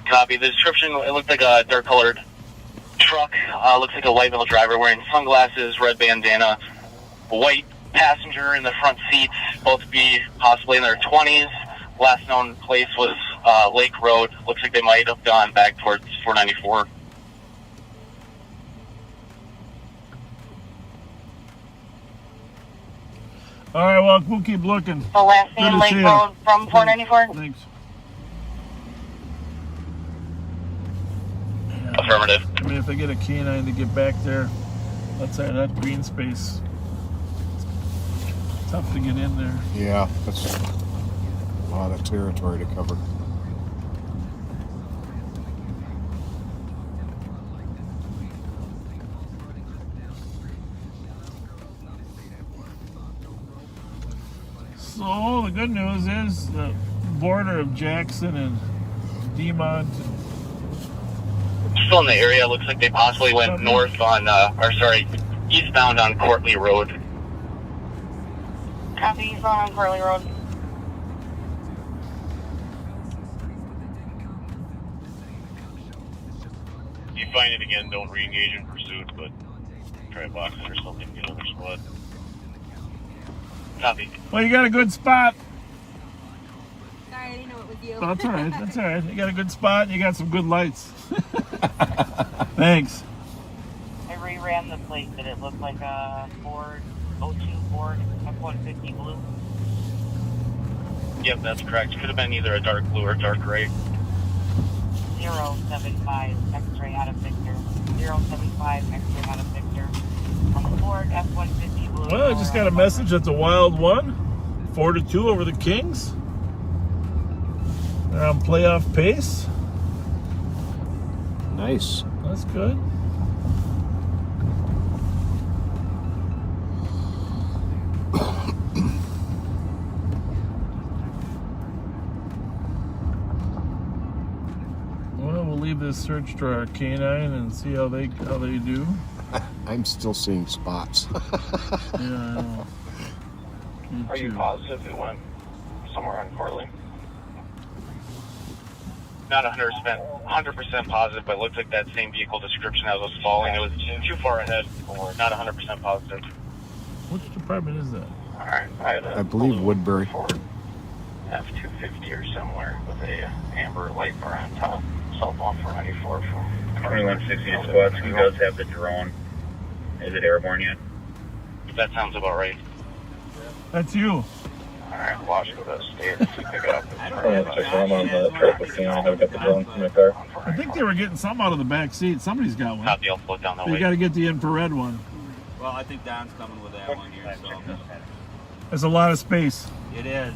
Copy. The description, it looked like a dark-colored truck. Looks like a white male driver wearing sunglasses, red bandana, a white passenger in the front seats, both be possibly in their 20s. Last known place was Lake Road. Looks like they might have gone back towards 494. All right, well, we'll keep looking. The last Good name to Lake see ya. Road from 494? Thanks. Affirmative. I mean, if they get a canine to get back there, let's say that green space, it's tough to get in there. Yeah, that's a lot of territory to cover. So the good news is the border of Jackson and Demont. Still in the area. Looks like they possibly went north on, eastbound on Courtly Road. Copy, eastbound on Curly Road. If you find it again, don't re-engage in pursuit, but try boxing or something, get another squad. Copy. Well, you got a good spot. Sorry, I didn't know it was you. That's all right. That's all right. You got a good spot. And you got some good lights. Thanks. I reran the plate. Did it look like a Ford 02 Ford F-150 blue? Yep, that's correct. Could have been either a dark blue or dark gray. 075 X-ray out of Victor. 075 X-ray out of Victor. On the Ford F-150 blue. Well, I just got a message that the Wild won 4-2 over the Kings. They're on playoff pace. Nice. That's good. Well, we'll leave this search to our canine and see how they do. I'm still seeing spots. Yeah, I know. Are you positive it went somewhere on Corley? Not 100% positive, but it looked like that same vehicle description as was falling. It was too far ahead. Not 100% positive. Which department is that? Alright, I believe Woodbury. F-250 or somewhere with a amber light bar on top. Southbound 494 from 2160 squad. He does have the drone. Is it airborne yet? That sounds about right. That's you. Alright, Washington does state if you pick it up. I'm on the truck with me. I've got the drone in my car. I think they were getting some out of the back seat. Somebody's got one. Copy, I'll float down the You way. got to get the infrared one. Well, I think Don's coming with that one here, so. There's a lot of space. It is.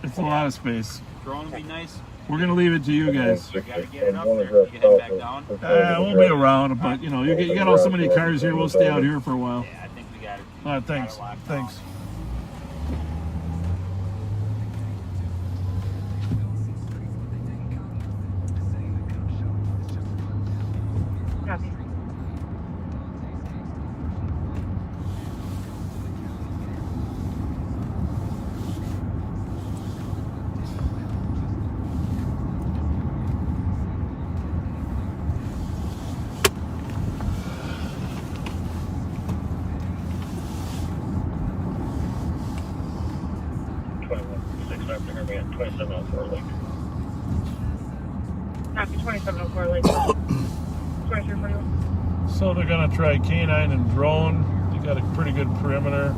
It's a lot of space. Drone would be nice. We're gonna leave it to you guys. You gotta get it up there. Get it back down. We'll be around, but you know, you got all so many cars here. We'll stay out here for a while. Yeah, I think we got it. All right, thanks. Thanks. Copy. We had 2704 Lake. Copy 2704 Lake. 2341. So they're gonna try canine and drone. You got a pretty good perimeter.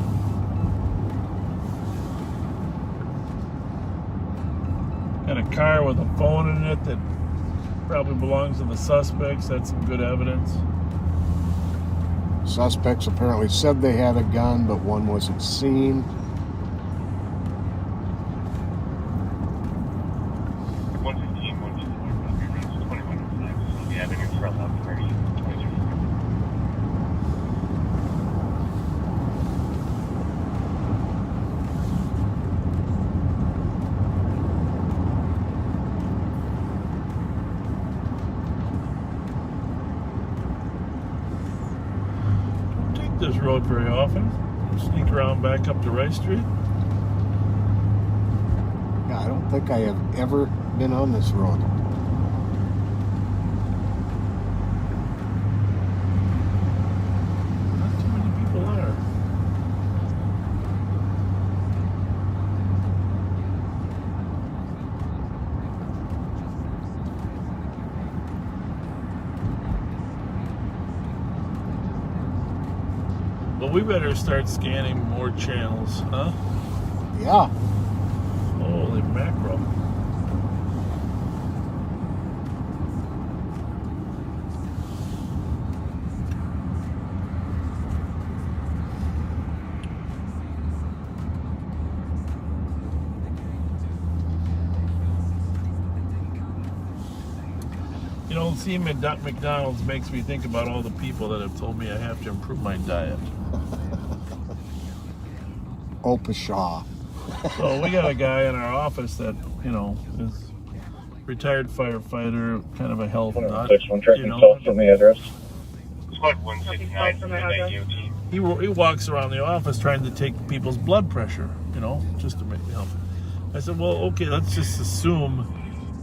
Got a car with a phone in it that probably belongs to the suspects. That's some good evidence. Suspects apparently said they had a gun, but one wasn't seen. 115, 124, yeah, they're trail up 30, 23. Don't take this road very often. Sneak around back up to Rice Street. Yeah, I don't think I have ever been on this road. we better start scanning more channels, huh? Yeah. Holy mackerel. You know, seeing McDonald's makes me think about all the people that have told me I have to improve my diet. Opashaw. So we got a guy in our office that, you know, is retired firefighter, kind of a health nut. You know, from the address. Squad 169 from the he walks around the office trying to take people's blood pressure, you know, just to make me help. I said, well, okay, let's just assume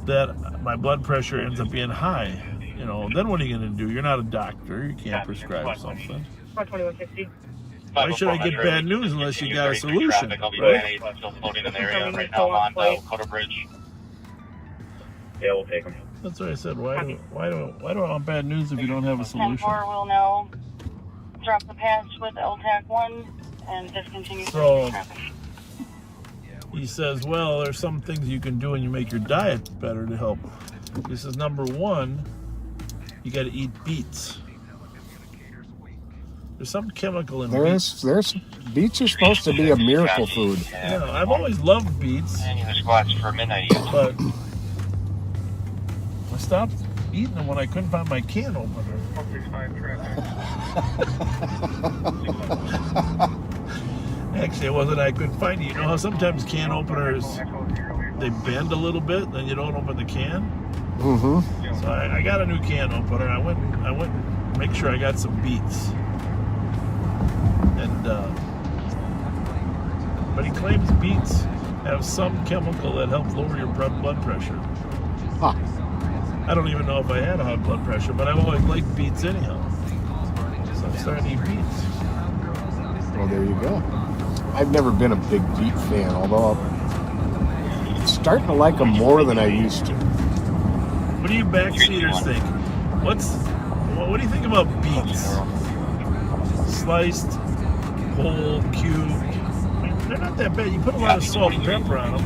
that my blood pressure ends up being high. You know, then what are you going to do? You're not a doctor. You can't prescribe something. 2160. Why should I get bad news unless you got a solution, right? Yeah, we'll take them. That's what I said. Why do I want bad news if you don't have a solution? 10-4 will now drop the pass with LTAC 1 and discontinue So traffic. he says, well, there's some things you can do and you make your diet better to help. He says, number one, you got to eat beets. There's some chemical in beets. Beets are supposed to be a miracle food. Yeah, I've always loved beets, Squats for midnight. but I stopped eating them when I couldn't find my can opener. Actually, it wasn't I couldn't find it. You know how sometimes can openers, they bend a little bit, then you don't open the can? Mm-hmm. So I got a new can opener. I went and make sure I got some beets. And but he claims beets have some chemical that helps lower your blood pressure. Huh. I don't even know if I had high blood pressure, but I've always liked beets anyhow. So I'm starting to eat beets. Well, there you go. I've never been a big beet fan, although I'm starting to like them more than I used to. What do you backseaters think? What do you think about beets? Sliced, whole, cubed. I mean, they're not that bad. You put a lot of salt and pepper on them.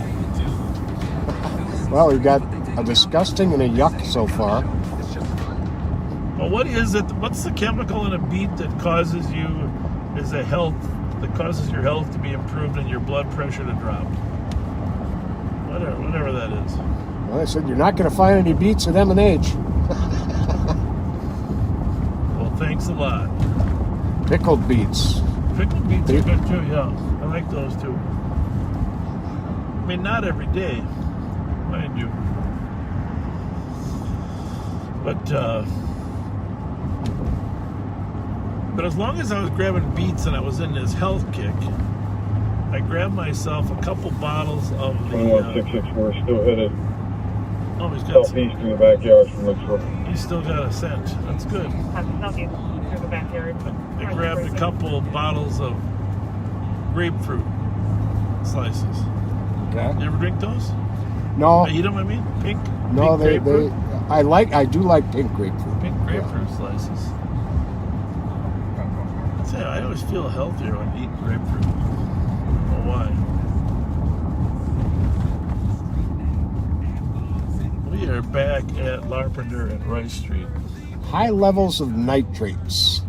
Well, we've got a disgusting and a yuck so far. Well, what is it? What's the chemical in a beet that causes your health to be improved and your blood pressure to drop? Whatever that is. Well, I said you're not going to find any beets at M&H. Well, thanks a lot. Pickled beets. Pickled beets are good too, yeah. I like those too. I mean, not every day, mind you. But as long as I was grabbing beets and I was in this health kick, I grabbed myself a couple bottles of the... 21664 still headed he's got southeast in the backyard from Lakeshore. He's still got a scent. That's good. Southeast through the backyard. I grabbed a couple bottles of grapefruit slices. Okay. You ever drink those? No. I eat them, I mean? Pink No, grapefruit? I do like pink grapefruit. Pink grapefruit slices. I always feel healthier when eating grapefruit. I don't know why. We are back at Larpenter and Rice Street. High levels of nitrates.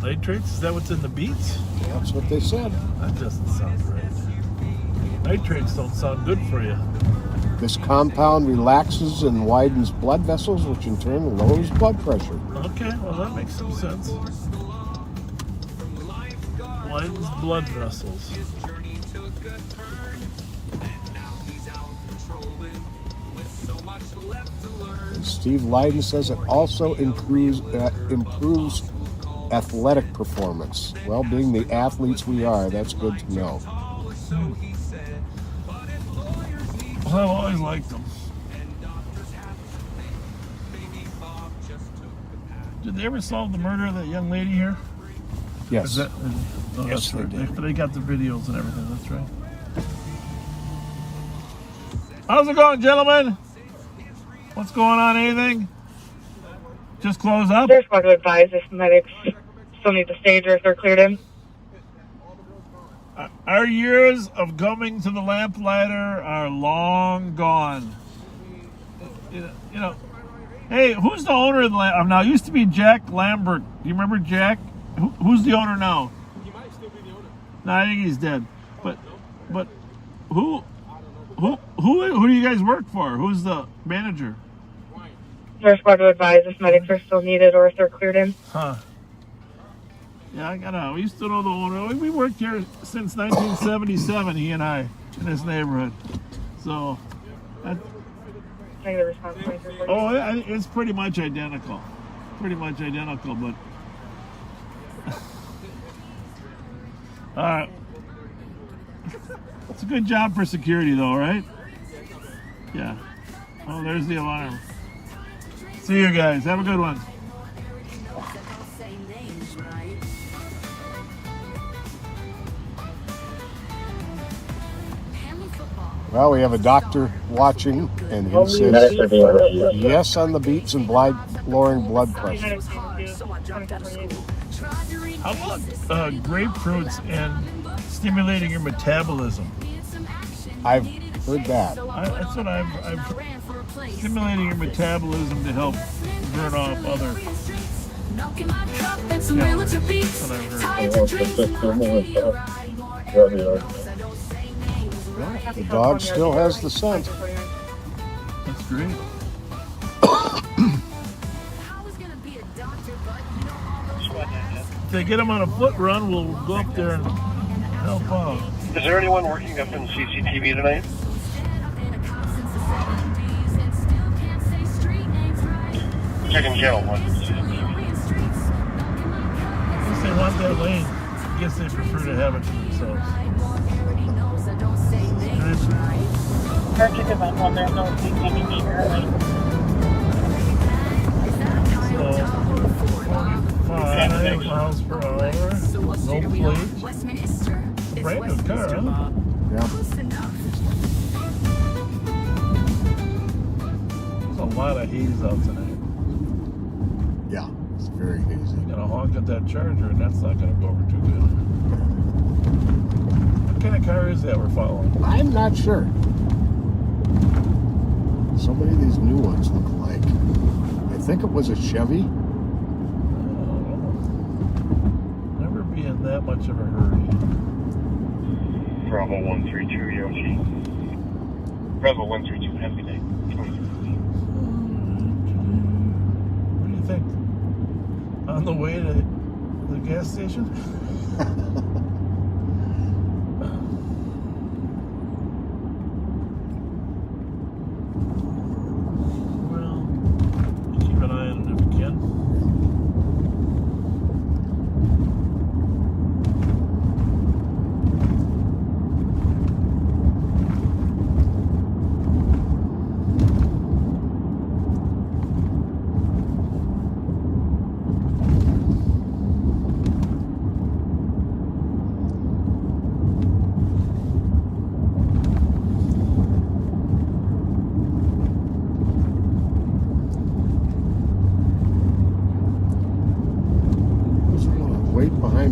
Nitrates? Is that what's in the beets? That's what they said. That doesn't sound right. Nitrates don't sound good for you. This compound relaxes and widens blood vessels, which in turn lowers blood pressure. Okay, well that makes some sense. Widens blood vessels. And Steve Lydon says it also improves athletic performance. Well, being the athletes we are, that's good to know. Well, I've always liked them. Did they ever solve the murder of that young lady here? Yes. Yes, they did. They got the videos and everything, that's right. How's it going, gentlemen? What's going on, anything? Just close up? There's one to advise if medics still need the stage or if they're cleared in. Our years of coming to the lamplighter are long gone. You know. Hey, who's the owner of the lamp? Now, it used to be Jack Lambert. Do you remember Jack? Who's the owner now? He might still be the owner. No, I think he's dead. But who do you guys work for? Who's the manager? Nurse squad to advise if medics are still needed or if they're cleared in. Huh. Yeah, we used to know the owner. We worked here since 1977, he and I, in this neighborhood. So, Negative response 23. it's pretty much identical. But all right. It's a good job for security, though, right? Yeah. Oh, there's the alarm. See you guys. Have a good one. Well, we have a doctor watching, and he says yes on the beats and lowering blood pressure. How about grapefruits and stimulating your metabolism? I've heard that. That's what I've stimulating your metabolism to help burn off other. That's what I've heard. The dog still has the scent. That's great. If they get him on a foot run, we'll go up there and help out. Is there anyone working up in CCTV tonight? Checking channel 1. I guess they want that lane. I guess they prefer to have it to themselves. Purchase event one, there's no CCTV currently. So, 45 miles per hour, no plate. Brand new car, huh? Yeah. There's a lot of haze out tonight. Yeah, it's very hazy. You gotta honk at that Charger, and that's not gonna go over too good. What kind of car is that we're following? I'm not sure. So many of these new ones look alike. I think it was a Chevy. Never be in that much of a hurry. Bravo 132 EOT. Bravo 132, happy day. What do you think? On the way to the gas station?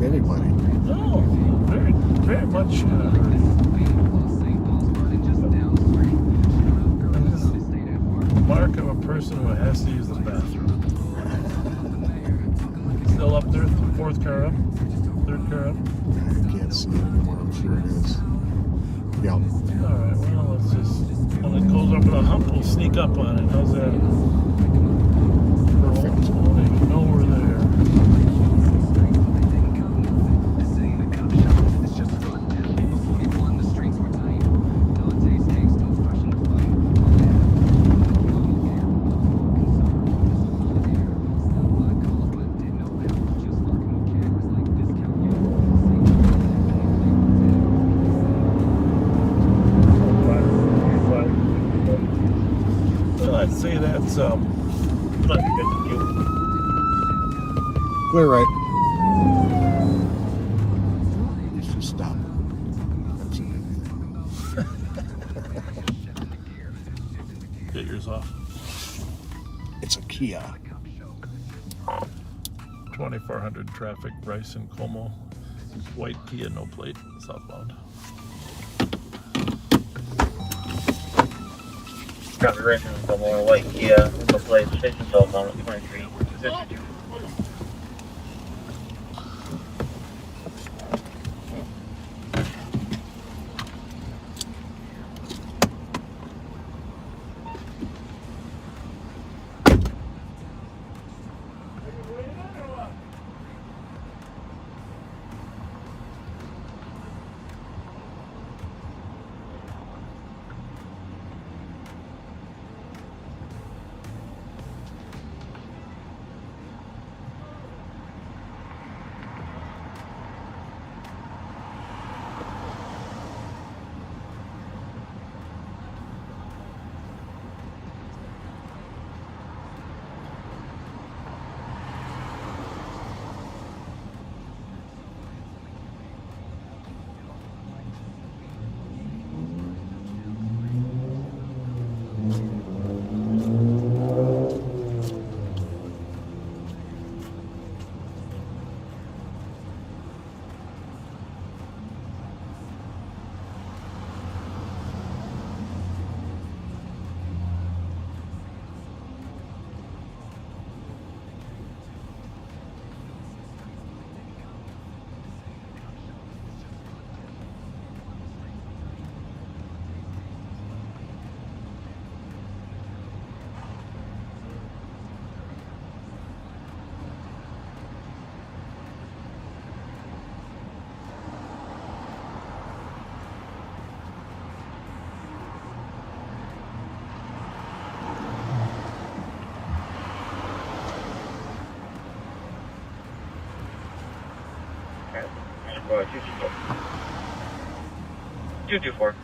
Anybody. No, very much. Mark of a person who has to use the bathroom. Still up there, fourth car up, third car up. I can't see it anymore. I'm sure it is. Yeah. All right. Well, let's just when it goes up to the hump, we'll sneak up on it. How's that? Perfect. You know we're there. I'd say that's not good to do. Clear right. You should stop. That's it. Get yours off. It's a Kia. 2400 traffic, Bryce and Como. White Kia, no plate. So southbound. Copy, racing with the more white Kia, the plate, station southbound at 23. Well, 224. 224.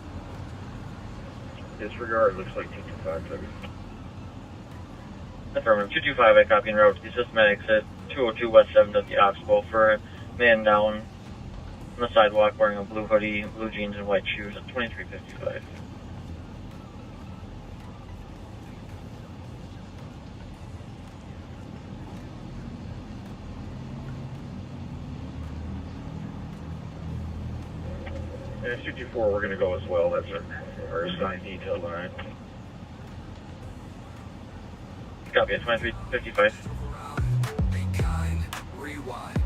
Disregard, looks like 225. Affirmative. 225, I copy and route to the systematic exit 202 West 7th at the Oxbow for a man down on the sidewalk wearing a blue hoodie, blue jeans, and white shoes at 2355. And 224, we're going to go as well. That's our assigned detail line. Copy at 2355. Rewind.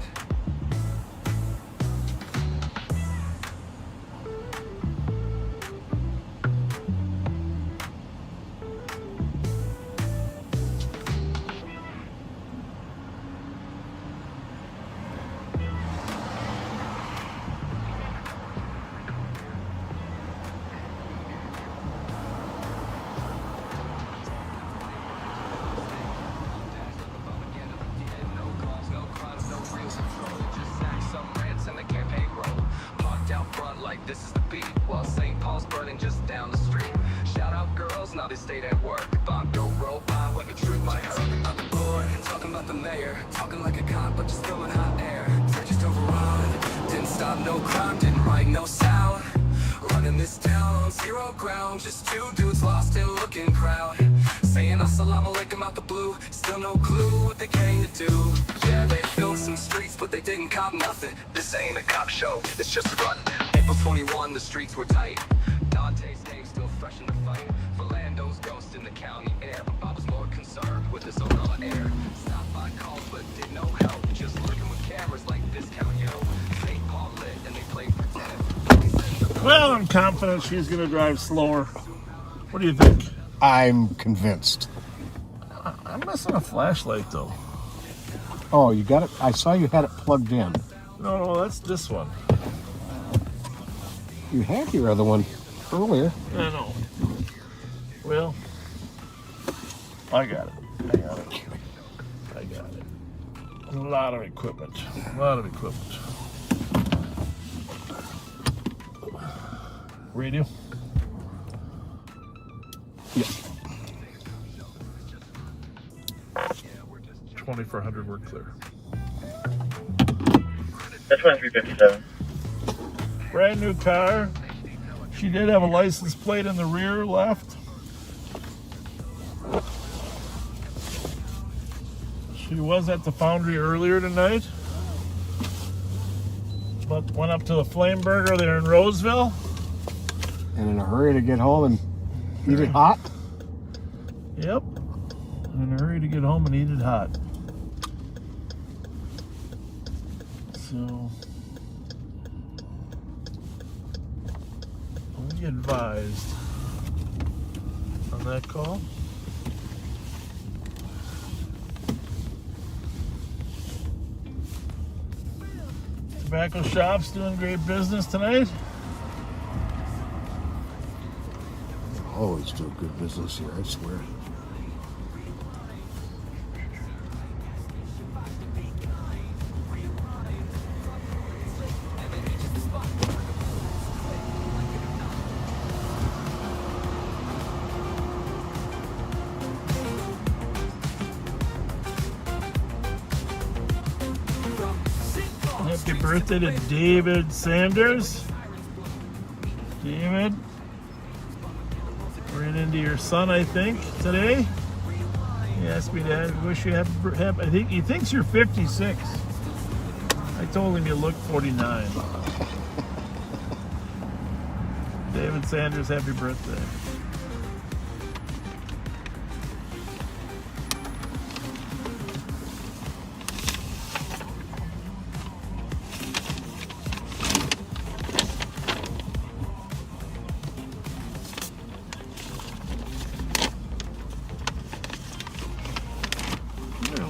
Like this is the beat, while St. Paul's burning just down the street. Shout out girls, now they stayed at work. Bob don't roll by when the truth might hurt. Up the board, talking about the mayor, talking like a cop, but just throwing hot air. Just overrun, didn't stop no crime, didn't write no sound. Running this town on zero ground, just two dudes lost in looking crowd. Saying assalamu alaikum out the blue, still no clue what they came to do. Yeah, they filled some streets, but they didn't cop nothing. This ain't a cop show, it's just fun. April 21, the streets were tight. Dante's name still fresh in the fight. Fernando's ghost in the county air. Bob was more concerned with his own on air. Stopped by calls, but did no help. Just lurking with cameras like this county, yo. St. Paul lit, and they played pretend. Well, I'm confident she's going to drive slower. What do you think? I'm convinced. I'm missing a flashlight, though. Oh, you got it? I saw you had it plugged in. No, that's this one. You had your other one earlier. I know. Well, I got it. I got it. A lot of equipment. Radio? Yeah. 2400, we're clear. That's 2357. Brand new car. She did have a license plate in the rear left. She was at the foundry earlier tonight. But went up to the Flame Burger there in Roseville. And in a hurry to get home and eat it hot? Yep. In a hurry to get home and eat it hot. So, we advised on that call. Tobacco shops doing great business tonight. Always do good business here, I swear. Happy birthday to David Sanders. David, ran into your son, I think, today. He asked me to wish you happy. I think he thinks you're 56. I told him you look 49. David Sanders, happy birthday.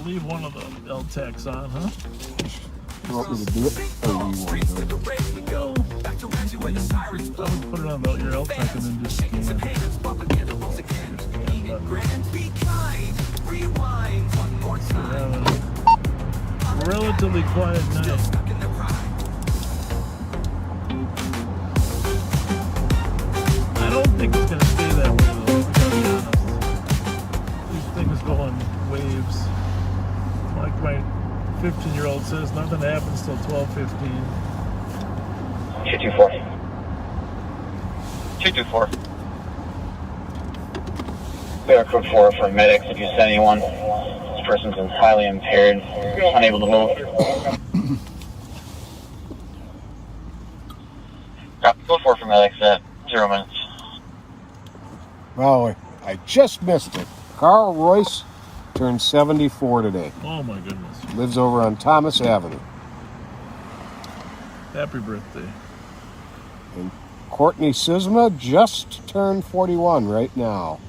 Leave one of the L-Tex on, huh? You want me to do it? Or you want to do it? I would put it on your L-Tex and then just scan. Relatively quiet night. I don't think it's going to stay that way, though. I gotta be honest. These things go in waves. Like my 15-year-old says, nothing happens till 12:15. 224. 224. We are code 4 for medics. If you send anyone, this person's highly impaired, unable to move. Code 4 for medics at 0 minutes. Oh, I just missed it. Carl Royce turned 74 today. Oh my goodness. Lives over on Thomas Avenue. Happy birthday. And Courtney Sisma just turned 41 right now.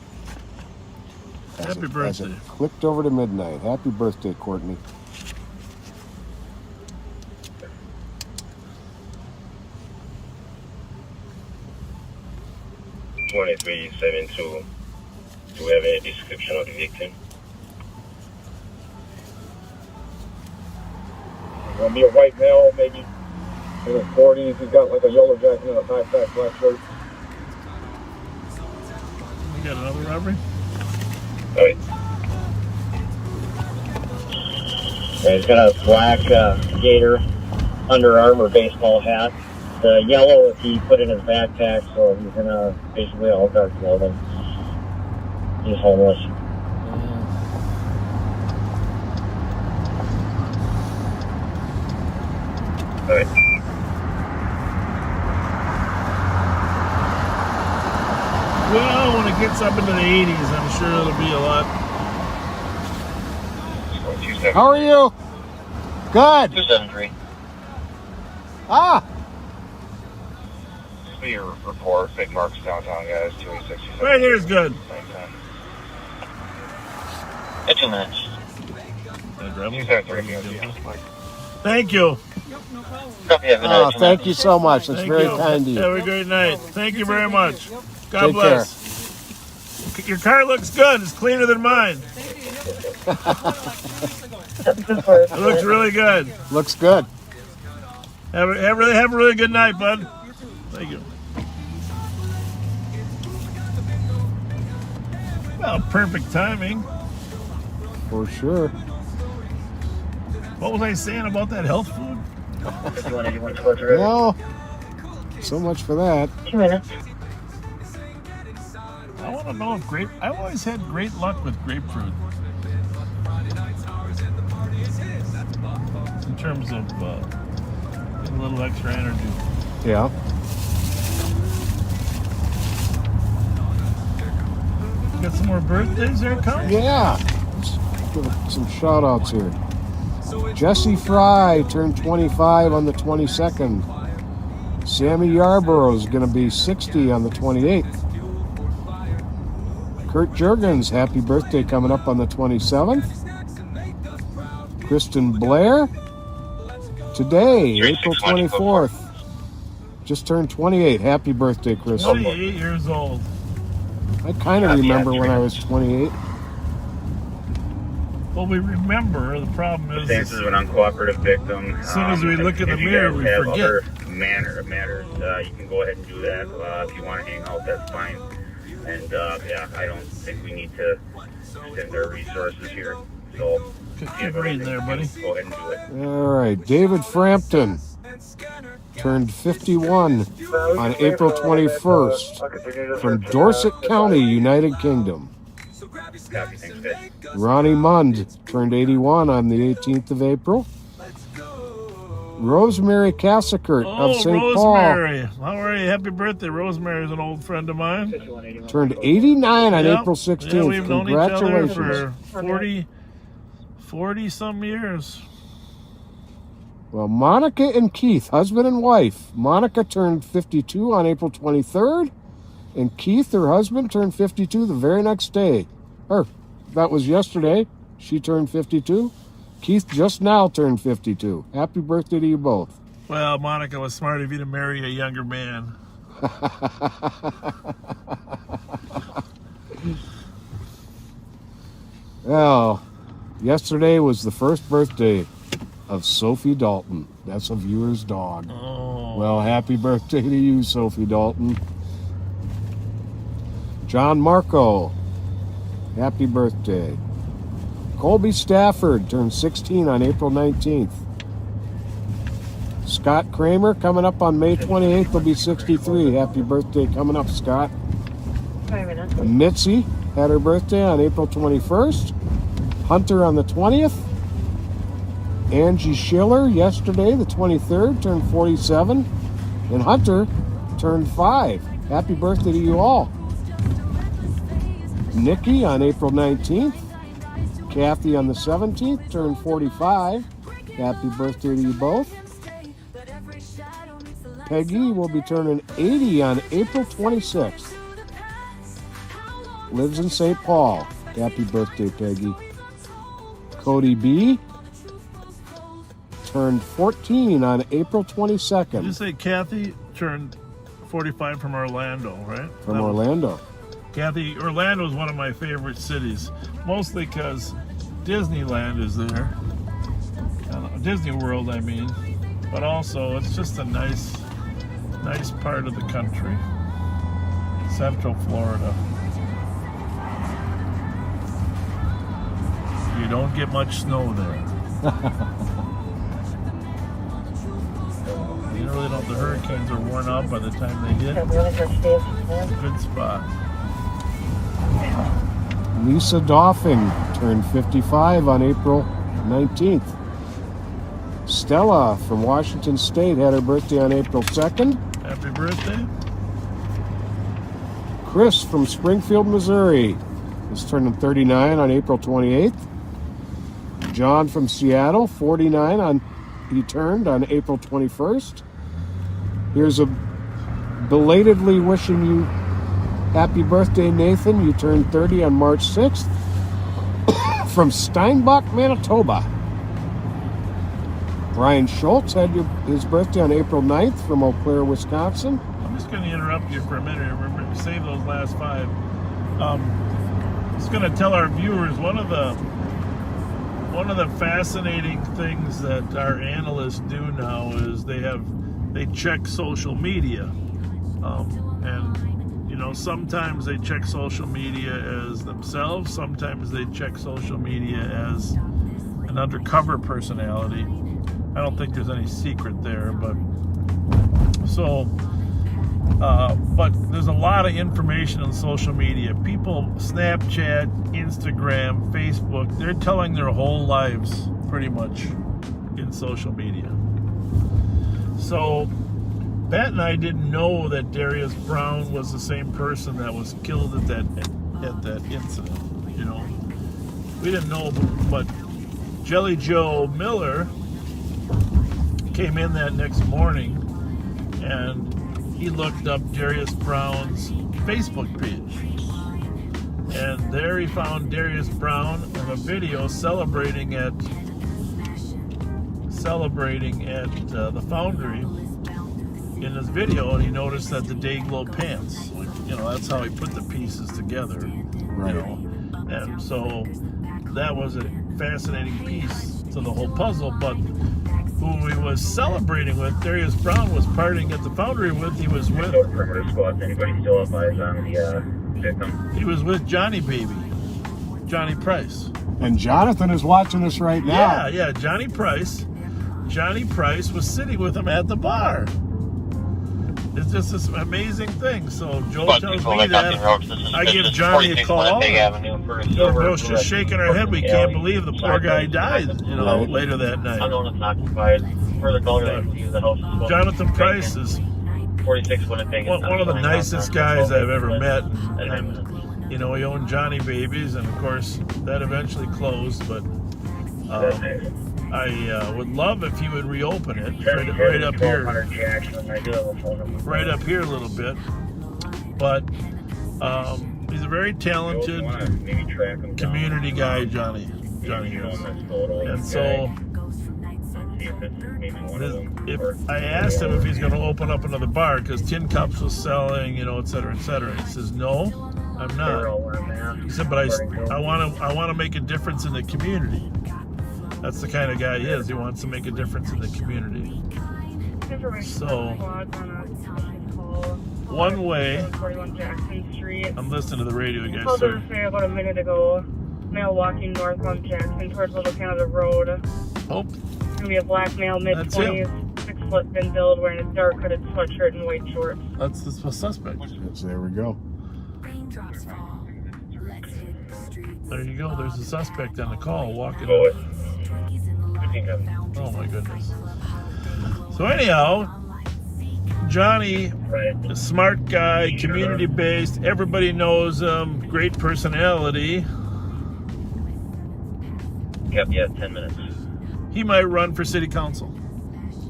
Happy birthday. As it clicked over to midnight. Happy birthday, Courtney. $23.72. Do we have any description of the victim? Gonna be a white male, maybe in his 40s. He's got like a yellow jacket and a backpack, black shirt. We got another robbery? Oh, wait. Yeah, he's got a black gator, Under Armour baseball hat. The yellow he put in his backpack, so he's in a basically all dark clothing. He's homeless. Right. Well, when it gets up into the 80s, I'm sure it'll be a lot. How are you? Good. 273. Ah. This will be your report. Big marks downtown, guys. 286. Right here's good. At 2 minutes. Thank you. Oh, thank you so much. That's very kind of you. Have a great night. Thank you very much. God Take bless. Your car looks good. It's cleaner than mine. It looks really good. Looks good. Have a really good night, bud. Thank you. Well, perfect timing. For sure. What was I saying about that health food? Well, so much for that. 2 minutes. I want to know if I always had great luck with grapefruit. In terms of A little extra energy. Yeah. Got some more birthdays there, Coach? Yeah. Let's give it some shout outs here. Jesse Fry turned 25 on the 22nd. Sammy Yarborough is going to be 60 on the 28th. Kurt Jurgens, happy birthday coming up on the 27th. Kristen Blair, today, April 24th. Just turned 28. Happy birthday, Kristen. 28 years old. I kind of remember when I was 28. Well, we remember. The problem is, This is an uncooperative victim. as soon as we look in the if you mirror, guys we have forget. other matters, you can go ahead and do that. If you want to hang out, that's fine. And yeah, I don't think we need to extend our resources here. So, Keep reading there, buddy. Go ahead and do it. All right, David Frampton turned 51 on April 21st from Dorset County, United Kingdom. Copy, thanks, guys. Ronnie Mund turned 81 on the 18th of April. Rosemary Cassikert of St. Rosemary. How are you? Happy birthday. Rosemary's an old friend of mine. Paul turned 89 on April 16th. Yeah, we've known each other Congratulations. for 40 some years. Well, Monica and Keith, husband and wife. Monica turned 52 on April 23rd, and Keith, her husband, turned 52 the very next day. Or, that was yesterday. She turned 52. Keith just now turned 52. Happy birthday to you both. Well, Monica was smart of you to marry a younger man. Well, yesterday was the first birthday of Sophie Dalton. That's a viewer's dog. Oh. Well, happy birthday to you, Sophie Dalton. John Marco, happy birthday. Colby Stafford turned 16 on April 19th. Scott Kramer coming up on May 28th will be 63. Happy birthday coming up, Scott. Mitzi had her birthday on April 21st. Hunter on the 20th. Angie Schiller yesterday, the 23rd, turned 47. And Hunter turned 5. Happy birthday to you all. Nikki on April 19th. Kathy on the 17th turned 45. Happy birthday to you both. Peggy will be turning 80 on April 26th. Lives in St. Paul. Happy birthday, Peggy. Cody B. turned 14 on April 22nd. Did you say Kathy turned 45 from Orlando, right? From Orlando. Kathy, Orlando is one of my favorite cities, mostly because Disneyland is there. Disney World, I mean. But also, it's just a nice part of the country. Central Florida. You don't get much snow there. You really don't. The hurricanes are worn out by the time they hit. It's a good spot. Lisa Doffing turned 55 on April 19th. Stella from Washington State had her birthday on April 2nd. Happy birthday. Chris from Springfield, Missouri is turning 39 on April 28th. John from Seattle, 49 he turned on April 21st. Here's a belatedly wishing you happy birthday, Nathan. You turned 30 on March 6th. From Steinbach, Manitoba. Brian Schultz had his birthday on April 9th from Eau Claire, Wisconsin. I'm just going to interrupt you for a minute. Remember, save those last 5. Just going to tell our viewers one of the fascinating things that our analysts do now is they check social media, and you know, sometimes they check social media as themselves, sometimes they check social media as an undercover personality. I don't think there's any secret there, but there's a lot of information on social media. People, Snapchat, Instagram, Facebook, they're telling their whole lives pretty much in social media. So Pat and I didn't know that Darius Brown was the same person that was killed at that incident. You know, we didn't know, but Jelly Joe Miller came in that next morning and he looked up Darius Brown's Facebook page. And there he found Darius Brown on a video celebrating at the Foundry in his video, and he noticed that the Dayglow pants, you know, that's how he put the pieces together. Right. You know? And so that was a fascinating piece to the whole puzzle, but who he was celebrating with, Darius Brown was partying at the Foundry with, he was with... Perimeter squad, anybody still have eyes on the victim? He was with Johnny Baby, Johnny Price. And Jonathan is watching us right now. Yeah, Johnny Price. Johnny Price was sitting with him at the bar. It's just this amazing thing. So Joe tells me that I give Johnny a call. We're just shaking our head. We can't believe the poor guy died, you know, later that night. Jonathan Price is 46 Winnipeg. one of the nicest guys I've ever met. And, you know, he owned Johnny Babies, and of course that eventually closed. But I would love if he would reopen it right up here. Right up here a little bit. But he's a very talented community guy, Johnny is. And so if I asked him if he's going to open up another bar because Tin Cups was selling, you know, et cetera, et cetera. He says, no, I'm not. He said, but I want to make a difference in the community. That's the kind of guy he is. He wants to make a difference in the community. So, one way, I'm listening to the radio, guys. Called to say about a minute ago, male walking northbound Jackson towards Little Canada Road. Oh. It's going to be a black male, mid-20s, 6 foot thin build, wearing a dark hooded sweatshirt and white shorts. That's the suspect. Yes, there we go. There you go. There's a suspect on the call walking up. Oh my goodness. So anyhow, Johnny, a smart guy, community-based, everybody knows him, great personality. Yep, 10 minutes. He might run for city council.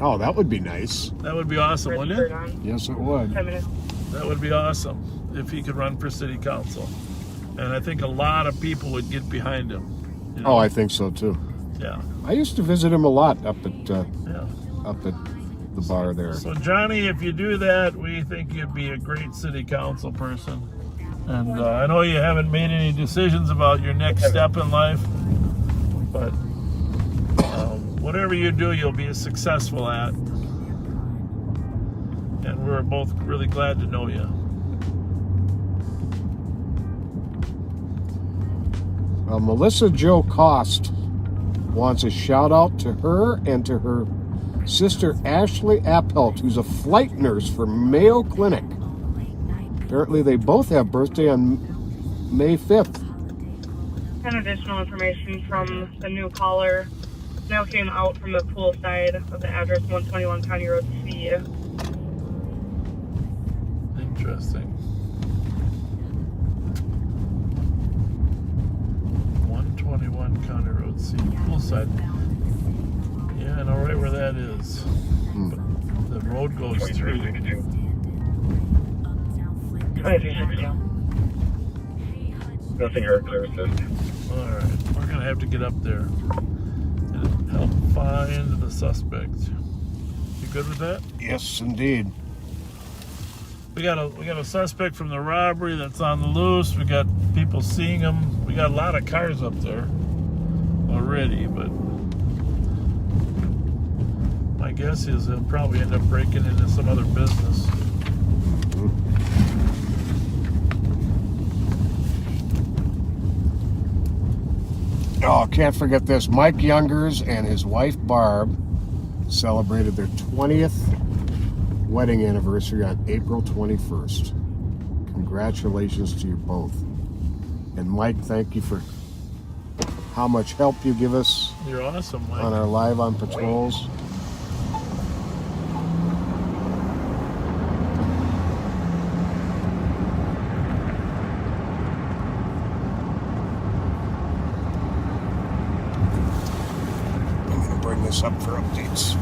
Oh, that would be nice. That would be awesome, wouldn't it? Yes, it would. 10 minutes. That would be awesome if he could run for city council. And I think a lot of people would get behind him. You know? Oh, I think so too. Yeah. I used to visit him a lot up at the bar there. So Johnny, if you do that, we think you'd be a great city council person. And I know you haven't made any decisions about your next step in life, but whatever you do, you'll be successful at. And we're both really glad to know you. Melissa Jo Cost wants a shout out to her and to her sister Ashley Appelt, who's a flight nurse for Mayo Clinic. Apparently they both have birthday on May 5th. And additional information from the new caller. Now came out from the pool side of the address 121 County Road C. Interesting. 121 County Road C, poolside. Yeah, I know right where that is. But the road goes through. 2362. Nothing heard, clear assist. Alright, we're gonna have to get up there and help find the suspect. You good with that? Yes, indeed. We got a suspect from the robbery that's on the loose. We got people seeing him. We got a lot of cars up there already, but my guess is he'll probably end up breaking into some other business. Oh, can't forget this. Mike Youngers and his wife Barb celebrated their 20th wedding anniversary on April 21st. Congratulations to you both. And Mike, thank you for how much help you give us. You're awesome, Mike. On our Live on Patrols. this up for updates.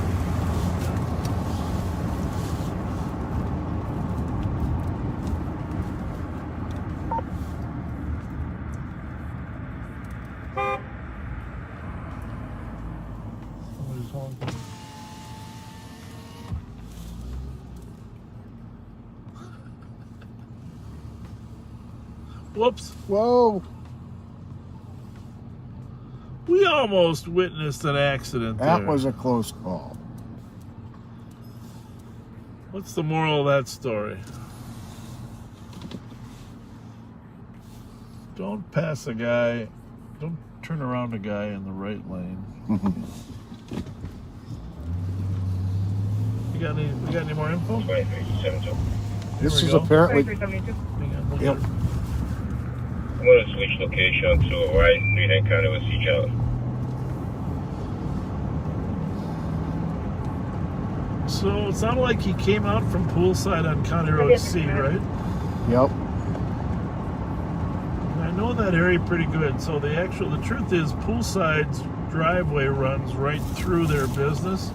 Whoops. Whoa. We almost witnessed an accident That there. was a close call. What's the moral of that story? Don't pass a guy, don't turn around a guy in the right lane. We got any more info? This is apparently... Yep. I'm going to switch location to a right street and kind of with each other. So it sounded like he came out from Poolside on County Road C, right? Yep. I know that area pretty good. So the truth is Poolside's driveway runs right through their business,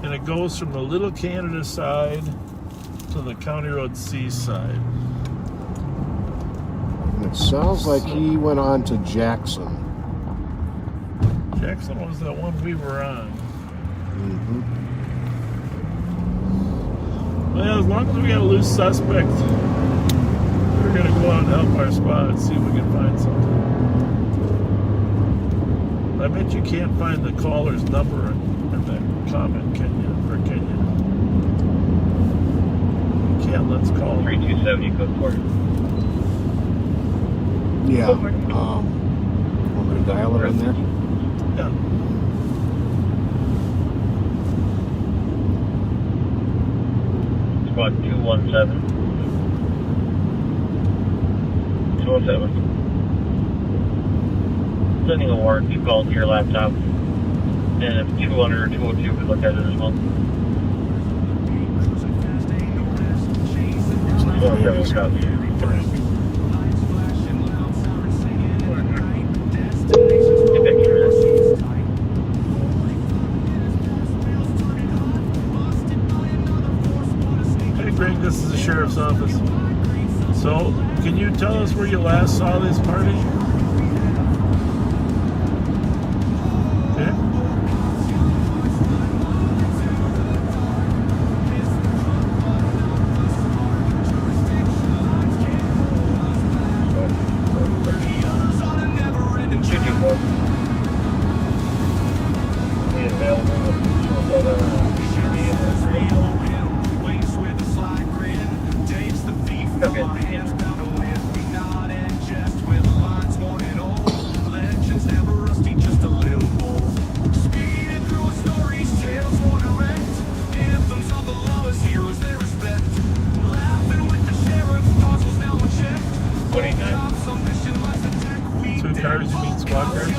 and it goes from the Little Canada side to the County Road C side. It sounds like he went on to Jackson. Jackson was that one we were on. Well, as long as we got a loose suspect, we're going to go out and help our spot and see if we can find something. I bet you can't find the caller's number in that comment, can you? Or can you? You can't, let's call 3270 code 4. Yeah. Want me to dial it in there? Yeah. Squad 217. 217. Sending a warrant to call to your laptop. And if 200 or 202 could look at it as well. 217 copy. Hey Greg, this is the sheriff's office. So, can you tell us where you last saw this party? Okay. Cars, you mean squad cars?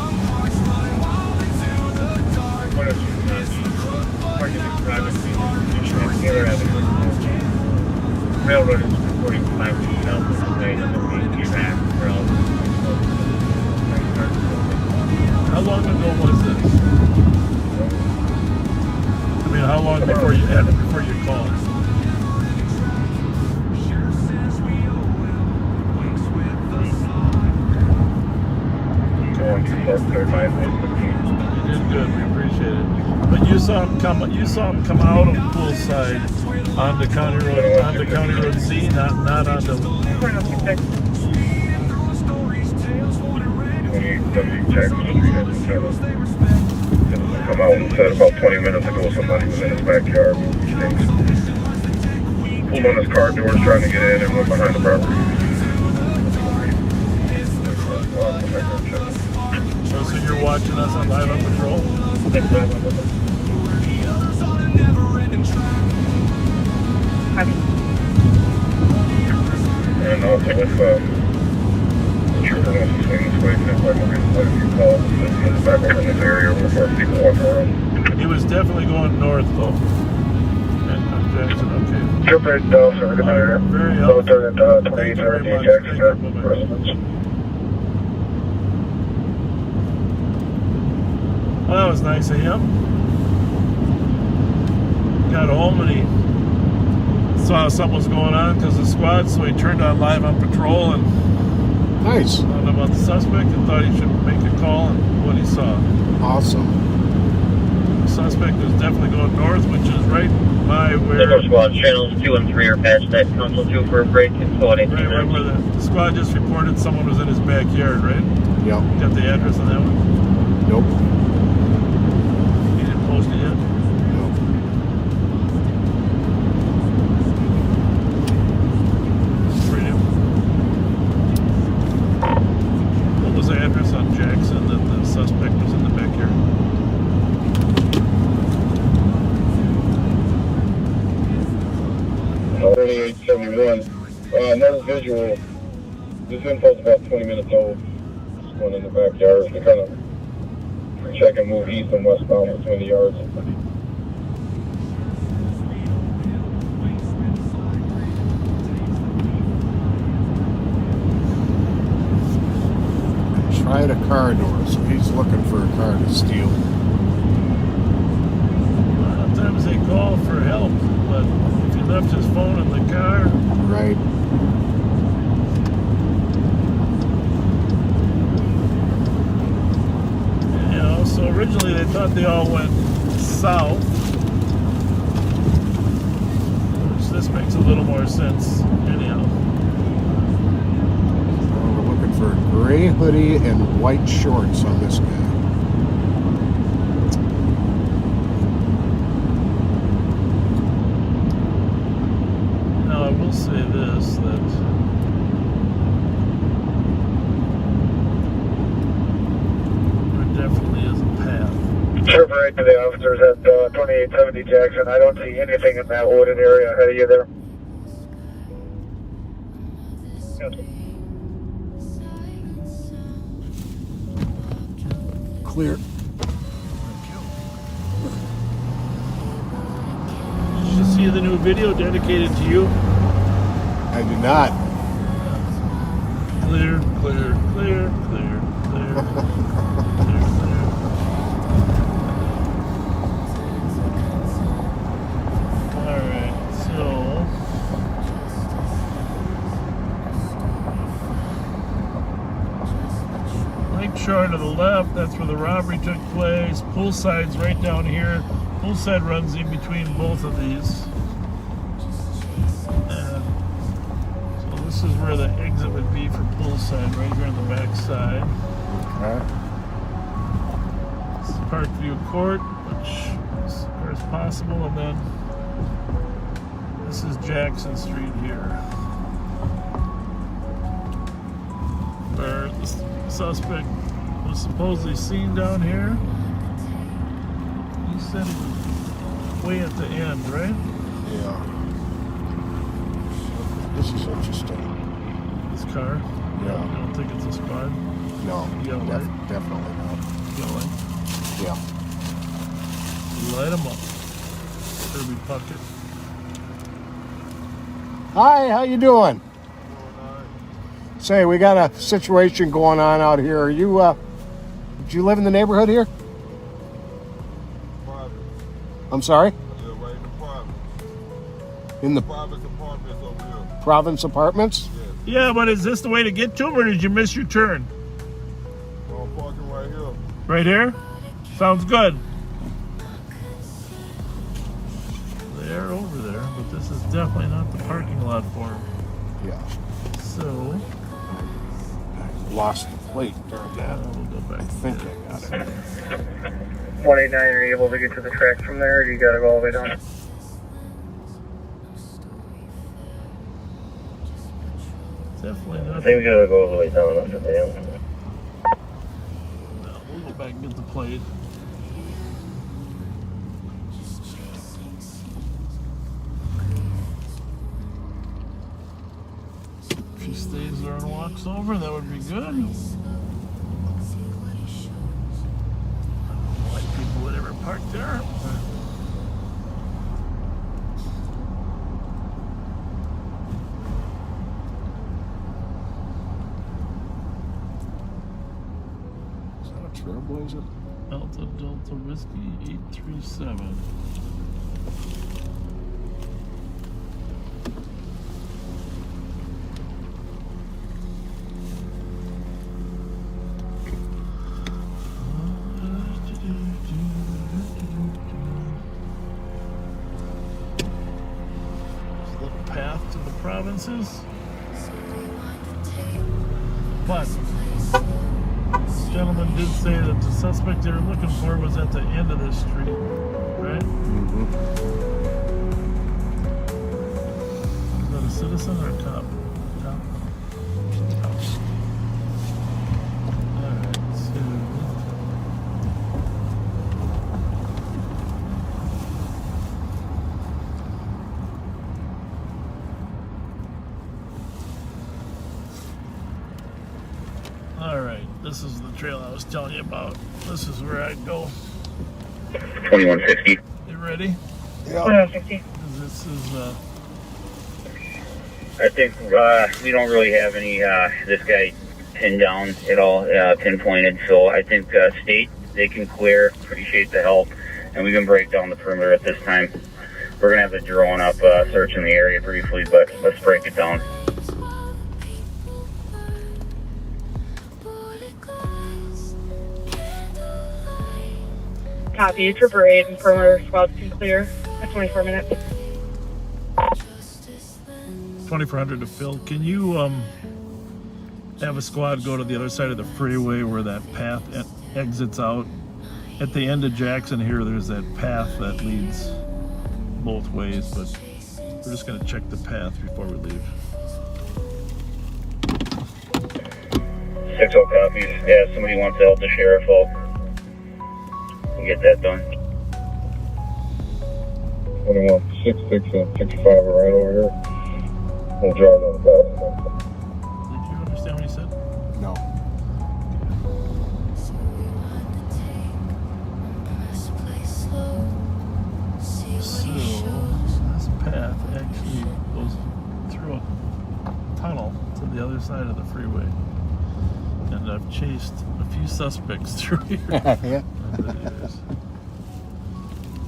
Railroad is reporting 5 How long ago was this? I mean, how long before you called? You did good. We appreciate it. But you saw him come out of Poolside onto County Road C, not onto. Come out and said about 20 minutes ago somebody was in his backyard. Pulled on his car doors trying to get in and went behind the property. So you're watching us on Live on Patrol? And also if the trooper wants to swing this way, if I'm going to let a few calls in the back over in this area before people walk around. He was definitely going north though. And Jackson, okay. Trooper, officer, good night. Very helpful. Lieutenant 2817 Jackson, residence. Well, that was nice of him. got home and he saw something was going on because of the squad, so he turned on live on patrol and found out about the suspect and thought he should make a call and what he saw. Awesome. The suspect was definitely going north, which is right by where... Cisco squad channels 2 and 3 are patched at Council 2 for a break in about 18 minutes. Right where the squad just reported someone was in his backyard, right? Yep. Got the address on that one? Nope. He didn't post it yet? Nope. Radio. What was the address on Jackson that the suspect was in the backyard? $38.71. Another visual. This info's about 20 minutes old. This one in the backyard. They're kind of check and move east and westbound between the yards. Tried a car door, so he's looking for a car to steal. Sometimes they call for help, but if he left his phone in the car... Right. You know, so originally they thought they all went south. Which this makes a little more sense, anyhow. We're looking for a gray hoodie and white shorts on this guy. Now I will say this, that there definitely is a path. Trooper right to the officers at 2870 Jackson. I don't see anything in that wooded area ahead of you there. Clear. Did you see the new video dedicated to you? I did not. Clear, clear, clear, clear, clear, clear, clear. Alright, so... Lakeshore to the left, that's where the robbery took place. Poolside's right down here. Poolside runs in between both of these. And so this is where the exit would be for Poolside, right here on the back side. Okay. This is Parkview Court, which is where it's possible, and then this is Jackson Street here. Where the suspect was supposedly seen down here. He said it was way at the end, right? Yeah. This is interesting. This car? Yeah. You don't think it's a squad? No, Yellow light? definitely not. Yellow light? Yeah. Light them up. Kirby Puckett. Hi, how you doing? Say, we got a situation going on out here. Are you, do you live in the neighborhood here? Private. I'm sorry? Yeah, right in the private. In the Private apartments over here. Province Apartments? Yeah, but is this the way to get to them, or did you miss your turn? I'm parking right here. Right here? Sounds good. They're over there, but this is definitely not the parking lot for them. Yeah. So... Lost the plate during that. We'll go back. I think I got it. 189, are you able to get to the tracks from there, or do you got to go all the way down? Definitely not. I think we got to go all the way down after the hill. No, we'll go back and get the plate. If he stays there and walks over, that would be good. White people would ever park there. Is that a Trailblazer? Delta Delta Whiskey 837. disturbances. But this gentleman did say that the suspect they were looking for was at the end of this street, right? Is that a citizen or a cop? Cop. Alright, so alright, this is the trail I was telling you about. This is where I'd go. 2160. You ready? Yeah. 2160. This is I think we don't really have any this guy pinned down at all, pinpointed. So I think state, they can clear. Appreciate the help, and we can break down the perimeter at this time. We're gonna have the drone up searching the area briefly, but let's break it down. Copy for parade and perimeter squads can clear at 24 minutes. 2400 to Phil. Can you have a squad go to the other side of the freeway where that path exits out? At the end of Jackson here, there's that path that leads both ways, but we're just going to check the path before we leave. 60 copies. Yeah, somebody wants to help the sheriff out. We'll get that done. 2166 and 65 are right over here. We'll drive on the back. Did you understand what he said? No. So, this path actually goes through a tunnel to the other side of the freeway. And I've chased a few suspects through here. Yeah.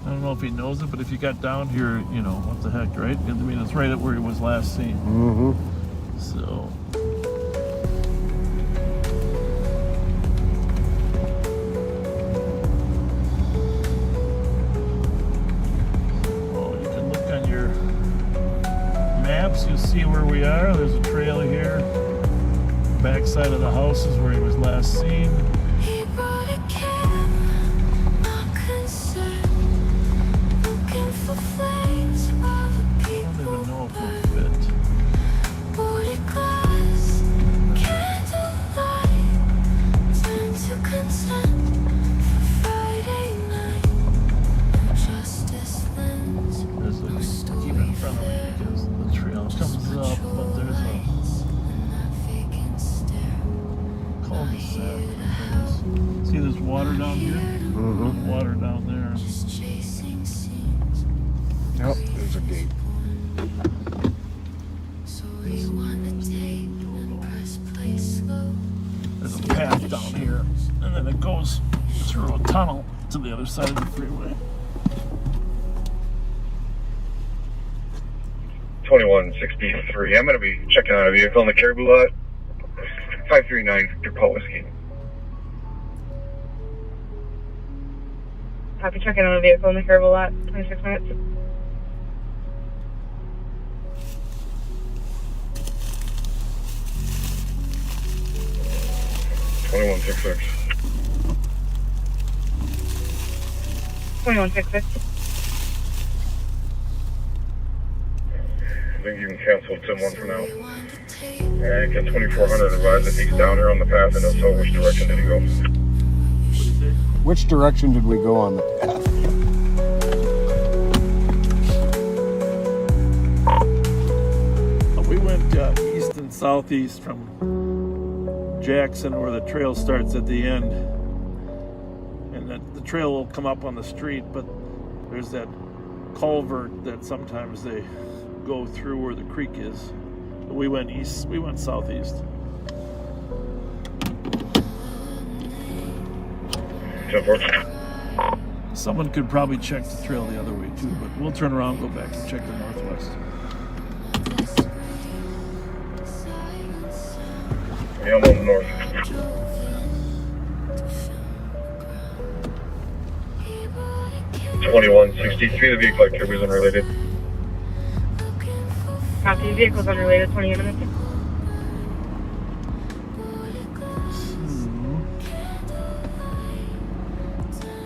I don't know if he knows it, but if you got down here, you know, what the heck, right? I mean, it's right at where he was last seen. So. Oh, you can look on your maps, you'll see where we are. There's a trail here. Back side of the house is where he was last seen. See this water down here? Water down there. Yep, there's a gate. There's a path down here, and then it goes through a tunnel to the other side of the freeway. 2163. I'm going to be checking out a vehicle in the Caribou lot. 539 Victor Paul Whiskey. Copy, checking on a vehicle in the Caribou lot, 26 minutes. Twenty-one 66. 2166. I think you can cancel 10-1 for now. And get 2400 advised if he's down here on the path, and if so, which direction did he go? Which direction did we go on the path? We went east and southeast from Jackson, where the trail starts at the end. And the trail will come up on the street, but there's that culvert that sometimes they go through where the creek is. But we went east, we went southeast. Someone could probably check the trail the other way too, but we'll turn around and go back and check the northwest. Yeah, I'm on the north. .2163, the vehicle activity is unrelated. Copy. Vehicles unrelated, 28 minutes.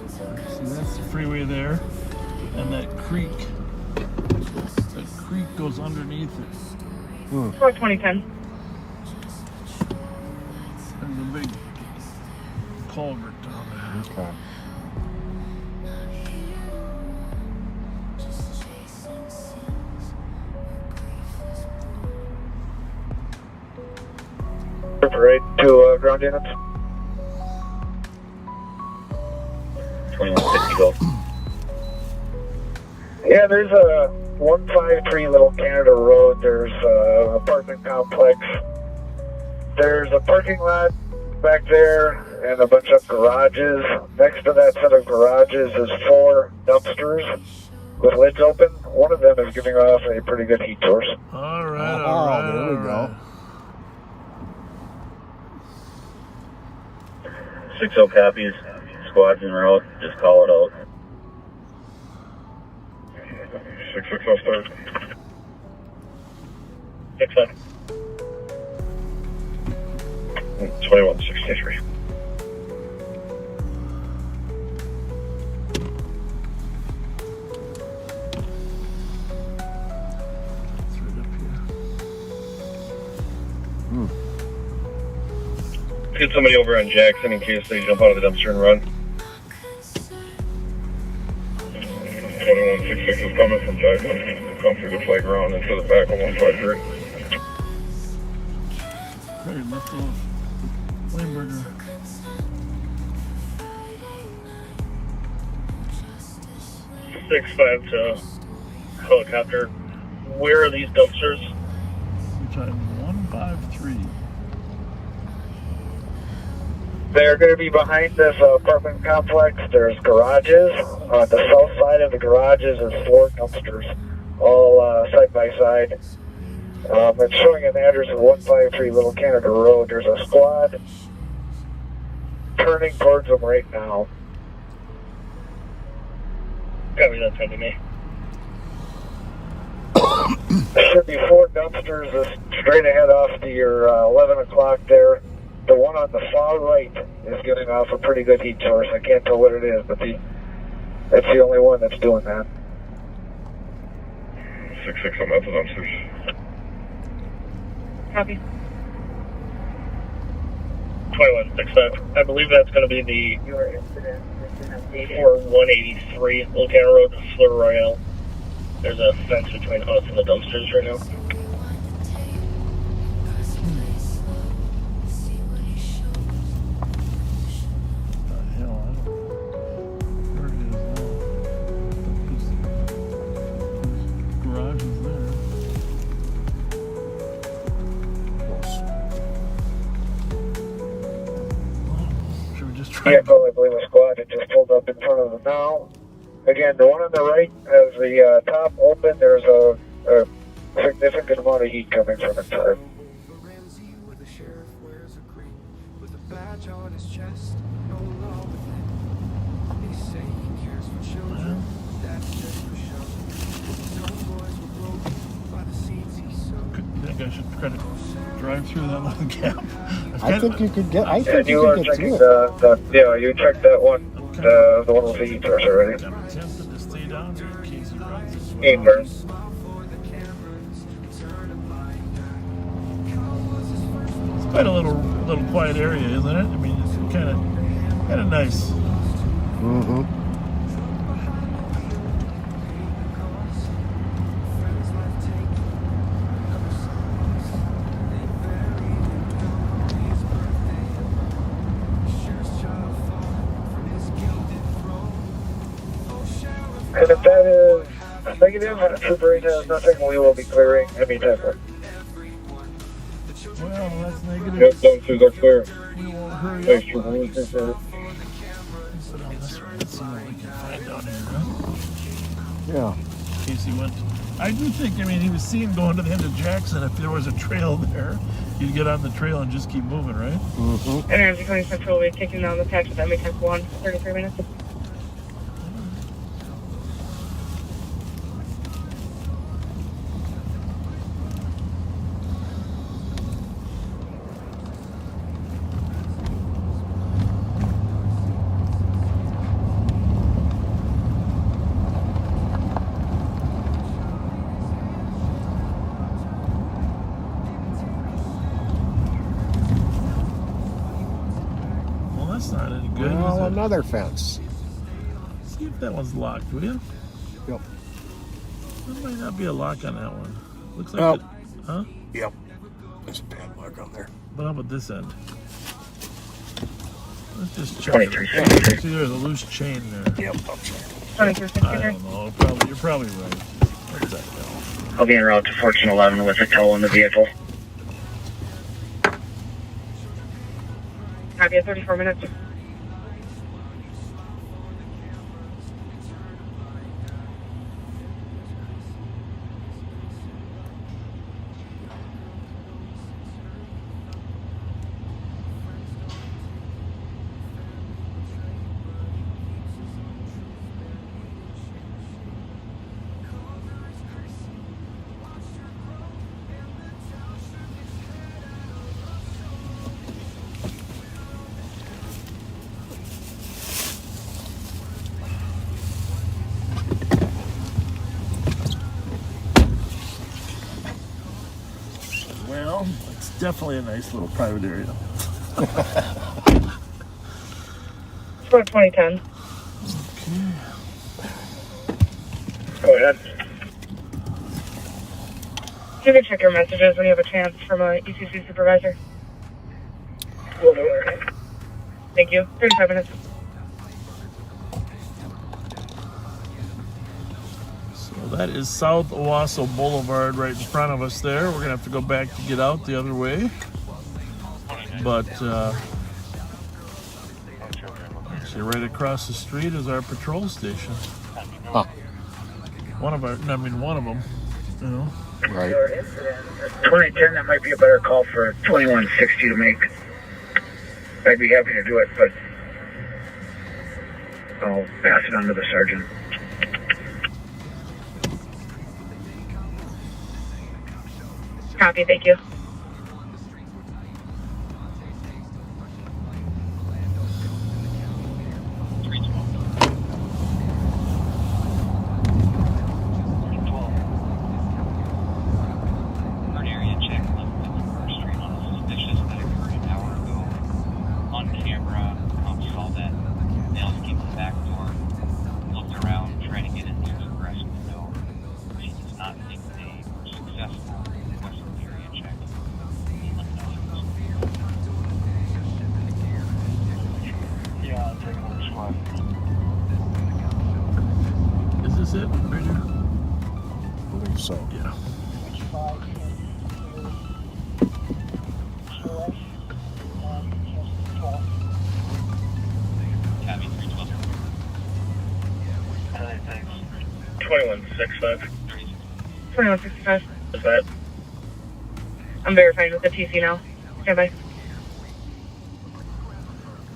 So that's the freeway there, and that creek goes underneath it. For 2010. There's a big culvert down there. Okay. Right to ground units. 2150 go. Yeah, there's a 153 Little Canada Road. There's an apartment complex. There's a parking lot back there and a bunch of garages. Next to that set of garages is 4 dumpsters with lids open. One of them is giving off a pretty good heat source. All right, there we go. 60 copies. Squad's en route. Just call it out. 660 start. 6-5. 2163. It's right up here. Get somebody over on Jackson in case they jump out of the dumpster and run. 2166 is coming from Jackson. Come through the playground into the back of 153. Very left off. Weinberger. 6-5 to helicopter. Where are these dumpsters? We're talking 153. They're going to be behind this apartment complex. There's garages. On the south side of the garages is 4 dumpsters, all side by side. It's showing an address of 153 Little Canada Road. There's a squad turning towards them right now. Copy, that's going to be me. There should be 4 dumpsters straight ahead off to your 11 o'clock there. The one on the far right is getting off a pretty good heat source. I can't tell what it is, but that's the only one that's doing that. 66 on that the dumpsters. Copy. 2165. I believe that's going to be the 4183 Little Canada Road, Fleur Royale. There's a fence between us and the dumpsters right now. Vehicle, I believe a squad that just pulled up in front of them now. Again, the one on the right has the top open. There's a significant amount of heat coming from inside. Ramsey with the sheriff wears a green with a badge on his chest. No law within. They say he cares for children. That's just for show. His own boys were broken by the seeds he sowed. I think I should try to drive through that little gap. I think you could get. I think you you are could get checking through it. yeah, you checked that one. The one with the heat source already. I'm tempted to stay down here in case he runs this way. Game burn. It's quite a little quiet area, isn't it? I mean, it's kind of nice. Mm-hmm. And if that is negative, Trooper 8 has nothing, we will be clearing anytime. Well, that's negative. Yep, dumpsters are clear. We won't hurry Thanks, up. Trooper. We'll take care of it. Sit on this one. Let's see what we can find down here, huh? Yeah. In case he went. I do think, I mean, he was seen going to the end of Jackson. If there was a trail there, you'd get on the trail and just keep moving, right? Mm-hmm. And Ramsey County Central will be taking down the patch with MA 1, 33 minutes. That's not any good. Well, is it? another fence. See if that one's locked, will you? Yep. There might not be a lock on that one. Looks like Oh. it. Huh? Yep. There's a padlock on there. But how about this end? Let's just check 23. it. See, there's a loose chain there. Yep, I'll check. I don't know. You're probably right. Where's that go? I'll be en route to 1411 with a tow in the vehicle. Copy at 34 minutes. Well, it's definitely a nice little private area. For 2010. Go ahead. You can check your messages when you have a chance from a ECC supervisor. We'll do it. Thank you. 35 minutes. So that is South Owasso Boulevard right in front of us there. We're going to have to go back to get out the other way. But actually right across the street is our patrol station. Huh. One of them, you know. Right. 2010, that might be a better call for 2160 to make. I'd be happy to do it, but I'll pass it on to the sergeant. Copy, thank you. Is this it right here? I believe so. Yeah. Cabby 312. 2165. 2165. Is that? I'm verifying with the TC now. Stand by.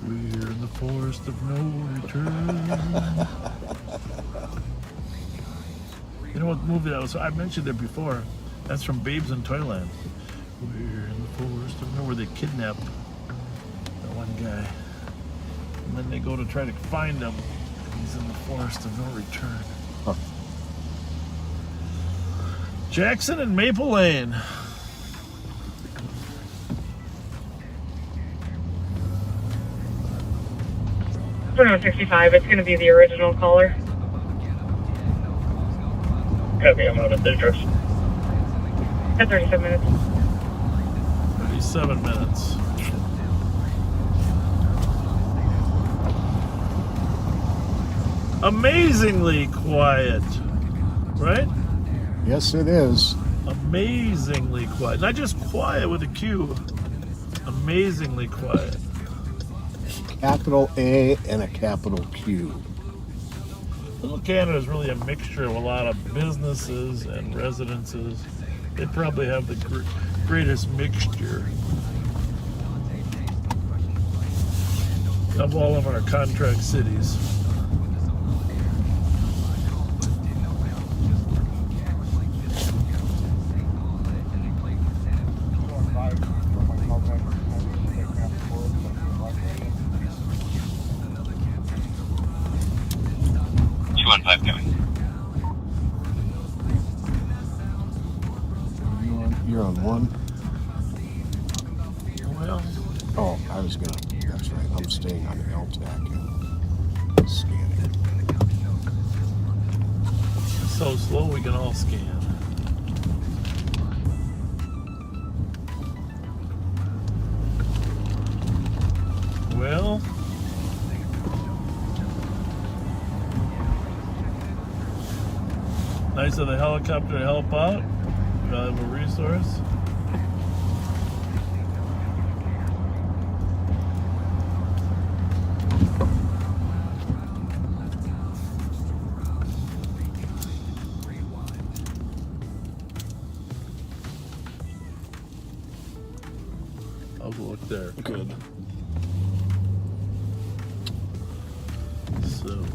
We're in the forest of no return. You know what movie that was? I mentioned it before. That's from Babes in Toyland. We're in the forest of no, where they kidnap that one guy. And then they go to try to find him. He's in the forest of no return. Huh. Jackson and Maple Lane. 2165. It's going to be the original caller. Copy, I'm out of the address. At 37 minutes. 37 minutes. Amazingly quiet, right? Yes, it is. Amazingly quiet. Not just quiet with a Q. Amazingly quiet. Capital A and a capital Q. Little Canada is really a mixture of a lot of businesses and residences. They probably have the greatest mixture of all of our contract cities. You're on one. Well, Oh, I was gonna. That's right. I'm staying on LTAC and scanning. So slow we can all scan. Well, nice of the helicopter to help out. Valuable resource. I'll go look there. Good. So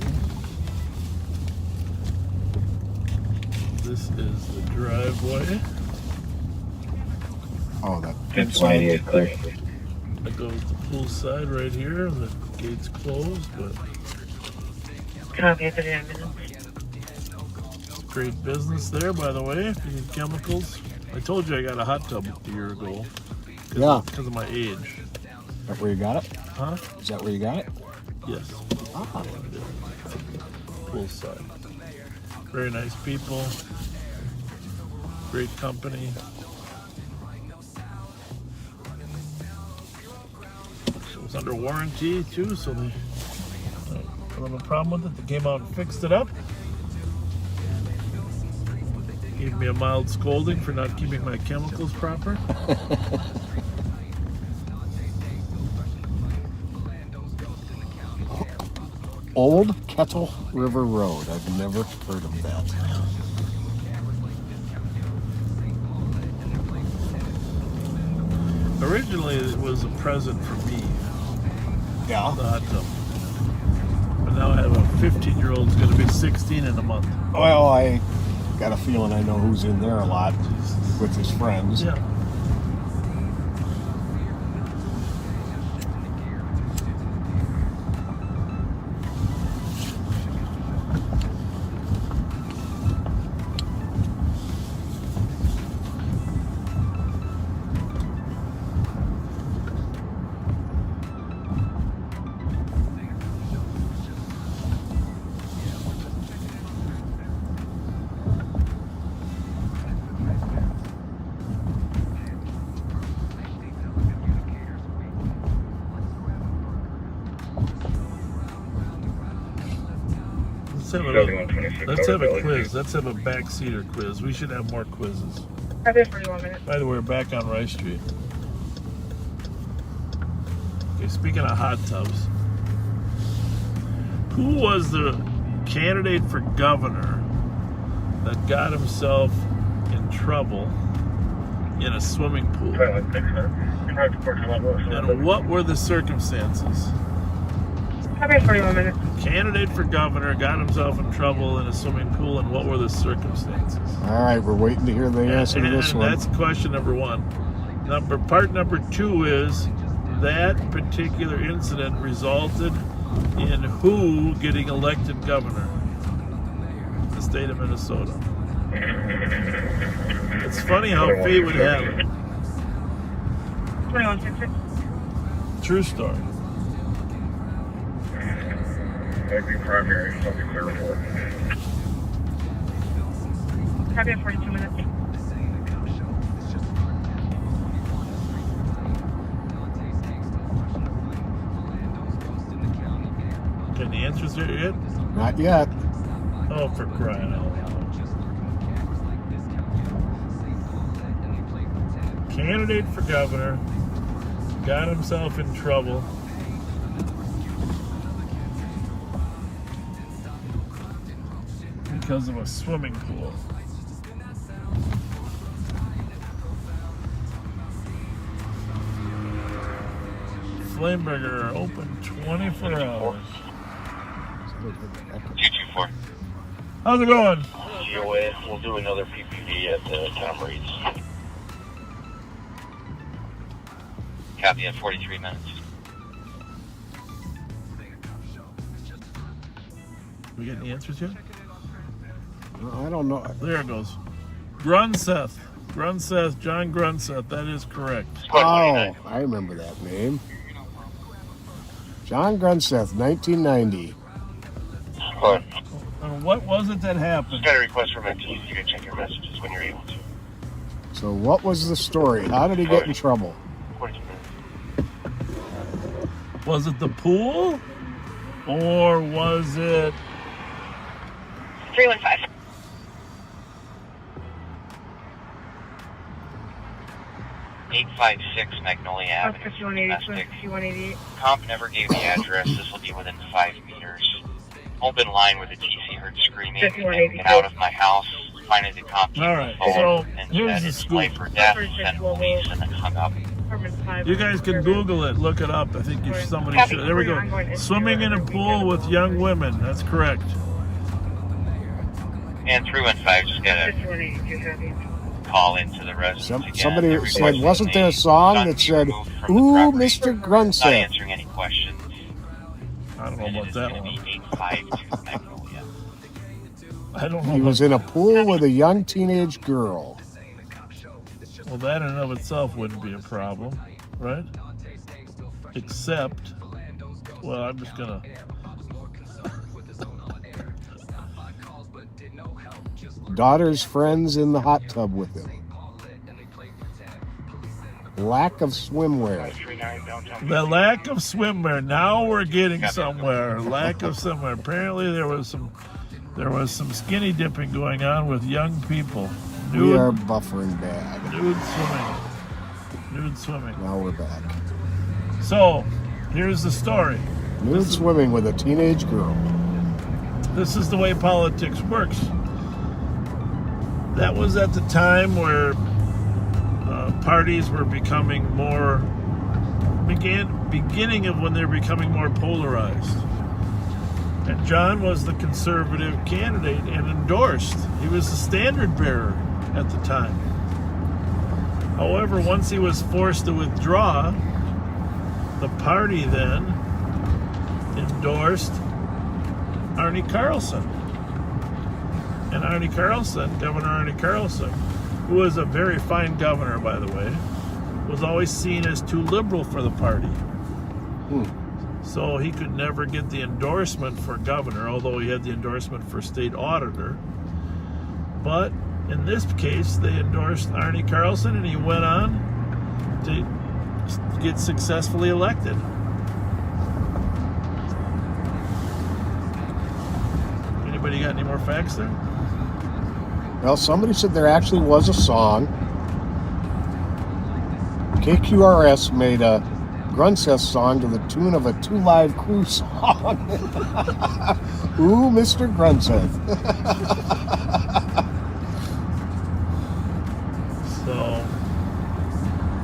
this is the driveway. Oh, that 1028 clear. That goes to pool side right here. The gate's closed, but Copy, 39 minutes. great business there, by the way. If you need chemicals, I told you I got a hot tub a year ago. Yeah. Because of my age. Is that where you got it? Huh? Is that where you got it? Yes. Ah. Pool side. Very nice people. Great company. It was under warranty too, so they don't have a problem with it. They came out and fixed it up. Gave me a mild scolding for not keeping my chemicals proper. Old Kettle River Road. I've never heard of that. Originally, it was a present for me. Yeah. The hot tub. But now I have a 15-year-old who's going to be 16 in a month. Well, I got a feeling I know who's in there a lot with his friends. Yeah. Let's have a quiz. Let's have a backseater quiz. We should have more quizzes. Copy, 41 minutes. By the way, we're back on Rice Street. Okay, speaking of hot tubs, who was the candidate for governor that got himself in trouble in a swimming pool? And what were the circumstances? Copy, 41 minutes. Candidate for governor got himself in trouble in a swimming pool, and what were the circumstances? All right, we're waiting to hear the answer to this one. That's question number one. Part number two is that particular incident resulted in who getting elected governor? The state of Minnesota. It's funny how fate would have it. 2166. True story. That'd be primary, something clear for. Copy, 42 minutes. Can the answers there yet? Not yet. Oh, for crying out loud. Candidate for governor got himself in trouble because of a swimming pool. Flameburger open 24 hours. 224. How's it going? GOA, we'll do another PPV at Tom Reed's. Copy at 43 minutes. We get any answers yet? I don't know. There it goes. Grunseth. Grunseth, John Grunseth. That is correct. Oh, I remember that name. John Grunseth, 1990. And what was it that happened? Got a request from MTs. You can check your messages when you're able to. So what was the story? How did he get in trouble? 42 minutes. Was it the pool? Or was it... 315. .856 Magnolia Avenue. 5188, 5188. Comp never gave the address. This will be within 5 meters. Open line where the TC heard screaming and get out of my house. Finally, the comp All right, so and here's said the it's scoop. life or death, send police, and then hung up. You guys can Google it, look it up. I think somebody should. There we go. Swimming in a pool with young women. That's correct. And 315 just got a call into the residence again. Somebody said, wasn't there a song that said, "Ooh, Mr. Not Grunseth"? answering any questions. I don't know about that one. 852 Magnolia. I don't know. He was in a pool with a young teenage girl. Well, that in and of itself wouldn't be a problem, right? Except, well, I'm just gonna. Daughter's friends in the hot tub with him. Lack of swimwear. The lack of swimwear. Now we're getting somewhere. Lack of swimwear. Apparently there was some skinny dipping going on with young people. We are buffering bad. Nude swimming. Now we're back. So, here's the story. Nude swimming with a teenage girl. This is the way politics works. That was at the time where parties were becoming more, beginning of when they were becoming more polarized. And John was the conservative candidate and endorsed. He was the standard bearer at the time. However, once he was forced to withdraw, the party then endorsed Arnie Carlson. And Arnie Carlson, Governor Arnie Carlson, who was a very fine governor, by the way, was always seen as too liberal for the party. So he could never get the endorsement for governor, although he had the endorsement for state auditor. But in this case, they endorsed Arnie Carlson, and he went on to get successfully elected. Anybody got any more facts there? Well, somebody said there actually was a song. KQRS made a Grunseth song to the tune of a Two Live Crew song. Ooh, Mr. Grunseth.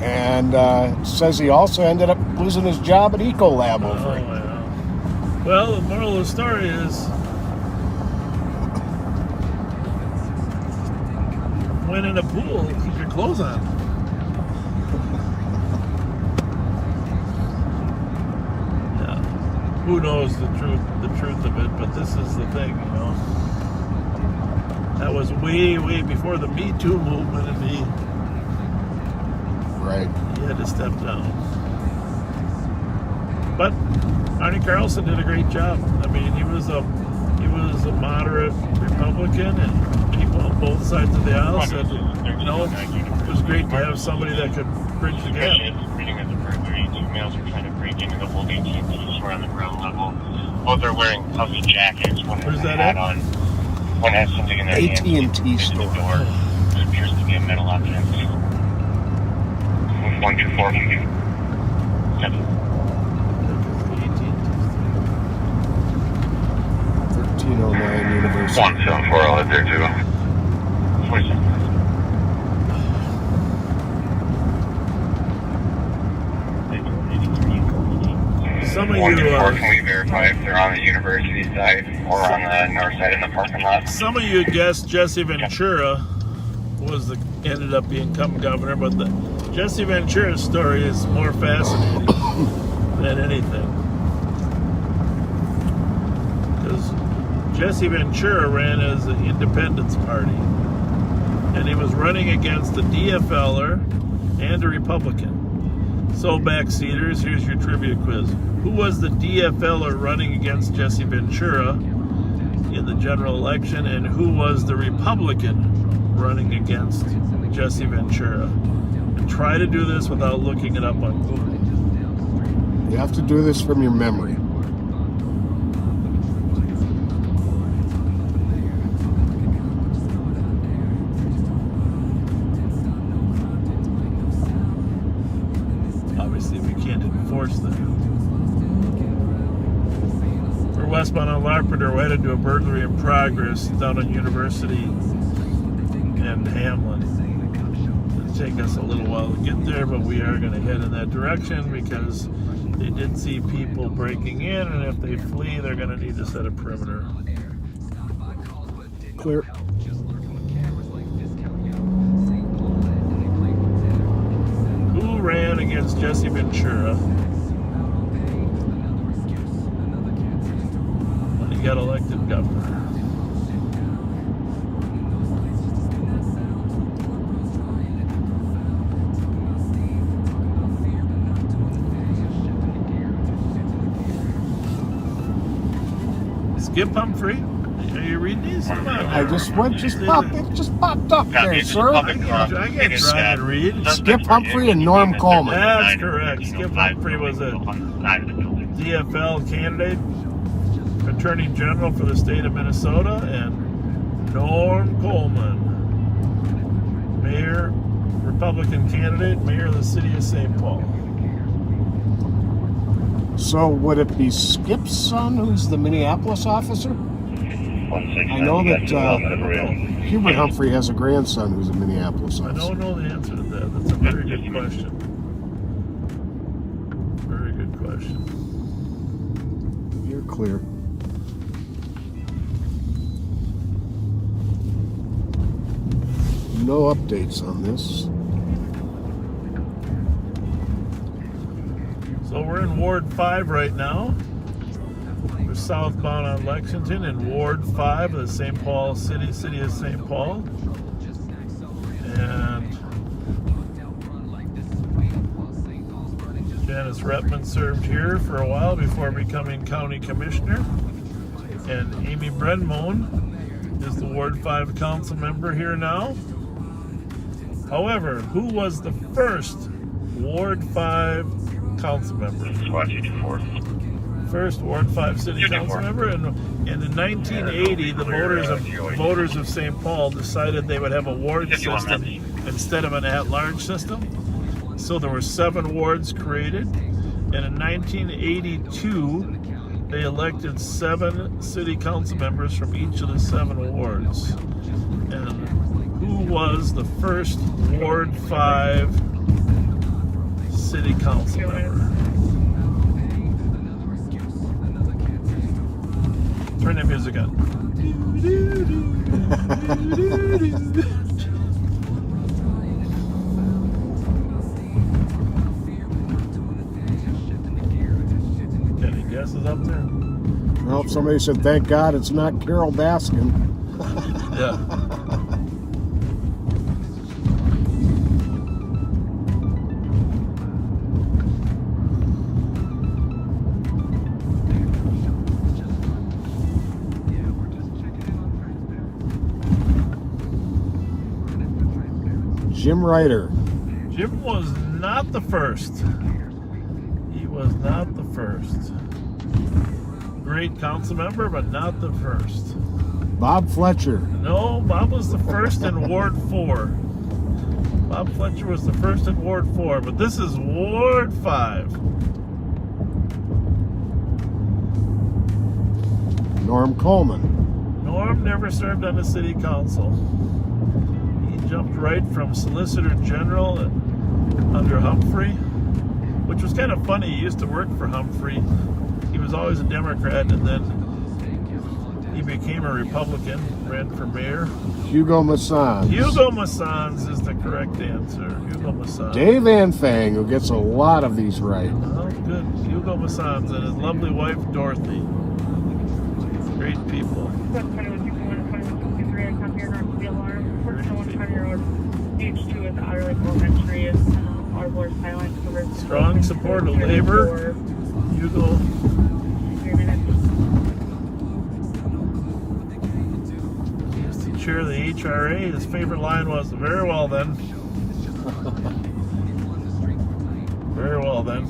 And says he also ended up losing his job at Ecolab over it. Yeah. Well, the moral of the story is, when in a pool, keep your clothes on. Yeah. Who knows the truth of it, but this is the thing, you know. That was way before the Me Too movement, and he had to step down. But Arnie Carlson did a great job. I mean, he was a moderate Republican, and people on both sides of the aisle said, you know, it was great to have somebody that could bridge the gap. Reading of the burglary, 2 males were trying to break into the old AT&T store on the ground level. Both are wearing puffy jackets. One has a hat on. One has something in their hand. AT&T store. The door. It appears to be a metal object. 124. Yep. 1309 University. 174, I'll head there too. 47. Some of you, 124, can we verify if they're on the university side or on the north side in the parking lot? Some of you guessed Jesse Ventura ended up becoming governor, but the Jesse Ventura's story is more fascinating than anything. Because Jesse Ventura ran as the Independence Party, and he was running against a DFLer and a Republican. So, backseaters, here's your trivia quiz. Who was the DFLer running against Jesse Ventura in the general election, and who was the Republican running against Jesse Ventura? And try to do this without looking it up on Google. You have to do this from your memory. Obviously, we can't enforce that. We're westbound on Larpenteur. We're headed to a burglary in progress down on University and Hamlin. It'll take us a little while to get there, but we are going to head in that direction because they did see people breaking in, and if they flee, they're going to need to set a perimeter. Clear. Who ran against Jesse Ventura when he got elected governor? Skip Humphrey? Are you reading these? I just went, it just popped up there, sir. I can't drive and read. Skip Humphrey and Norm Coleman. That's correct. Skip Humphrey was a DFL candidate, Attorney General for the state of Minnesota, and Norm Coleman, Mayor, Republican candidate, Mayor of the city of St. Paul. So would it be Skip's son who's the Minneapolis officer? I know that Hubert Humphrey has a grandson who's a Minneapolis officer. I don't know the answer to that. That's a very good question. Very good question. You're clear. No updates on this. So we're in Ward 5 right now. We're southbound on Lexington in Ward 5 of the St. Paul city of St. Paul. And Janice Rettman served here for a while before becoming county commissioner. And Amy Brenmone is the Ward 5 council member here now. However, who was the first Ward 5 council member? First Ward 5 city council member, and in 1980, the voters of St. Paul decided they would have a ward system instead of an at-large system. So there were 7 wards created, and in 1982, they elected 7 city council members from each of the 7 wards. And who was the first Ward 5 city council member? Turn that music on. Any guesses up there? Well, somebody said, thank God it's not Carol Baskin. Yeah. Jim Ryder. Jim was not the first. He was not the first. Great council member, but not the first. Bob Fletcher. No, Bob was the first in Ward 4. Bob Fletcher was the first in Ward 4, but this is Ward 5. Norm Coleman. Norm never served on the city council. He jumped right from Solicitor General under Humphrey, which was kind of funny. He used to work for Humphrey. He was always a Democrat, and then he became a Republican, ran for mayor. Hugo Massans. Hugo Massans is the correct answer. Hugo Massans. Dave Anfang, who gets a lot of these right. Oh, good. Hugo Massans and his lovely wife, Dorothy. Great people. H2 is Outer Lake Elementary is Waterboard skyline covers. Strong support of labor. Hugo. 3 minutes. He's the chair of the HRA. His favorite line was, very well then. Very well then.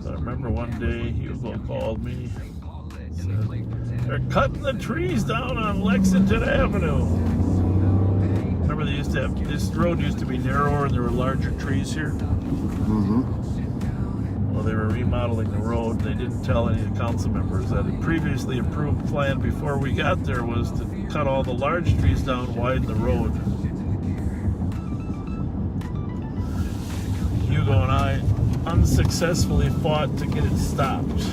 I remember one day Hugo called me. Said, they're cutting the trees down on Lexington Avenue. Remember they used to have, this road used to be narrower and there were larger trees here? Mm-hmm. Well, they were remodeling the road. They didn't tell any of the council members that a previously approved plan before we got there was to cut all the large trees down, widen the road. Hugo and I unsuccessfully fought to get it stopped.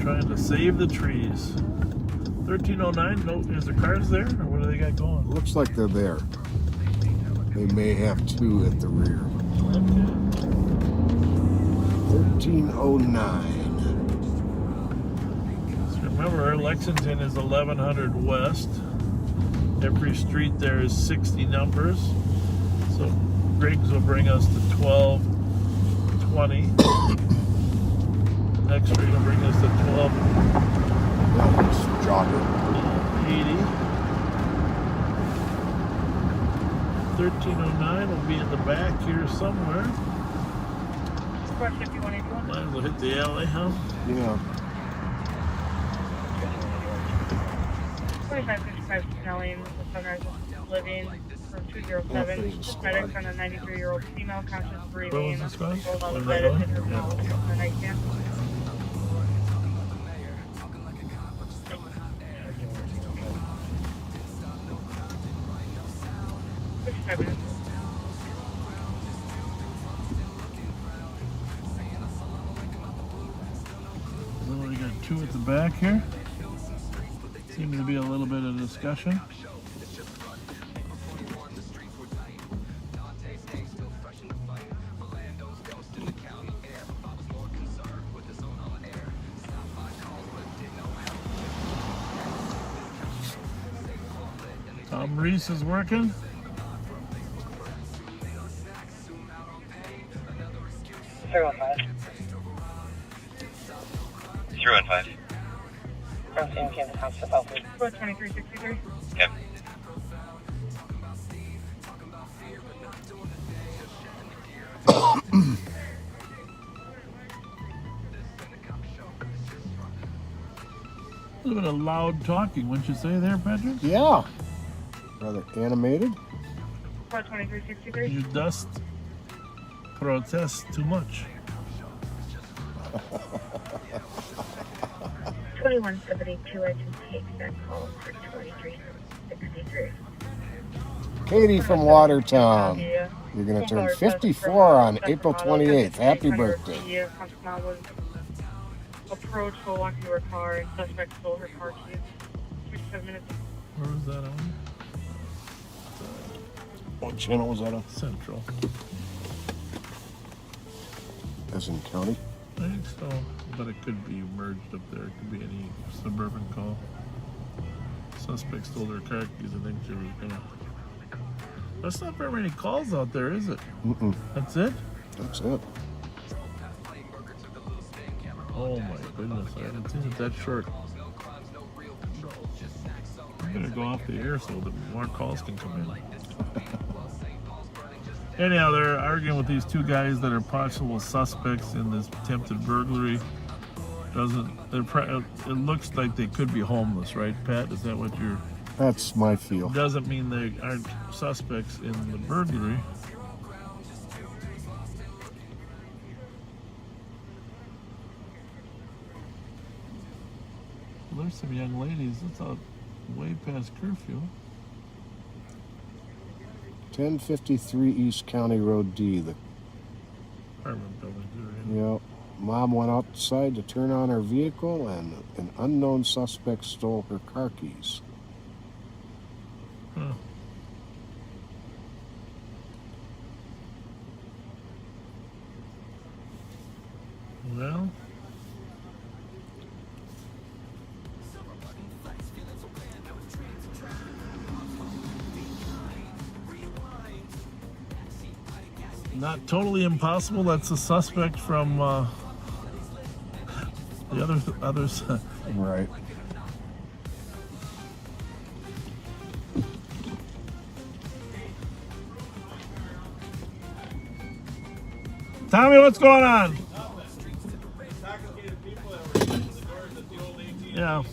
Trying to save the trees. 1309, no, is there cars there? Or what do they got going? Looks like they're there. They may have two at the rear. 1309. Remember, Lexington is 1100 west. Every street there is 60 numbers. So Griggs will bring us to 1220. Next street will bring us to 1280. 1309 will be in the back here somewhere. Might as well hit the alley, huh? Yeah. 2555 Snelling, Sunrise Living from 207. Medics on a 93-year-old female conscious breathing. Where was this guy? Rolled out of Where bed am I in her going? mouth on the nightstand. We already got two at the back here. Seems to be a little bit of discussion. Vries is working. Zero 5. 315. Ramsey and Kansas House for Southwood. 2363. Yep. A little bit of loud talking, wouldn't you say there, Patrick? Yeah. Rather animated. 2363. You dust protest too much. 2172, I can take that call for 2363. Katie from Watertown. You're going to turn 54 on April 28th. Happy birthday. Approach while walking to her car and suspect stole her car keys. 57 minutes. Where was that on? What channel was that on? Central. As in county? I think so, but it could be merged up there. It could be any suburban call. Suspect stole their car keys. I think she was gonna. That's not very many calls out there, is it? Mm-mm. That's it? That's it. Oh my goodness, I haven't seen it that short. I'm gonna go off the air so that more calls can come in. Anyhow, they're arguing with these two guys that are possible suspects in this attempted burglary. It looks like they could be homeless, right, Pat? Is that what you're... That's my feel. Doesn't mean they aren't suspects in the burglary. Well, there's some young ladies. It's out way past curfew. 1053 East County Road D. The Apartment building. Yep. Mom went outside to turn on her vehicle and an unknown suspect stole her car keys. Huh. Well, not totally impossible. That's a suspect from the others. Right. Tommy, what's going on? Yeah.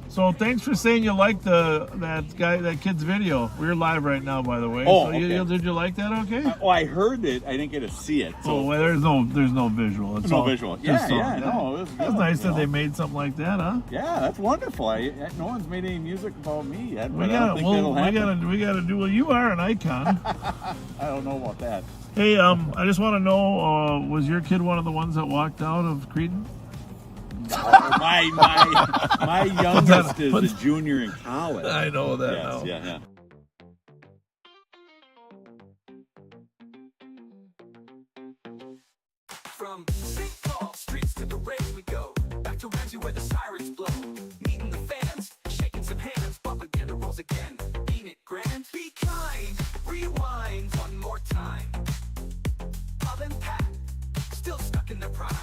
So thanks for saying you liked that kid's video. We're live right now, by the way. Oh, so okay. Did you like that? Okay. Oh, I heard it. I didn't get to see it. So. Oh, well, there's no visual. It's No all visual. just Yeah, no, it was That's good, nice you that know. they made something like that, huh? Yeah, that's wonderful. No one's made any music about me yet. We But I don't think that'll happen. gotta do. Well, you are an icon. I don't know about that. Hey, I just want to know, was your kid one of the ones that walked out of Creedon? My youngest is a junior in college. I know that Yes, now. Yeah. From St. Paul streets to the rave we go. Back to Ramsey where the sirens blow. Meeting the fans, shaking some hands. Propaganda rolls again. Ain't it grand? Be kind, rewind one more time. Bob and Pat, still stuck in their prime.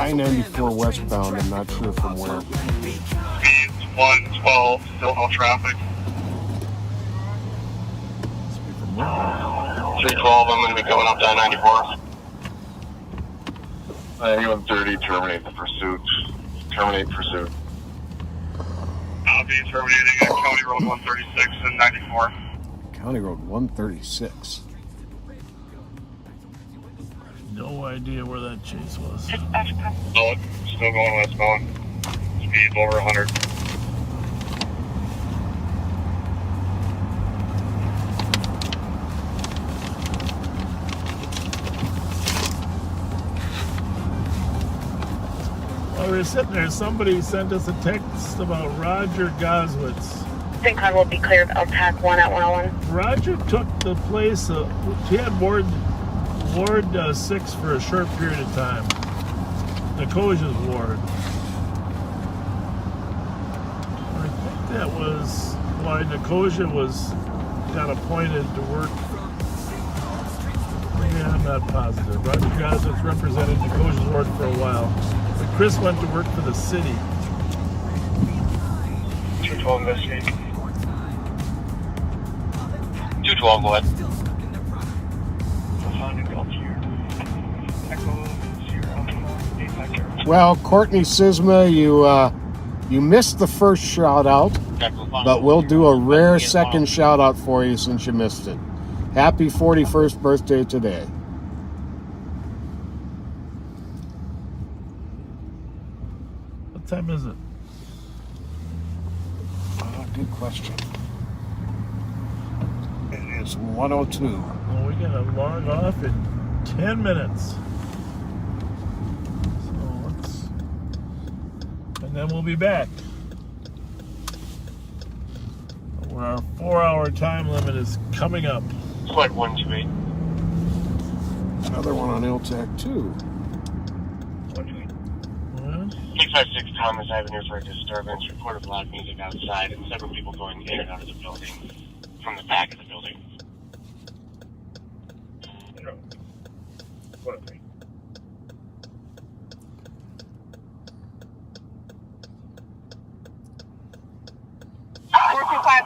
I-94 westbound, I'm not sure from where. Speeds 112, still no traffic. 312, I'm going to be going up to I-94. I-130, terminate the pursuit. Terminate pursuit. I'll be terminating at County Road 136 and 94. County Road 136. No idea where that chase was. Solid, still going westbound. Speeds over 100. While we were sitting there, somebody sent us a text about Roger Goswitz. St. Cloud will be cleared of TAC 1 at 101. Roger took the place of, he had Ward 6 for a short period of time. Nicosia ward. I think that was why Nicosia got appointed to work. Yeah, I'm not positive. Roger Goswitz represented Nicosia's ward for a while. But Chris went to work for the city. 212 investigate. 212, go ahead. Well, Courtney Sisma, you missed the first shout out, but we'll do a rare second shout out for you since you missed it. Happy 41st birthday today. What time is it? Good question. It is 1:02. Well, we gotta log off in 10 minutes. And then we'll be back. Where our 4-hour time limit is coming up. Flight 128. Another one on ILTAC 2. 856 Thomas Avenue for a disturbance. Reported loud music outside and several people going in and out of the building from the back of the building.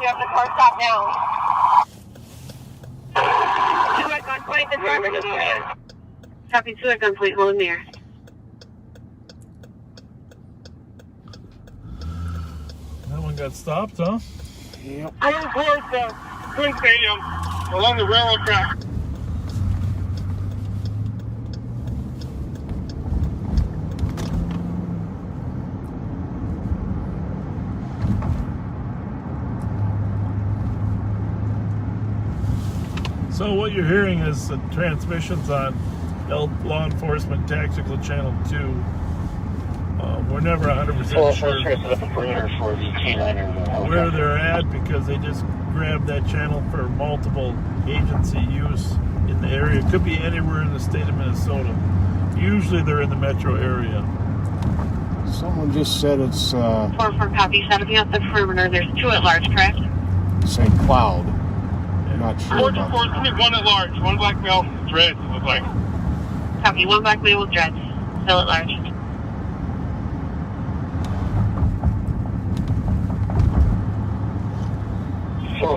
We have the car stop now. 2 at gunpoint, the driver is here. Copy 2 at gunpoint, hold near. That one got stopped, huh? Yep. Going towards the Spring Stadium along the railroad track. So what you're hearing is transmissions on Law Enforcement Tactical Channel 2. We're never 100% sure where they're at because they just grabbed that channel for multiple agency use in the area. It could be anywhere in the state of Minnesota. Usually they're in the metro area. Someone just said it's 4-4 copy, 7 at the perimeter. There's 2 at large, correct? St. Cloud. I'm not sure 4 about 4, come here, 1 at large, 1 black male, dreads, it looks like. Copy, 1 black male with dreads, still at large.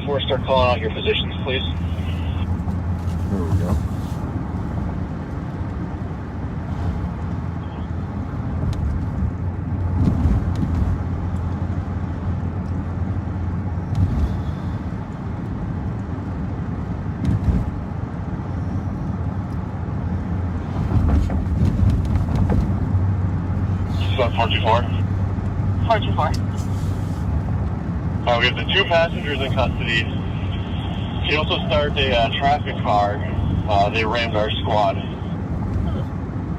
Four, start calling out your positions, please. There we go. About 424. 424. We have the 2 passengers in custody. He also started a traffic car. They rammed our squad.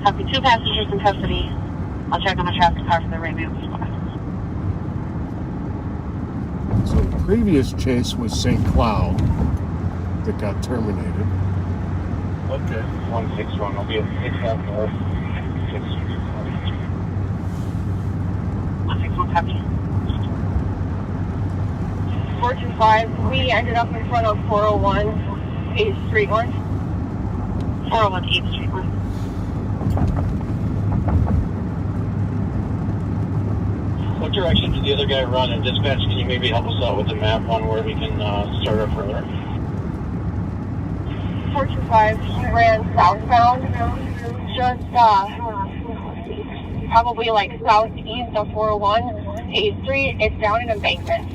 Copy, 2 passengers in custody. I'll check on the traffic car for the ramming squad. So the previous chase was St. Cloud that got terminated. Okay. 161, I'll be at 6 out north. 161 copy. 425, we ended up in front of 401 8th Street 1. 401 8th Street 1. What direction did the other guy run? And dispatch, can you maybe help us out with the map on where we can start our perimeter? 425, he ran southbound, just probably like southeast of 401 8th Street. It's down in embankment.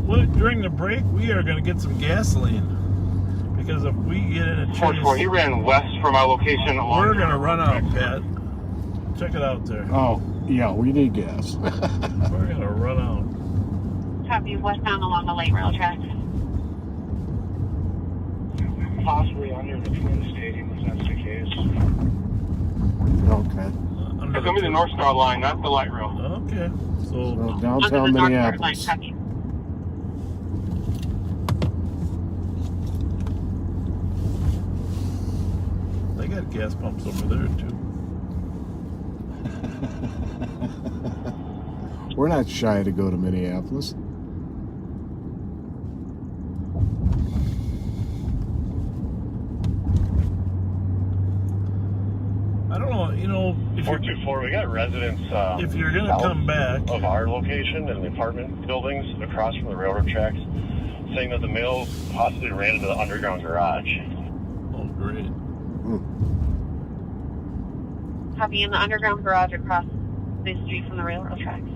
Well, during the break, we are going to get some gasoline. Because if we get in a chase... 424, he ran west from our location. We're going to run out, Pat. Check it out there. Oh, yeah, we need gas. We're going to run out. Copy, westbound along the light rail tracks. Possibly under the Twin Stadium, if that's the case. Okay. It's going to be the North Star line, not the light rail. Okay. So downtown Minneapolis. They got gas pumps over there, too. We're not shy to go to Minneapolis. I don't know, you know... 424, we got residents if you're going to come back... of our location and the apartment buildings across from the railroad tracks saying that the male possibly ran into the underground garage. Oh, great. Copy, in the underground garage across the street from the railroad tracks.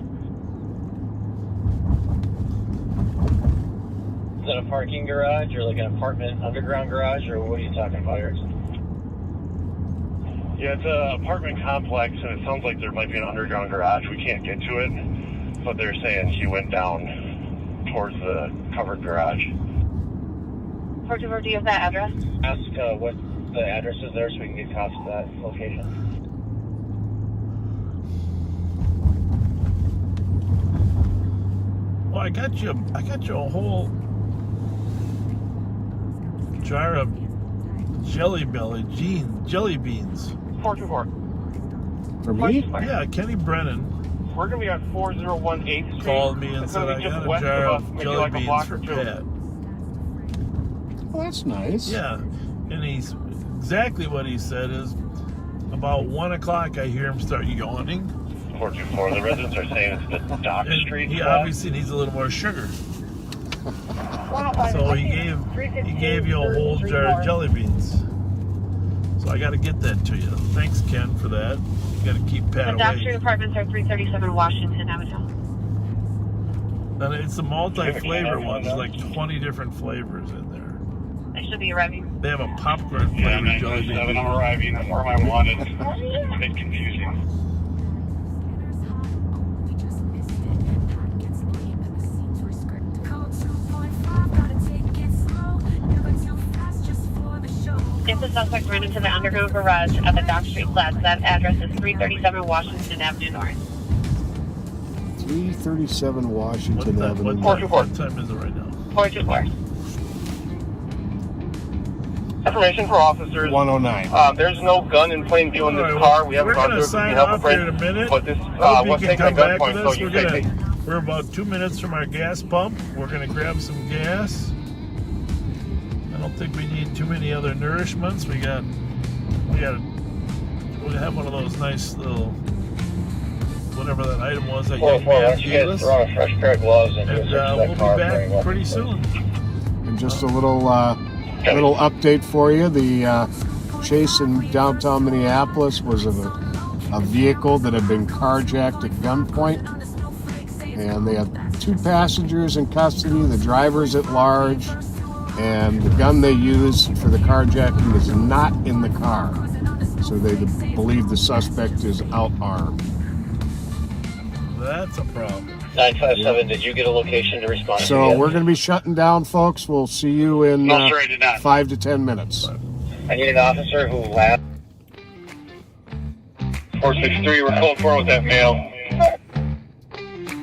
Is that a parking garage or like an apartment underground garage, or what are you talking about here? Yeah, it's an apartment complex, and it sounds like there might be an underground garage. We can't get to it, but they're saying he went down towards the covered garage. 424, do you have that address? Ask what the address is there so we can get copies of that location. Well, I got you a whole jar of jelly beans. 424. For me? Yeah, Kenny Brennan We're going to be on 401 8th Street. called me and said I got a jar of jelly beans for Pat. Well, that's nice. Yeah, and he's exactly what he said is about 1 o'clock I hear him start yawning. 424. The residents are saying it's the Dock Street. He spot. obviously needs a little more sugar. So he gave you a whole jar of jelly beans. So I got to get that to you. Thanks, Ken, for that. You got to keep Pat The Dock away. Street apartments are 337 Washington Avenue. And it's a multi-flavor one. There's like 20 different flavors in there. They should be arriving. They have a popcorn Yeah, flavored jelly bean. 997, I'm arriving. Where am I wanted? It's a bit confusing. If the suspect ran into the underground garage at the Dock Street Plaza, that address is 337 Washington Avenue North. 337 Washington Avenue. What time is it right now? 424. Information for officers. 109. There's no gun in plain view in this car. We haven't gone through it. Sign off here in a minute. But this was taken at gunpoint, so you say. We're about 2 minutes from our gas pump. We're going to grab some gas. I don't think we need too many other nourishments. We have one of those nice little, whatever that item was that young man gave us. Throw a fresh pair of gloves and we'll be back pretty soon. And just a little update for you. The chase in downtown Minneapolis was of a vehicle that had been carjacked at gunpoint. And they have 2 passengers in custody, the driver's at large, and the gun they used for the carjacking is not in the car. So they believe the suspect is out armed. That's a problem. 957, did you get a location to respond So we're going to be shutting down, folks. We'll see you in 5 to 10 minutes. I need an officer who last. 463, we're code 4 with that male.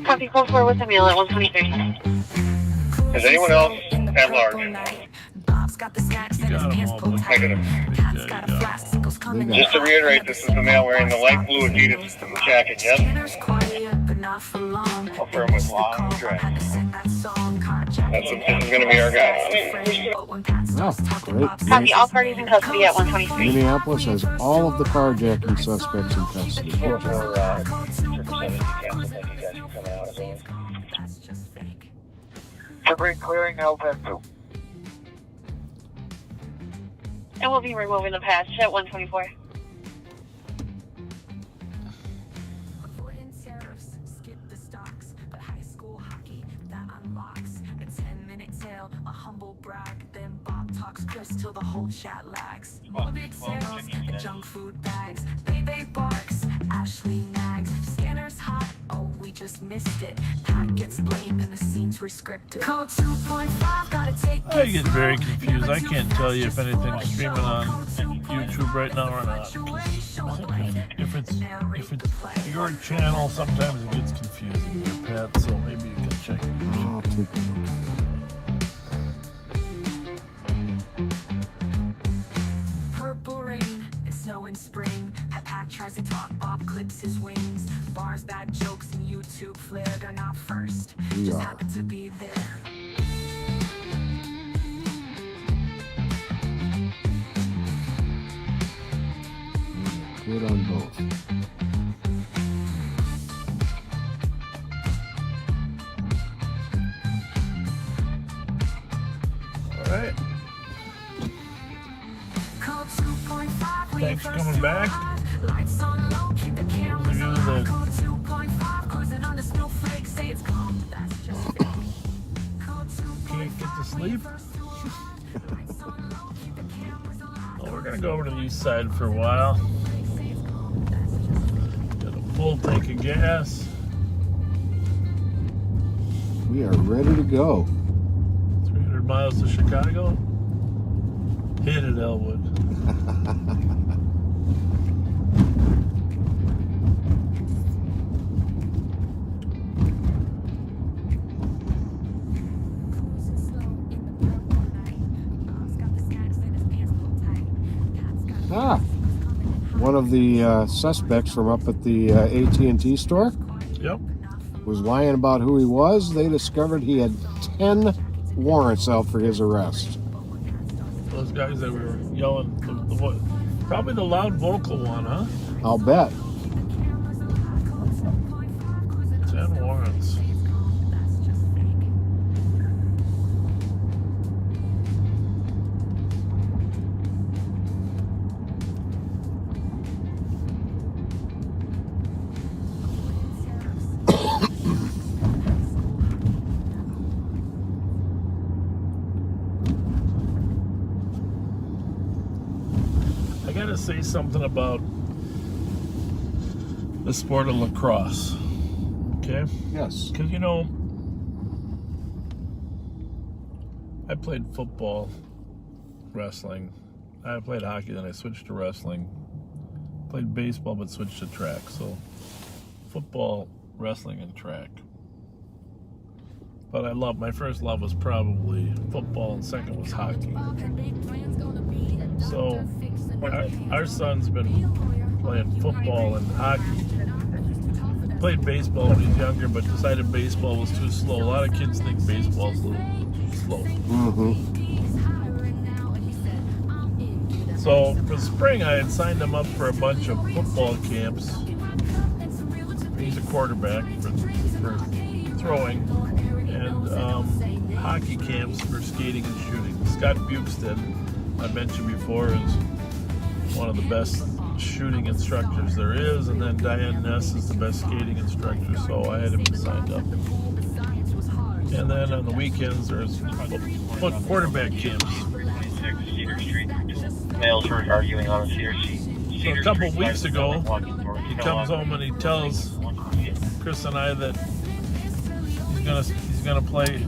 Copy code 4 with the mail at 123. Is anyone else at large? Negative. Just to reiterate, this is the male wearing the light blue Adidas jacket, yes? Confirm with long dress. This is going to be our guy. Oh, great. Copy, all parties in custody at 123. Minneapolis has all of the carjacking suspects in custody. Debris clearing L-10-2. And we'll be removing the patch at 124. Till the whole chat lags. Big sales, junk food bags, baby barks, Ashley nags, scanners hot, oh we just missed it. Pat gets blamed and the scene's rescripted. Code 2.5, gotta take I get very confused. I can't tell you if anything's streaming on YouTube right now or not. If it's your channel, sometimes it gets confusing there, Pat, so maybe you can check it. In spring, Pat tries to talk, Bob clips his wings. Bars, bad jokes, and YouTube flared are not first. Just happen to be there. Good on both. All right. Thanks for coming back. Can't get to sleep. Well, we're gonna go over to the east side for a while. Got a full tank of gas. We are ready to go. 300 miles to Chicago. Hit it, Elwood. One of the suspects from up at the AT&T store. Yep. Was lying about who he was. They discovered he had 10 warrants out for his arrest. Those guys that were yelling, probably the loud vocal one, huh? I'll bet. 10 warrants. Say something about the sport of lacrosse. Okay? Yes. Because, you know, I played football, wrestling. I played hockey, then I switched to wrestling. Played baseball, but switched to track. So football, wrestling, and track. But my first love was probably football, and second was hockey. So our son's been playing football and hockey. Played baseball when he was younger, but decided baseball was too slow. A lot of kids think baseball's a little slow. So for spring, I had signed him up for a bunch of football camps. He's a quarterback for throwing, and hockey camps for skating and shooting. Scott Bukestead, I mentioned before, is one of the best shooting instructors there is, and then Diane Ness is the best skating instructor, so I had him signed up. And then on the weekends, there's quarterback camps. Males were arguing on Cedar Street. So a couple weeks ago, he comes home and he tells Chris and I that he's gonna play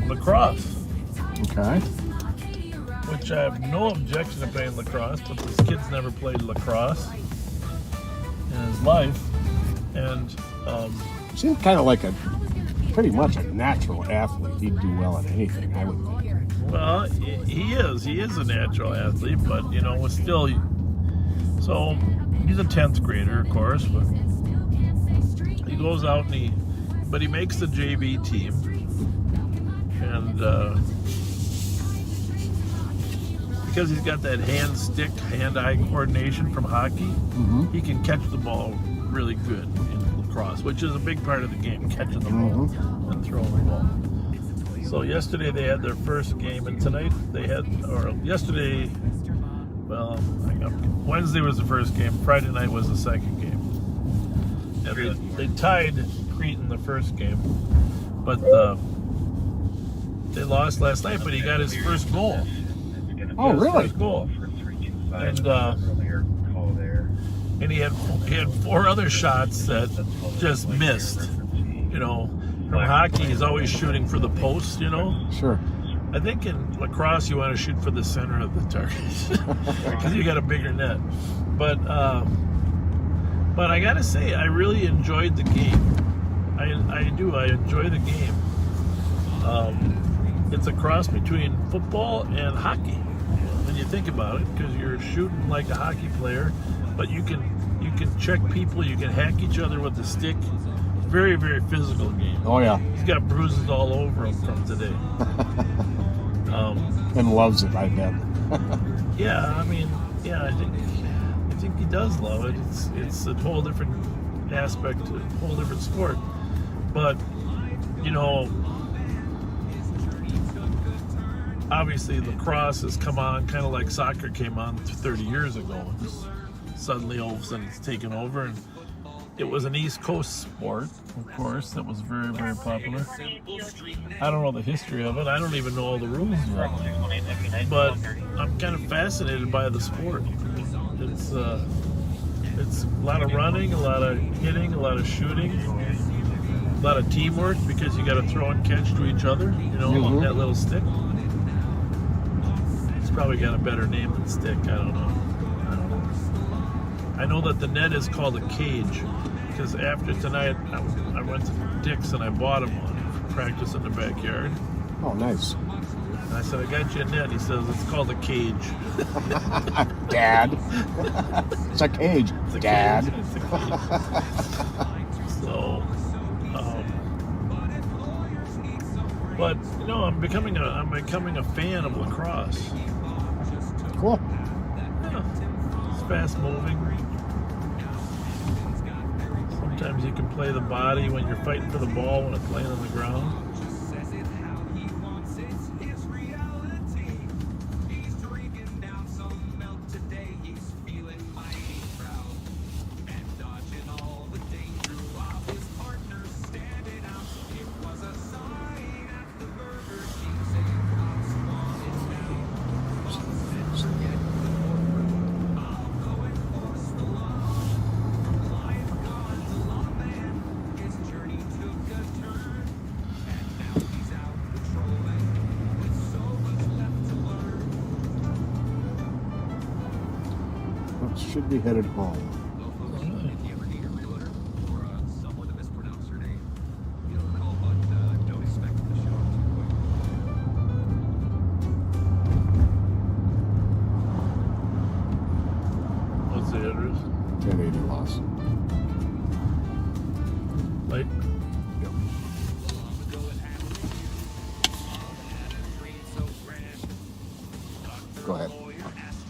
lacrosse. Okay. Which I have no objection to playing lacrosse, but this kid's never played lacrosse in his life, and seems kind of like pretty much a natural athlete. He'd do well at anything, I would think. Well, he is a natural athlete, but was still. So he's a 10th grader, of course, but he goes out and he makes the JV team, and because he's got that hand-eye coordination from hockey, he can catch the ball really good in lacrosse, which is a big part of the game, catching the ball and throwing the ball. So yesterday they had their first game, and Wednesday was the first game, Friday night was the second game. And they tied Cretan the first game, but they lost last night, but he got his first goal. Oh, really? First goal. And he had 4 other shots that just missed. From hockey, he's always shooting for the post, Sure. I think in lacrosse, you want to shoot for the center of the target because you got a bigger net. But I got to say, I really enjoyed the game. I do. I enjoy the game. It's a cross between football and hockey when you think about it, because you're shooting like a hockey player, but you can check people, you can hack each other with a stick. Very, very physical game. Oh yeah. He's got bruises all over him from today. And loves it, I bet. I think he does love it. It's a whole different aspect, a whole different sport. But obviously lacrosse has come on kind of like soccer came on 30 years ago. Suddenly all of a sudden it's taken over, and it was an East Coast sport, of course, that was very, very popular. I don't know the history of it. I don't even know all the rules of it. But I'm kind of fascinated by the sport. It's a lot of running, a lot of hitting, a lot of shooting, a lot of teamwork, because you got to throw and catch to each other, on that little stick. It's probably got a better name than stick. I don't know. I know that the net is called a cage, because after tonight I went to Dick's and I bought him one for practice in the backyard. Oh, nice. And I said, I got you a net. He says, it's called a cage. Dad. It's a cage. It's a Dad. Cage. It's a cage. So, but I'm becoming a fan of lacrosse. Cool. Yeah, it's fast moving. Sometimes you can play the body when you're fighting for the ball when it's laying on the ground. Should be headed home. What's the address? 1080 loss. Light? Go ahead.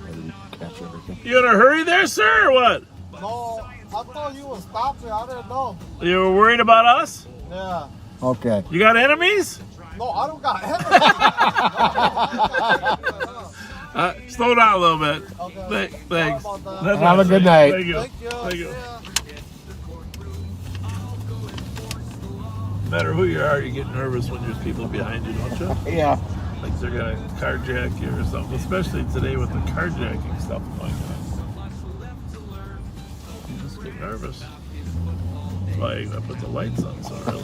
I didn't catch everything. You in a hurry there, sir, or what? No, I thought you was stopping. I didn't know. You were worried about us? Yeah. Okay. You got enemies? No, I don't got enemies. Slow down a little bit. Okay. Thanks. Have a good night. Thank you. Thank you. No matter who you are, you get nervous when there's people behind you, don't you? Yeah. Like they're gonna carjack you or something, especially today with the carjacking stuff going on. You just get nervous. That's why I put the lights on so early.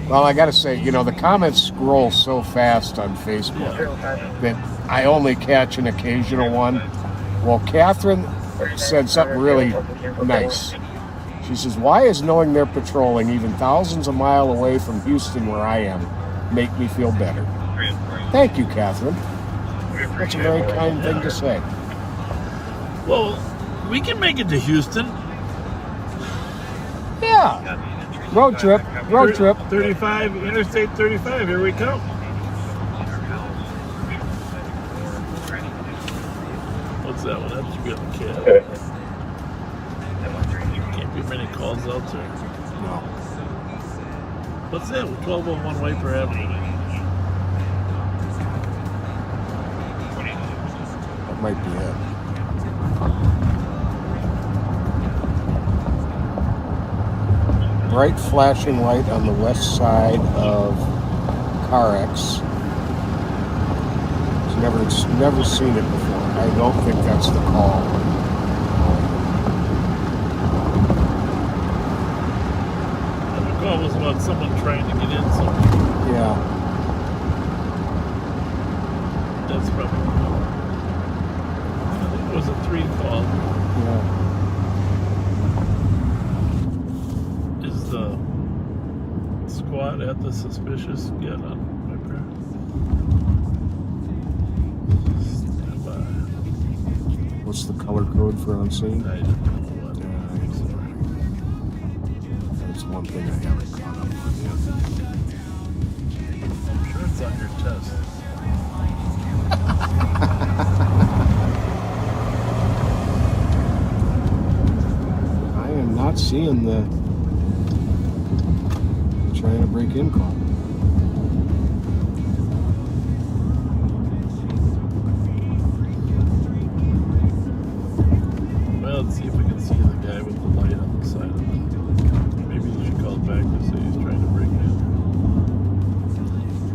Well, I gotta say, you know, the comments scroll so fast on Facebook that I only catch an occasional one. Well, Catherine said something really nice. She says, why is knowing they're patrolling even thousands of miles away from Houston where I am make me feel better? Thank you, Catherine. That's a very kind thing to say. Well, we can make it to Houston. Yeah. Road trip. Road trip. 35, Interstate 35, here we come. What's that one? That's a good kid. Can't be many calls out there. No. What's that? 1201 Wiper Avenue. That might be it. Bright flashing light on the west side of CarX. Never seen it before. I don't think that's the call. The call was about someone trying to get in somewhere. Yeah. That's probably. I think it was a 3 call. Yeah. Is the squad at the suspicious yet on Viper? Stand by. What's the color code for unseen? I don't know what. That's one thing I haven't caught up on yet. I'm sure it's on your test. I am not seeing the trying to break in call. Well, let's see if we can see the guy with the light on the side of it. Maybe you should call back to say he's trying to break in.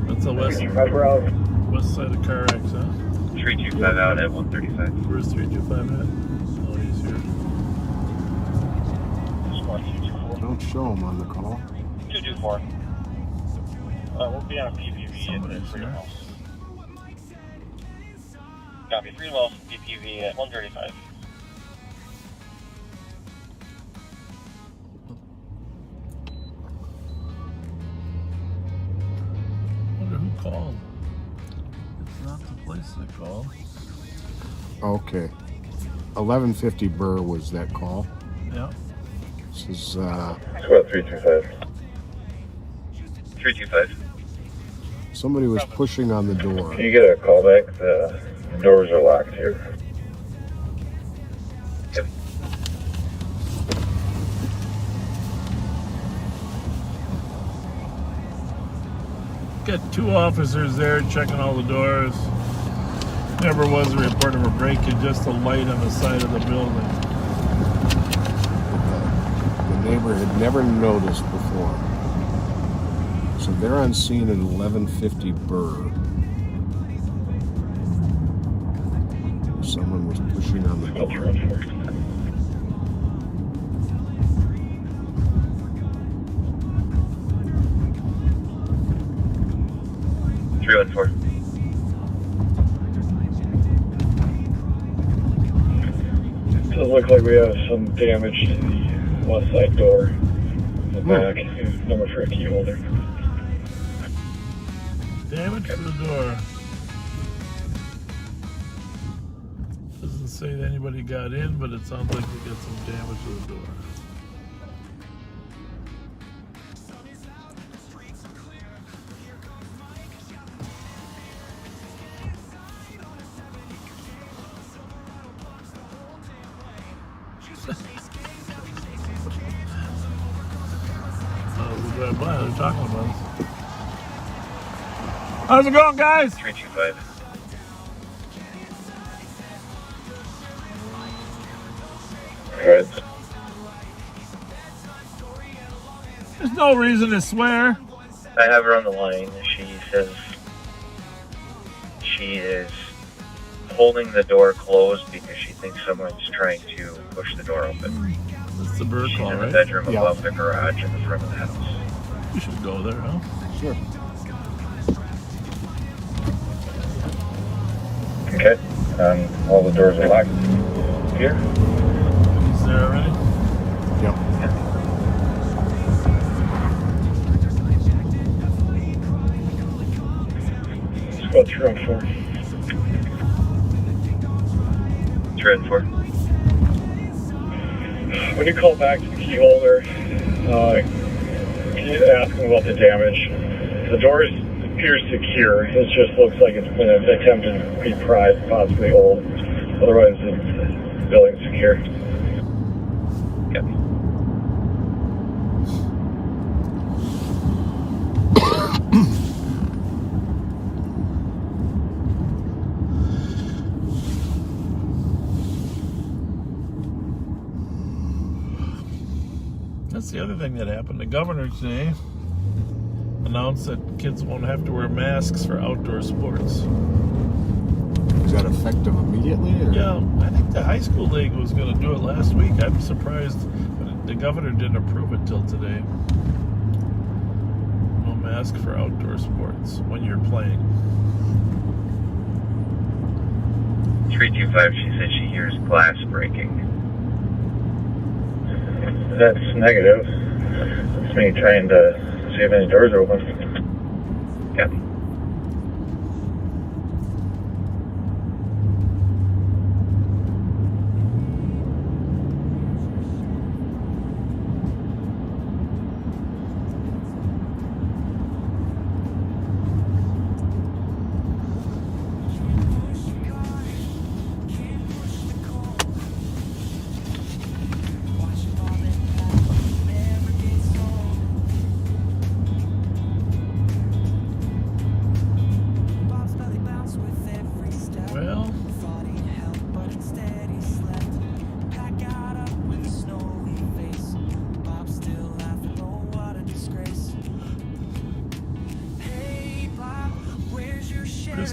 That's the west side of CarX, huh? 325 out at 135. Where's 325 at? Oh, he's here. Don't show him on the call. 224. We'll be on a PPV at Freedom House. Copy. Freedom House PPV at 135. Wonder who called. It's not the place that called. Okay. 1150 Burr was that call. Yeah. This is Squad 325. 325. somebody was pushing on the door. Can you get a call back? The doors are locked here. Yep. Got 2 officers there checking all the doors. Never was a report of a break-in, just a light on the side of the building. The neighbor had never noticed before. So they're on scene at 1150 Burr. Someone was pushing on the door. 314. look like we have some damage to the west side door in the back. Number for a key holder. Damage to the door. Doesn't say that anybody got in, but it sounds like we got some damage to the door. They're talking about us. How's it going, guys? 325. Alright. There's no reason to swear. I have her on the line. She says she is holding the door closed because she thinks someone's trying to push the door open. That's the Burrill, She's in the right? bedroom above the garage in the front of the house. We should go there, huh? Sure. Okay. All the doors are locked here. Is there already? Yep. Let's go through on 4. Thread 4. When you call back to the key holder, can you ask them about the damage? The door appears secure. It just looks like it's been attempted to be prized, possibly old. Otherwise, the building's secure. Yep. That's the other thing that happened. The governor today announced that kids won't have to wear masks for outdoor sports. Is that effective immediately? Or? Yeah, I think the high school league was going to do it last week. I'm surprised, but the governor didn't approve it till today. No mask for outdoor sports when you're playing. 325, she said she hears glass breaking. That's negative. That's me trying to see if any doors are open. Yep.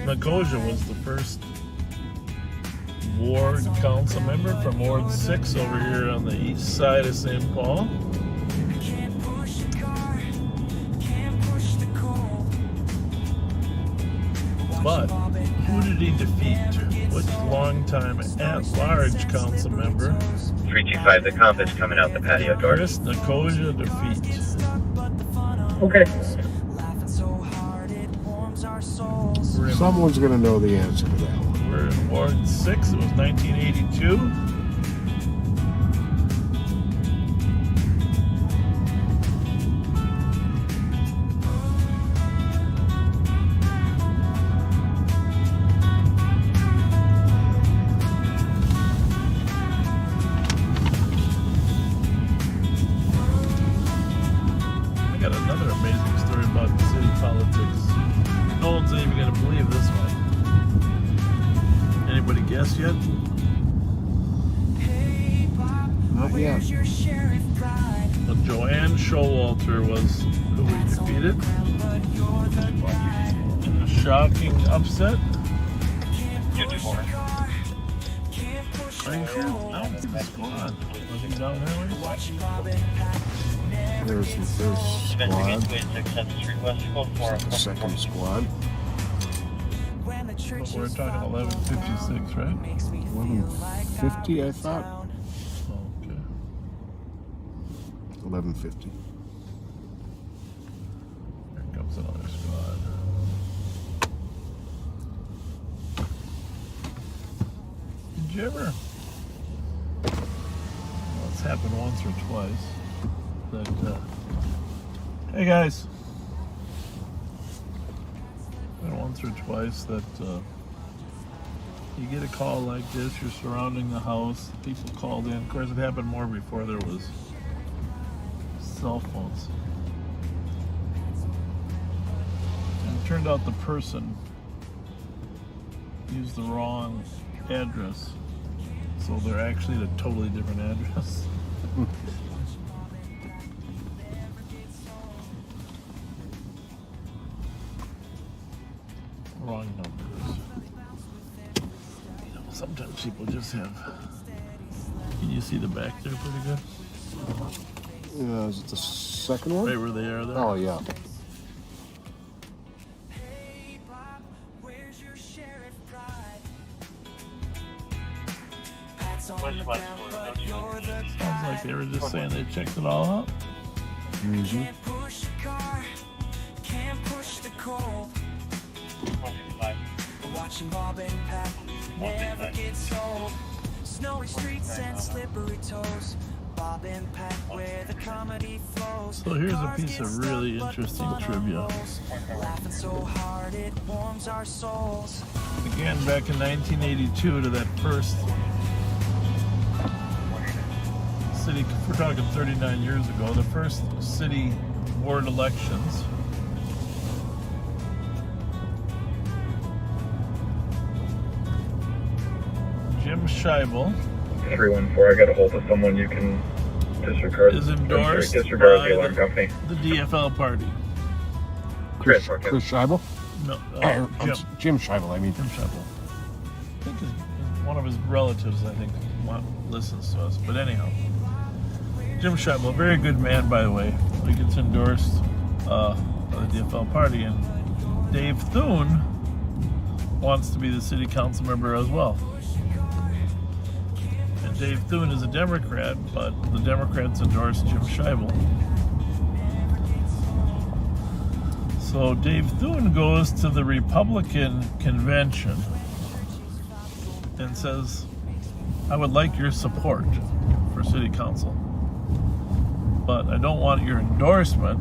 Nicosia was the first ward council member from Ward 6 over here on the east side of St. Paul. But who did he defeat? Which longtime at-large council member? 325, the comp is coming out the patio door. Chris Nicosia defeat. Okay. Someone's going to know the answer to that one. We're in Ward 6. It was 1982. I got another amazing story about city politics. No one's even going to believe this one. Anybody guess yet? Not yet. Well, Joanne Showalter was who we defeated in a shocking upset. Are you sure? I don't think the squad. Was he down there? There's the first squad. The second squad. We're talking 11:56, right? 11:50, I thought. 11:50. Here comes another squad. Did you ever? Well, it's happened once or twice. That hey guys, been once or twice that you get a call like this. You're surrounding the house. People called in. Of course, it happened more before there was cell phones. And it turned out the person used the wrong address, so they're actually at a totally different address. Wrong numbers. You know, sometimes people just have. Can you see the back there pretty good? Is it the second one? Right where they are there? Oh, yeah. West West. Sounds like they were just saying they checked it all out. Mm-hmm. Watching Bob and Pat never gets old. Snowy streets and slippery toes. Bob and Pat where the comedy flows. So here's a piece of really interesting trivia. Laughing so hard it warms our souls. Again, back in 1982 to that first city, we're talking 39 years ago, the first city board elections. Jim Scheibel 314, I got a hold of someone you can disregard. is endorsed disregard by the alarm company. the DFL party. Chris Scheibel? No, Jim Scheibel, I mean. Jim Scheibel. I think one of his relatives, I think, listens to us. But anyhow, Jim Scheibel, a very good man, by the way. He gets endorsed by the DFL party. And Dave Thune wants to be the city council member as well. And Dave Thune is a Democrat, but the Democrats endorsed Jim Scheibel. So Dave Thune goes to the Republican convention and says, I would like your support for city council, but I don't want your endorsement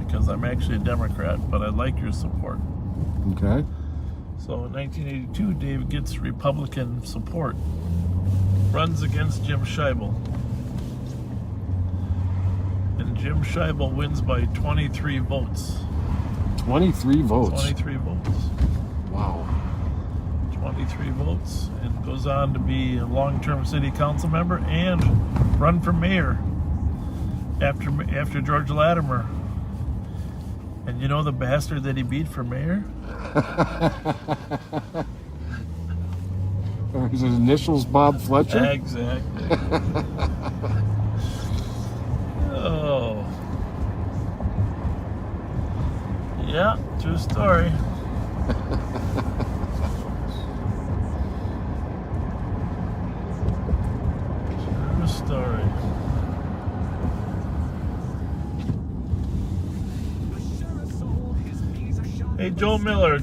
because I'm actually a Democrat, but I'd like your support. Okay. So in 1982, Dave gets Republican support, runs against Jim Scheibel, and Jim Scheibel wins by 23 votes. 23 votes. 23 votes. Wow. 23 votes, and goes on to be a long-term city council member and run for mayor after George Latimer. And you know the bastard that he beat for mayor? His initials Bob Fletcher? Exactly. Oh. Yeah, true story. True story. Hey, Joe Miller,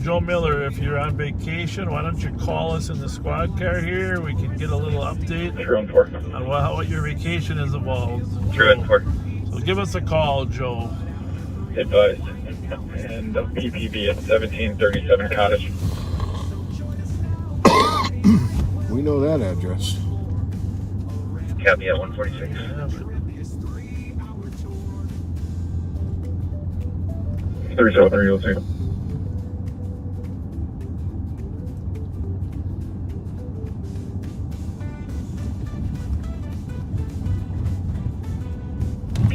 if you're on vacation, why don't you call us in the squad car here? We can get a little update on what your vacation has evolved. So give us a call, Joe. Advised. And PPV at 1737 Cottage. We know that address. Copy at 146. Yeah. 37, you'll see.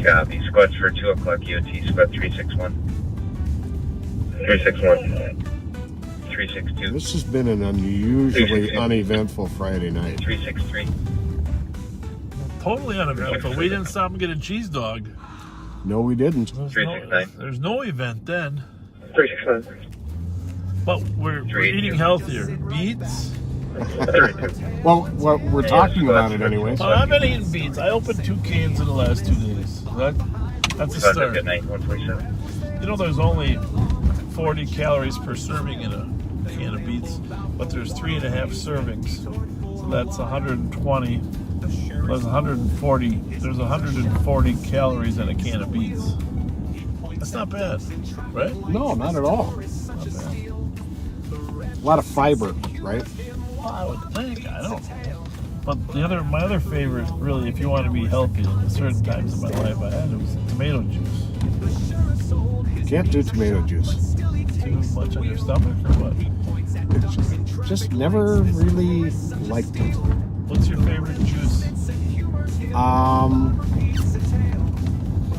Copy. Squads for 2 o'clock EOT. Squad 361. 361. 362. This has been an unusually uneventful Friday night. 363. Totally uneventful. We didn't stop and get a cheese dog. No, we didn't. There's no event then. 369. But we're eating healthier. Beets, Well, we're talking about it anyways. Well, I've been eating beets. I opened 2 cans in the last 2 days. That's a start. Good night, 147. You know, there's only 40 calories per serving in a can of beets, but there's 3.5 servings. So that's 120 plus 140. There's 140 calories in a can of beets. That's not bad, right? No, not at all. Not bad. A lot of fiber, right? Well, I would think. I don't know. But my other favorite, really, if you want to be healthy, at certain times in my life, I had it was tomato juice. Can't do tomato juice. Too much on your stomach, or what? Just never really liked it. What's your favorite juice?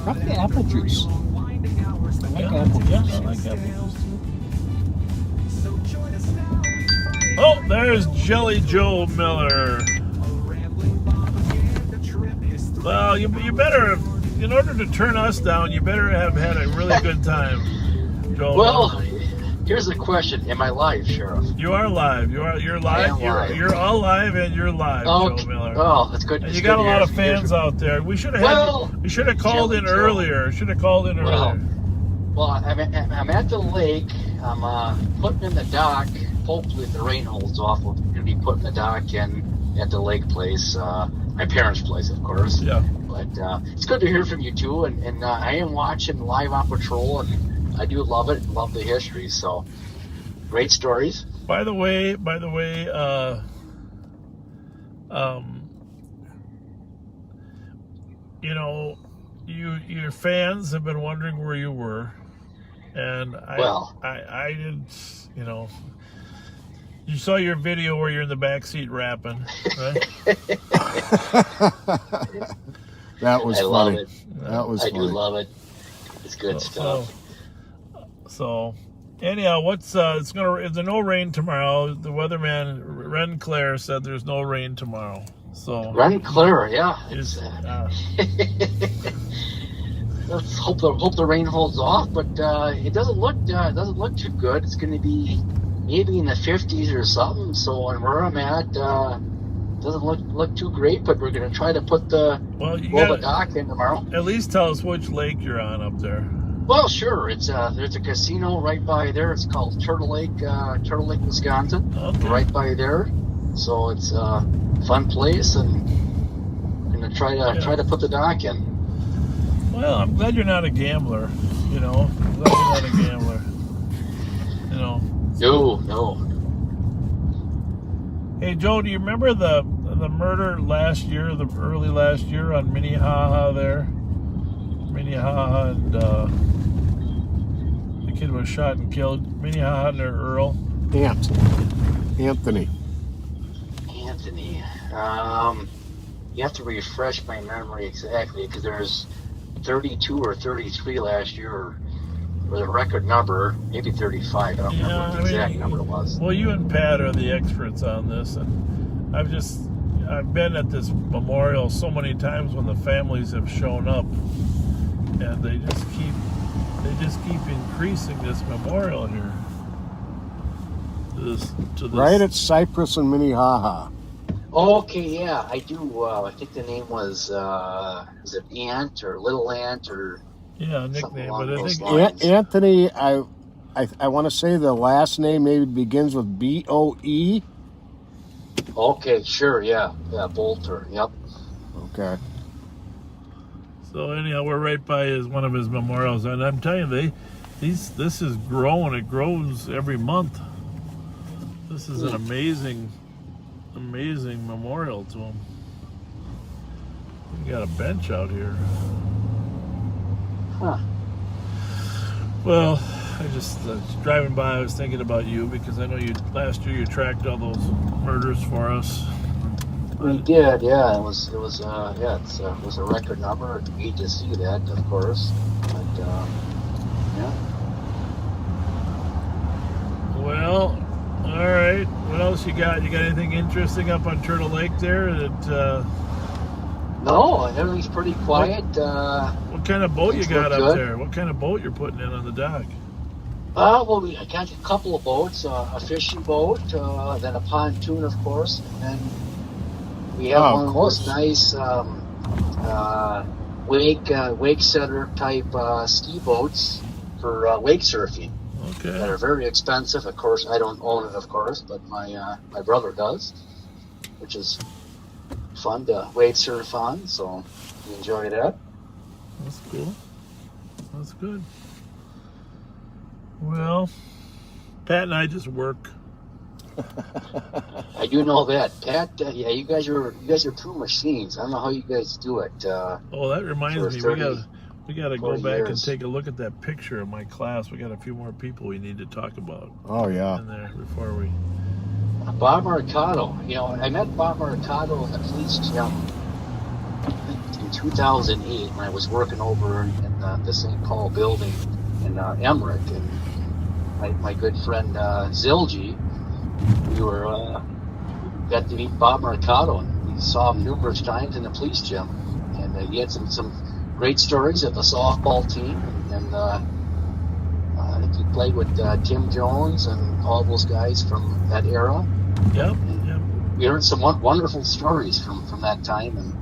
Probably apple juice. I like apple juice. Yeah, I like apple juice too. Oh, there's Jelly Joe Miller. Well, you better, in order to turn us down, you better have had a really good time, Joe. Well, here's the question: am I live, Sheriff? You are live. You're live. You're all live, and you're live, Okay. Joe Miller. Oh, that's good. And It's you got good a to lot hear of from fans you. out there. We should have Well, we should have called in earlier. Should have called in earlier. Well, I'm at the lake. I'm putting in the dock. Hopefully, if the rain holds off, we're going to be putting the dock in at the lake place. My parents' place, of course. Yeah. But it's good to hear from you too. And I am watching Live on Patrol, and I do love it. Love the history. So great stories. By the way, you know, your fans have been wondering where you were, and I didn't, you know. You saw your video where you're in the back seat rapping, right? That was I funny. love it. That was I funny. do love it. It's good stuff. So anyhow, it's there's no rain tomorrow. The weatherman Ren Claire said there's no rain tomorrow. So Ren Claire, yeah. Let's hope the rain holds off, but it doesn't look too good. It's going to be maybe in the 50s or something. So where I'm at, doesn't look too great. But we're going to try to put the dock in tomorrow. At least tell us which lake you're on up there. Well, sure. It's there's a casino right by there. It's called Turtle Lake, Wisconsin. Okay. Right by there. So it's a fun place, and I'm gonna try to put the dock in. Well, I'm glad you're not a gambler. You know, I'm glad you're not a gambler. You know. No. Hey Joe, do you remember the murder early last year on Minnehaha there? Minnehaha, and the kid was shot and killed. Minnehaha and their Earl. Anthony. You have to refresh my memory exactly, because there's 32 or 33 last year, or the record number, maybe 35. I don't remember what the exact number it was. Well, you and Pat are the experts on this, and I've been at this memorial so many times when the families have shown up, and they just keep increasing this memorial here. To this. Right at Cypress and Minnehaha. Okay, yeah, I do. I think the name was it Ant or Little Ant or nickname. But I think Anthony. I want to say the last name maybe begins with B-O-E. Okay, sure, yeah, Bolter. Yep. Okay. So anyhow, we're right by one of his memorials, and I'm telling you, this is growing. It grows every month. This is an amazing memorial to him. We got a bench out here. Huh. Well, I just driving by, I was thinking about you, because I know last year you tracked all those murders for us. We did, yeah. It was a record number. It's neat to see that, of course. But yeah. Well, all right. What else you got? You got anything interesting up on Turtle Lake there? No, everything's pretty quiet. What kind of boat you got up good. there? What kind of boat you're putting in on the dock? Well, I got a couple of boats, a fishing boat, then a pontoon, of course, and then we have one of those nice wake setter type ski boats for wake surfing. Okay. That are very expensive. Of course, I don't own it, of course, but my brother does, which is fun to wake surf on. So we enjoy that. That's cool. That's good. Well, Pat and I just work. I do know that, Pat. Yeah, you guys are two machines. I don't know how you guys do it. Oh, that reminds me. We got to go back years. and take a look at that picture of my class. We got a few more people we need to talk about. Oh yeah. In there before we. Bob Marcato. You know, I met Bob Marcato in the police gym in 2008 when I was working over in the St. Paul building in Emmerich, and my good friend Zilji, we got to meet Bob Marcato, and we saw him numerous times in the police gym, and he had some great stories of the softball team, and I think he played with Tim Jones and all those guys from that era. Yep. We heard some wonderful stories from that time, and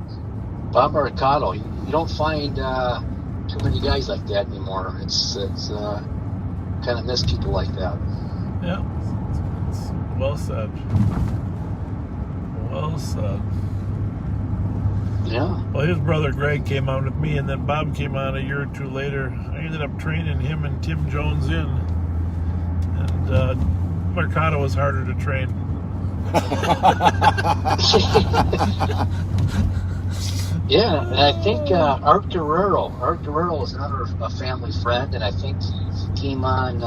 Bob Marcato, you don't find too many guys like that anymore. It's kind of miss people like that. Yeah. It's well said. Well said. Yeah. Well, his brother Greg came on with me, and then Bob came on a year or two later. I ended up training him and Tim Jones in, and Marcato was harder to train. Yeah, and I think Art Guerrero is another family friend, and I think he came on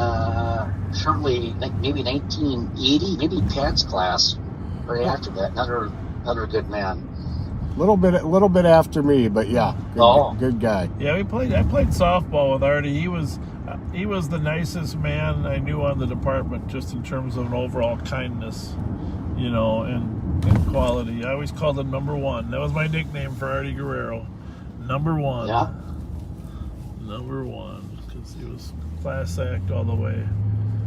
shortly, maybe 1980, maybe Pat's class, right after that. Another good man. Little bit after me, but yeah, good guy. Yeah, I played softball with Artie. He was the nicest man I knew on the department, just in terms of an overall kindness, you know, and quality. I always called him number one. That was my nickname for Artie Guerrero. Number one. Yeah. Number one, because he was class act all the way.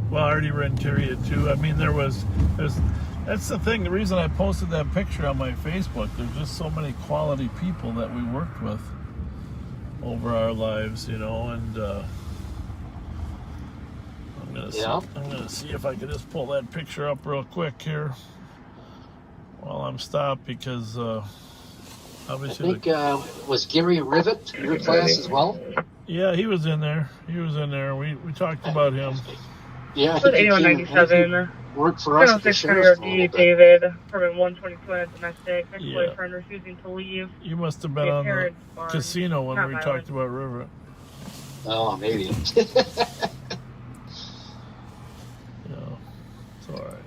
Well, Artie Renteria too. I mean, that's the thing. The reason I posted that picture on my Facebook, there's just so many quality people that we worked with over our lives, you know, and I'm gonna see if I can just pull that picture up real quick here while I'm stopped, because obviously I think was Gary Rivet in your class as well? Yeah, he was in there. We talked about him. Yeah, I With think 8197. Worked for us at the 600 sheriff's for a little bit. David, permit 122 on domestic, Yeah. ex-boyfriend refusing to leave. You must have been on the casino when we talked about River. Oh, maybe. Yeah, it's all right.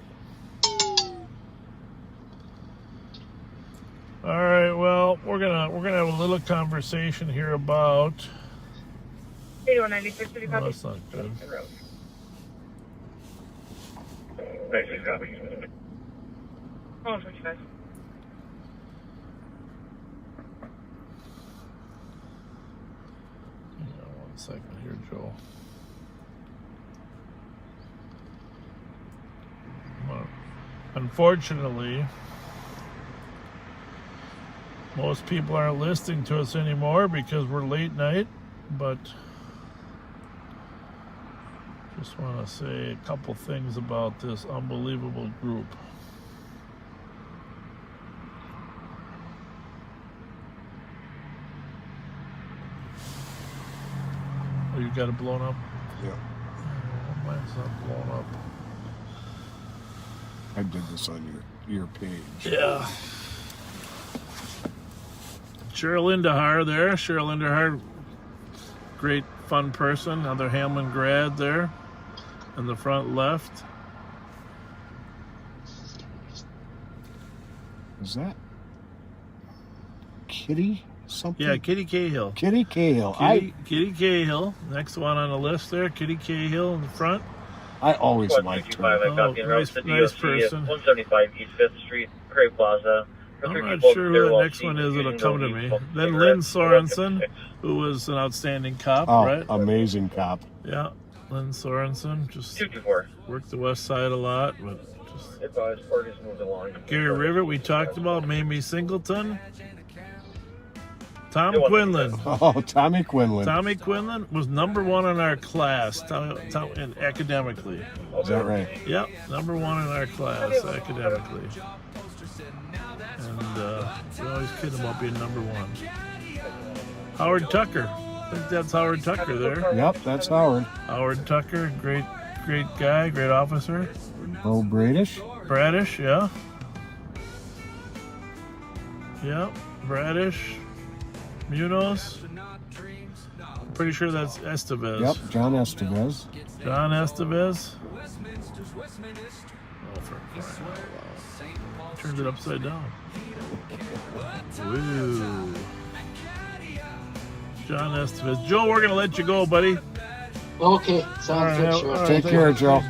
All right. Well, we're gonna have a little conversation here about. 8196, city copy. That's not good. Thanks, copy. 125. One second here, Joe. Well, unfortunately, most people aren't listening to us anymore because we're late night, but just want to say a couple things about this unbelievable group. Oh, you got it blown up? Yeah. Oh, mine's not blown up. I did this on your page. Yeah. Cheryl Indahar there. Cheryl Indahar, great fun person. Another Hamlin grad there in the front left. Is that Kitty something? Yeah, Kitty Cahill. Kitty Cahill. Kitty Cahill. Next one on the list there. Kitty Cahill in the front. I always liked her. Nice person. 175 East 5th Street, Cray Plaza. I'm not sure who the next one is. It'll come to me. Then Lynn Sorensen, who was an outstanding cop, right? Amazing cop. Yeah. Lynn Sorensen, just 224. worked the west side a lot, but just If his part is moved along. Gary Rivet, we talked about, Mamie Singleton. Tom It wasn't Quinlan. Oh, Tommy Quinlan. Tommy Quinlan was #1 in our class, and academically. Is that right? Yep, #1 in our class, academically. And we always kid him about being #1. Howard Tucker. I think that's Howard Tucker there. Yep, that's Howard. Howard Tucker, great guy, great officer. Oh, Bradish? Bradish, yeah. Yep, Bradish. Munoz. Pretty sure that's Estevez. Yep, John Estevez. John Estevez. Oh, for crying out loud. Turned it upside down. Woo. John Estevez. Joe, we're going to let you go, buddy. Okay, sounds good, sure. All right, Take care, Joe.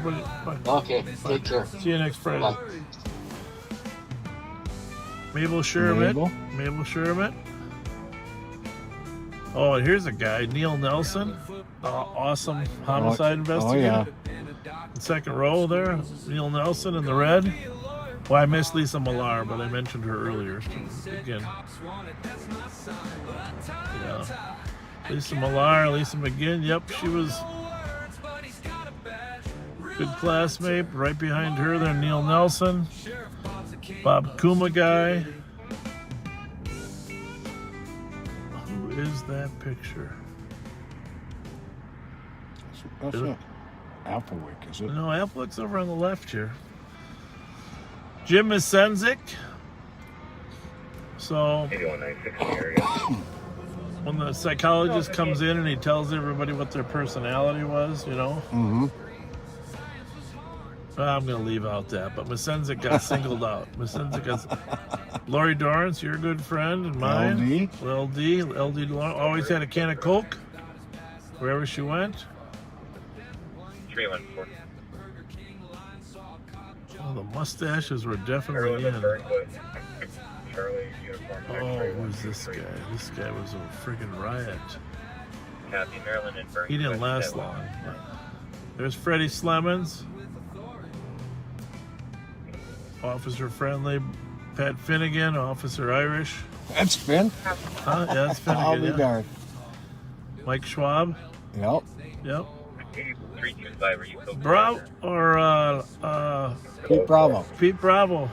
Bye. Okay, take care. See you next Friday. Bye. Mabel Sherman. Mabel Sherman. Oh, and here's a guy, Neil Nelson. Awesome homicide investigator. Oh, yeah. Second row there, Neil Nelson in the red. Well, I missed Lisa Millar, but I mentioned her earlier. Again. Yeah. Lisa Millar, Lisa McGinn. Yep, she was good classmate. Right behind her there, Neil Nelson. Bob Kuma guy. Who is that picture? That's not Applewick, is it? No, Applewick's over on the left here. Jim Misenzik. So, 8196 in the area. when the psychologist comes in and he tells everybody what their personality was, you know? Mm-hmm. I'm going to leave out that, but Misenzik got singled out. Misenzik got... Lori Dorrance, your good friend and mine. LD always had a can of Coke wherever she went. 314. Oh, the mustaches were definitely in. Charlie uniform. Oh, who's this guy? This guy was a friggin' riot. Happy Maryland and Burrill. He didn't last long. There's Freddie Slemons. Officer Friendly. Pat Finnegan, Officer Irish. That's Finn. Huh? Yeah, that's Finnegan. I'll be darned. Mike Schwab. Yep. Yep. 325, are you Coke? Bravo or Pete Bravo. Pete Bravo.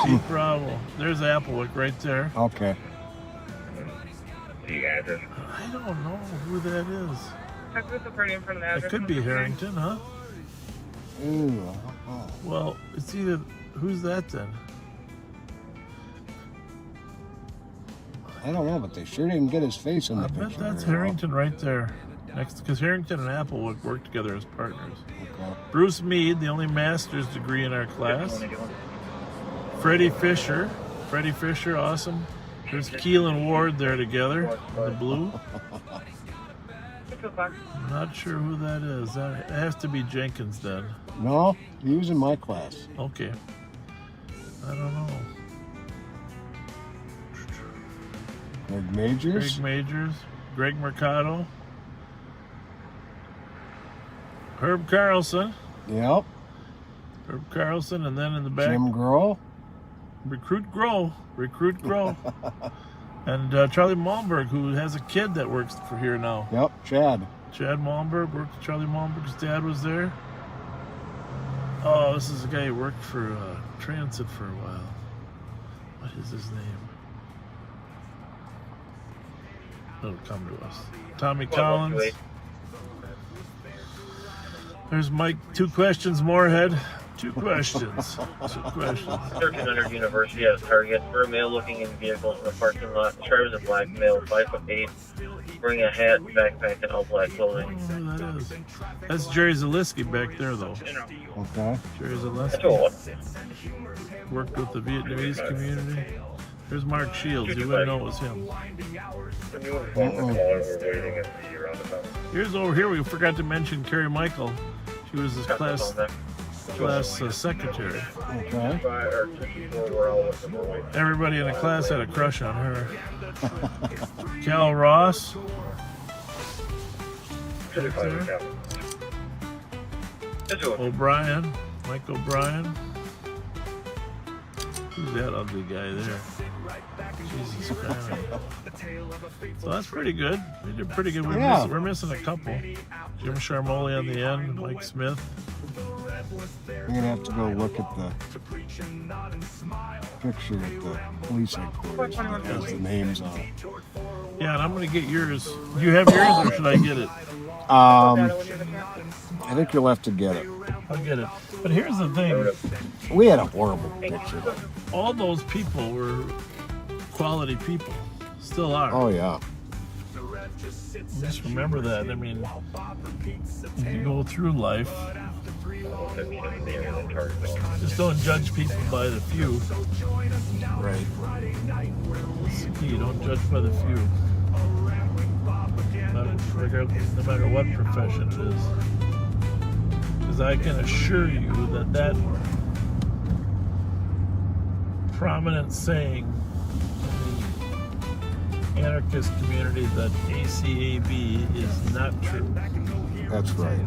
Pete Bravo. There's Applewick right there. Okay. The address. I don't know who that is. Check with the party in front of the address. It could be Harrington, huh? Ooh. Oh. Well, it's either... Who's that then? I don't know, but they sure didn't get his face in the I picture. bet that's Harrington right there. Next, because Harrington and Applewood work together as partners. Okay. Bruce Mead, the only master's degree in our class. Freddie Fisher. Freddie Fisher, awesome. There's Keelan Ward there together in the blue. I'm not sure who that is. That has to be Jenkins then. No, he was in my class. Okay. I don't know. Greg Majors. Greg Majors. Greg Mercado. Herb Carlson. Yep. Herb Carlson, and then in the back, Jim Grohl. Recruit Grohl. And Charlie Malmberg, who has a kid that works for here now. Yep, Chad. Chad Malmberg worked. Charlie Malmberg's dad was there. Oh, this is a guy who worked for Transit for a while. What is his name? It'll come to us. Tommy Collins. There's Mike. 2 questions, Moorhead. 2 questions. 2 questions. 1300 University has a target for a male looking in vehicles in the parking lot. Drives a black male, 5'8", wearing a hat, backpack, and all black clothing. Oh, that is. That's Jerry Zaleski back there, though. Okay. Jerry Zaleski. Worked with the Vietnamese community. There's Mark Shields. You wouldn't know it was him. Here's over here. We forgot to mention Carrie Michael. She was his class secretary. Okay. Everybody in the class had a crush on her. Cal Ross. O'Brien, Mike O'Brien. Who's that ugly guy there? Jesus Christ. So that's pretty good. We did pretty good. We're missing a couple. Jim Charmoli on the end, Mike Smith. I'm gonna have to go look at the picture at the police headquarters that has the names on it. Yeah, and I'm gonna get yours. Do you have yours or should I get it? I think you'll have to get it. I'll get it. But here's the thing. We had a horrible picture. All those people were quality people. Still are. Oh, yeah. Just remember that. I mean, you go through life, just don't judge people by the few. Right. That's the key. Don't judge by the few. No matter what profession it is. Because I can assure you that prominent saying in the anarchist community that ACAB is not true. That's right.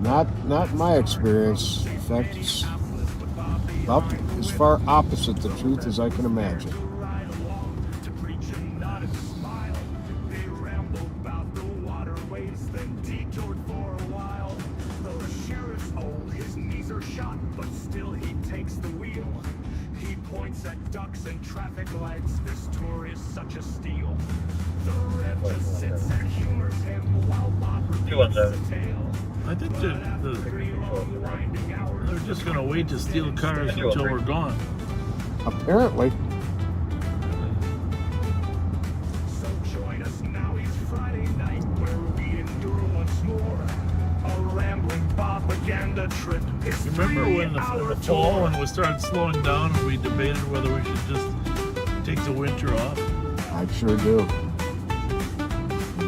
Not my experience. In fact, it's about as far opposite the truth as I can imagine. I think they're just going to wait to steal cars until we're gone. Apparently. So join us now, it's Friday night where we endure once more. A rambling propaganda trip. Remember when the fall when we started slowing down and we debated whether we should just take the winter off? I sure do.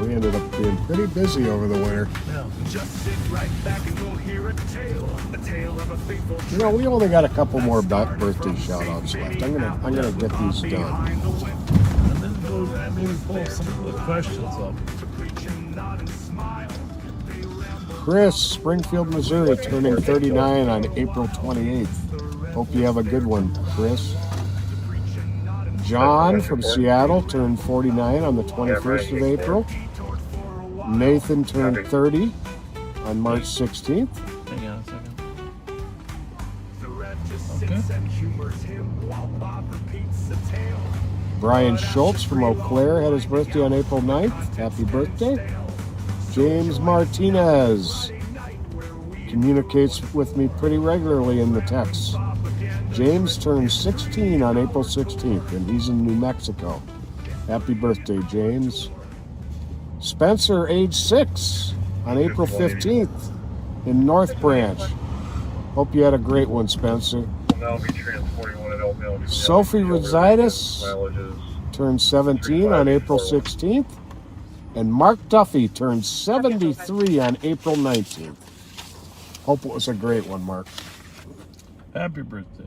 We ended up being pretty busy over the winter. Yeah. Just sit right back and we'll hear a tale of a faithful. You know, we only got a couple more birthday shout-outs left. I'm gonna get these done. And then go maybe pull some of the questions up. Chris, Springfield, Missouri, turning 39 on April 28th. Hope you have a good one, Chris. John from Seattle turned 49 on the 21st of April. Nathan turned 30 on March 16th. Hang on a second. Okay. Brian Schultz from Eau Claire had his birthday on April 9th. Happy birthday. James Martinez communicates with me pretty regularly in the text. James turned 16 on April 16th, and he's in New Mexico. Happy birthday, James. Spencer, age 6, on April 15th in North Branch. Hope you had a great one, Spencer. Sophie Rositis turned 17 on April 16th. And Mark Duffy turned 73 on April 19th. Hope it was a great one, Mark. Happy birthday.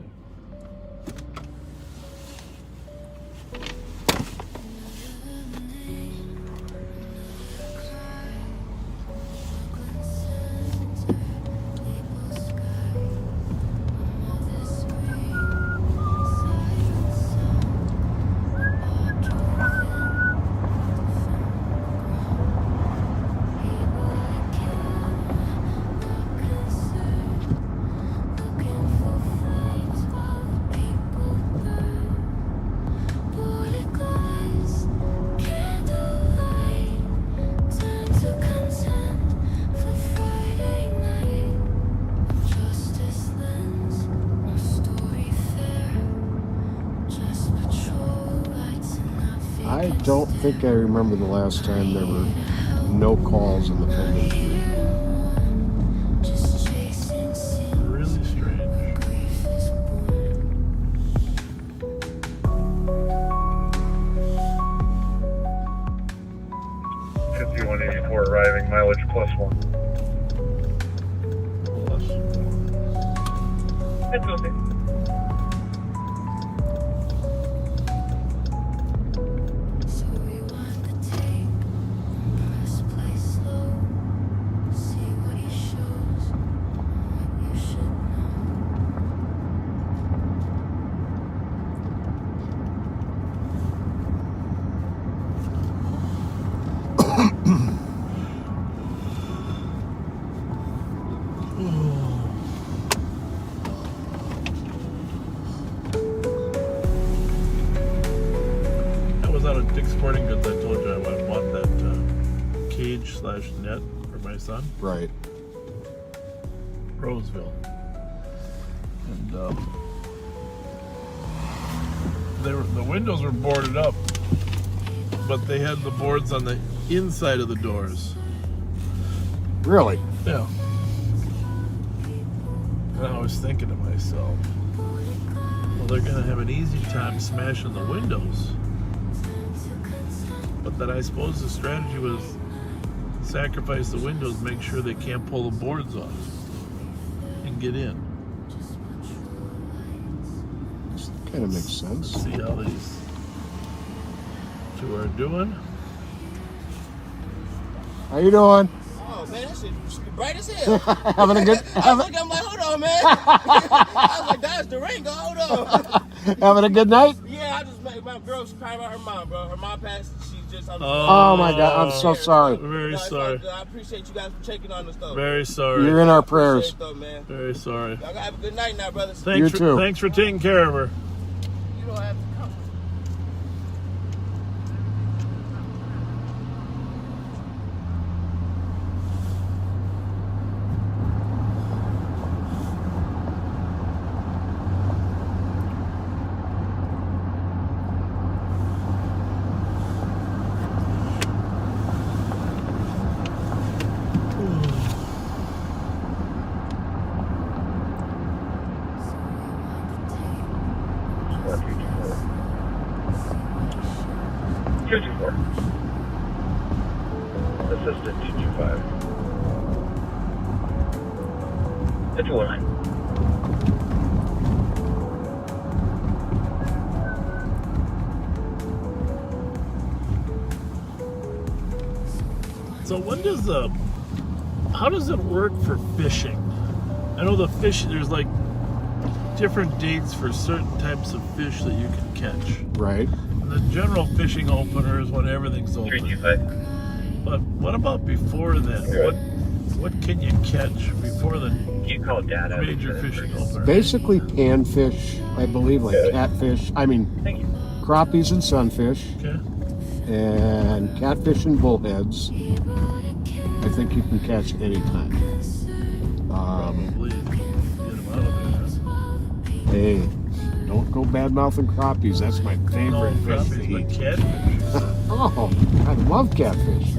I don't think I remember the last time there were no calls in the phone queue. Really strange. $51.84 arriving, mileage +1. That's okay. So we want to take first place. out of Dick's Sporting Goods, I told you I bought that cage/net for my son. Right. Roseville. And the windows were boarded up, but they had the boards on the inside of the doors. Really? Yeah. And I was thinking to myself, well, they're going to have an easy time smashing the windows. But then I suppose the strategy was sacrifice the windows, make sure they can't pull the boards off and get in. Kind of makes sense. Let's see how these two are doing. How you doing? Oh man, that shit bright as hell. Having a good. I'm like, hold on, man. I was like, that's Durango. Hold on. Having a good night? Yeah, I just made my girl's crying about her mom, bro. Her mom passed. She just. Oh my God, I'm so sorry. Very sorry. I appreciate you guys for checking on us, though. Very sorry. You're in our prayers. Though, man. Very sorry. Y'all gotta have a good night now, brothers. You too. Thanks for taking care of her. You don't have to come. Assistant 225. It's 1-9. So how does it work for fishing? I know the fish, there's like different dates for certain types of fish that you can catch. Right. And the general fishing opener is when everything's open. 325. But what about before then? What can you catch before the major fishing opener? Basically panfish, I believe, like catfish. I mean, crappies and sunfish. Okay. And catfish and bullheads. I think you can catch anytime. Probably get them out of there. Hey, don't go bad-mouthing crappies. That's my favorite fish to eat. Catfish. Oh, I love catfish. I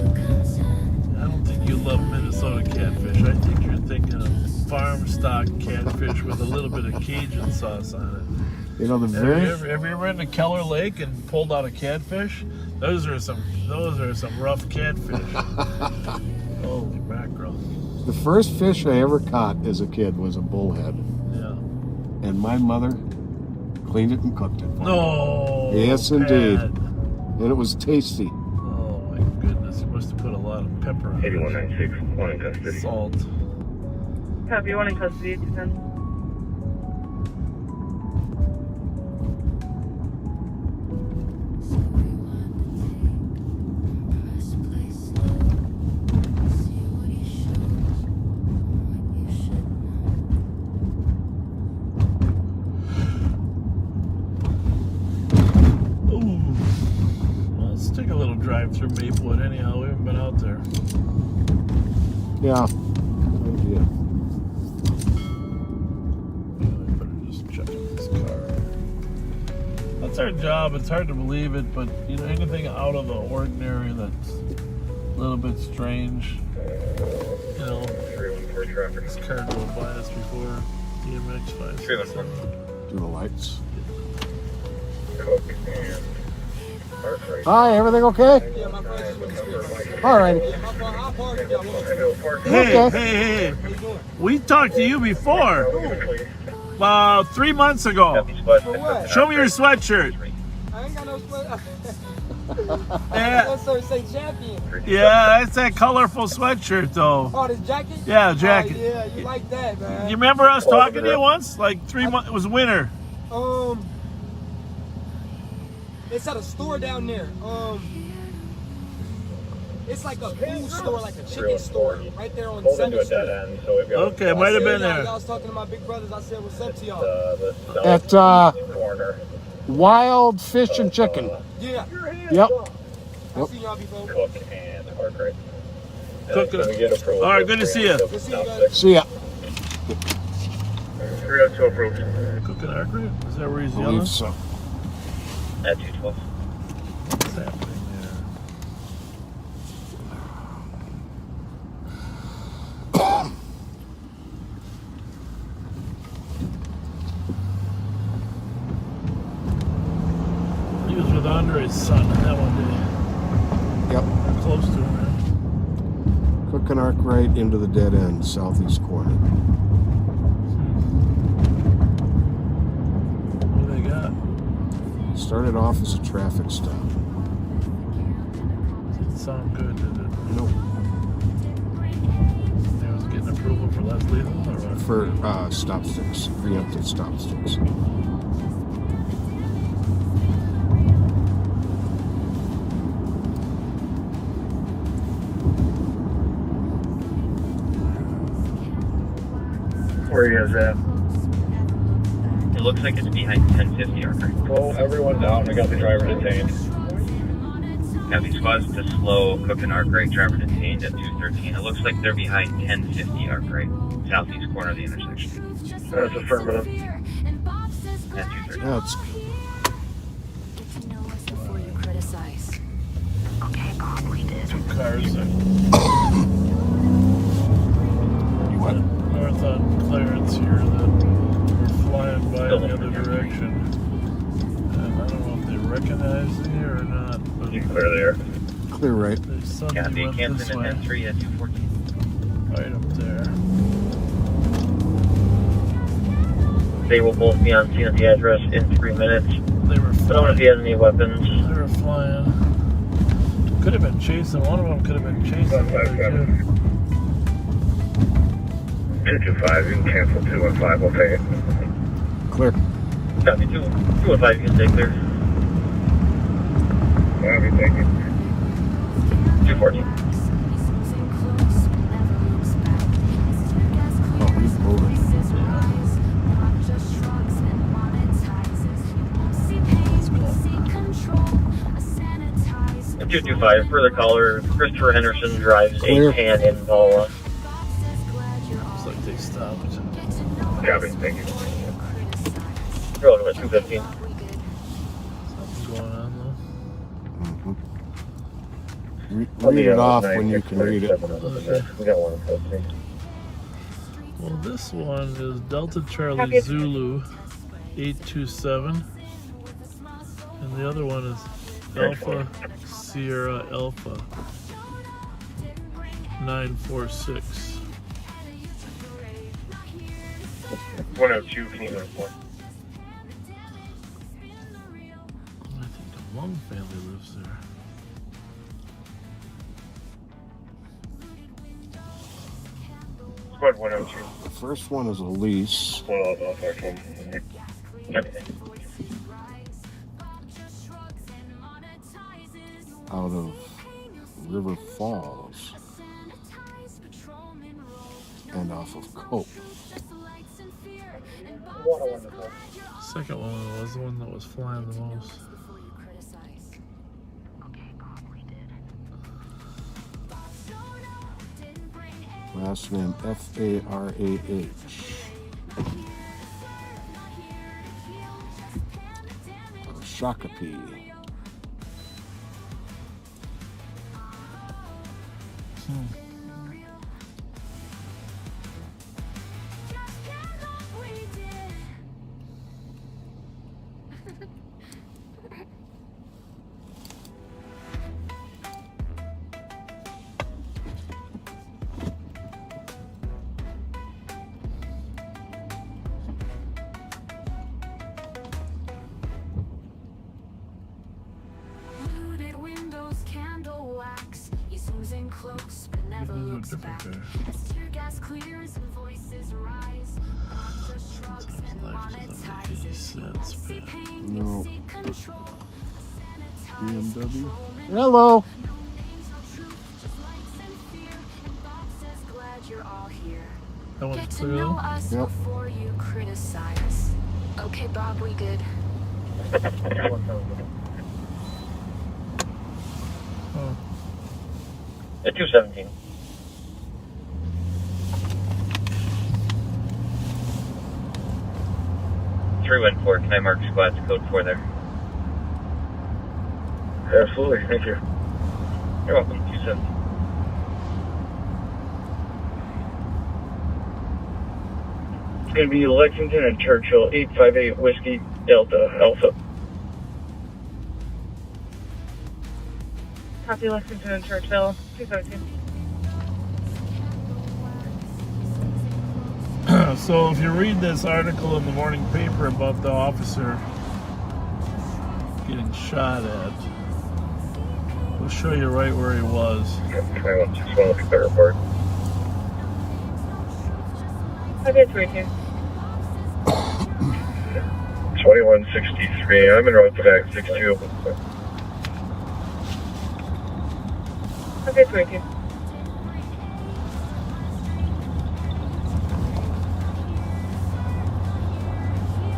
don't think you love Minnesota catfish. I think you're thinking of farm stock catfish with a little bit of Cajun sauce on it. You know, Have you ever been to Keller Lake and pulled out a catfish? Those are some rough catfish. Holy mackerel. The first fish I ever caught as a kid was a bullhead. Yeah. And my mother cleaned it and cooked it for me. No. Yes, indeed. And it was tasty. Oh my goodness. You must have put a lot of pepper on it. 8196, one in custody. Salt. Copy, one in custody, 210. Drive through Maplewood anyhow. We haven't been out there. Yeah. Good idea. I better just check in this car. That's our job. It's hard to believe it, but you know, anything out of the ordinary that's a little bit strange. You know, this car drove by us before. DMX 5. Do the lights. Hi, everything okay? All right. Hey. We talked to you before. 3 months ago. Show me your sweatshirt. I ain't got no sweatshirt. Yeah. That say champion. Yeah, that's that colorful sweatshirt though. Oh, this jacket? Yeah, jacket. Oh, yeah, you like that, man. You remember us talking to you once? Like 3 months, it was winter. It's at a store down there. It's like a food store, like a chicken store, right there on 7th Street. Okay, might have been there. I was talking to my big brothers. I said, "What's up to y'all?" At Wild Fish and Chicken. Yeah. Yep. I'll see y'all before. Cook and Arkwright. Cook. All right, good to see you. Good to see you guys. See ya. 302 approved. Cook and Arkwright? Is that where he's I yelling? believe so. At 212. What's happening there? He was with Andre's son that one day. Yep. Close to him, man. Cook and Arkwright into the dead end, southeast corner. What do they got? Started off as a traffic stop. Didn't sound good, did it? Nope. He was getting approval for less lethal, or what? For stop sticks, preemptive stop sticks. Where are you guys at? It looks like it's behind 1050 Arkwright. Slow everyone down. We got the driver detained. Copy squads to slow Cook and Arkwright, driver detained at 213. It looks like they're behind 1050 Arkwright, southeast corner of the intersection. That's affirmative. At 213. That's Before you criticize. Okay, Bob, we did. Two cars there. what? North on Clarence here that were flying by in the other direction. And I don't know if they recognize me or not, but You can clear there. Clear right. they suddenly Copy, went this Canton way. at 10-3 at 214. Right up there. They will both be on scene at the address in 3 minutes. They were I don't know if flying. he has any weapons. They were flying. Could have been chasing. One of them could have been chasing the other two. 225, you can cancel 215, we'll take it. Clear. Copy, 215, you can stay clear. Copy, thank you. 214. Oh, he's moving. At 225, further caller, Christopher Henderson drives Clear. a tan Impala. Looks like they stopped. Copy, thank you. Rolling at 215. Something going on Read it off when you can read it. We got one in custody. though. Well, this one is Delta Charlie Copy. Zulu 827. And the other one is Alpha Sierra Alpha 946. 102, can you go to 4? I think the Lung family lives there. Squad 102. The first one is a lease Well, I'll talk to him. out of River Falls and off of Cope. Second one was the one that was flying the most. Last name Farah. Shakopee. Looted windows, candle wax. He's losing close, but never looks back. As tear gas clears and voices rise. Just shrugs and monetizes. You won't see pain, you No. see control. BMW. Hello. Glad you're all here. That one's Get to clear know though? us Yep. before you criticize. Okay, Bob, we good. At 217. Three went 4. Can I mark squads code 4 there? Absolutely, thank you. You're welcome. 217. It's going to be Lexington and Churchill, 858 Whiskey Delta Alpha. Copy Lexington and Churchill, 217. So if you read this article in the morning paper about the officer getting shot at, we'll show you right where he was. 2161 with the report. Okay, 32. 2163, I'm in road to back 62. Okay, 32.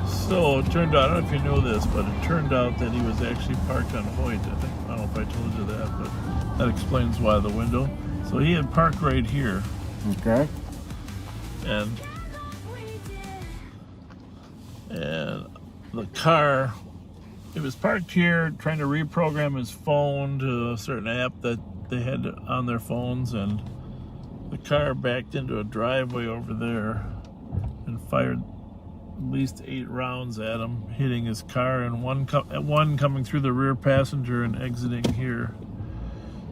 So it turned out, I don't know if you know this, but it turned out that he was actually parked on Hoyt. I don't know if I told you that, but that explains why the window. So he had parked right here. Okay. And the car, it was parked here trying to reprogram his phone to a certain app that they had on their phones, and the car backed into a driveway over there and fired at least 8 rounds at him, hitting his car, and one coming through the rear passenger and exiting here.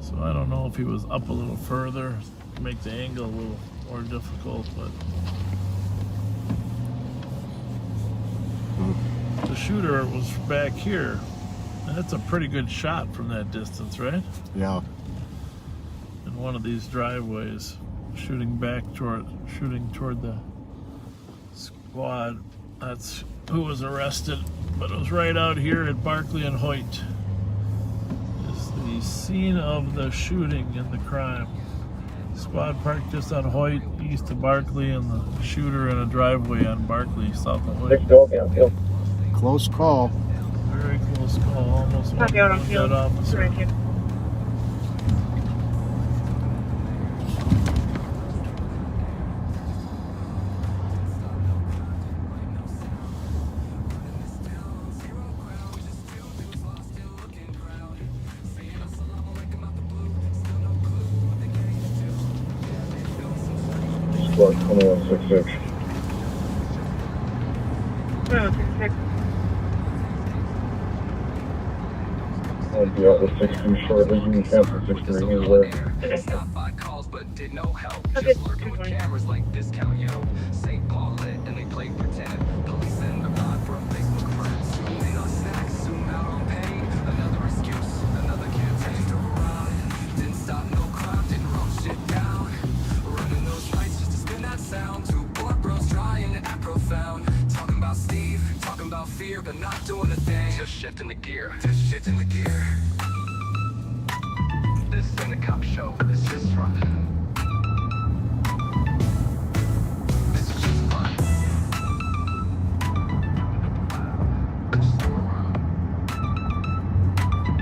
So I don't know if he was up a little further to make the angle a little more difficult, but the shooter was back here. And that's a pretty good shot from that distance, right? Yeah. In one of these driveways, shooting toward the squad. That's who was arrested, but it was right out here at Barclay and Hoyt. Is the scene of the shooting and the crime. Squad parked just on Hoyt, east of Barclay, and the shooter in a driveway on Barclay, south of Hoyt. Close call. Very close call, almost one Copy out on dead field, officer. 219. Squad 2166. 2166. I'll be out with 62 shortly. You can cancel 63 anywhere. Okay, 220. Cameras like discount, yo. St. Paul lit and they play pretend. Police in the pod for Facebook friends. They got snacks, zoom out on pain. Another excuse, another campaign to run. Didn't stop no crime, didn't roll shit down. Running those lights just to spin that sound. Two poor bros trying to act profound. Talking about Steve, talking about fear, but not doing a thing. Just shifting the gear, just shifting the gear. This ain't a cop show, this is fun. This is just fun. Just go around.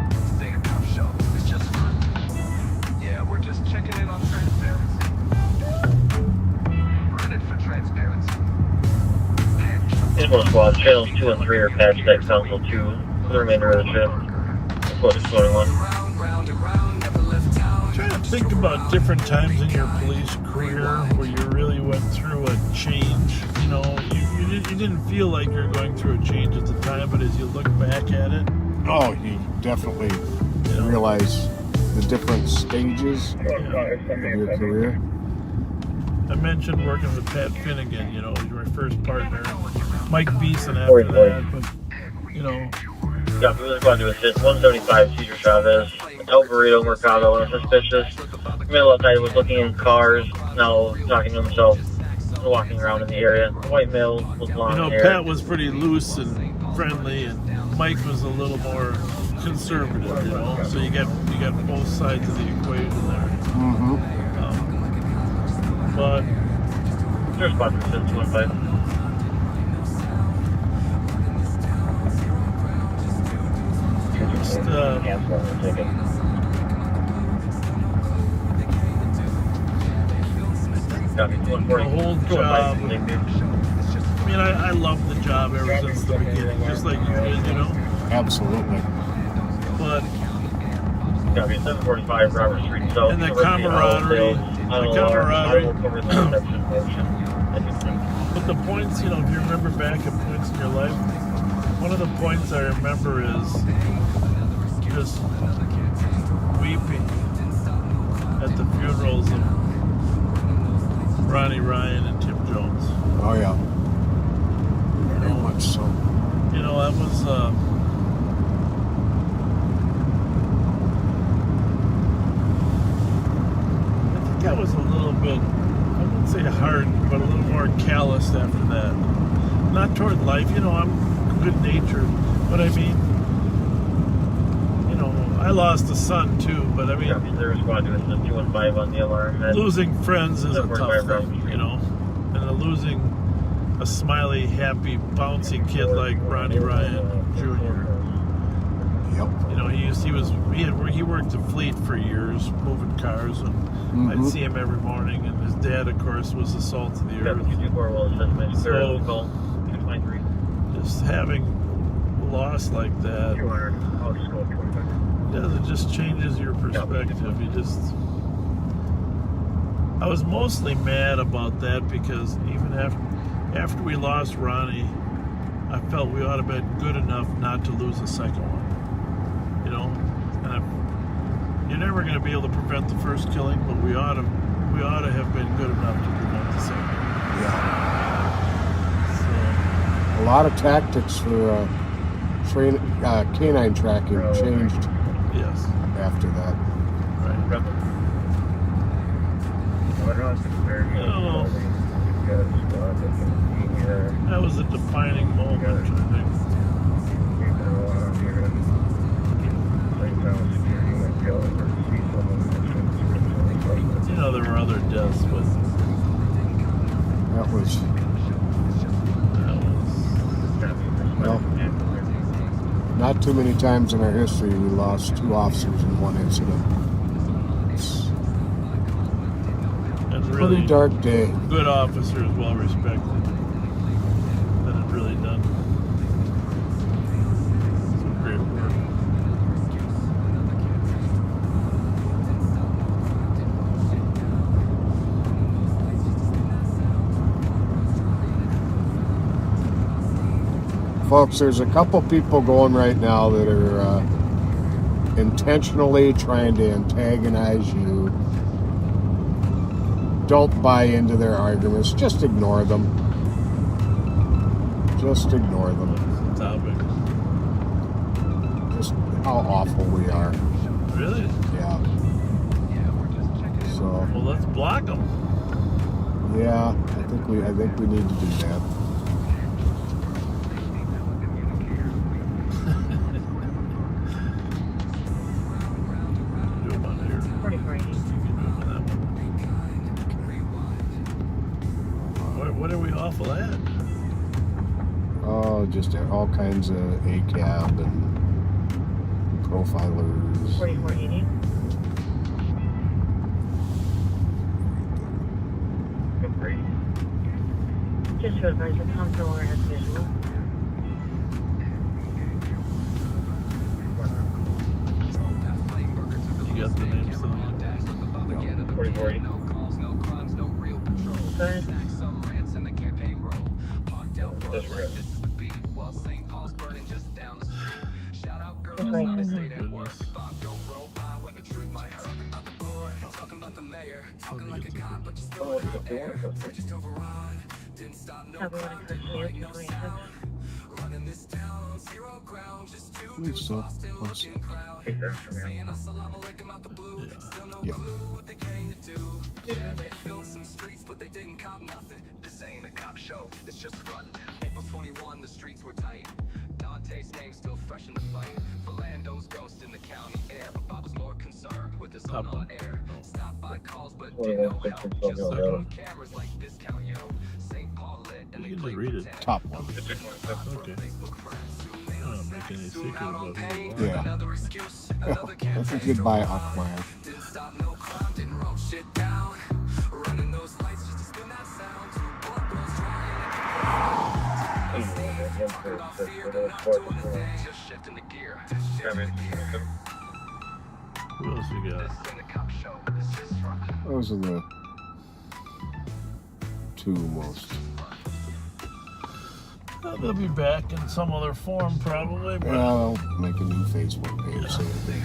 This ain't a cop show, it's just fun. Yeah, we're just checking in on transparency. We're in it for transparency. Info squad, channels 2 and 3 are patched at Council 2 for the remainder of the shift. Code 21. Try to think about different times in your police career where you really went through a change. You know, you didn't feel like you were going through a change at the time, but as you look back at it, oh, you definitely realize the different stages of your career. I mentioned working with Pat Finnegan, you know, your first partner, Mike Beeson after that, but, you know. Yeah, we was going to assist 175 Cesar Chavez, El Burrill Mercado, and a suspicious male outside was looking in cars, now talking to himself, walking around in the area. The white male was blonde hair. Pat was pretty loose and friendly, and Mike was a little more conservative, you know. So you got both sides of the equation there. Mm-hmm. But there's spot for 615. Just The whole job. I mean, I love the job ever since the beginning, just like you did, you know? Absolutely. But, Copy, 745 Robert Street South. and the camaraderie, but the points, you know, if you remember back at points in your life, one of the points I remember is just weeping at the funerals of Ronnie Ryan and Tim Jones. Oh, yeah. Very much so. You know, that was, I was a little bit, I wouldn't say hard, but a little more calloused after that. Not toward life, you know, I'm good-natured, but I mean, you know, I lost a son too, but I mean, They're responding to the 215 on the alarm. losing friends is a tough thing, you know, and losing a smiley, happy, bouncy kid like Ronnie Ryan Jr. Yep. You know, he worked at Fleet for years, moving cars, and I'd see him every morning. And his dad, of course, was the salt of the earth. So, just having loss like that, it just changes your perspective. You just, I was mostly mad about that because even after we lost Ronnie, I felt we ought to have been good enough not to lose a second one. You know, and you're never going to be able to prevent the first killing, but we ought to have been good enough to prevent the second. Yeah. So, a lot of tactics for canine tracking changed. Yes. After that. Right. That was a defining moment, I think. You know, there were other deaths, but that was well, not too many times in our history we lost 2 officers in one incident. It's a really pretty dark day. Good officers, well respected, that had really done some great work. Folks, there's a couple people going right now that are intentionally trying to antagonize you. Don't buy into their arguments. Just ignore them. Just ignore them. Topic. Just how awful we are. Really? Yeah. So. Well, let's block them. Yeah, I think we need to do that. What are we awful at? Oh, just all kinds of ACAB and profilers. 4480. Just to advise the comptroller has visual. You got the name still? 4480. Good. So, yeah. This ain't a cop show, it's just fun. April 21, the streets were tight. Dante's name still fresh in the fight. Fernando's ghost in the county air. But Bob was more concerned with his son on air. Stop by calls, but didn't know how. Just like on cameras like discount, yo. St. Paul lit and You can just read it. Top one. Okay. I don't make any secret about who it was. Yeah. That's a goodbye, Aquaman. Didn't stop, no crime, didn't roll shit down. Running those lights just to Who else we got? Those are the two most. They'll be back in some other form probably. But Well, they'll make a new Facebook page so they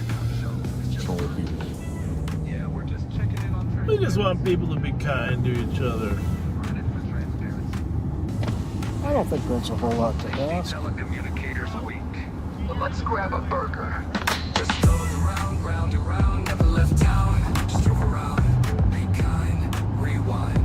troll people. we just want people to be kind to each other. I don't think that's a whole lot to ask. Telecommunicators week. But let's grab a burger. Just drove around, round and round, never left town. Just drove around, be kind, rewind.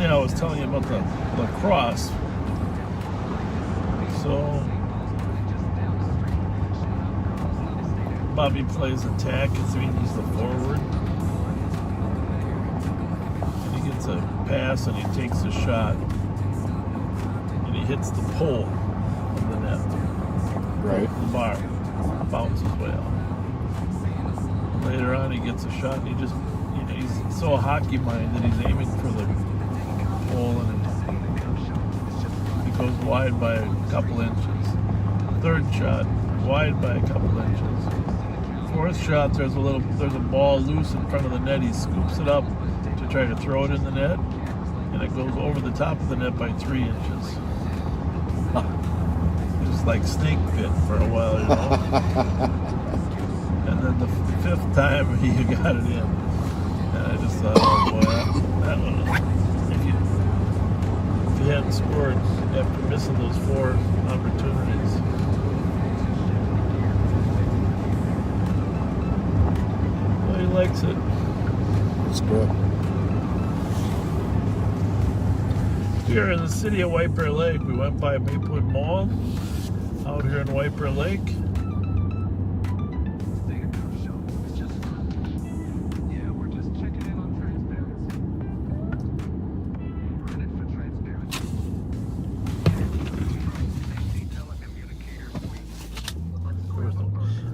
I was telling you about the lacrosse. So Bobby plays attack, so he's the forward. And he gets a pass and he takes a shot. And he hits the pole of the net. Right. The bar. Bounces way out. Later on he gets a shot and he just, he's so hockey minded, he's aiming for the pole and he goes wide by a couple inches. Third shot, wide by a couple inches. Fourth shot, there's a ball loose in front of the net. He scoops it up to try to throw it in the net, and it goes over the top of the net by 3 inches. It was like snake pit for a while, you know. And then the fifth time he got it in, and I just thought, oh boy, that one. If he hadn't scored after missing those 4 opportunities. Well, he likes it. It's good. Here in the city of White Bear Lake, we went by Maplewood Mall out here in White Bear Lake.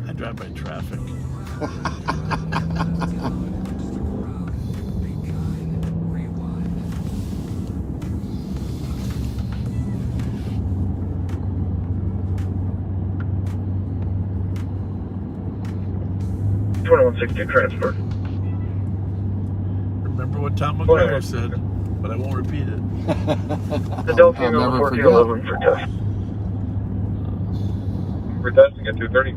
I drive by traffic. 2160 transfer. Remember what Tom McGregor said, but I won't repeat it. Adelphia over 1411 for test. We're testing at 230.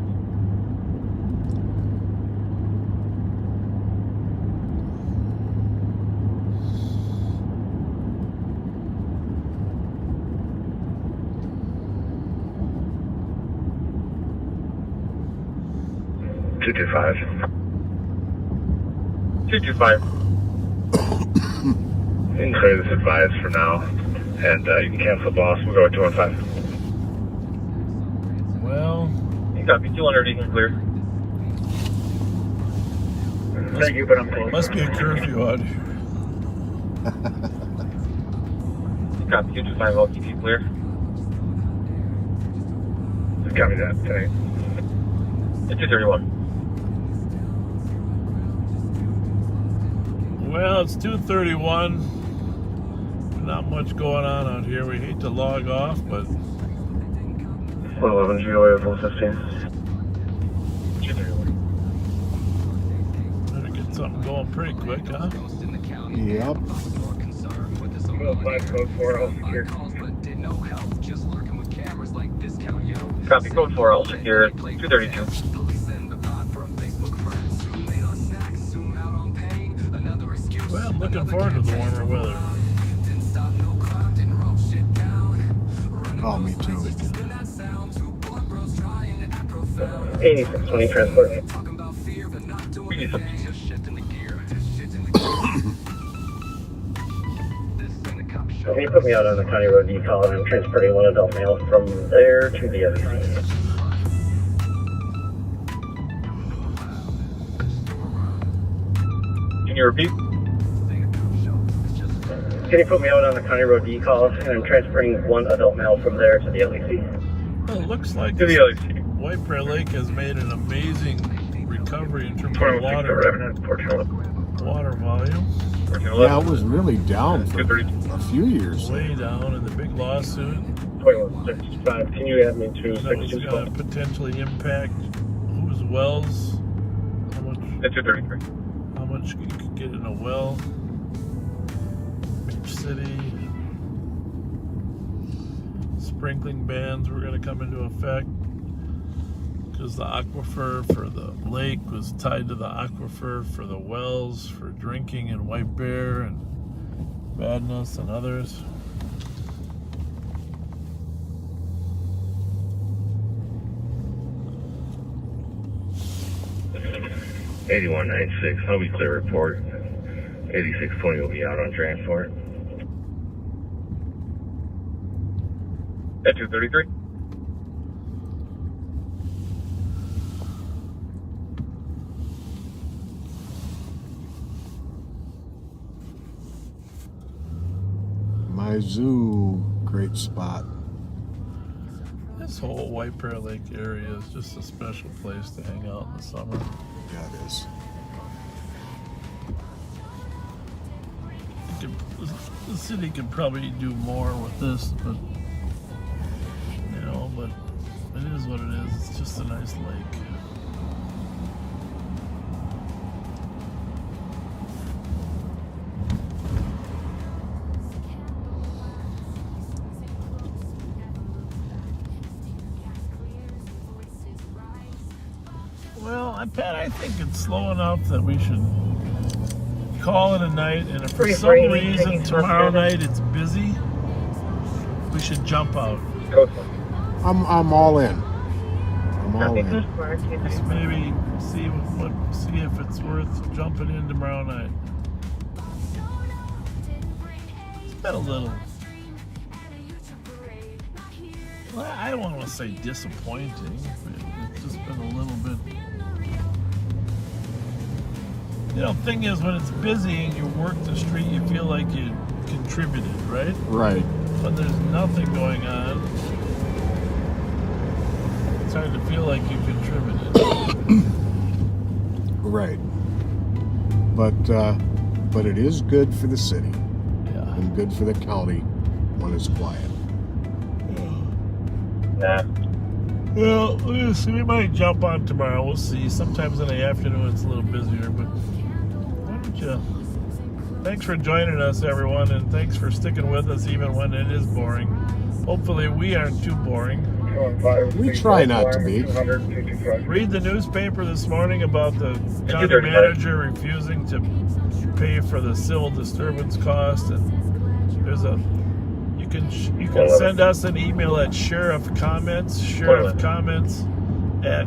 Two 225. You can clear this advised for now, and you can cancel boss. We'll go at 215. Well, you copy 200. You can clear. Thank you, but I'm close. Must be a curfew out here. Copy 225. I'll keep you clear. Copy that. Thanks. 231. Well, it's 2:31. Not much going on out here. We hate to log off, but 111 GOA 115. better get something going pretty quick, huh? Yep. 5 code 4, I'll secure. Copy code 4, I'll secure 232. Well, I'm looking forward to the warmer weather. Oh, me too. 8620 transport. Can you put me out on the county road decall, and I'm transporting one adult male from there to the LEC. Can you repeat? Can you put me out on the county road decall, and I'm transporting one adult male from there to the LEC? Well, it looks like To the LEC. White Bear Lake has made an amazing recovery in terms of water volume. Yeah, it was really down for a few years. Way down in the big lawsuit. 2165. Can you add me to That was going to potentially impact whose wells, how much, That's 233. how much you could get in a well, each city. Sprinkling bans were going to come into effect because the aquifer for the lake was tied to the aquifer for the wells for drinking in White Bear and Badness and others. $8196. I'll be clear report. 8620 will be out on transport. At 233. My zoo, great spot. This whole White Bear Lake area is just a special place to hang out in the summer. Yeah, it is. The city could probably do more with this, but but it is what it is. It's just a nice lake. Well, Pat, I think it's slow enough that we should call it a night, and if for some reason tomorrow night it's busy, we should jump out. I'm all in. I'm all in. Just maybe see if it's worth jumping in tomorrow night. It's been a little, well, I don't want to say disappointing. It's just been a little bit. Thing is, when it's busy and you work the street, you feel like you contributed, right? Right. When there's nothing going on, it's hard to feel like you contributed. Right. But it is good for the city. Yeah. And good for the county when it's quiet. Well, we might jump on tomorrow. We'll see. Sometimes in the afternoon it's a little busier, but why don't you? Thanks for joining us, everyone, and thanks for sticking with us even when it is boring. Hopefully we aren't too boring. We try not to be. Read the newspaper this morning about the county manager refusing to pay for the civil disturbance cost, and there's a you can send us an email at sheriffcomments at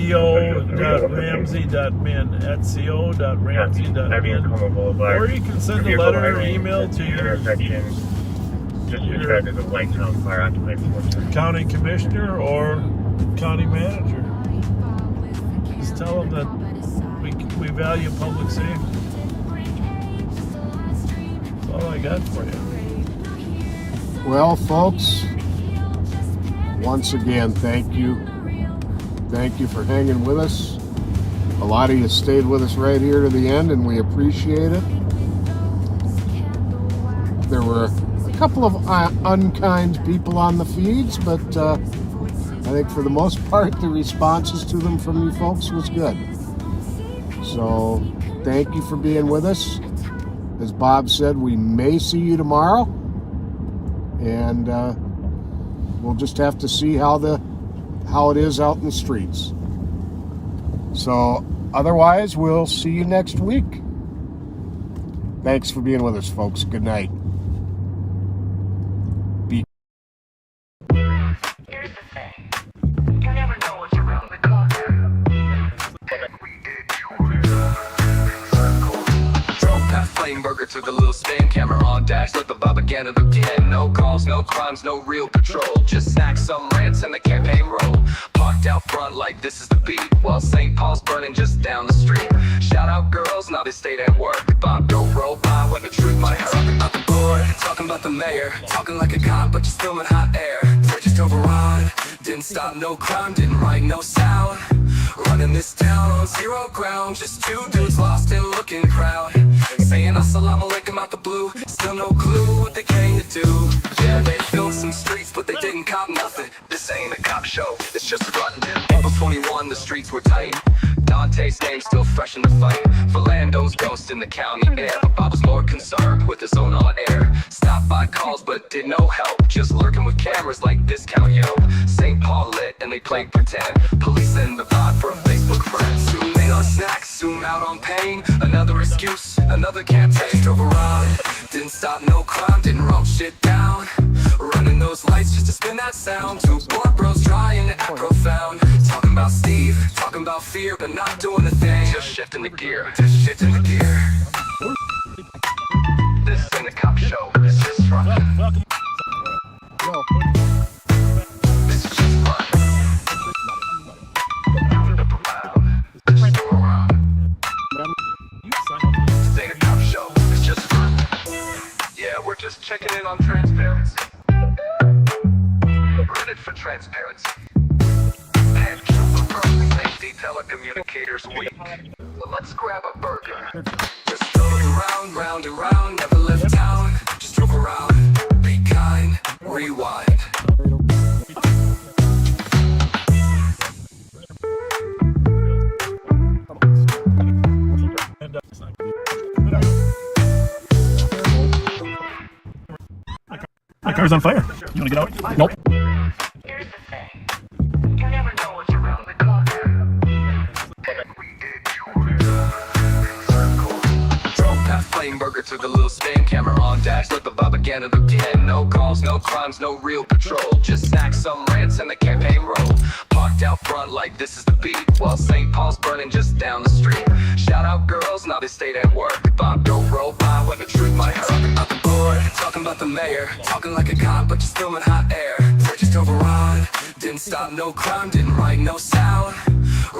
co.ramsey.min at co.ramsey.min, or you can send a letter or email to your county commissioner or county manager. Just tell them that we value public safety. That's all I got for you. Well, folks, once again, thank you. Thank you for hanging with us. A lot of you stayed with us right here to the end, and we appreciate it. There were a couple of unkind people on the feeds, but I think for the most part, the responses to them from you folks was good. So, thank you for being with us. As Bob said, we may see you tomorrow. And we'll just have to see how it is out in the streets. So otherwise, we'll see you next week. Thanks for being with us, folks. Good night. Burger to the little spam camera on dash. Let the bob again and again. No calls, no crimes, no real patrol. Just snacks, some rants, and the campaign roll. Parked out front like this is the beat, while St. Paul's burning just down the street. Shout out girls, now they stayed at work. Bob don't roll by when the truth might hurt. Talking about the board, talking about the mayor. Talking like a cop, but you're still in hot air. We're just overrun, didn't stop no crime, didn't write no sound. Running this town on zero ground, just two dudes lost in looking crowd. Saying assalamu alaikum out the blue, still no clue what they came to do. Yeah, they filled some streets, but they didn't cop nothing. This ain't a cop show, it's just rotten. April 21, the streets were tight. Dante's name still fresh in the fight. Fernando's ghost in the county air, but Bob was more concerned with his own on air. Stopped by calls, but did no help. Just lurking with cameras like this count, yo. St. Paul lit and they played pretend. Police in the vibe for a Facebook friend. Soon they on snacks, soon out on pain. Another excuse, another campaign. Drove around, didn't stop no crime, didn't roll shit down. Running those lights just to spin that sound. Two poor bros trying to act profound. Talking about Steve, talking about fear, but not doing a thing. Just shifting the gear, just shifting the gear. This ain't a cop show, it's just rock. This is just fun. This ain't a cop show, it's just fun. Yeah, we're just checking in on transparency. Reddit for transparency. And safety telecommunicators week. Well, let's grab a burger. Just going round, round and round, never left town. Just drove around, be kind, rewind. My car's on fire. You wanna get out? Nope. Here's the thing. You never know what's around the corner. And we did drove past Flame Burger to the little spam camera on dash. Let the bob again and again. No calls, no crimes, no real patrol. Just snacks, some rants, and the campaign roll. Parked out front like this is the beat, while St. Paul's burning just down the street. Shout out girls, now they stayed at work. Bob don't roll by when the truth might hurt. Talking about the board, talking about the mayor. Talking like a cop, but you're still in hot air. We're just overrun, didn't stop no crime, didn't write no sound.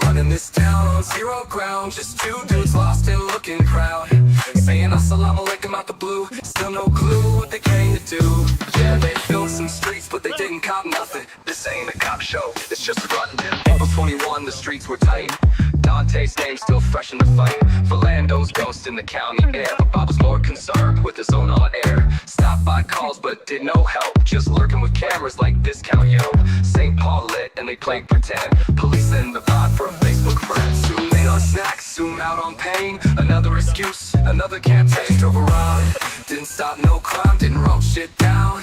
Running this town on zero ground, just two dudes lost in looking crowd. Saying assalamu alaikum out the blue, still no clue what they came to do. Yeah, they filled some streets, but they didn't cop nothing. This ain't a cop show, it's just rotten. April 21, the streets were tight. Dante's name still fresh in the fight. Fernando's ghost in the county air, but Bob was more concerned with his own on air. Stopped by calls, but did no help. Just lurking with cameras like this count, yo. St. Paul lit and they played pretend. Police in the vibe for a Facebook friend. Soon they on snacks, soon out on pain. Another excuse, another campaign. Drove around, didn't stop no crime, didn't roll shit down.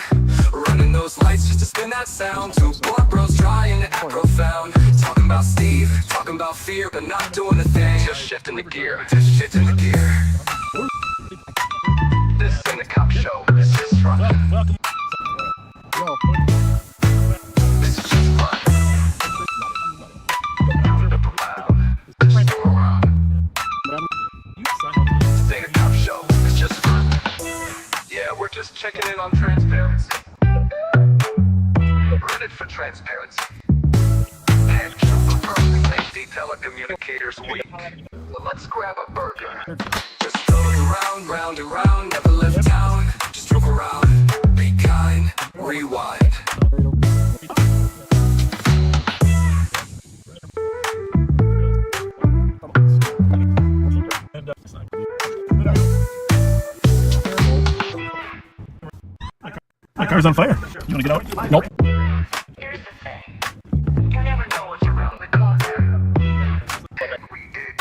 Running those lights just to spin that sound. Two poor bros trying to act profound. Talking about Steve, talking about fear, but not doing a thing. Just shifting the gear, just shifting the gear. This ain't a cop show, it's just rock. This is just fun. This ain't a cop show, it's just fun. Yeah, we're just checking in on transparency. Reddit for transparency. And safety telecommunicators week. Well, let's grab a burger. Just going round, round and round, never left town. Just drove around, be kind, rewind. My car's on fire. You wanna get out? Nope. Here's the thing. You never know what's around the corner. And we did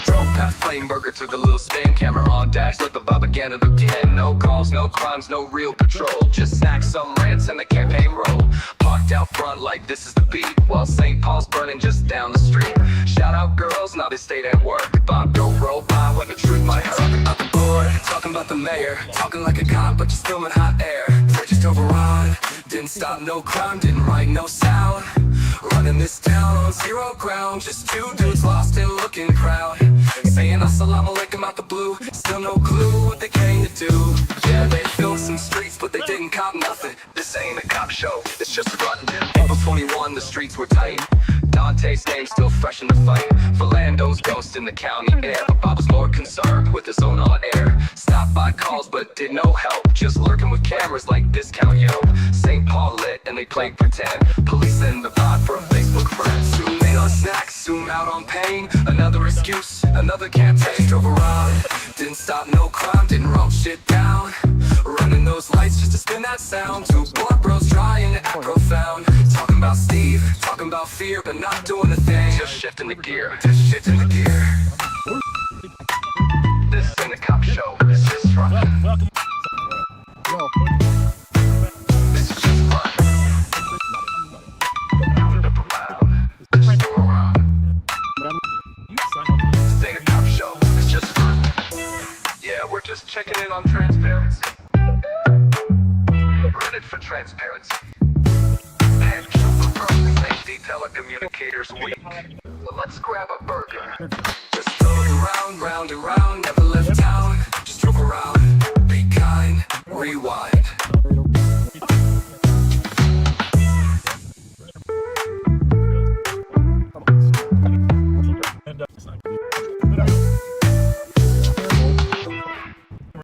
drove past Flame Burger to the little spam camera on dash. Let the bob again and again. No calls, no crimes, no real patrol. Just snacks, some rants, and the campaign roll. Parked out front like this is the beat, while St. Paul's burning just down the street. Shout out girls, now they stayed at work. Bob don't roll by when the truth might hurt. Talking about the board, talking about the mayor. Talking like a cop, but you're still in hot air. We're just overrun, didn't stop no crime, didn't write no sound. Running this town on zero ground. Just two dudes lost and looking proud, saying assalamu alaikum out the blue. Still no clue what they came to do. Yeah, they filled some streets, but they didn't cop nothing. This ain't a cop show, it's just fun. April 21, the streets were tight. Dante's name still fresh in the fight. Fernando's ghost in the county air, but Bob was more concerned with his own on air. Stopped by calls but did no help, just lurking with cameras like discount yo. St. Paul lit and they played pretend. Police in the pod for a Facebook friend. Soon made on snacks, soon out on pain. Another excuse, another campaign. Drove around, didn't stop no crime, didn't roll shit down. Running those lights just to spin that sound. Two bored bros trying to act profound. Talking about Steve, talking about fear, but not doing a thing. Just shifting the gear, just shifting the gear. This ain't a cop show, it's just fun. This is just fun. Just go around. This ain't a cop show, it's just fun. Yeah, we're just checking in on transparency. Reddit for transparency. And safety telecommunicators week. Well, let's grab a burger. Just go around, round and round, never left town. Just drove around, be kind, rewind.